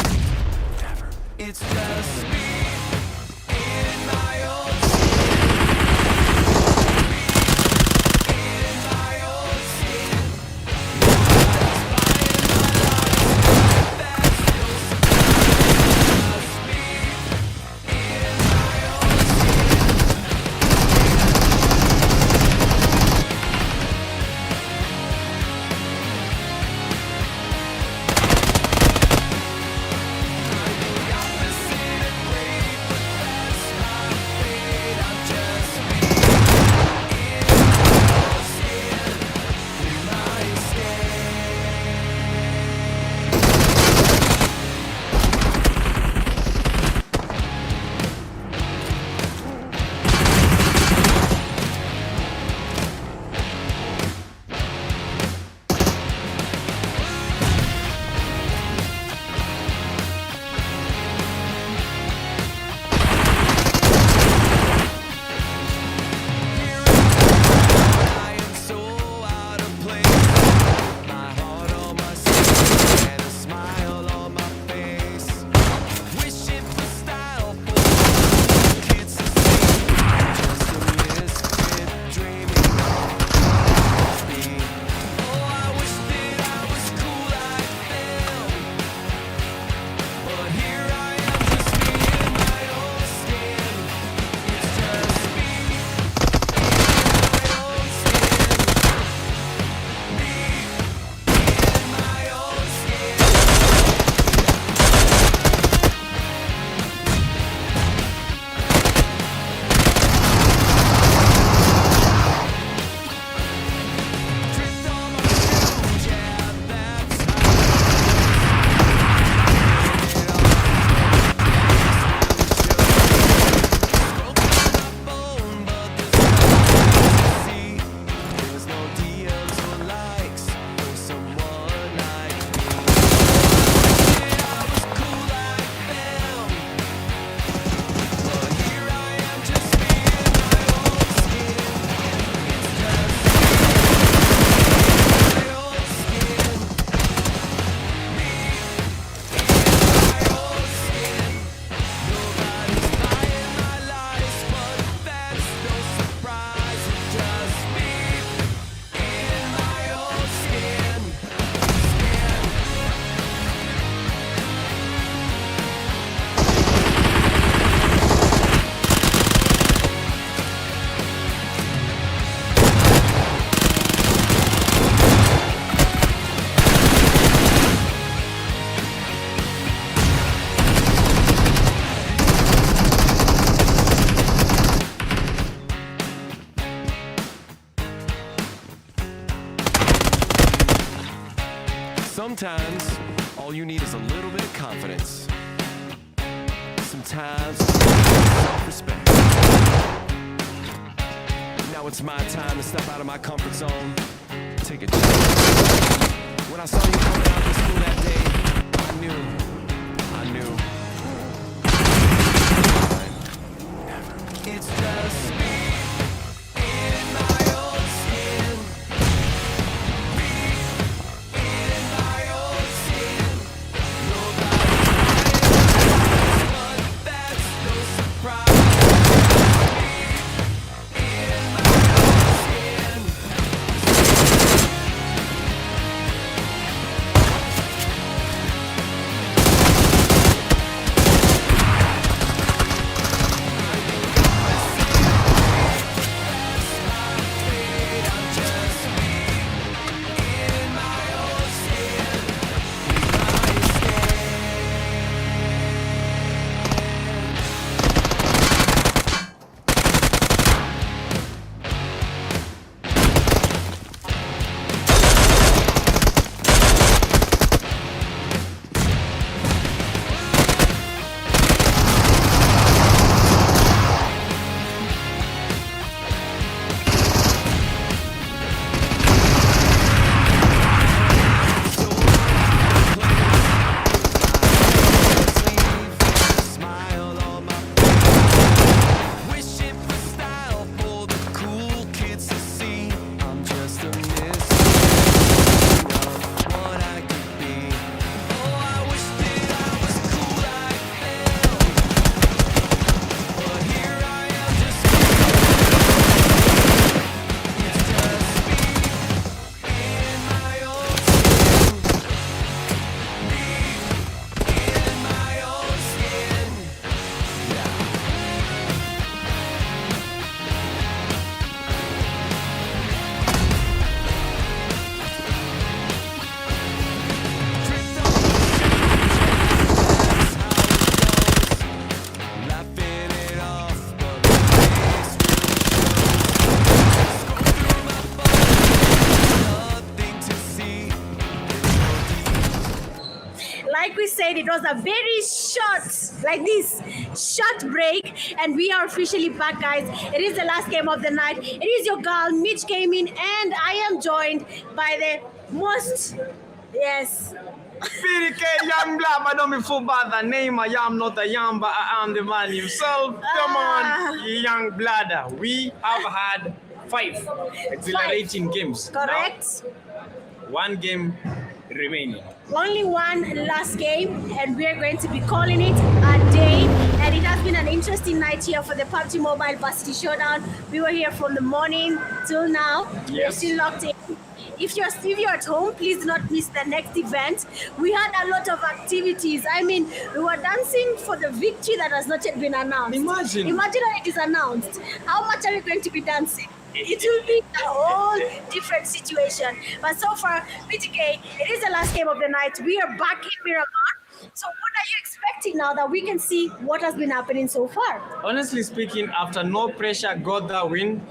Never. It's just me in my own Sometimes, all you need is a little bit of confidence. Sometimes, self-respect. Now it's my time to step out of my comfort zone, take a chance. When I saw you coming out of school that day, I knew. It's just me in my own skin. Me in my own skin. Nobody's but that's no surprise. Me in my own skin. said it was a very short, like this, short break, and we are officially back, guys. It is the last game of the night. It is your girl, Mitch came in, and I am joined by the most, yes, PDK young blood, but don't be fooled by the name. I am not a young, but I am the man himself. Come on, young blood. We have had 5 exhilarating games. correct. Now, 1 game remaining. Only one last game, and we are going to be calling it a day. And it has been an interesting night here for the Pubg Mobile Varsity Showdown. We were here from the morning till now. We're Yes. still locked in. If you're at home, please do not miss the next event. We had a lot of activities. I mean, we were dancing for the victory that has not yet been announced. Imagine when it is announced. How much are we going to be dancing? It will be a whole different situation. But so far, BTK, it is the last game of the night. We are back in Miramar. So what are you expecting now that we can see what has been happening so far? Honestly speaking, after no pressure got that win,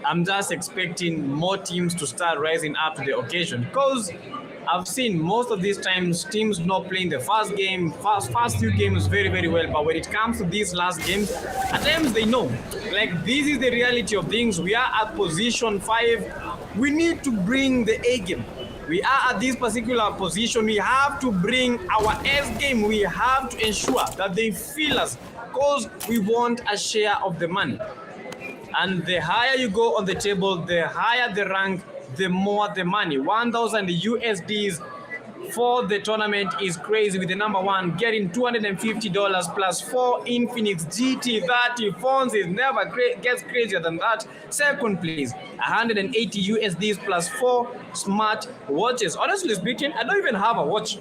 I'm just expecting more teams to start rising up to the occasion, because I've seen most of these times teams not playing the first few games very, very well, but when it comes to these last games, at times they know, like, this is the reality of things. We are at position 5. We need to bring the A game. We are at this particular position. We have to bring our S game. We have to ensure that they feel us, because we want a share of the money. And the higher you go on the table, the higher the rank, the more the money. 1,000 USDs for the tournament is crazy, with the number 1 getting $250 plus 4 Infinix GT30 phones. It never gets crazier than that. Second place, 180 USDs plus 4 smart watches. Honestly speaking, I don't even have a watch.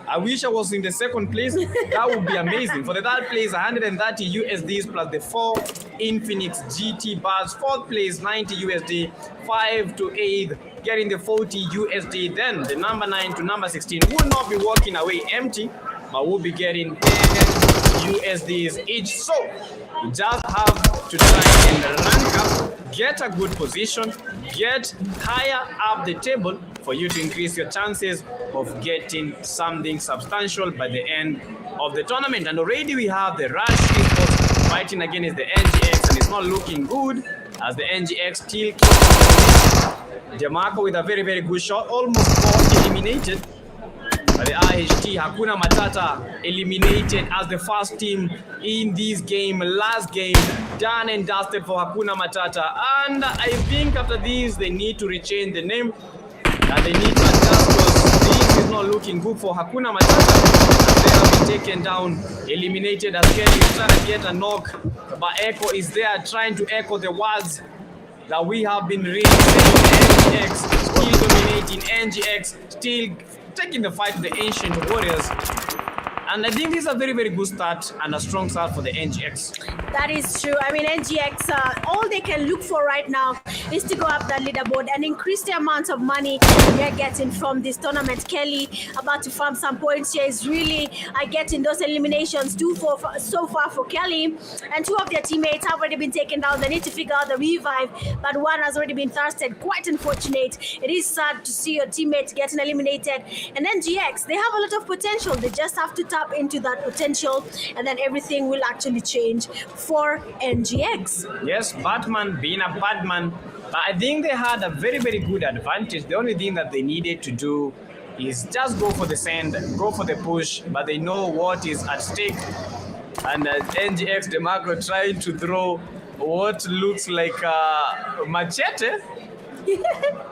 I wish I was in the second place. That would be amazing. For the third place, 130 USDs plus the 4 Infinix GT bars. Fourth place, 90 USD. 5 to 8, getting the 40 USD. Then the number 9 to number 16 will not be walking away empty, but will be getting 10 USDs each. So you just have to try and rank up, get a good position, get higher up the table for you to increase your chances of getting something substantial by the end of the tournament. And already we have the Rush Esports fighting against the NGX, and it's not looking good as the NGX still keeps Demarco with a very, very good shot, almost 4 eliminated. But the IHT, Hakuna Matata, eliminated as the first team in this game. Last game, done and dusted for Hakuna Matata. And I think after this, they need to rechange the name. And they need to adjust, because this is not looking good for Hakuna Matata. They have been taken down, eliminated as Kelly is trying to get a knock. But Echo is there trying to echo the words that we have been reading. NGX still dominating, NGX still taking the fight to the Ancient Warriors. And I think this is a very, very good start and a strong start for the NGX. That is true. I mean, NGX, all they can look for right now is to go up that leaderboard and increase the amount of money they're getting from this tournament. Kelly, about to farm some points here, is really getting those eliminations so far for Kelly. And 2 of their teammates have already been taken down. They need to figure out the revive, but 1 has already been thirsted. Quite unfortunate. It is sad to see your teammates getting eliminated. And NGX, they have a lot of potential. They just have to tap into that potential, and then everything will actually change for NGX. Yes, Batman being a Batman, but I think they had a very, very good advantage. The only thing that they needed to do is just go for the send, go for the push, but they know what is at stake. And NGX Demarco trying to throw what looks like a machete.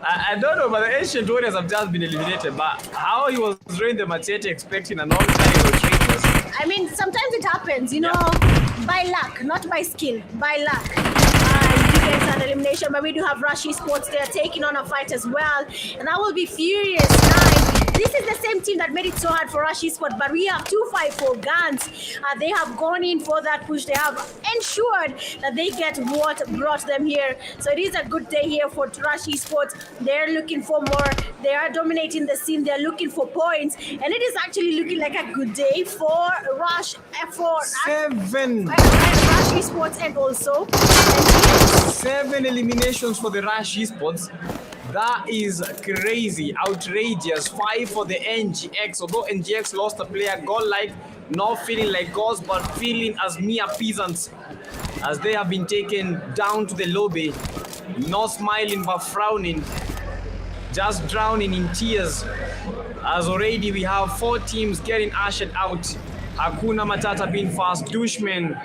I don't know, but the Ancient Warriors have just been eliminated. But how he was throwing the machete expecting an all-time retreat was... I mean, sometimes it happens, you know, by luck, not by skill, by luck. You get an elimination, but we do have Rush Esports. They are taking on a fight as well, and that will be furious time. This is the same team that made it so hard for Rush Esports, but we have 254 guns. They have gone in for that push. They have ensured that they get what brought them here. So it is a good day here for Rush Esports. They're looking for more. They are dominating the scene. They're looking for points, and it is actually looking like a good day for Rush Rush Esports, and also 7 eliminations for the Rush Esports. That is crazy, outrageous. 5 for the NGX. Although NGX lost a player, godlike, not feeling like gods, but feeling as mere peasants, as they have been taken down to the lobby, not smiling but frowning, just drowning in tears, as already we have 4 teams getting ushered out. Hakuna Matata being fast, Dushman,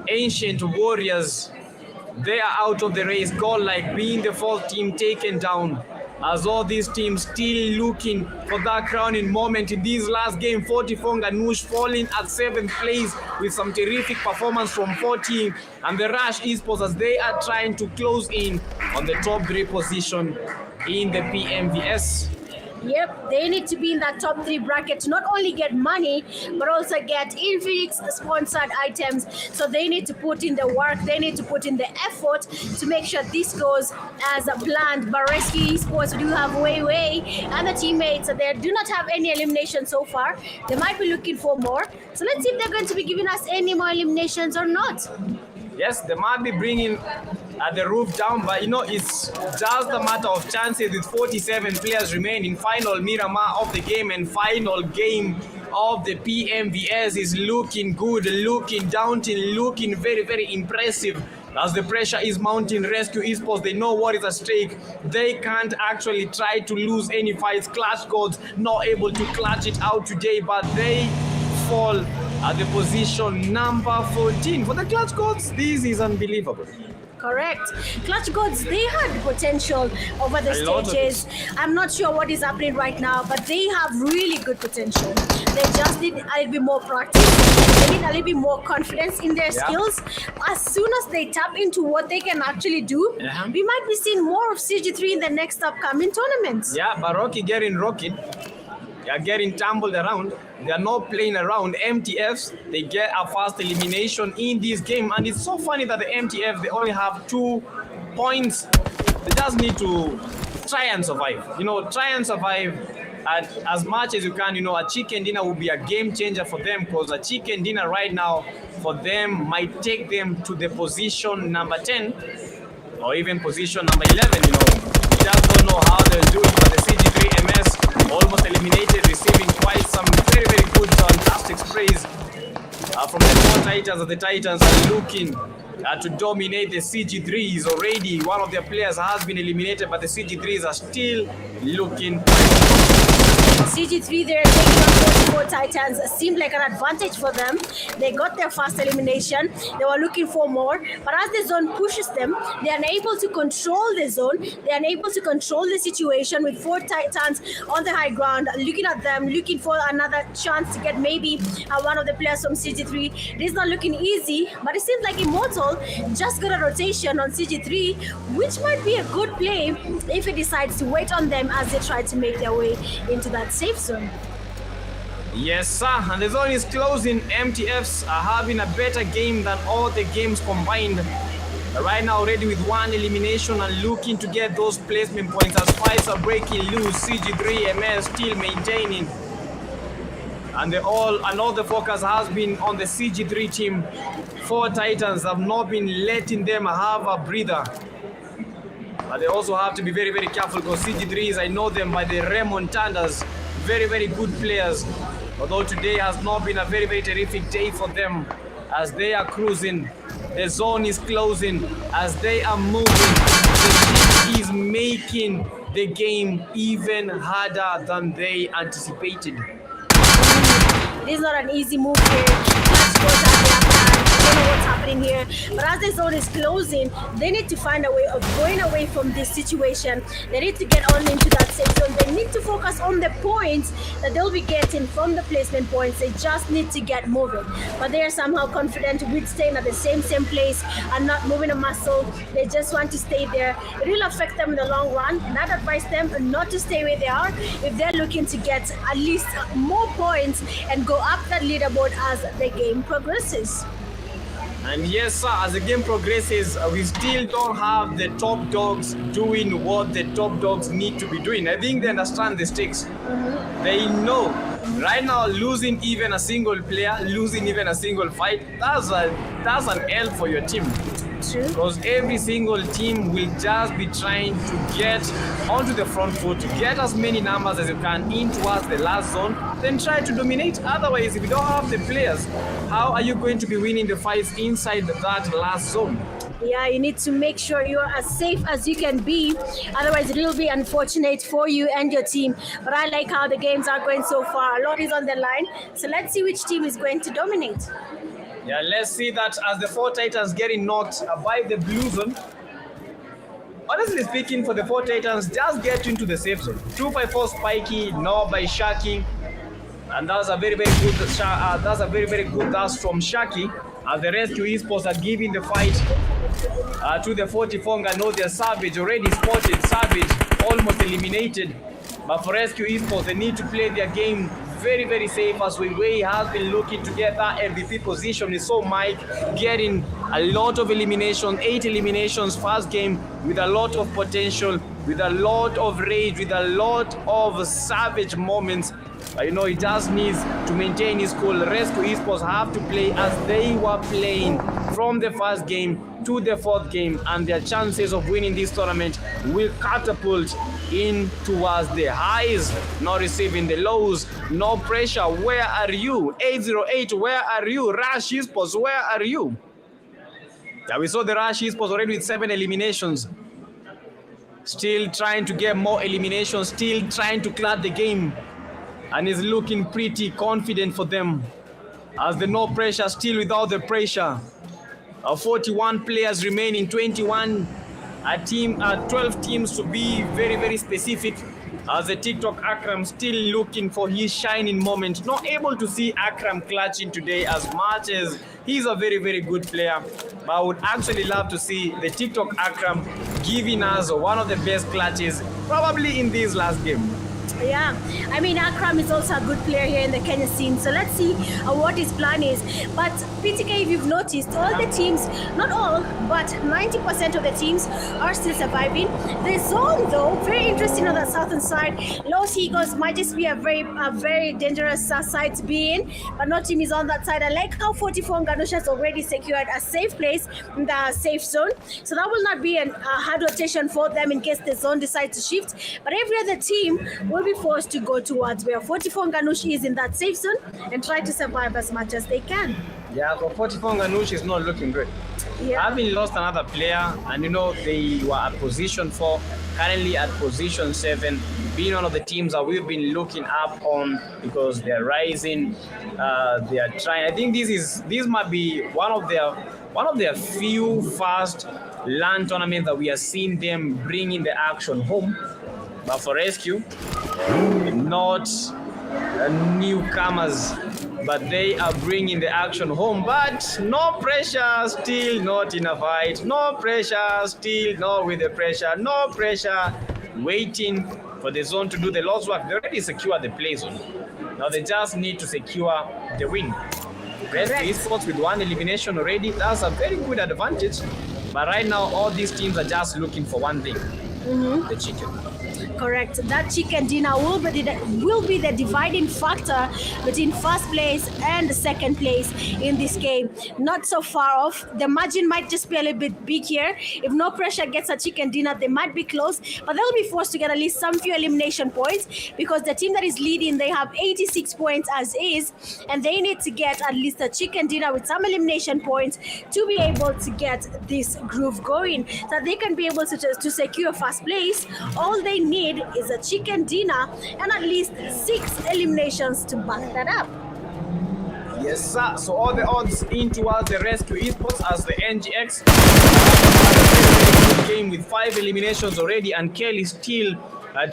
Ancient Warriors, they are out of the race. Godlike being the 4th team taken down, as all these teams still looking for that crowning moment in this last game. 44 Ganush falling at 7th place with some terrific performance from 14, and the Rush Esports as they are trying to close in on the top 3 position in the PMVS. Yep, they need to be in that top 3 bracket to not only get money, but also get Infinix sponsored items. So they need to put in the work, they need to put in the effort to make sure this goes as planned. But Varsity Esports do have way and the teammates, they do not have any elimination so far. They might be looking for more. So let's see if they're going to be giving us any more eliminations or not. Yes, they might be bringing the roof down, but it's just a matter of chances with 47 players remaining. Final Miramar of the game and final game of the PMVS is looking good, looking daunting, looking very impressive. As the pressure is mounting, Rescue Esports, they know what is at stake. They can't actually try to lose any fights. Clutch Gods not able to clutch it out today, but they fall at the position number 14. For the Clutch Gods, this is unbelievable. Correct. Clutch Gods, they had potential over the stages. I'm not sure what is happening right now, but they have really good potential. They just need a little bit more practice. They need a little bit more confidence in their skills. As soon as they tap into what they can actually do, we might be seeing more of CG3 in the next upcoming tournaments. Yeah, but Rocky getting rocket. They are getting tumbled around. They are not playing around. MTFs, they get a fast elimination in this game. And it's so funny that the MTFs, they only have 2 points. They just need to try and survive. Try and survive as much as you can. A chicken dinner will be a game changer for them, because a chicken dinner right now for them might take them to the position number 10 or even position number 11. We just don't know how they'll do it, but the CG3 MS almost eliminated, receiving quite some very good, fantastic sprays from the 4 Titans. The Titans are looking to dominate. The CG3s already, one of their players has been eliminated, but the CG3s are still looking. CG3, they're taking on 44 Titans. It seemed like an advantage for them. They got their first elimination. They were looking for more. But as the zone pushes them, they are unable to control the zone. They are unable to control the situation with 4 Titans on the high ground, looking at them, looking for another chance to get maybe one of the players from CG3. It is not looking easy, but it seems like Immortal just got a rotation on CG3, which might be a good play if he decides to wait on them as they try to make their way into that safe zone. Yes, sir, and the zone is closing. MTFs are having a better game than all the games combined. Right now, already with 1 elimination and looking to get those placement points as fights are breaking loose. CG3 MS still maintaining, and all the focus has been on the CG3 team. 4 Titans have not been letting them have a breather. But they also have to be very careful, because CG3s, I know them by the remontadas, very good players. Although today has not been a very terrific day for them, as they are cruising. The zone is closing as they are moving. The team is making the game even harder than they anticipated. This is not an easy move here. Clutch Gods at their plan. I don't know what's happening here. But as the zone is closing, they need to find a way of going away from this situation. They need to get on into that safe zone. They need to focus on the points that they'll be getting from the placement points. They just need to get moving. But they are somehow confident with staying at the same place and not moving a muscle. They just want to stay there. It will affect them in the long run. And I'd advise them not to stay where they are if they're looking to get at least more points and go up that leaderboard as the game progresses. And yes, sir, as the game progresses, we still don't have the top dogs doing what the top dogs need to be doing. I think they understand the stakes. They know. Right now, losing even a single player, losing even a single fight, that's an L for your team. True. Because every single team will just be trying to get onto the front foot, to get as many numbers as you can in towards the last zone, then try to dominate. Otherwise, if you don't have the players, how are you going to be winning the fights inside that last zone? Yeah, you need to make sure you're as safe as you can be. Otherwise, it will be unfortunate for you and your team. But I like how the games are going so far. A lot is on the line. So let's see which team is going to dominate. Yeah, let's see that as the 4 Titans getting knocked by the blue zone. Honestly speaking, for the 4 Titans, just get into the safe zone. 2x4 Spiky, no by Shaki. And that's a very, very good dash from Shaki. As the Rescue Esports are giving the fight to the 44 Ngano. They're Savage already spotted. Savage almost eliminated. But for Rescue Esports, they need to play their game very, very safe, as Wei has been looking to get that MVP position. We saw Mike getting a lot of eliminations, 8 eliminations first game, with a lot of potential, with a lot of rage, with a lot of savage moments. But he just needs to maintain his cool. Rescue Esports have to play as they were playing from the first game to the 4th game, and their chances of winning this tournament will catapult in towards the highs, not receiving the lows. No pressure. Where are you? 808, where are you? Rush Esports, where are you? Yeah, we saw the Rush Esports already with 7 eliminations. Still trying to get more eliminations, still trying to clear the game. And is looking pretty confident for them. As the no pressure, still without the pressure. 41 players remaining, 21 12 teams to be very, very specific. As the TikTok Akram still looking for his shining moment. Not able to see Akram clutching today as much as he's a very, very good player. But I would actually love to see the TikTok Akram giving us one of the best clutches probably in this last game. Yeah, I mean, Akram is also a good player here in the Kenya scene. So let's see what his plan is. But PTK, if you've noticed, all the teams, not all, but 90% of the teams are still surviving. The zone, though, very interesting on the southern side. Los Higos might just be a very dangerous side to be in, but no team is on that side. I like how 44 Nganosha has already secured a safe place in the safe zone. So that will not be a hard rotation for them in case the zone decides to shift. But every other team will be forced to go towards where 44 Nganushi is in that safe zone and try to survive as much as they can. Yeah, so 44 Nganushi is not looking good. Yeah. Having lost another player, and they were at position 4, currently at position 7, being one of the teams that we've been looking up on because they're rising, they are trying. I think this might be one of their few first LAN tournaments that we are seeing them bringing the action home. But for Rescue, not newcomers, but they are bringing the action home. But no pressure, still not in a fight. No pressure, still not with the pressure. No pressure, waiting for the zone to do the Lord's work. They already secured the play zone. Now they just need to secure the win. Rescue Esports with 1 elimination already. That's a very good advantage. But right now, all these teams are just looking for one thing, the chicken. Correct. That chicken dinner will be the dividing factor between first place and second place in this game. Not so far off. The margin might just be a little bit big here. If no pressure gets a chicken dinner, they might be close, but they'll be forced to get at least some few elimination points because the team that is leading, they have 86 points as is, and they need to get at least a chicken dinner with some elimination points to be able to get this groove going, so they can be able to secure first place. All they need is a chicken dinner and at least 6 eliminations to back that up. Yes, sir. So all the odds in towards the Rescue Esports as the NGX game with 5 eliminations already, and Kelly still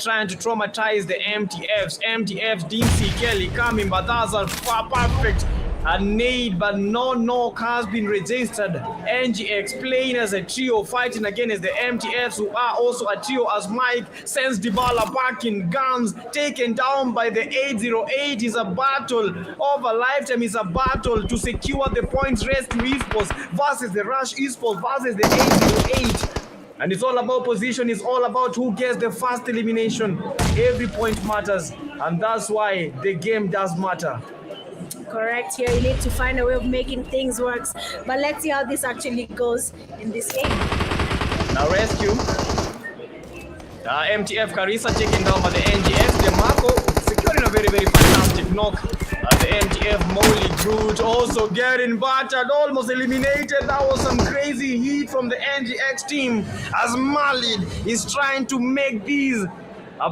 trying to traumatize the MTFs. MTFs didn't see Kelly coming, but that's a perfect nade, but no knock has been registered. NGX playing as a trio, fighting against the MTFs, who are also a trio, as Mike sends Dybala back in guns, taken down by the 808. Is a battle of a lifetime. Is a battle to secure the points. Rescue Esports versus the Rush Esports versus the 808. And it's all about position. It's all about who gets the first elimination. Every point matters, and that's why the game does matter. Correct. Here you need to find a way of making things work. But let's see how this actually goes in this game. Now rescue. MTF Carissa taken down by the NGX. DeMarco securing a very, very fantastic knock. The MTF Molly Groot also getting battered, almost eliminated. That was some crazy heat from the NGX team as Malid is trying to make these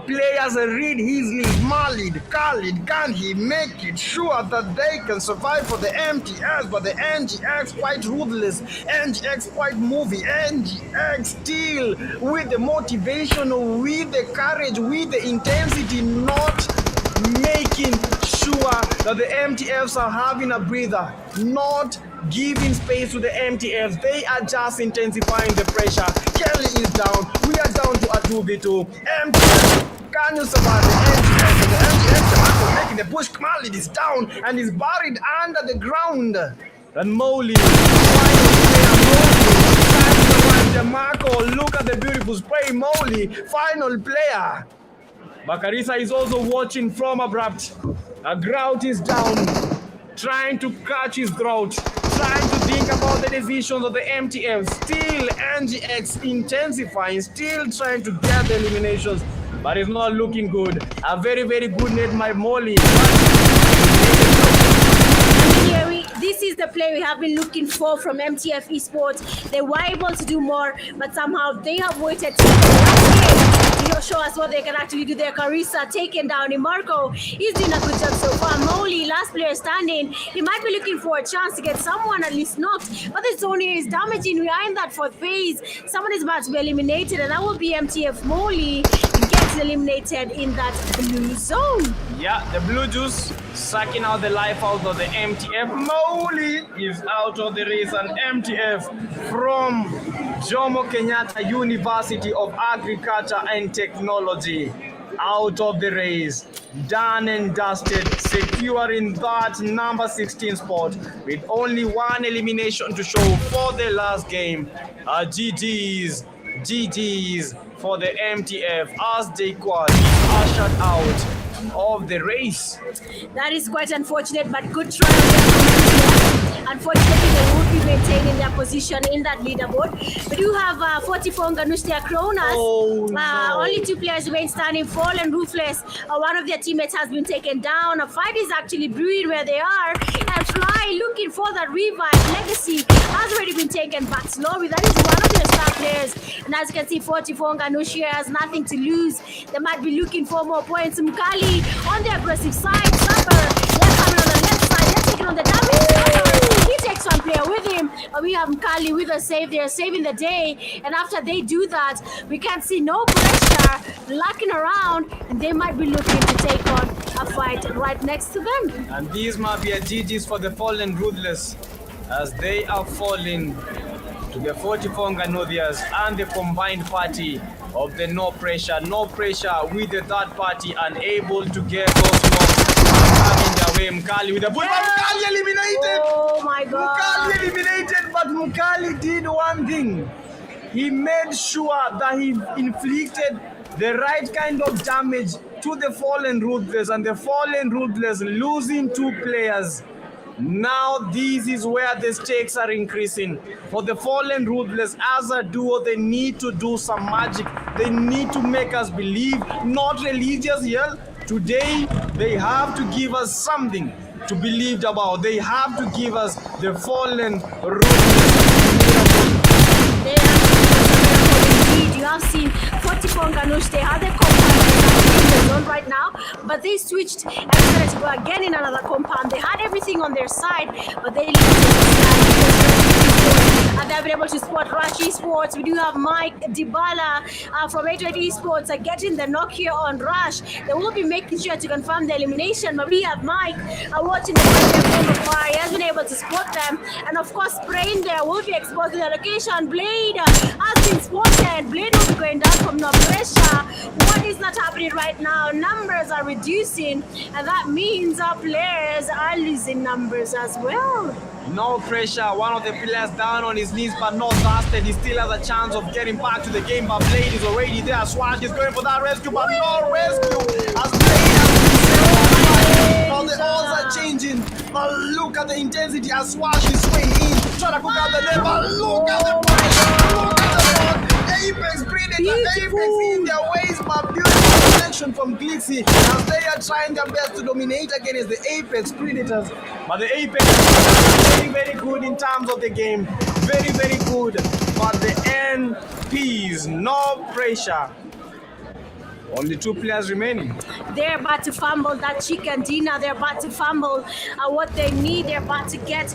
players read his lead. Malid, Khalid, can he make it sure that they can survive for the MTS? But the NGX quite ruthless, NGX quite movie, NGX still with the motivation, with the courage, with the intensity, not making sure that the MTFs are having a breather, not giving space to the MTFs. They are just intensifying the pressure. Kelly is down. We are down to a 2v2. MTF, can you survive the MTF? And the MTF making the push. Khalid is down and is buried under the ground. And Molly, Marco, look at the beautiful spray. Molly, final player. Bakarisa is also watching from abrupt. A Grout is down, trying to catch his throat, trying to think about the decisions of the MTF. Still NGX intensifying, still trying to get the eliminations, but it's not looking good. A very, very good net by Molly. This is the play we have been looking for from MTF Esports. They were able to do more, but somehow they have waited till the last game to show us what they can actually do there. Carissa taken down. Marco, he's doing a good job so far. Molly, last player standing. He might be looking for a chance to get someone at least knocked, but the zone here is damaging. We are in that fourth phase. Someone is about to be eliminated, and that will be MTF Molly. Gets eliminated in that blue zone. Yeah, the blue juice sucking out the life out of the MTF. Molly is out of the race, and MTF from Jomo Kenyatta University of Agriculture and Technology out of the race, done and dusted, securing that number 16 spot with only one elimination to show for the last game. GG's for the MTF as they quad ushered out of the race. That is quite unfortunate, but good try. Unfortunately, they won't be maintaining their position in that leaderboard. We do have 44 Nganushtia Kronas. Only two players remain standing. Fall and Ruthless. One of their teammates has been taken down. A fight is actually brewing where they are. And Fly looking for that revive. Legacy has already been taken back slowly. That is one of their star players. And as you can see, 44 Nganushtia has nothing to lose. They might be looking for more points. Mkali on the aggressive side. Saber, they're coming on the left side. They're taking on the damage. He takes one player with him. We have Mkali with a save. They're saving the day. And after they do that, we can see no pressure locking around. And they might be looking to take on a fight right next to them. And these might be a GG's for the Fallen Ruthless as they are falling to the 44 Nganodias and the combined party of the no pressure with the third party unable to get those knocks coming their way. Mkali with the push, but Mkali eliminated! Oh my god! Mkali eliminated, but Mkali did one thing. He made sure that he inflicted the right kind of damage to the Fallen Ruthless, and the Fallen Ruthless losing two players. Now this is where the stakes are increasing. For the Fallen Ruthless as a duo, they need to do some magic. They need to make us believe, not religious yell. Today, they have to give us something to believe about. They have to give us the Fallen Ruthless. You have seen 44 Nganush. They had their compound in the zone right now, but they switched and decided to go again in another compound. They had everything on their side, but they and they've been able to spot Rush Esports. We do have Mike Dybala from 88 Esports getting the knock here on Rush. They will be making sure to confirm the elimination, but we have Mike watching the from afar. He has been able to spot them, and of course, Brain there will be exposing the location. Blade has been spotted. Blade will be going down from no pressure. What is not happening right now? Numbers are reducing, and that means our players are losing numbers as well. No pressure. One of the players down on his knees, but not dusted. He still has a chance of getting back to the game, but Blade is already there. Swash is going for that rescue, but no rescue. As Blade has been saved from the odds are changing. But look at the intensity as Swash is swaying in. Trying to cook out the net, but look at the price. Look at the ball. Apex Predator, Beautiful. Apex in their ways, but beautiful protection from Glixie as they are trying their best to dominate against the Apex Predators. But the Apex are very, very good in terms of the game. Very, very good. But the NPs, no pressure. Only 2 players remaining. They're about to fumble that chicken dinner. They're about to fumble what they need. They're about to get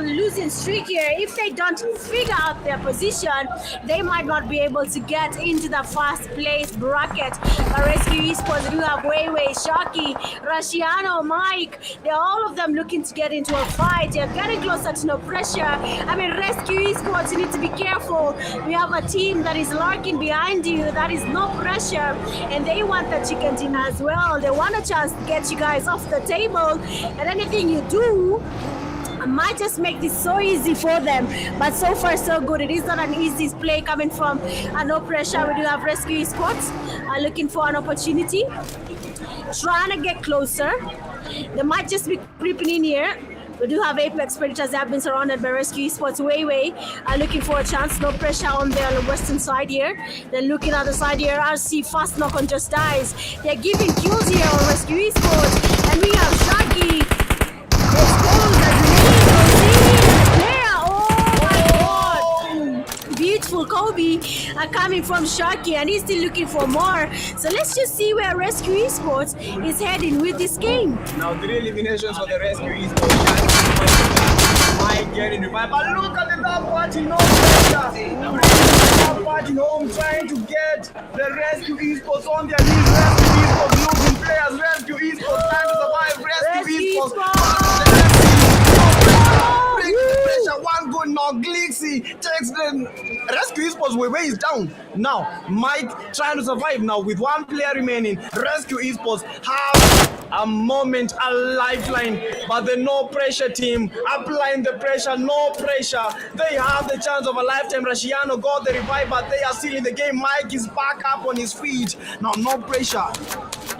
losing streak here. If they don't figure out their position, they might not be able to get into the first place bracket. But Rescue Esports do have Weiwei, Shocky, Rashiano, Mike. They're all of them looking to get into a fight. They're getting closer to no pressure. I mean, Rescue Esports, you need to be careful. We have a team that is lurking behind you. That is no pressure. And they want the chicken dinner as well. They want a chance to get you guys off the table. And anything you do might just make this so easy for them. But so far, so good. It is not an easy play coming from no pressure. We do have Rescue Esports looking for an opportunity. Trying to get closer. They might just be creeping in here. We do have Apex Predators that have been surrounded by Rescue Esports. Weiwei looking for a chance. No pressure on their western side here. They're looking at the side here. RC fast knock on just dies. They're giving kills here on Rescue Esports. And we have Shaggy. Exposed as there. Oh my god. Beautiful Kobe coming from Shaggy, and he's still looking for more. So let's just see where Rescue Esports is heading with this game. Now 3 eliminations for the Rescue Esports. Mike getting revived, but look at the top party, no pressure. Top party home trying to get the Rescue Esports on their knees. Rescue Esports losing players. Rescue Esports trying to survive. Rescue Esports. Pressure, one good knock. Glixie takes the Rescue Esports. Weiwei is down. Now, Mike trying to survive now with 1 player remaining. Rescue Esports have a moment, a lifeline, but the no pressure team applying the pressure, no pressure. They have the chance of a lifetime. Rashiano got the revive, but they are still in the game. Mike is back up on his feet. Now, no pressure.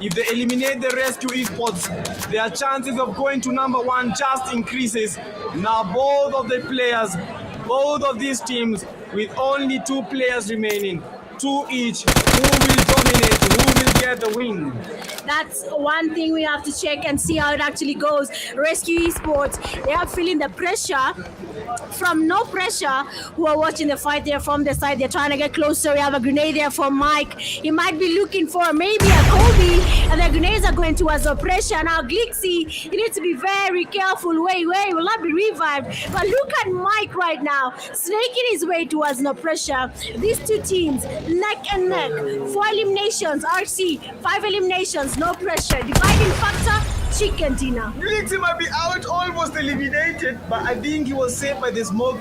If they eliminate the Rescue Esports, their chances of going to number 1 just increases. Now, both of the players, both of these teams, with only 2 players remaining, 2 each. Who will dominate? Who will get the win? That's one thing we have to check and see how it actually goes. Rescue Esports, they are feeling the pressure from no pressure, who are watching the fight there from the side. They're trying to get closer. We have a grenade there for Mike. He might be looking for maybe a Kobe, and the grenades are going towards the pressure. Now Glixie, you need to be very careful. Weiwei will not be revived. But look at Mike right now, snaking his way towards no pressure. These 2 teams, neck and neck. 4 eliminations, RC, 5 eliminations, no pressure. Dividing factor, chicken dinner. Glixie might be out, almost eliminated, but I think he was saved by the smoke.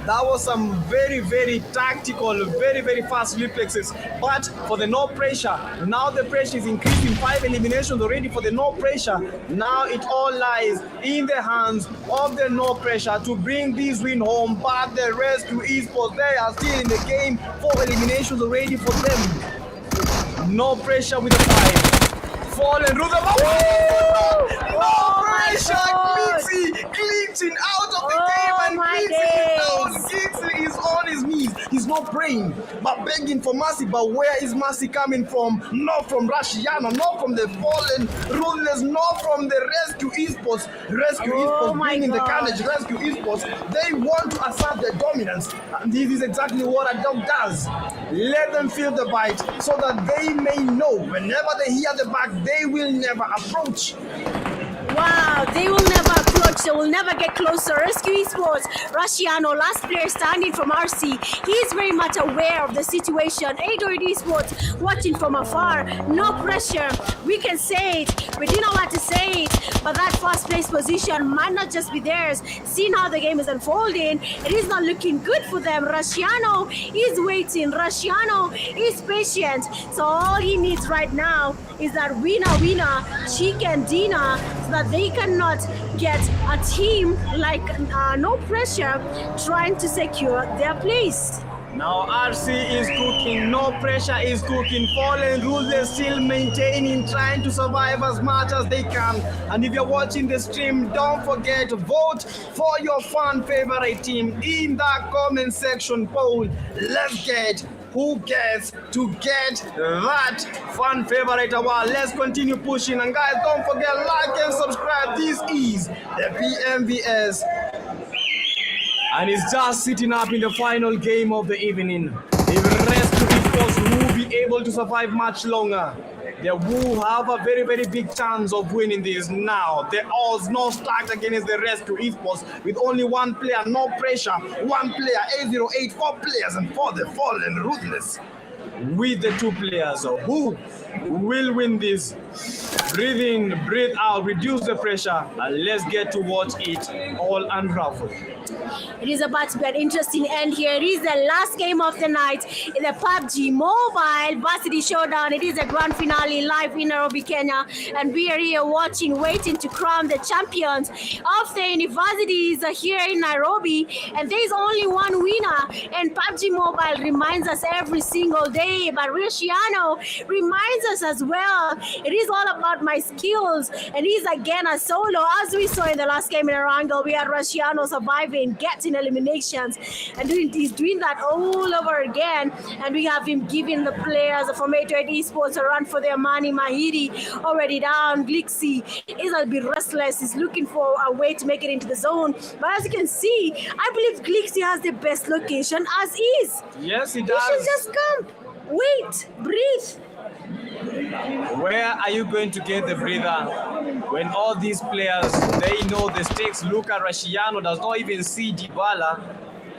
That was some very, very tactical, very, very fast reflexes. But for the no pressure, now the pressure is increasing. 5 eliminations already for the no pressure. Now it all lies in the hands of the no pressure to bring this win home. But the Rescue Esports, they are still in the game. 4 eliminations already for them. No pressure with the 5. Fallen through the no pressure. Glixie glitching out of the game, and Glixie is on his knees. He's not praying, but begging for mercy. But where is mercy coming from? Not from Rashiano, not from the fallen ruthless, not from the Rescue Esports. Rescue Esports bringing the carnage. Rescue Esports, they want to assert their dominance, and this is exactly what a dog does. Let them feel the bite so that they may know whenever they hear the back, they will never approach. Wow, they will never approach, they will never get closer. Rescue Esports, Rashiano, last player standing from RC. He is very much aware of the situation. 808 Esports watching from afar. No pressure. We can say it. We do not want to say it. But that first place position might not just be theirs. Seeing how the game is unfolding, it is not looking good for them. Rashiano is waiting. Rashiano is patient. So all he needs right now is that winner, chicken dinner, so that they cannot get a team like no pressure trying to secure their place. Now RC is cooking, no pressure is cooking. Fallen Ruthless still maintaining, trying to survive as much as they can. And if you're watching the stream, don't forget to vote for your fan favorite team in that comment section poll. Let's get who gets to get that fan favorite award. Let's continue pushing. And guys, don't forget, like and subscribe. This is the PMVS. And it's just sitting up in the final game of the evening. The rest of the force will be able to survive much longer. They will have a very, very big chance of winning this now. The odds not stacked against the Rescue Esports with only one player, no pressure. One player, A08, 4 players, and for the Fallen Ruthless. With the 2 players, who will win this? Breathe in, breathe out, reduce the pressure, and let's get to watch it all unravel. It is about to be an interesting end here. It is the last game of the night in the Pubg Mobile Varsity Showdown. It is a grand finale live in Nairobi, Kenya. And we are here watching, waiting to crown the champions of the universities here in Nairobi. And there is only one winner. And Pubg Mobile reminds us every single day. But Rusciano reminds us as well. It is all about my skills. And he's again a solo. As we saw in the last game in Arango, we had Rusciano surviving, getting eliminations, and he's doing that all over again. And we have him giving the players from A28 Esports a run for their money. Mahiri already down. Glixi is a bit restless. He's looking for a way to make it into the zone. But as you can see, I believe Glixi has the best location as is. Yes, he does. He should just come, wait, breathe. Where are you going to get the breather when all these players, they know the stakes? Look at Rusciano, does not even see Dybala.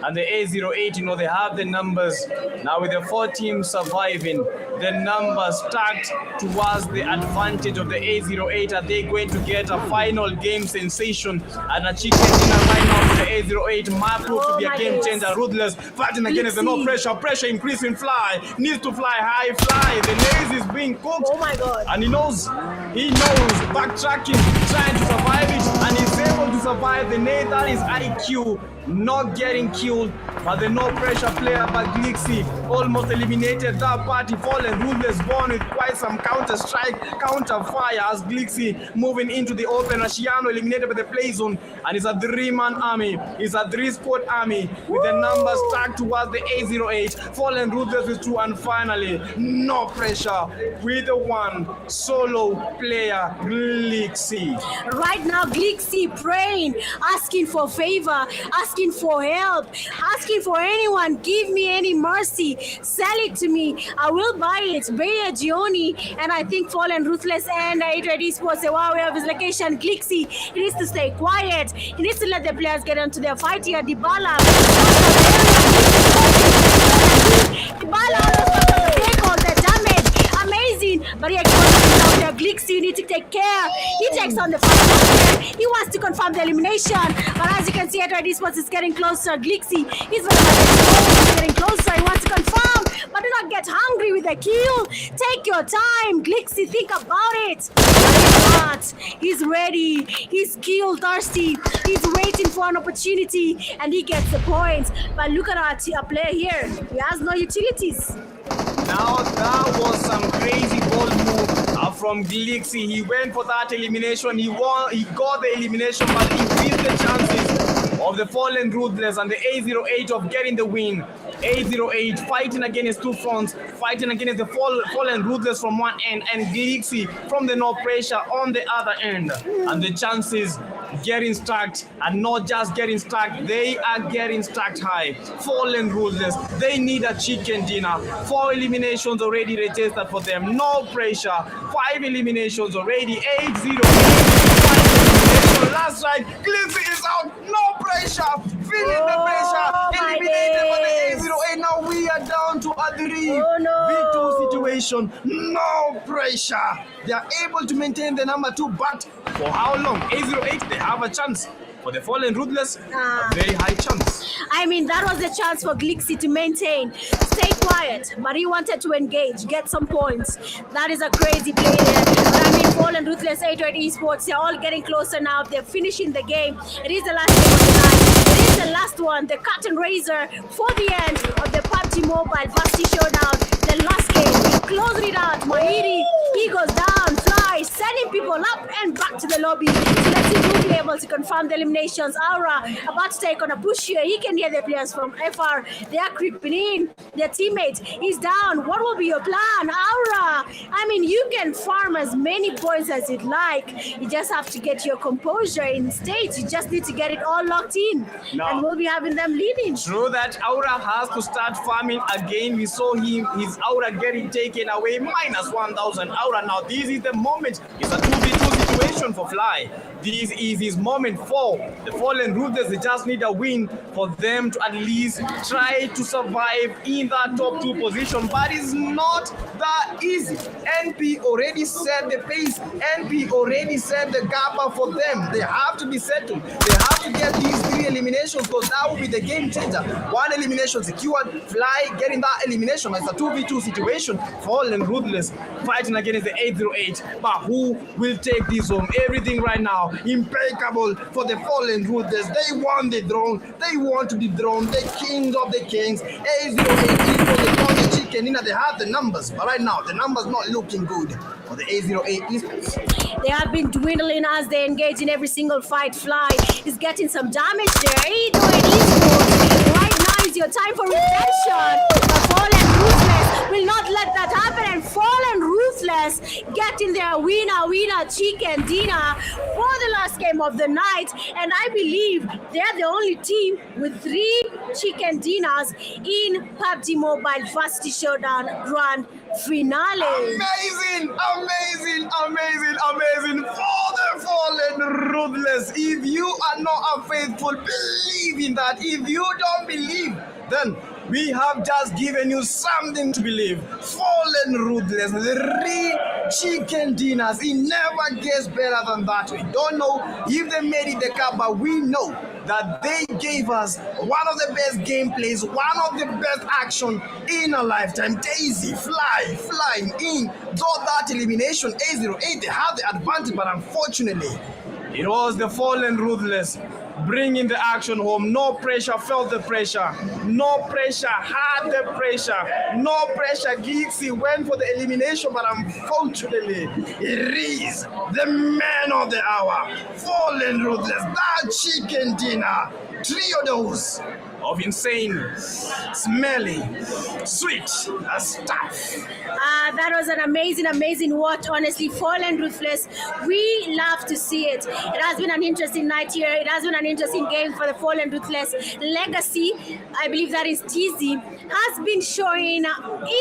And the A08, they have the numbers. Now with the 4 teams surviving, the numbers stacked towards the advantage of the A08. Are they going to get a final game sensation and a chicken dinner right now for the A08? Might prove to be a game changer. Ruthless fighting against the no pressure. Pressure increasing, fly. Needs to fly high, fly. The lace is being cooked. Oh my God. And he knows, backtracking, trying to survive it. And he's able to survive the nade. That is IQ. Not getting killed, but the no pressure player by Glixi almost eliminated that party. Fallen Ruthless born with quite some counter strike, counter fire as Glixi moving into the open. Rusciano eliminated by the play zone, and it's a 3-man army. It's a 3-squad army with the numbers stacked towards the A08. Fallen Ruthless with 2, and finally no pressure with the 1 solo player Glixi. Right now, Glixi praying, asking for favor, asking for help, asking for anyone, give me any mercy, sell it to me, I will buy it. Beya Gioni, and I think Fallen Ruthless and A28 Esports are aware of his location. Glixi, he needs to stay quiet, he needs to let the players get into their fight here. Dybala take all the damage, amazing, but he down there. Glixi, you need to take care. He takes on the fight. He wants to confirm the elimination, but as you can see, A28 Esports is getting closer. Glixi is getting closer. He wants to confirm, but do not get hungry with the kill. Take your time, Glixi. Think about it. But he's ready. He's kill thirsty. He's waiting for an opportunity, and he gets the points. But look at our player here. He has no utilities. Now that was some crazy bold move from Glixi. He went for that elimination. He won. He got the elimination, but he increased the chances of the Fallen Ruthless and the A08 of getting the win. A08 fighting against 2 fronts, fighting against the Fallen Ruthless from one end and Glixi from the no pressure on the other end. And the chances getting stacked, and not just getting stacked, they are getting stacked high. Fallen Ruthless, they need a chicken dinner. 4 eliminations already registered for them, no pressure. 5 eliminations already, 8-0. Last right, Glixi is out, no pressure, feeling the pressure, eliminated for the A08. Now we are down to a 3v2 situation, no pressure. They are able to maintain the number 2, but for how long? A08, they have a chance. For the Fallen Ruthless, a very high chance. I mean, that was the chance for Glixi to maintain, stay quiet, but he wanted to engage, get some points. That is a crazy play there. But I mean, Fallen Ruthless, A28 Esports, they're all getting closer now. They're finishing the game. It is the last game of the night. It is the last one, the curtain raiser for the end of the Pubg Mobile Varsity Showdown. The last game, closing it out. Mahiri, he goes down, flies, sending people up and back to the lobby. So let's see who will be able to confirm the eliminations. Aura about to take on a push here. He can hear the players from FR. They are creeping in. Their teammate is down. What will be your plan, Aura? I mean, you can farm as many points as you'd like. You just have to get your composure in state. You just need to get it all locked in. No. And we'll be having them leading. True that Aura has to start farming again. We saw his Aura getting taken away. Minus 1,000 Aura. Now this is the moment. It's a 2v2 situation for Fly. This is his moment for the Fallen Ruthless. They just need a win for them to at least try to survive in that top 2 position. But it's not that easy. NP already set the pace. NP already set the gap for them. They have to be settled. They have to get these 3 eliminations because that will be the game changer. 1 elimination secured. Fly getting that elimination. It's a 2v2 situation. Fallen Ruthless fighting against the 808. But who will take this home? Everything right now impeccable for the Fallen Ruthless. They want the throne. They want to dethrone the king of the kings. 808 people, they call the chicken dinner. They have the numbers, but right now the numbers not looking good for the 808 esports. They have been dwindling as they engage in every single fight. Fly is getting some damage there. 808 esports. Right now is your time for redemption. But Fallen Ruthless will not let that happen, and Fallen Ruthless getting their winner chicken dinner for the last game of the night. And I believe they're the only team with 3 chicken dinners in Pubg Mobile Varsity Showdown Grand Finale. Amazing, amazing, amazing, amazing for the Fallen Ruthless. If you are not faithful, believe in that. If you don't believe, then we have just given you something to believe. Fallen Ruthless, 3 chicken dinners. It never gets better than that. We don't know if they made it the cup, but we know that they gave us one of the best gameplays, one of the best action in a lifetime. Daisy, flying in. Got that elimination. 808, they have the advantage, but unfortunately, it was the Fallen Ruthless bringing the action home. No pressure, felt the pressure. No pressure, had the pressure. No pressure, Geeksy went for the elimination, but unfortunately, it is the man of the hour. Fallen Ruthless, that chicken dinner. Triodos of insane, smelly, sweet stuff. That was an amazing watch, honestly. Fallen Ruthless, we love to see it. It has been an interesting night here. It has been an interesting game for the Fallen Ruthless. Legacy, I believe that is TZ, has been showing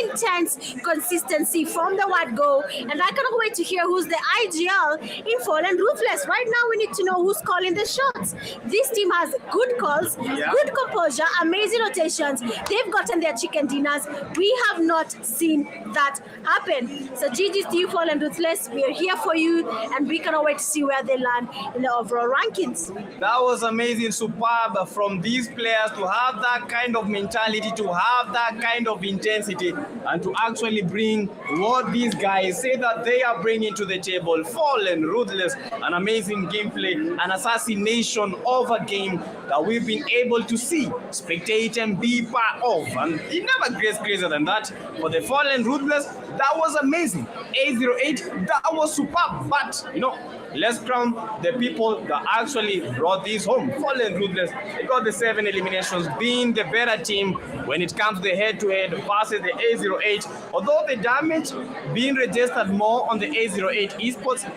intense consistency from the word go, and I cannot wait to hear who's the IGL in Fallen Ruthless. Right now we need to know who's calling the shots. This team has good calls, good composure, amazing rotations. They've gotten their chicken dinners. We have not seen that happen. So GG's to you, Fallen Ruthless. We are here for you, and we cannot wait to see where they land in the overall rankings. That was amazing, superb from these players to have that kind of mentality, to have that kind of intensity, and to actually bring what these guys say that they are bringing to the table. Fallen Ruthless, an amazing gameplay, an assassination of a game that we've been able to see, spectate, and be part of. And it never gets crazier than that. For the Fallen Ruthless, that was amazing. 808, that was superb. But, you know, let's crown the people that actually brought this home. Fallen Ruthless, they got the 7 eliminations, being the better team when it comes to the head-to-head versus the 808. Although the damage being registered more on the 808 esports,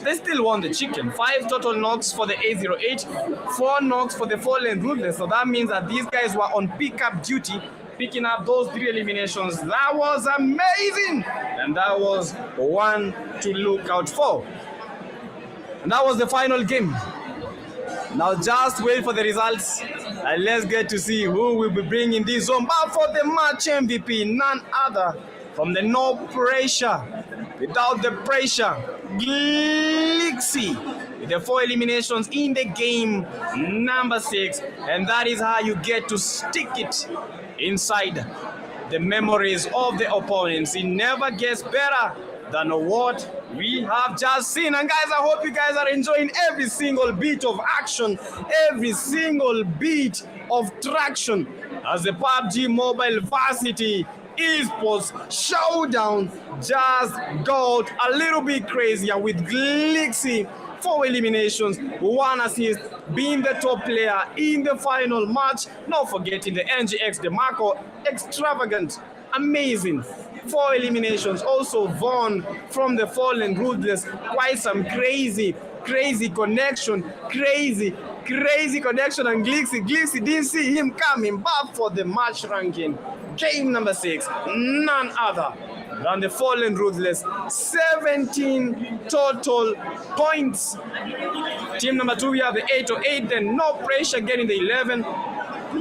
they still won the chicken. 5 total knocks for the 808, 4 knocks for the Fallen Ruthless. So that means that these guys were on pickup duty, picking up those 3 eliminations. That was amazing, and that was one to look out for. And that was the final game. Now just wait for the results, and let's get to see who will be bringing this home. But for the match MVP, none other from the no pressure, without the pressure, Glixie, with the 4 eliminations in the game, number 6. And that is how you get to stick it inside the memories of the opponents. It never gets better than what we have just seen. And guys, I hope you guys are enjoying every single bit of action, every single bit of traction as the PUBG Mobile Varsity Esports Showdown just got a little bit crazier with Glixi 4 eliminations, 1 assist, being the top player in the final match. Not forgetting the NGX DeMarco, extravagant, amazing 4 eliminations. Also Vaughn from the Fallen Ruthless, quite some crazy connection, crazy connection. And Glixi didn't see him coming, but for the match ranking, game number 6, none other than the Fallen Ruthless. 17 total points. Team number 2, we have the 808, then no pressure getting the 11.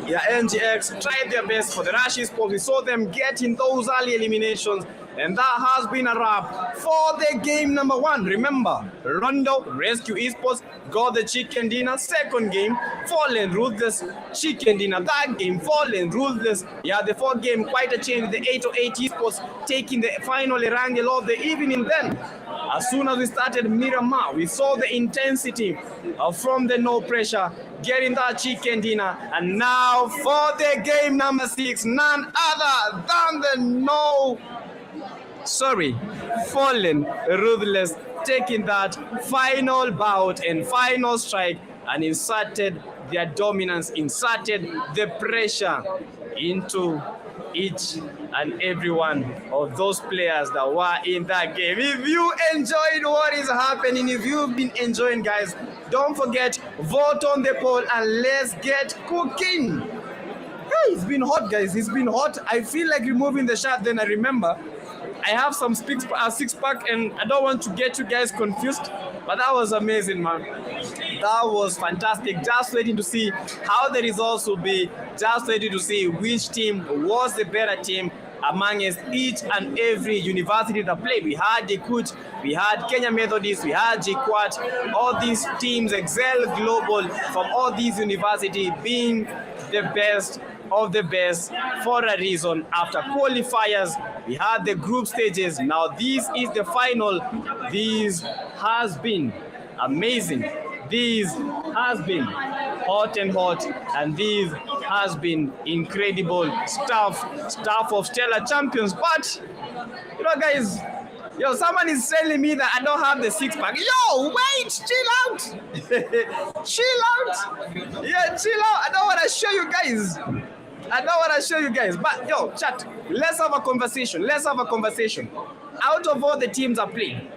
Yeah, NGX tried their best for the Rushes, but we saw them getting those early eliminations, and that has been a wrap for the game number 1. Remember, Rondo Rescue Esports got the chicken dinner. Second game, Fallen Ruthless, chicken dinner. That game, Fallen Ruthless. Yeah, the 4th game, quite a change with the 808 Esports taking the final wrangle of the evening. Then, as soon as we started Miramar, we saw the intensity from the no pressure, getting that chicken dinner. And now for the game number 6, none other than the Fallen Ruthless taking that final bout and final strike and inserted their dominance, inserted the pressure into each and every one of those players that were in that game. If you enjoyed what is happening, if you've been enjoying, guys, don't forget, vote on the poll and let's get cooking. Hey, it's been hot, guys. It's been hot. I feel like removing the shirt, then I remember I have some six-pack and I don't want to get you guys confused, but that was amazing, man. That was fantastic. Just waiting to see how the results will be. Just waiting to see which team was the better team amongst each and every university that played. We had Dekut, we had Kenya Methodist, we had JKUAT, all these teams, Excel Global, from all these universities being the best of the best for a reason. After qualifiers, we had the group stages. Now this is the final. This has been amazing. This has been hot and hot, and this has been incredible stuff of stellar champions. But you know, guys, someone is telling me that I don't have the 6-pack. Yo, wait, chill out. Chill out. Yeah, chill out. I don't want to show you guys. But chat, let's have a conversation. Out of all the teams that play,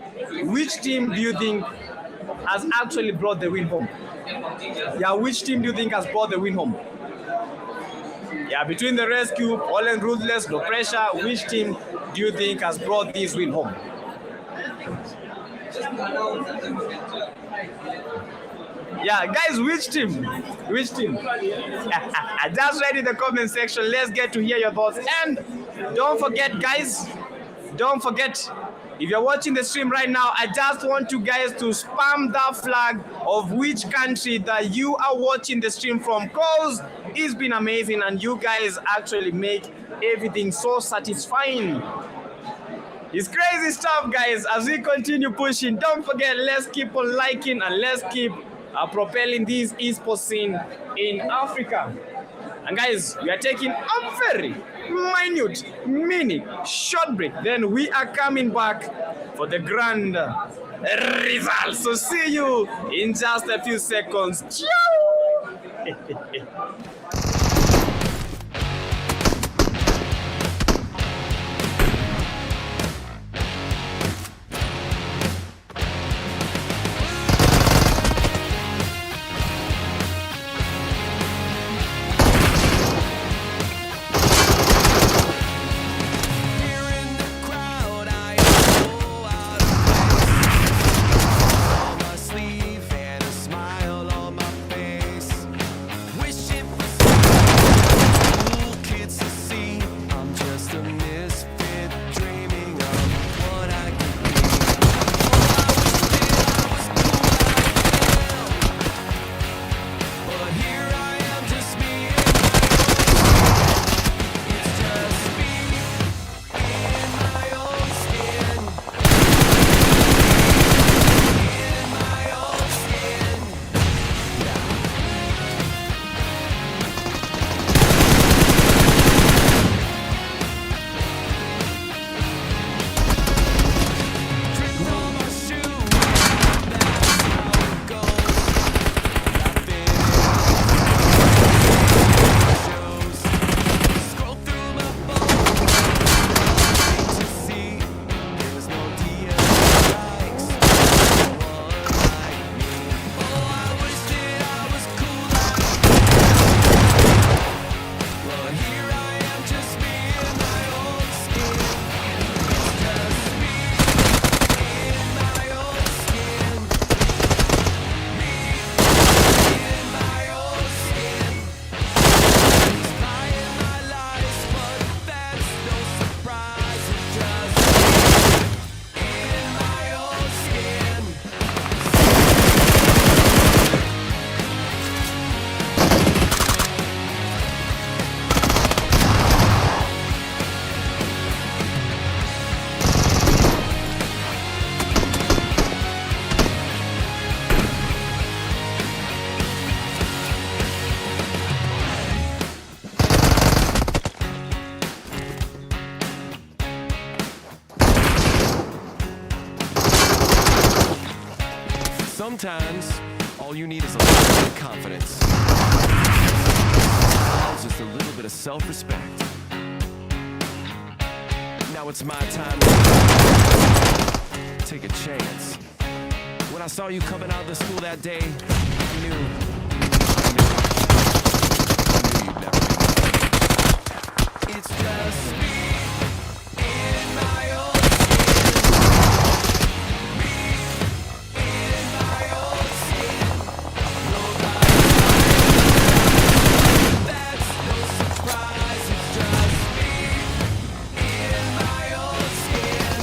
which team do you think has actually brought the win home? Yeah, which team do you think has brought the win home? Yeah, between the Rescue, Fallen Ruthless, No Pressure, which team do you think has brought this win home? Yeah, guys, which team? Just write in the comment section. Let's get to hear your thoughts. And don't forget, guys, if you're watching the stream right now, I just want you guys to spam that flag of which country that you are watching the stream from, because it's been amazing and you guys actually make everything so satisfying. It's crazy stuff, guys. As we continue pushing, don't forget, let's keep on liking and let's keep propelling this esports scene in Africa. And guys, we are taking a very minute, mini, short break. Then we are coming back for the grand results. So see you in just a few seconds. Ciao! Sleeve and a smile on my face. Wish Sometimes, all you need is a little bit of confidence. Sometimes just a little bit of self-respect. Now it's my time to take a chance. When I saw you coming out of the school that day, I knew you'd never be mine. It's just me in my own skin. Me in my own skin. Nobody. That's no surprise. It's just me in my own skin.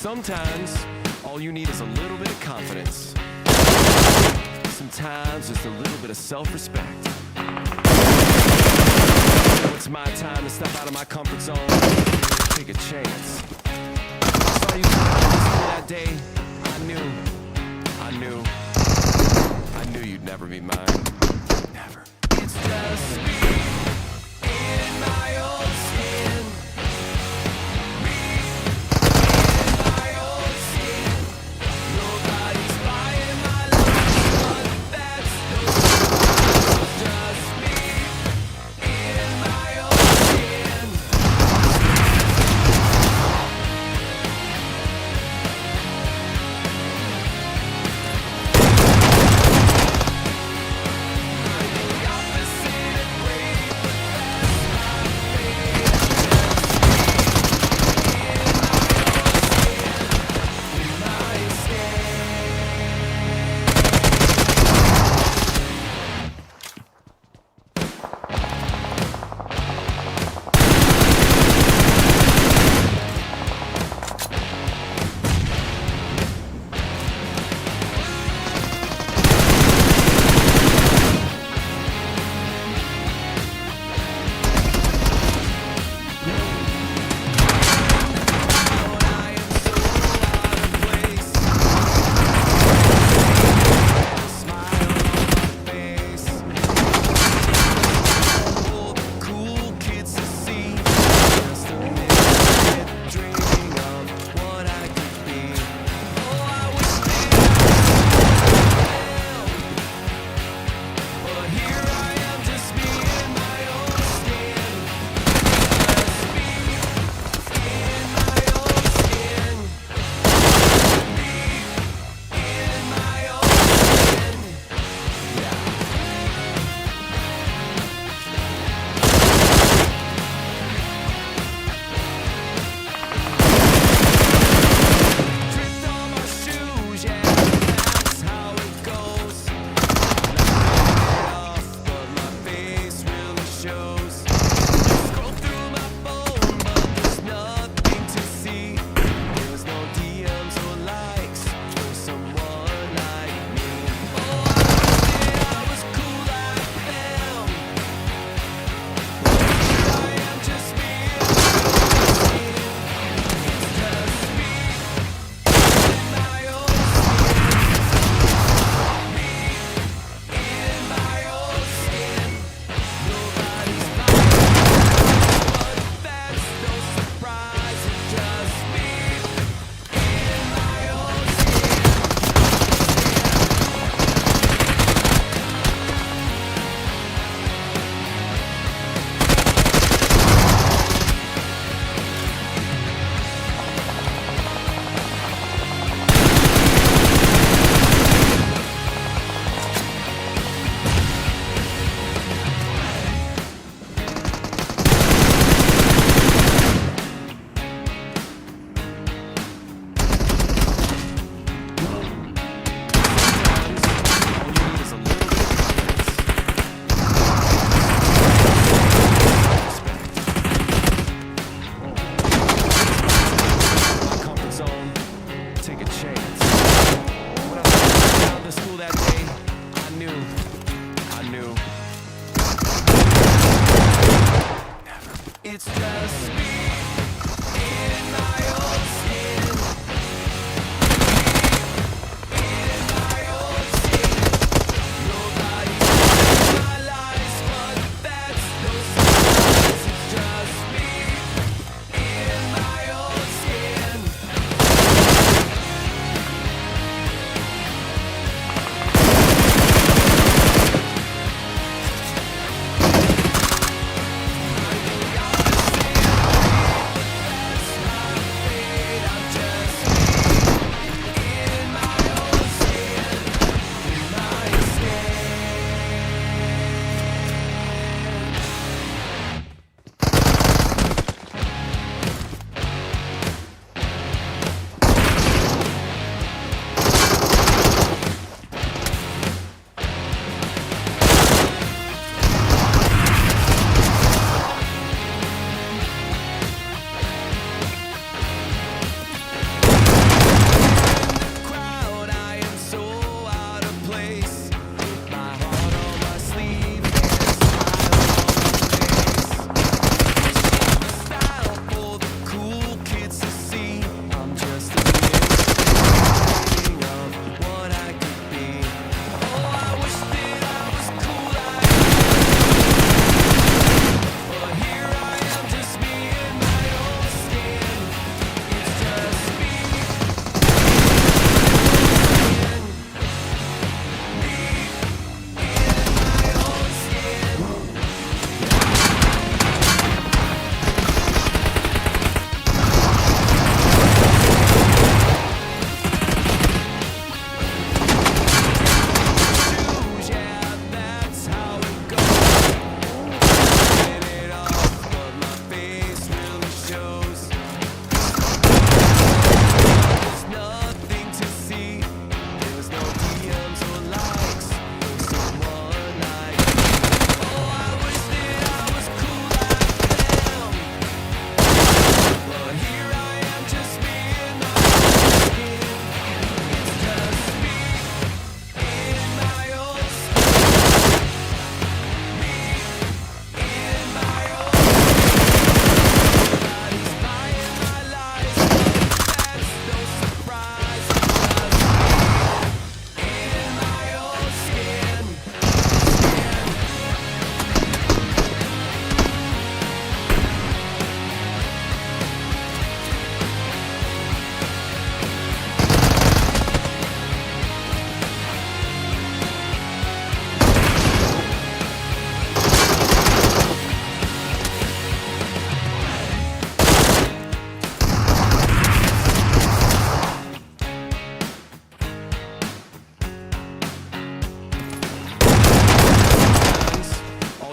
Sometimes, all you need is a little bit of confidence. Sometimes, just a little bit of self-respect. It's my time to step out of my comfort zone, take a chance. I saw you coming out of school that day, I knew you'd never be mine. Never. It's just me in my own skin. Me in my own skin. Nobody's buying my love, but that's no surprise. It's just me in my own skin. The opposite of great.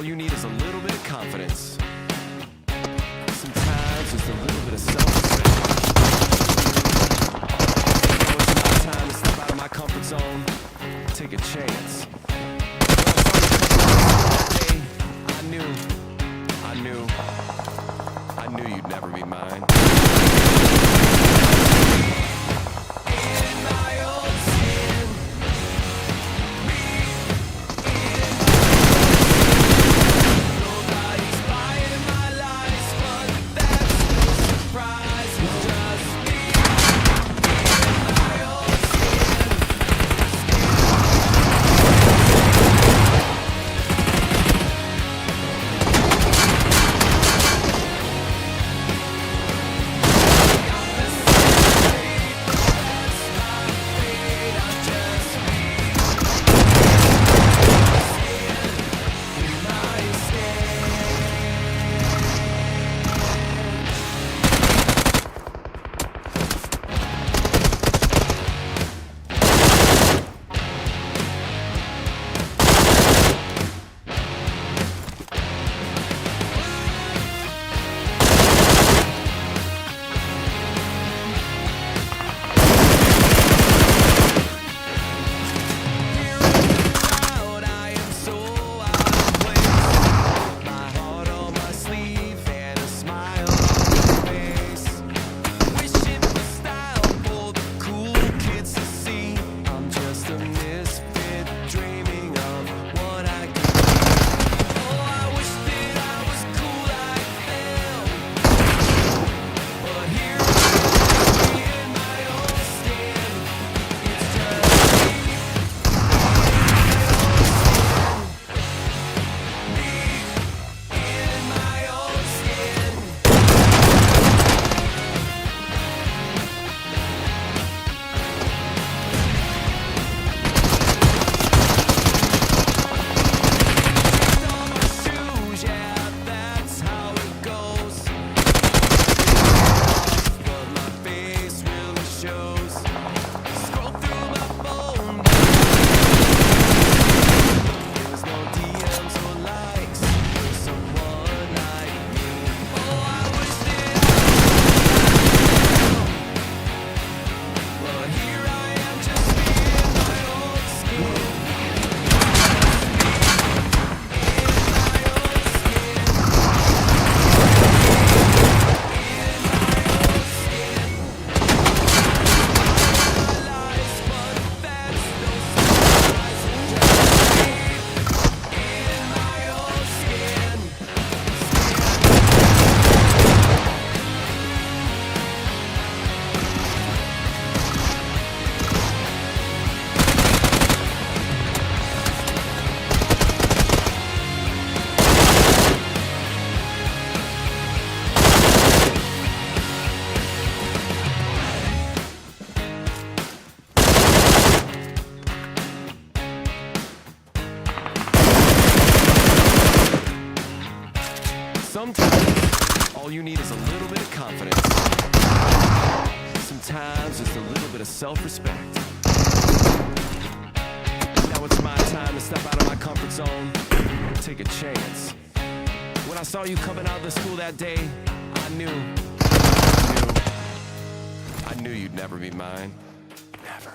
all you need is a little bit of confidence. Sometimes just a little bit of self-respect. Now it's my time to step out of my comfort zone, take a chance. I knew you'd never be mine. Sometimes, all you need is a little bit of confidence. Sometimes, just a little bit of self-respect. Now it's my time to step out of my comfort zone, take a chance. When I saw you coming out of the school that day, I knew you'd never be mine. Never.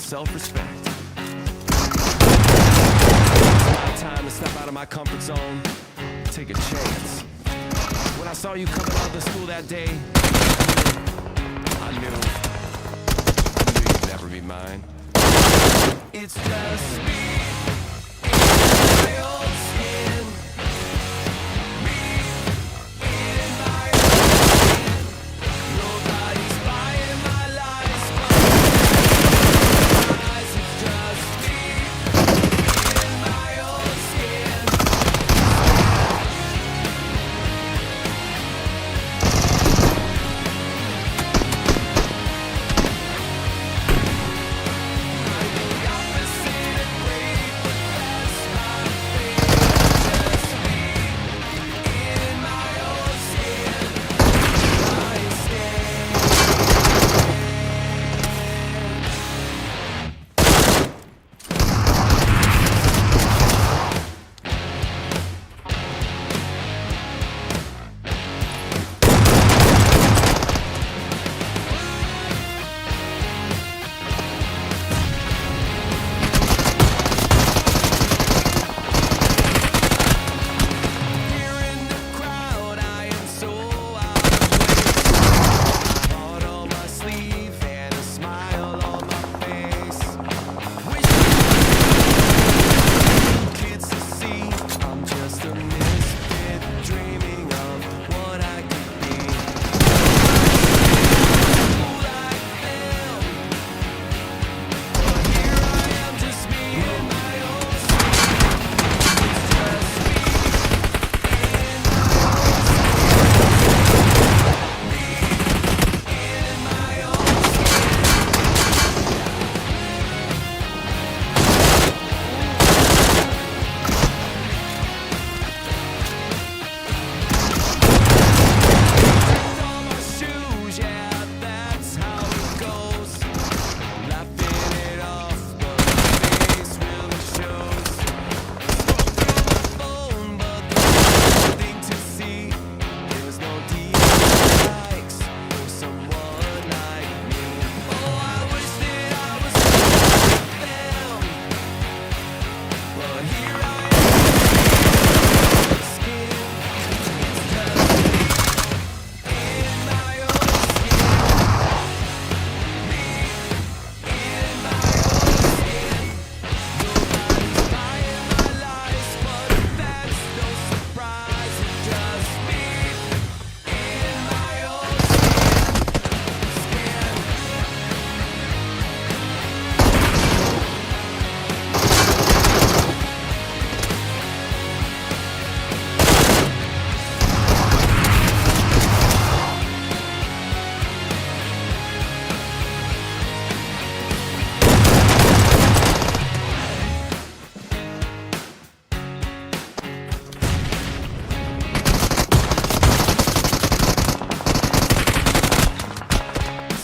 self-respect. It's my time to step out of my comfort zone, take a chance. When I saw you coming out of the school that day, I knew you'd never be mine. It's just me in my own skin. Me in my own skin. Nobody's buying my lies, but it's just me in my own skin.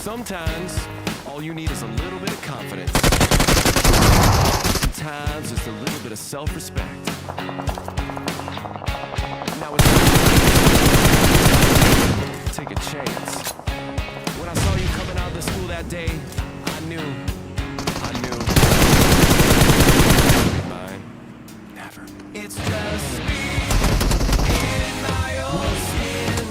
Sometimes, all you need is a little bit of confidence. Sometimes, just a little bit of self-respect. Now it's take a chance. When I saw you coming out of the school that day, I knew. Mine. Never. It's just me in my own skin.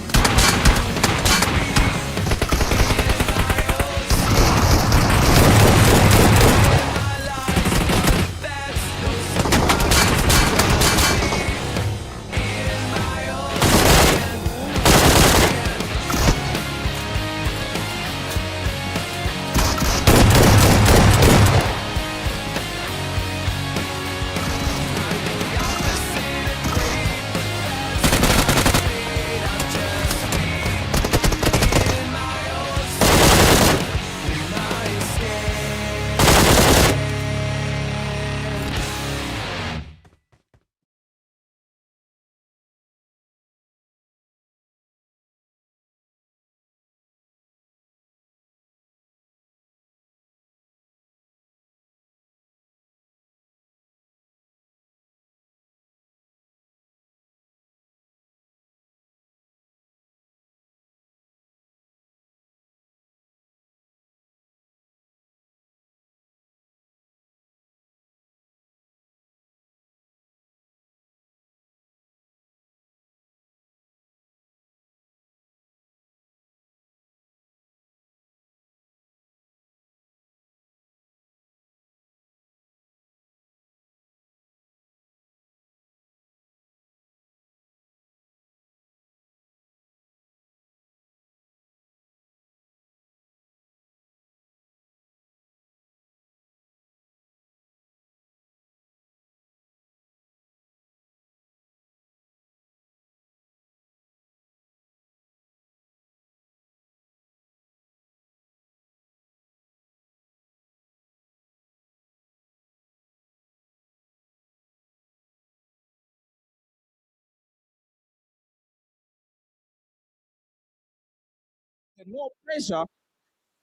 no pressure,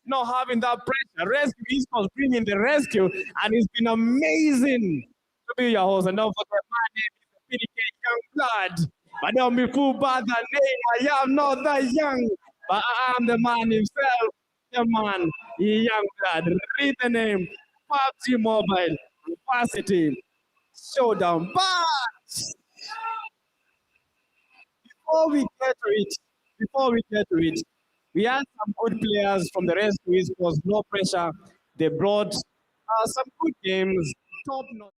not having that pressure. Rescue Esports bringing the rescue, and it's been amazing to be your host. And don't forget, my name is PDK Young Blood. But don't be fooled by the name. I am not that young, but I am the man himself, the man, Young Blood. Read the name, Pubg Mobile, Varsity Showdown. But before we get to it, we had some good players from the Rescue Esports, no pressure. They brought some good games, top notch.